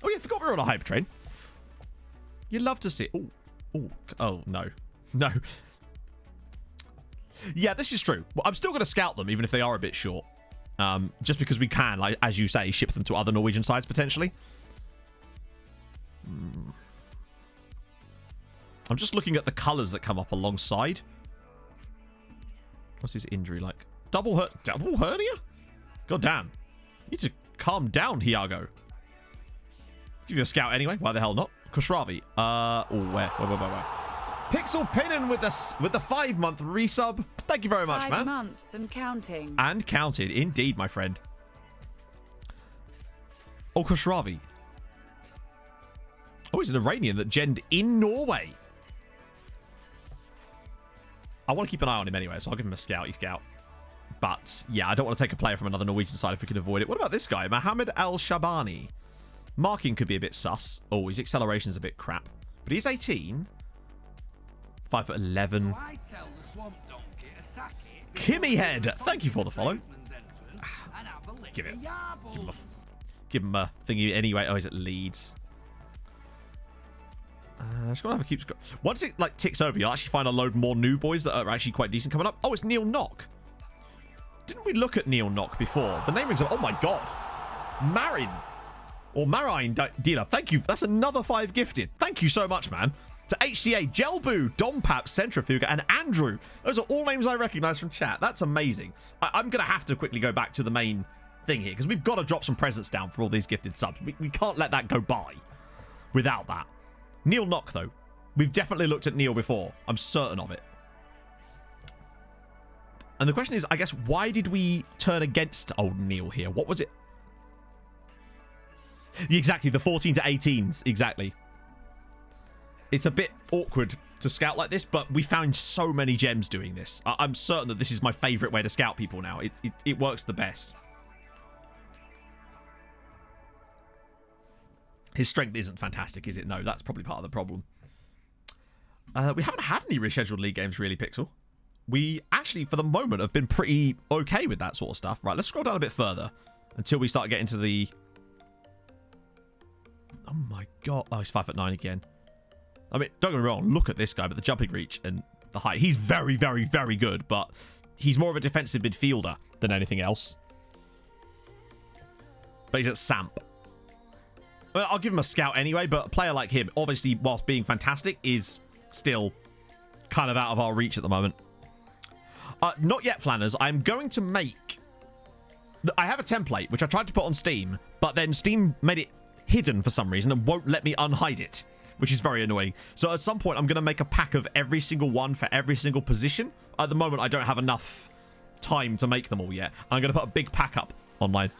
Oh, yeah, forgot we were on a hype train. You'd love to see... Oh, no. No. Yeah, this is true. Well, I'm still going to scout them, even if they are a bit short. Just because we can, like, as you say, ship them to other Norwegian sides, potentially. I'm just looking at the colours that come up alongside. What's his injury like? Double hernia? God damn. You need to calm down, Hiago. Give you a scout anyway. Why the hell not? Koshravi. Where? Pixel Pinnin with the 5-month resub. Thank you very much, man. 5 months and counting. And counted, indeed, my friend. Oh, Koshravi. Oh, he's an Iranian that genned in Norway. I want to keep an eye on him anyway, so I'll give him a scouty scout. But, yeah, I don't want to take a player from another Norwegian side if we can avoid it. What about this guy? Mohammed Al-Shabani. Marking could be a bit sus. Oh, his acceleration's a bit crap. But he's 18. 5'11". Kimmy Head. Thank you for the follow. Give him a thingy anyway. Oh, he's at Leeds. Just gonna have a keep. Once it like ticks over, you'll actually find a load more new boys that are actually quite decent coming up. Oh, it's Neil Knock. Didn't we look at Neil Knock before? The name rings. Oh my god, Marin or Marine dealer. Thank you. That's another 5 gifted. Thank you so much, man. To HTA, Gelbu, Dompap, Centrifuga, and Andrew. Those are all names I recognize from chat. That's amazing. I'm gonna have to quickly go back to the main thing here because we've got to drop some presents down for all these gifted subs. We can't let that go by without that. Neil Knock, though. We've definitely looked at Neil before. I'm certain of it. And the question is, I guess, why did we turn against old Neil here? What was it? Exactly, the 14 to 18s. Exactly. It's a bit awkward to scout like this, but we found so many gems doing this. I'm certain that this is my favourite way to scout people now. It works the best. His strength isn't fantastic, is it? No, that's probably part of the problem. We haven't had any rescheduled league games, really, Pixel. We actually, for the moment, have been pretty okay with that sort of stuff. Right, let's scroll down a bit further until we start getting to the... Oh, my God. Oh, he's 5'9" again. I mean, don't get me wrong. Look at this guy, but the jumping reach and the height. He's very, very, very good, but he's more of a defensive midfielder than anything else. But he's at Samp. Well, I'll give him a scout anyway, but a player like him, obviously, whilst being fantastic, is still kind of out of our reach at the moment. Not yet, Flanners. I'm going to make... I have a template, which I tried to put on Steam, but then Steam made it hidden for some reason and won't let me unhide it, which is very annoying. So at some point, I'm going to make a pack of every single one for every single position. At the moment, I don't have enough time to make them all yet. I'm going to put a big pack up online.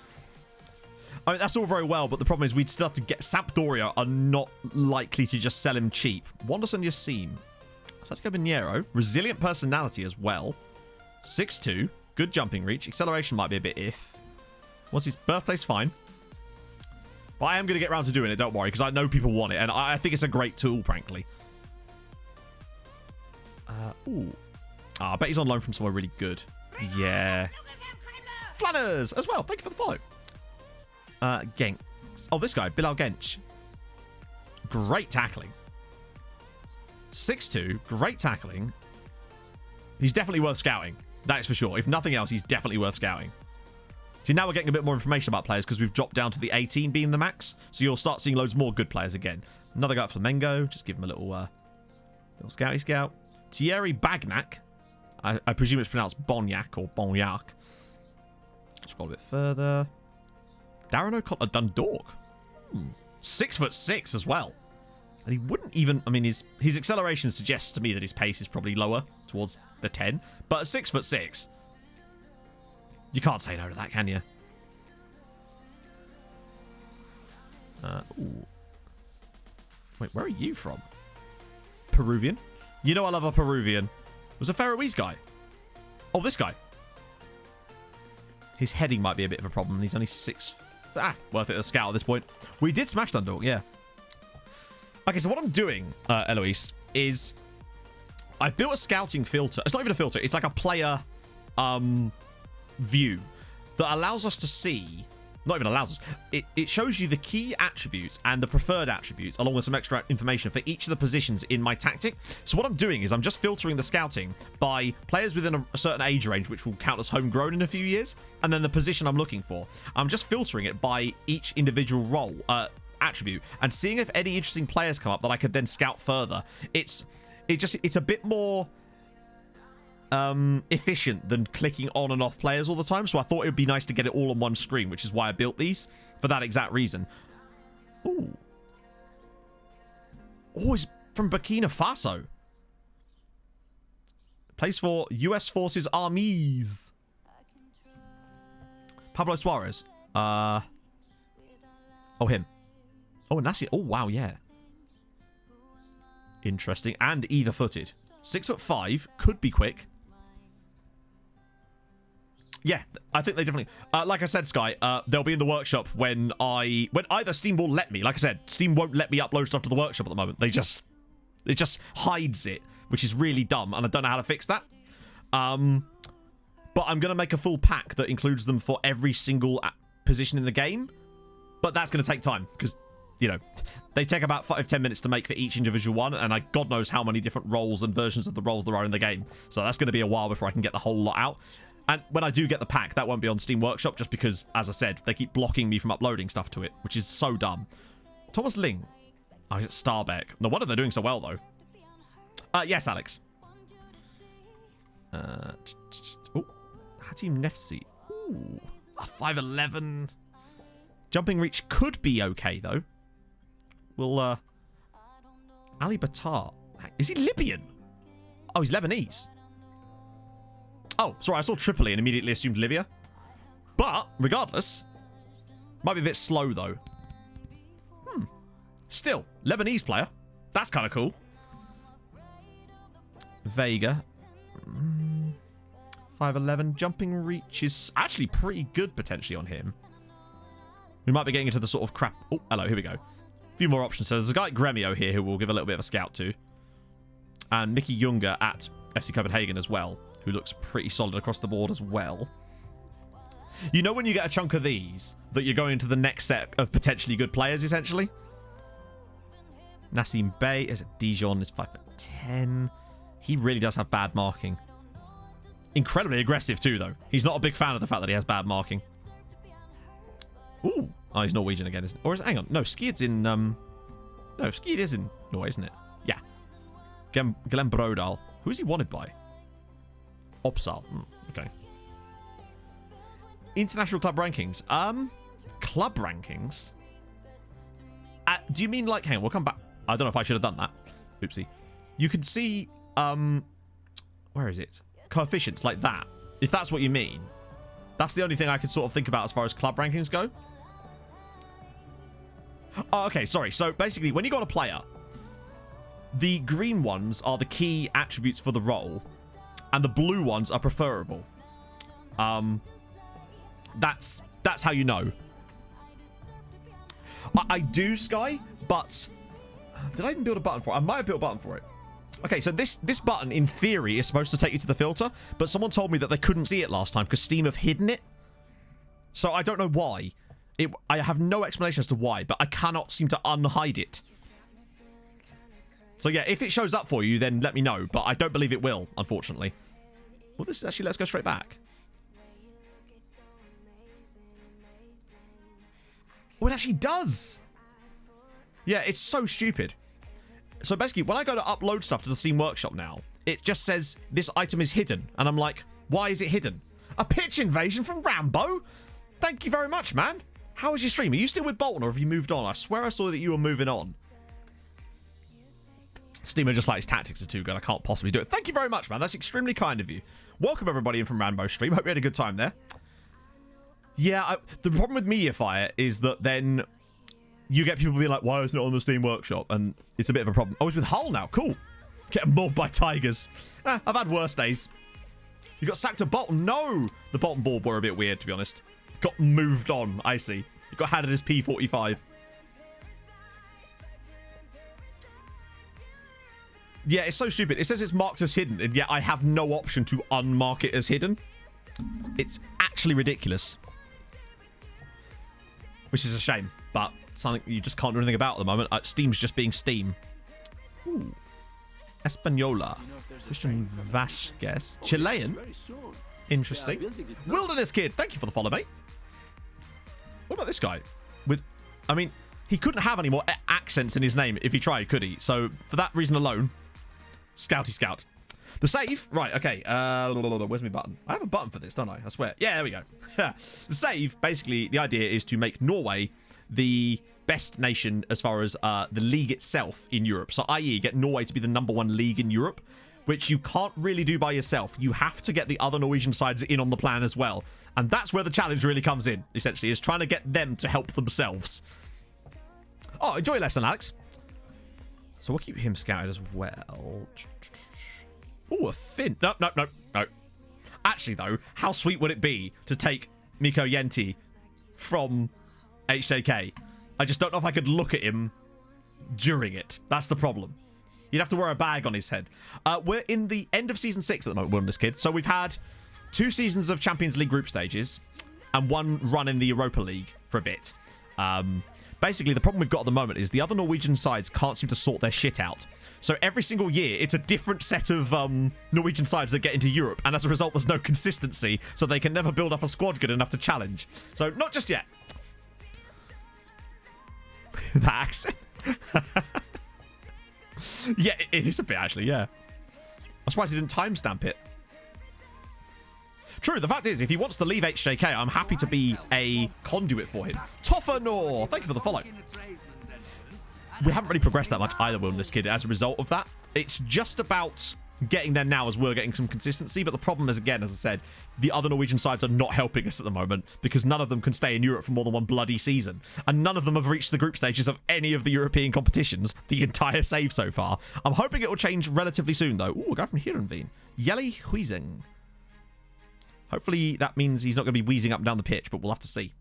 I mean, that's all very well, but the problem is we'd still have to get... Sampdoria are not likely to just sell him cheap. Wanderson Yassim. Let's go Pinheiro. Resilient personality as well. 6'2". Good jumping reach. Acceleration might be a bit if. Once his birthday's fine. But I am going to get around to doing it, don't worry, because I know people want it, and I think it's a great tool, frankly. Ooh. I bet he's on loan from somewhere really good. Yeah. Flanners as well. Thank you for the follow. Genk. Oh, this guy, Bilal Genç. Great tackling. 6'2", great tackling. He's definitely worth scouting. That's for sure. If nothing else, he's definitely worth scouting. See, now we're getting a bit more information about players because we've dropped down to the 18 being the max. So you'll start seeing loads more good players again. Another guy at Flamengo. Just give him a little scouty scout. Thierry Bagnac. I presume it's pronounced Bonyak or Bonyak. Scroll a bit further. Darren O'Connor, Dundalk. 6'6" as well. And he wouldn't even... I mean, his acceleration suggests to me that his pace is probably lower towards the 10. But at 6'6", you can't say no to that, can you? Ooh. Wait, where are you from? Peruvian? You know I love a Peruvian. It was a Faroese guy. Oh, this guy. His heading might be a bit of a problem. He's only 6... worth it as a scout at this point. We did smash Dundalk, yeah. Okay, so what I'm doing, Eloise, is I built a scouting filter. It's not even a filter. It's like a player view that allows us to see... Not even allows us. It shows you the key attributes and the preferred attributes along with some extra information for each of the positions in my tactic. So what I'm doing is I'm just filtering the scouting by players within a certain age range, which will count as homegrown in a few years, and then the position I'm looking for. I'm just filtering it by each individual role, attribute, and seeing if any interesting players come up that I could then scout further. It's a bit more efficient than clicking on and off players all the time, so I thought it would be nice to get it all on one screen, which is why I built these for that exact reason. Ooh. Oh, he's from Burkina Faso. Plays for US Forces Armies. Pablo Suarez. Oh, him. Oh, Nassi. Oh, wow, yeah. Interesting. And either-footed. 6'5", could be quick. Yeah, I think they definitely... like I said, Sky, they'll be in the workshop when either Steam will let me. Like I said, Steam won't let me upload stuff to the workshop at the moment. It just hides it, which is really dumb, and I don't know how to fix that. But I'm going to make a full pack that includes them for every single position in the game. But that's going to take time, because, you know, they take about 5-10 minutes to make for each individual one, and God knows how many different roles and versions of the roles there are in the game. So that's going to be a while before I can get the whole lot out. And when I do get the pack, that won't be on Steam Workshop, just because, as I said, they keep blocking me from uploading stuff to it, which is so dumb. Thomas Ling. Oh, he's at Starbeck. No wonder they're doing so well, though. Yes, Alex. Oh, Hatim Nefsi. Ooh, a 5'11". Jumping reach could be okay, though. Will, Ali Batar. Is he Libyan? Oh, he's Lebanese. Oh, sorry, I saw Tripoli and immediately assumed Libya. But, regardless, might be a bit slow, though. Still, Lebanese player. That's kind of cool. Vega. 5'11". Jumping reach is actually pretty good, potentially, on him. We might be getting into the sort of crap... Oh, hello, here we go. A few more options. So there's a guy at Gremio here who we'll give a little bit of a scout to. And Nicky Younger at FC Copenhagen as well, who looks pretty solid across the board as well. You know when you get a chunk of these, that you're going into the next set of potentially good players, essentially? Nassim Bey is at Dijon, is 5'10". He really does have bad marking. Incredibly aggressive too, though. He's not a big fan of the fact that he has bad marking. Ooh. Oh, he's Norwegian again, isn't it? Or is it, hang on. No, Skied's in... No, Skied is in Norway, isn't it? Yeah. Glenn Brodal. Who is he wanted by? Opsal. Okay. International club rankings. Club rankings? Do you mean like, hang on, we'll come back. I don't know if I should have done that. Oopsie. You can see, where is it? Coefficients like that. If that's what you mean. That's the only thing I could sort of think about as far as club rankings go. Oh, okay, sorry. So basically, when you got a player, the green ones are the key attributes for the role, and the blue ones are preferable. That's how you know. I do, Sky, but did I even build a button for it? I might have built a button for it. Okay, so this button, in theory, is supposed to take you to the filter, but someone told me that they couldn't see it last time because Steam have hidden it. So I don't know why. I have no explanation as to why, but I cannot seem to unhide it. So yeah, if it shows up for you, then let me know, but I don't believe it will, unfortunately. Well, this is actually, let's go straight back. Oh, it actually does. Yeah, it's so stupid. So basically, when I go to upload stuff to the Steam Workshop now, it just says this item is hidden. And I'm like, why is it hidden? A pitch invasion from Rambo? Thank you very much, man. How is your stream? Are you still with Bolton or have you moved on? I swear I saw that you were moving on. Steam are just like, his tactics are too good. I can't possibly do it. Thank you very much, man. That's extremely kind of you. Welcome everybody in from Rambo stream. Hope you had a good time there. Yeah, the problem with Mediafire is that then you get people being like, why isn't it on the Steam Workshop? And it's a bit of a problem. Oh, it's with Hull now. Cool. Getting mauled by tigers. I've had worse days. You got sacked to Bolton. No! The Bolton board were a bit weird, to be honest. Got moved on, I see. You got handed his P45. Yeah, it's so stupid. It says it's marked as hidden, and yet I have no option to unmark it as hidden. It's actually ridiculous. Which is a shame, but something you just can't do anything about at the moment. Steam's just being Steam. Ooh. Española. Christian Vasquez. Chilean. Interesting. Wilderness Kid. Thank you for the follow, mate. What about this guy? I mean, he couldn't have any more accents in his name if he tried, could he? So, for that reason alone, Scouty Scout. The save. Right, okay. Where's my button? I have a button for this, don't I? I swear. Yeah, there we go. The save, basically, the idea is to make Norway the best nation as far as the league itself in Europe. So, i.e., get Norway to be the #1 league in Europe, which you can't really do by yourself. You have to get the other Norwegian sides in on the plan as well. And that's where the challenge really comes in, essentially, is trying to get them to help themselves. Oh, enjoy your lesson, Alex. So we'll keep him scouted as well. Oh, a Finn. No. Actually, though, how sweet would it be to take Mikko Yenti from HJK? I just don't know if I could look at him during it. That's the problem. You'd have to wear a bag on his head. We're in the end of Season 6 at the moment, Wilderness Kid. So we've had 2 seasons of Champions League group stages and 1 run in the Europa League for a bit. Basically, the problem we've got at the moment is the other Norwegian sides can't seem to sort their shit out. So every single year, it's a different set of Norwegian sides that get into Europe. And as a result, there's no consistency. So they can never build up a squad good enough to challenge. So not just yet. That accent. Yeah, it is a bit, actually, yeah. I'm surprised he didn't timestamp it. True, the fact is, if he wants to leave HJK, I'm happy to be a conduit for him. Toffanor, thank you for the follow. We haven't really progressed that much either, Wilderness Kid, as a result of that. It's just about getting there now as we're getting some consistency, but the problem is, again, as I said, the other Norwegian sides are not helping us at the moment because none of them can stay in Europe for more than 1 bloody season, and none of them have reached the group stages of any of the European competitions the entire save so far. I'm hoping it will change relatively soon, though. Ooh, a guy from Heerenveen. Jelly Huizing. Hopefully that means he's not going to be wheezing up and down the pitch, but we'll have to see.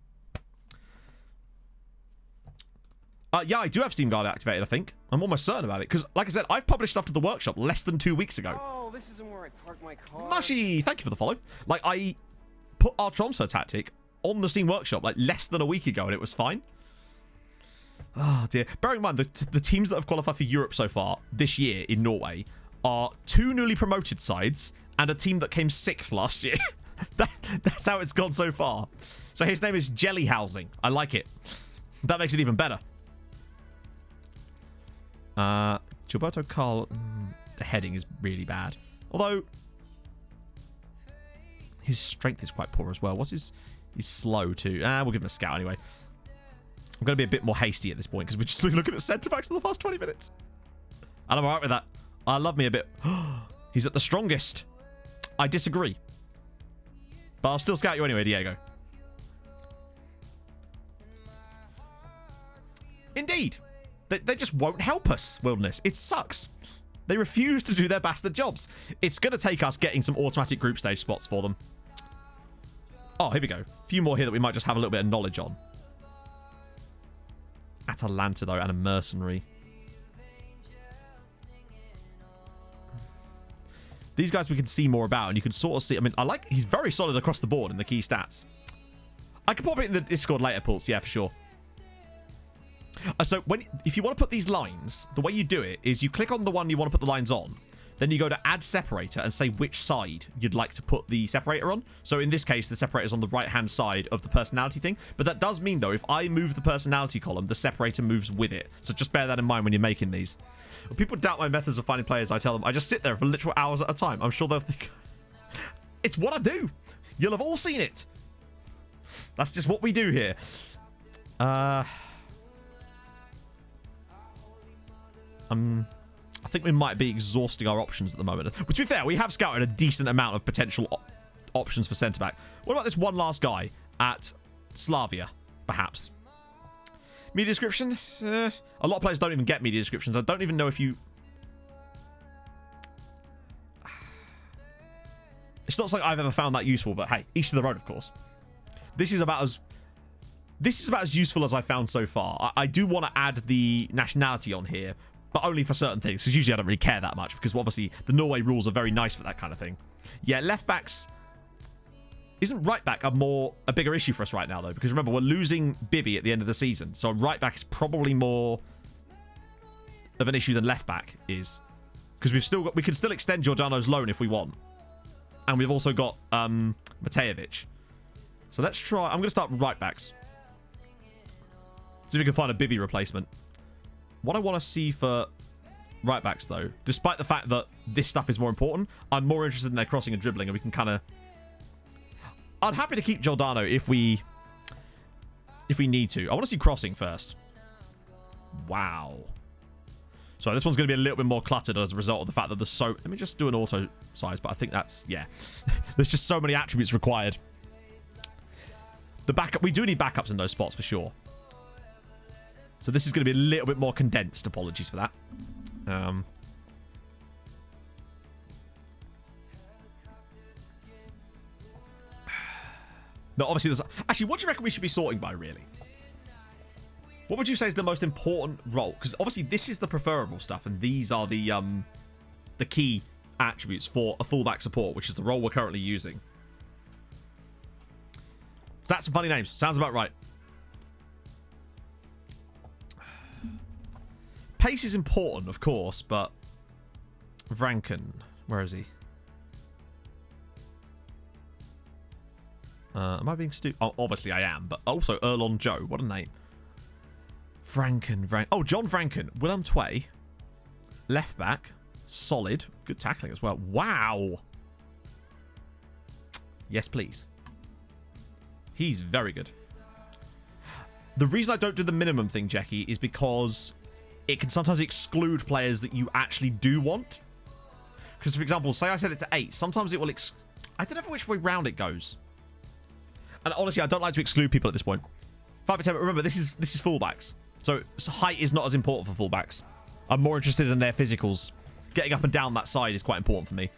Yeah, I do have Steam Guard activated, I think. I'm almost certain about it. Because, like I said, I've published stuff to the workshop less than 2 weeks ago. Oh, this isn't where I parked my car. Mushy, thank you for the follow. Like, I put our Tromso tactic on the Steam Workshop, like, less than a week ago, and it was fine. Oh, dear. Bearing in mind, the teams that have qualified for Europe so far this year in Norway are 2 newly promoted sides and a team that came 6th last year. That's how it's gone so far. So his name is Jelly Housing. I like it. That makes it even better. Gilberto Carl, the heading is really bad. Although, His strength is quite poor as well. What's his... He's slow too. We'll give him a scout anyway. I'm going to be a bit more hasty at this point because we're just looking at centre-backs for the past 20 minutes. And I'm alright with that. I love me a bit. He's at the strongest. I disagree. But I'll still scout you anyway, Diego. Indeed. They just won't help us, Wilderness. It sucks. They refuse to do their bastard jobs. It's going to take us getting some automatic group stage spots for them. Oh, here we go. A few more here that we might just have a little bit of knowledge on. Atalanta, though, and a mercenary. These guys we can see more about, and you can sort of see... I mean, he's very solid across the board in the key stats. I could pop it in the Discord later, Pulse. Yeah, for sure. So, if you want to put these lines, the way you do it is you click on the one you want to put the lines on. Then you go to add separator and say which side you'd like to put the separator on. So in this case, the separator is on the right-hand side of the personality thing. But that does mean, though, if I move the personality column, the separator moves with it. So just bear that in mind when you're making these. When people doubt my methods of finding players, I tell them I just sit there for literal hours at a time. I'm sure they'll think... It's what I do. You'll have all seen it. That's just what we do here. I think we might be exhausting our options at the moment. But to be fair, we have scouted a decent amount of potential options for centre-back. What about this one last guy at Slavia, perhaps? Media description? A lot of players don't even get media descriptions. I don't even know if you... It's not something I've ever found that useful, but hey, each to their own, of course. This is about as useful as I've found so far. I do want to add the nationality on here, but only for certain things, because usually I don't really care that much, because obviously the Norway rules are very nice for that kind of thing. Yeah, left backs... Isn't right back a bigger issue for us right now, though? Because remember, we're losing Bibby at the end of the season, so right back is probably more of an issue than left back is. Because we can still extend Giordano's loan if we want. And we've also got Matejevic. So let's try... I'm going to start right backs. See if we can find a Bibby replacement. What I want to see for right backs, though, despite the fact that this stuff is more important, I'm more interested in their crossing and dribbling, and we can kind of... I'm happy to keep Giordano if we need to. I want to see crossing first. Wow. So this one's going to be a little bit more cluttered as a result of the fact that there's so... Let me just do an auto size, but I think that's... Yeah. There's just so many attributes required. The backup... We do need backups in those spots for sure. So this is going to be a little bit more condensed. Apologies for that. No, obviously there's... Actually, what do you reckon we should be sorting by, really? What would you say is the most important role? Because obviously this is the preferable stuff, and these are the key attributes for a fullback support, which is the role we're currently using. That's some funny names. Sounds about right. Pace is important, of course, but... Vranken. Where is he? Am I being stupid? Oh, obviously I am, but also Erlon Joe. What a name. Franken. Oh, John Franken. Willem Tway. Left back. Solid. Good tackling as well. Wow. Yes, please. He's very good. The reason I don't do the minimum thing, Jackie, is because it can sometimes exclude players that you actually do want. Because, for example, say I set it to 8. Sometimes it will... I don't know which way round it goes. And honestly, I don't like to exclude people at this point. 5 or 10, but remember, this is fullbacks. So height is not as important for fullbacks. I'm more interested in their physicals. Getting up and down that side is quite important for me.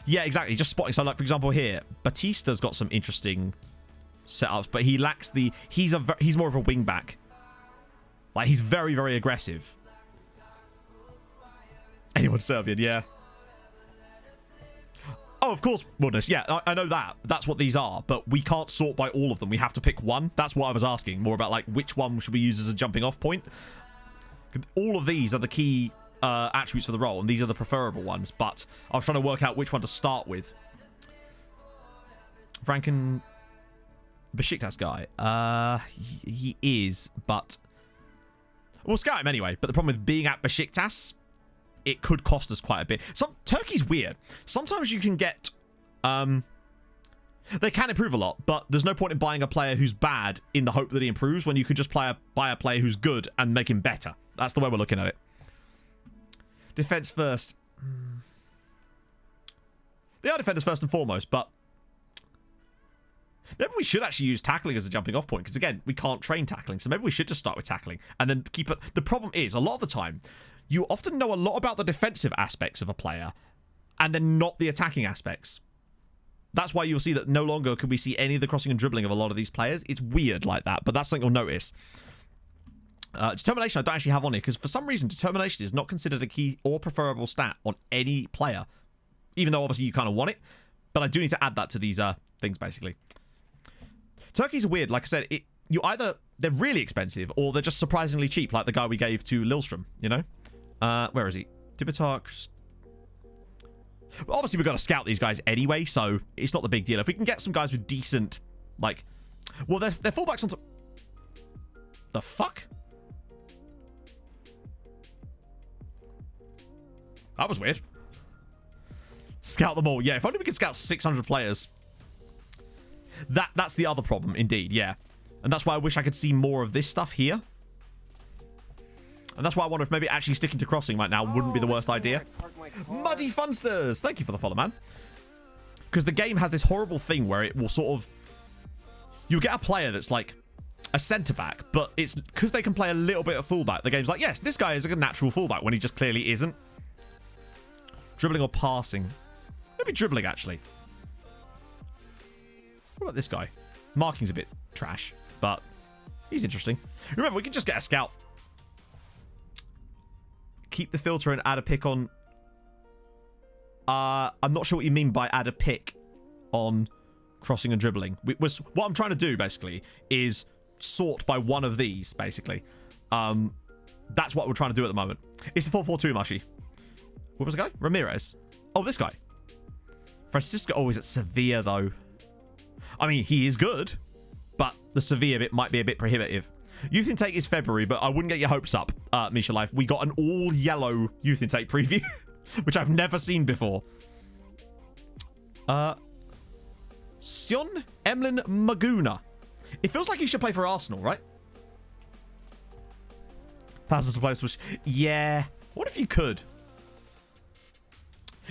Yeah, exactly. Just spotting. So, like, for example, here, Batista's got some interesting setups, but he lacks the... He's more of a wing back. Like, he's very, very aggressive. Anyone Serbian, yeah. Oh, of course, Wilderness. Yeah, I know that. That's what these are, but we can't sort by all of them. We have to pick one. That's what I was asking. More about, like, which one should we use as a jumping off point? All of these are the key attributes for the role, and these are the preferable ones, but I was trying to work out which one to start with. Franken... Besiktas guy. He is, but... We'll scout him anyway, but the problem with being at Besiktas it could cost us quite a bit. Turkey's weird. Sometimes you can get they can improve a lot, but there's no point in buying a player who's bad in the hope that he improves when you could just buy a player who's good and make him better. That's the way we're looking at it. Defense first. They are defenders first and foremost, but maybe we should actually use tackling as a jumping off point, because again, we can't train tackling, so maybe we should just start with tackling and then keep it. The problem is, a lot of the time, you often know a lot about the defensive aspects of a player and then not the attacking aspects. That's why you'll see that no longer can we see any of the crossing and dribbling of a lot of these players. It's weird like that, but that's something you'll notice. Determination I don't actually have on here, because for some reason determination is not considered a key or preferable stat on any player, even though obviously you kind of want it, but I do need to add that to these things basically. Turkeys are weird. Like I said, they're really expensive or they're just surprisingly cheap, like the guy we gave to Lilstrom, you know? Where is he? Dibitark. Well, obviously we've got to scout these guys anyway, so it's not the big deal. If we can get some guys with decent, like, well, they're fullbacks on top. The fuck? That was weird. Scout them all. Yeah, if only we could scout 600 players. That's the other problem, indeed, yeah. And that's why I wish I could see more of this stuff here. And that's why I wonder if maybe actually sticking to crossing right now wouldn't be the worst idea. Muddy Funsters! Thank you for the follow, man. Because the game has this horrible thing where it will sort of... You get a player that's like a centre-back, but it's because they can play a little bit of fullback. The game's like, yes, this guy is a natural fullback, when he just clearly isn't. Dribbling or passing? Maybe dribbling, actually. What about this guy? Marking's a bit trash, but he's interesting. Remember, we can just get a scout. Keep the filter and add a pick on... I'm not sure what you mean by add a pick on crossing and dribbling. What I'm trying to do, basically, is sort by one of these, basically. That's what we're trying to do at the moment. It's a 4-4-2, Mushy. What was the guy? Ramirez. Oh, this guy. Francisco. Oh, he's at Sevilla, though. I mean, he is good, but the Sevilla bit might be a bit prohibitive. Youth intake is February, but I wouldn't get your hopes up, Misha Life. We got an all-yellow youth intake preview, which I've never seen before. Sion Emlyn Maguna. It feels like he should play for Arsenal, right? Thousands of players. Yeah. What if you could?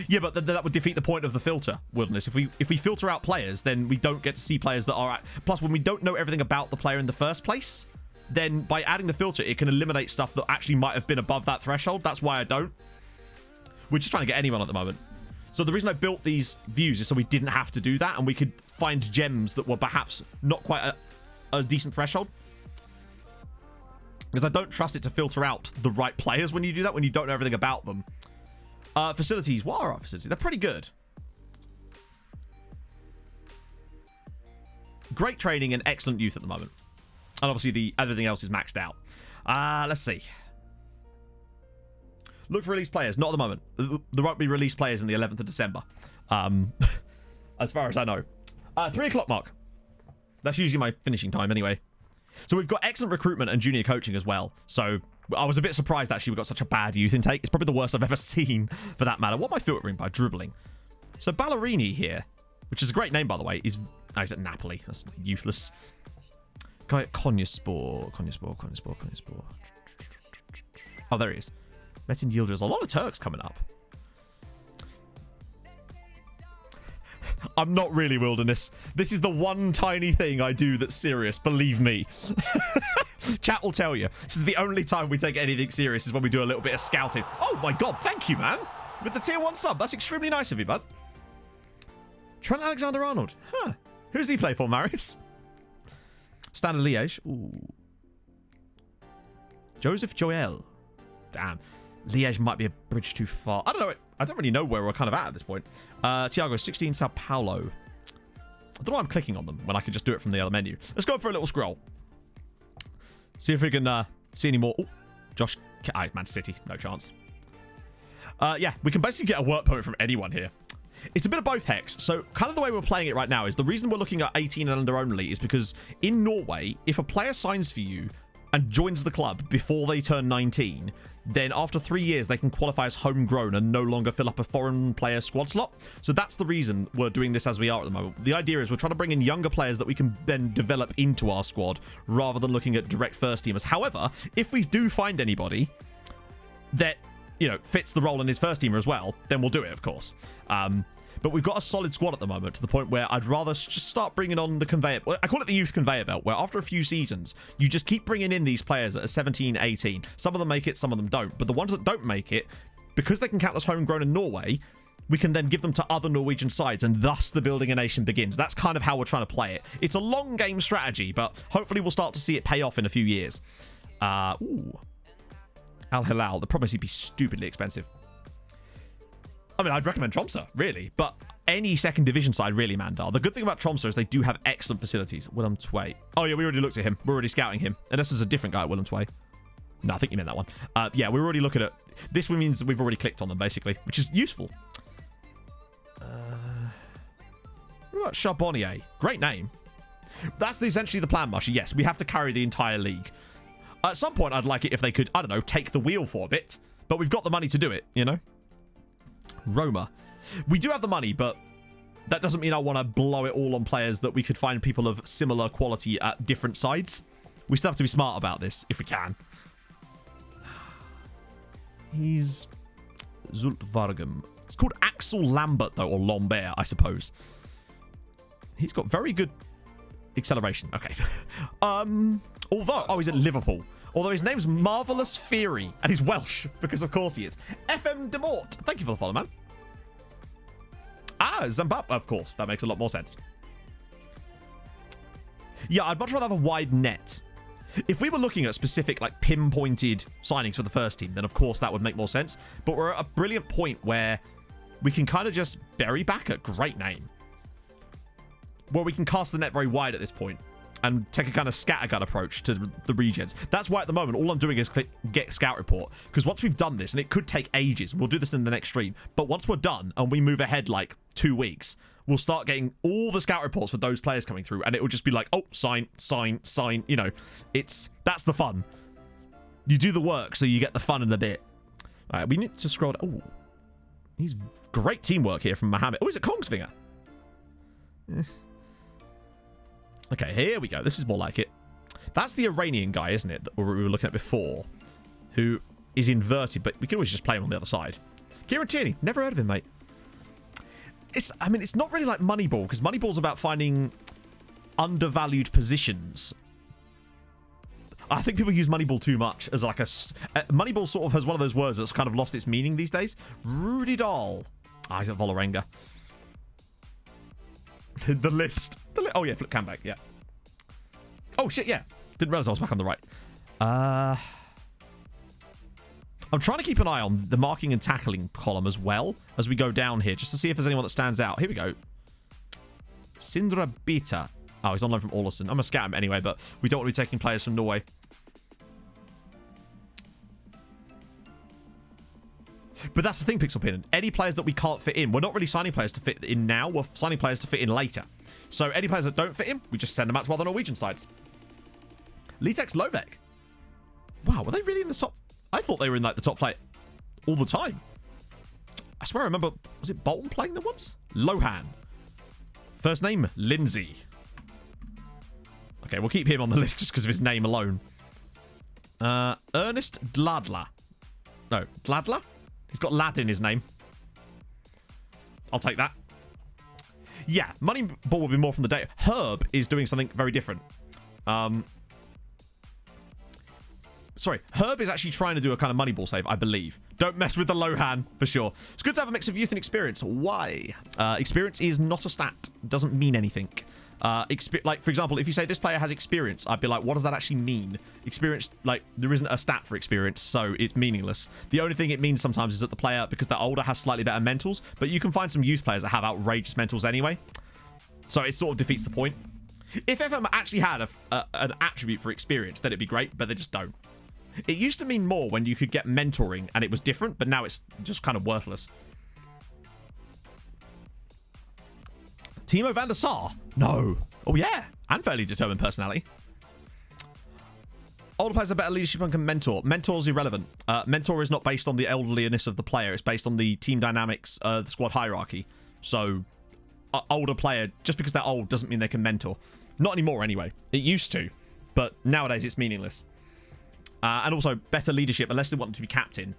Yeah, but that would defeat the point of the filter, Wilderness. If we filter out players, then we don't get to see players that are... Plus, when we don't know everything about the player in the first place, then by adding the filter, it can eliminate stuff that actually might have been above that threshold. That's why I don't. We're just trying to get anyone at the moment. So the reason I built these views is so we didn't have to do that, and we could find gems that were perhaps not quite a decent threshold. Because I don't trust it to filter out the right players when you do that, when you don't know everything about them. Facilities. What are our facilities? They're pretty good. Great training and excellent youth at the moment. And obviously everything else is maxed out. Let's see. Look for released players. Not at the moment. There won't be released players in the 11th of December. As far as I know. 3 o'clock mark. That's usually my finishing time anyway. So we've got excellent recruitment and junior coaching as well. So I was a bit surprised actually we got such a bad youth intake. It's probably the worst I've ever seen for that matter. What am I filtering by? Dribbling. So Ballerini here, which is a great name by the way, is... Oh, he's at Napoli. That's useless. Guy at Konyaspor. Oh, there he is. Metin Yildiz. A lot of Turks coming up. I'm not really Wilderness. This is the one tiny thing I do that's serious. Believe me. Chat will tell you. This is the only time we take anything serious is when we do a little bit of scouting. Oh my god, thank you, man. With the tier 1 sub. That's extremely nice of you, bud. Trent Alexander-Arnold. Huh. Who's he play for, Marius? Standard Liège. Ooh. Joseph Joel. Damn. Liège might be a bridge too far. I don't know. I don't really know where we're kind of at this point. Thiago, 16, Sao Paulo. I don't know why I'm clicking on them when I can just do it from the other menu. Let's go for a little scroll. See if we can see any more. Oh, Josh. Man City. No chance. Yeah, we can basically get a work permit from anyone here. It's a bit of both, Hex. So kind of the way we're playing it right now is the reason we're looking at 18 and under only is because in Norway, if a player signs for you and joins the club before they turn 19, then after 3 years, they can qualify as homegrown and no longer fill up a foreign player squad slot. So that's the reason we're doing this as we are at the moment. The idea is we're trying to bring in younger players that we can then develop into our squad rather than looking at direct first teamers. However, if we do find anybody that, you know, fits the role in his first teamer as well, then we'll do it, of course. But we've got a solid squad at the moment to the point where I'd rather just start bringing on the conveyor. I call it the youth conveyor belt, where after a few seasons, you just keep bringing in these players that are 17, 18. Some of them make it, some of them don't. But the ones that don't make it, because they can count as homegrown in Norway, we can then give them to other Norwegian sides, and thus the building a nation begins. That's kind of how we're trying to play it. It's a long game strategy, but hopefully we'll start to see it pay off in a few years. Ooh. Al Hilal. The problem is he'd be stupidly expensive. I mean, I'd recommend Tromso, really, but any second division side, really, Mandar. The good thing about Tromso is they do have excellent facilities. Willem Tway. Oh, yeah, we already looked at him. We're already scouting him. Unless there's a different guy at Willem Tway. No, I think you meant that one. Yeah, we're already looking at... This means we've already clicked on them, basically, which is useful. What about Charbonnier? Great name. That's essentially the plan, Marsha. Yes, we have to carry the entire league. At some point, I'd like it if they could, I don't know, take the wheel for a bit. But we've got the money to do it, you know? Roma. We do have the money, but that doesn't mean I want to blow it all on players that we could find people of similar quality at different sides. We still have to be smart about this, if we can. He's Zultvargum. It's called Axel Lambert, though, or Lambert, I suppose. He's got very good acceleration. Okay. Although, oh, he's at Liverpool. Although his name's Marvelous Theory, and he's Welsh, because of course he is. FM Demort. Thank you for the follow, man. Ah, Zimbabwe. Of course, that makes a lot more sense. Yeah, I'd much rather have a wide net. If we were looking at specific, like, pinpointed signings for the first team, then of course that would make more sense. But we're at a brilliant point where we can kind of just bury back a great name. Where we can cast the net very wide at this point and take a kind of scattergun approach to the regions. That's why at the moment all I'm doing is click get scout report, because once we've done this, and it could take ages, we'll do this in the next stream, but once we're done and we move ahead like 2 weeks, we'll start getting all the scout reports for those players coming through, and it will just be like, oh, sign, you know. That's the fun. You do the work so you get the fun in the bit. All right, we need to scroll. Oh, he's great teamwork here from Mohammed. Oh, is it Kongsvinger? Okay, here we go. This is more like it. That's the Iranian guy, isn't it, that we were looking at before, who is inverted, but we can always just play him on the other side. Kieran Tierney. Never heard of him, mate. I mean, it's not really like Moneyball, because Moneyball's about finding undervalued positions. I think people use Moneyball too much as like a... Moneyball sort of has one of those words that's kind of lost its meaning these days. Rudy Dahl. Ah, he's at Volarenga. The list. Oh, yeah, flip cam back, yeah. Oh, shit, yeah. Didn't realize I was back on the right. I'm trying to keep an eye on the marking and tackling column as well as we go down here, just to see if there's anyone that stands out. Here we go. Sindra Bita. Oh, he's on loan from Ålesund. I'm going to scout him anyway, but we don't want to be taking players from Norway. But that's the thing, Pixelpin. Any players that we can't fit in, we're not really signing players to fit in now. We're signing players to fit in later. So any players that don't fit in, we just send them out to other Norwegian sides. Litex Lovek. Wow, were they really in the top? I thought they were in like the top flight all the time. I swear I remember, was it Bolton playing them once? Lohan. First name, Lindsay. Okay, we'll keep him on the list just because of his name alone. Ernest Dladla. No, Dladla? He's got lad in his name. I'll take that. Yeah, Moneyball will be more from the data. Herb is doing something very different. Sorry, Herb is actually trying to do a kind of Moneyball save, I believe. Don't mess with the Lohan, for sure. It's good to have a mix of youth and experience. Why? Experience is not a stat. Doesn't mean anything. Like, for example, if you say this player has experience, I'd be like, what does that actually mean? Experience, like, there isn't a stat for experience, so it's meaningless. The only thing it means sometimes is that the player, because they're older, has slightly better mentals, but you can find some youth players that have outrageous mentals anyway. So it sort of defeats the point. If FM actually had an attribute for experience, then it'd be great, but they just don't. It used to mean more when you could get mentoring and it was different, but now it's just kind of worthless. Timo van der Sar? No. Oh, yeah. And fairly determined personality. Older players have better leadership and can mentor. Mentor's irrelevant. Mentor is not based on the elderliness of the player. It's based on the team dynamics, the squad hierarchy. So, older player, just because they're old doesn't mean they can mentor. Not anymore, anyway. It used to, but nowadays it's meaningless. And also, better leadership, unless they want them to be captain.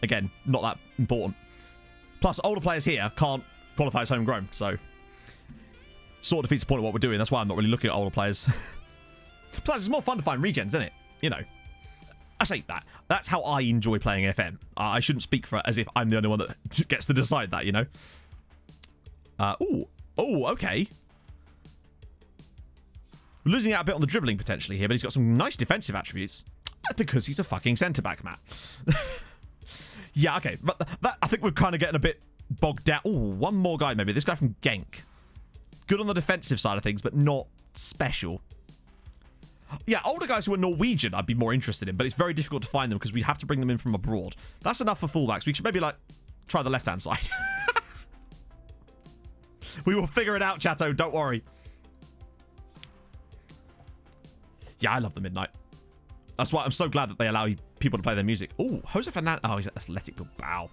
Again, not that important. Plus, older players here can't qualify as homegrown, so sort of defeats the point of what we're doing. That's why I'm not really looking at older players. Plus, it's more fun to find regens, isn't it? You know, I say that. That's how I enjoy playing FM. I shouldn't speak for it as if I'm the only one that gets to decide that, you know? Oh, okay. We're losing out a bit on the dribbling potentially here, but he's got some nice defensive attributes. That's because he's a fucking centre-back, Matt. Yeah, okay. But that, I think we're kind of getting a bit bogged down. Oh, one more guy maybe. This guy from Genk. Good on the defensive side of things, but not special. Yeah, older guys who are Norwegian I'd be more interested in, but it's very difficult to find them because we have to bring them in from abroad. That's enough for fullbacks. We should maybe, like, try the left-hand side. We will figure it out, Chato. Don't worry. Yeah, I love the Midnight. That's why I'm so glad that they allow people to play their music. Oh, Jose Fernandez. Oh, he's at Athletic Bilbao.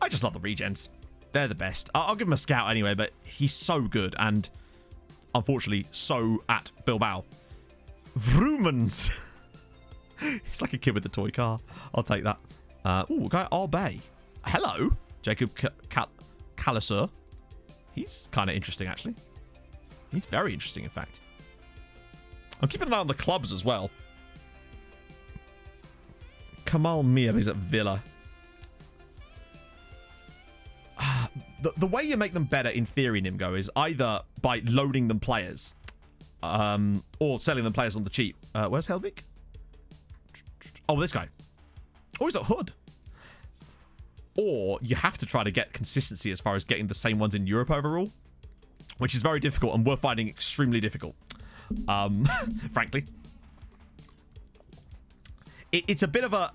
I just love the regens. They're the best. I'll give him a scout anyway, but he's so good and unfortunately so at Bilbao. Vroomans. He's like a kid with the toy car. I'll take that. Oh, guy Arbay. Hello, Jacob Calliser. He's kind of interesting, actually. He's very interesting, in fact. I'm keeping an eye on the clubs as well. Kamal Mir is at Villa. The way you make them better, in theory, Nimgo, is either by loading them players or selling them players on the cheap. Where's Helvik? Oh, this guy. Oh, he's at Hood. Or you have to try to get consistency as far as getting the same ones in Europe overall, which is very difficult, and we're finding extremely difficult. Frankly. It's a bit of a...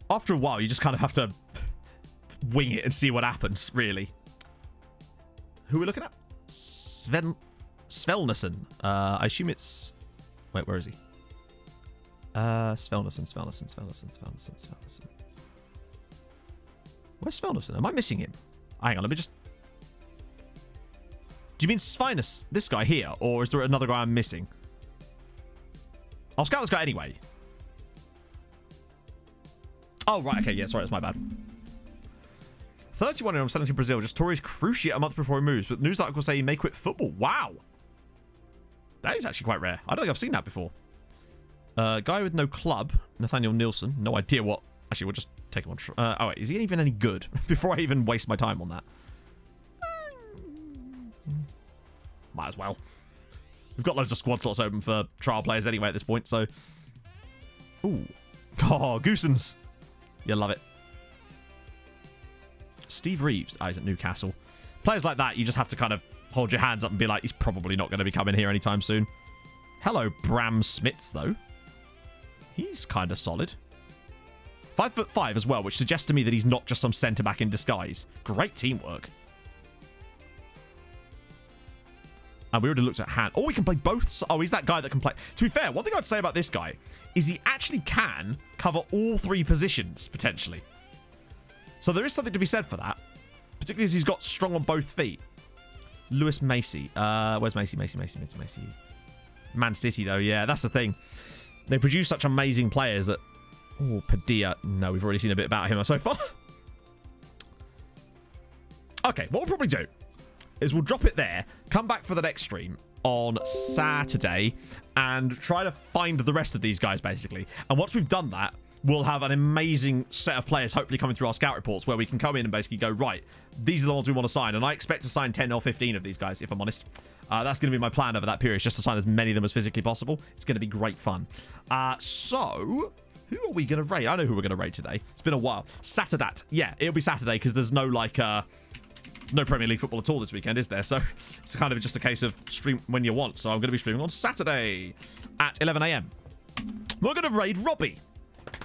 After a while, you just kind of have to wing it and see what happens, really. Who are we looking at? Svelnesen. I assume it's... Wait, where is he? Svelnesen. Where's Svelnesen? Am I missing him? Hang on, let me just... Do you mean Svinus, this guy here? Or is there another guy I'm missing? I'll scout this guy anyway. Oh, right, okay, yeah, sorry, that's my bad. 31 I'm selling to Brazil. Just tore his cruciate a month before he moves, but news articles say he may quit football. Wow. That is actually quite rare. I don't think I've seen that before. Guy with no club, Nathaniel Nielsen. No idea what... Actually, we'll just take him on... oh, wait, is he even any good? Before I even waste my time on that. Might as well. We've got loads of squad slots open for trial players anyway at this point, so... Ooh. Oh, Goosens. You'll love it. Steve Reeves. Oh, he's at Newcastle. Players like that, you just have to kind of hold your hands up and be like, he's probably not going to be coming here anytime soon. Hello, Bram Smits, though. He's kind of solid. 5'5" as well, which suggests to me that he's not just some centre-back in disguise. Great teamwork. And we already looked at hand. Oh, we can play both. Oh, he's that guy that can play. To be fair, one thing I'd say about this guy is he actually can cover all three positions, potentially. So there is something to be said for that. Particularly as he's got strong on both feet. Lewis Macy. Where's Macy? Macy. Man City, though. Yeah, that's the thing. They produce such amazing players that... Oh, Padilla. No, we've already seen a bit about him so far. Okay, what we'll probably do is we'll drop it there, come back for the next stream on Saturday, and try to find the rest of these guys, basically. And once we've done that, we'll have an amazing set of players hopefully coming through our scout reports where we can come in and basically go, right, these are the ones we want to sign. And I expect to sign 10 or 15 of these guys, if I'm honest. That's going to be my plan over that period, just to sign as many of them as physically possible. It's going to be great fun. So... Who are we going to raid? I know who we're going to raid today. It's been a while. Saturday. Yeah, it'll be Saturday because there's no, like, no Premier League football at all this weekend, is there? So it's kind of just a case of stream when you want. So I'm going to be streaming on Saturday at 11 a.m. We're going to raid Robbie.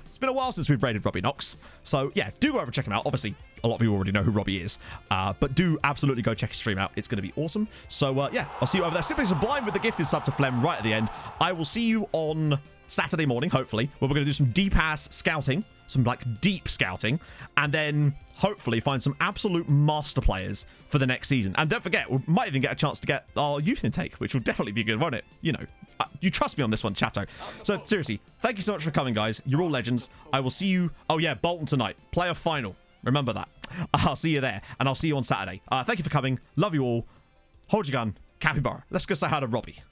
It's been a while since we've raided Robbie Knox. So, yeah, do go over and check him out. Obviously, a lot of you already know who Robbie is. But do absolutely go check his stream out. It's going to be awesome. So, yeah, I'll see you over there. Simply Sublime with the gifted sub to Flem right at the end. I will see you on Saturday morning, hopefully, where we're going to do some deep-ass scouting. Some, like, deep scouting. And then, hopefully, find some absolute master players for the next season. And don't forget, we might even get a chance to get our youth intake, which will definitely be good, won't it? You know, you trust me on this one, chatto. So, seriously, thank you so much for coming, guys. You're all legends. I will see you... Oh, yeah, Bolton tonight. Player final. Remember that. I'll see you there. And I'll see you on Saturday. Thank you for coming. Love you all. Hold your gun. Capybara. Let's go say hi to Robbie.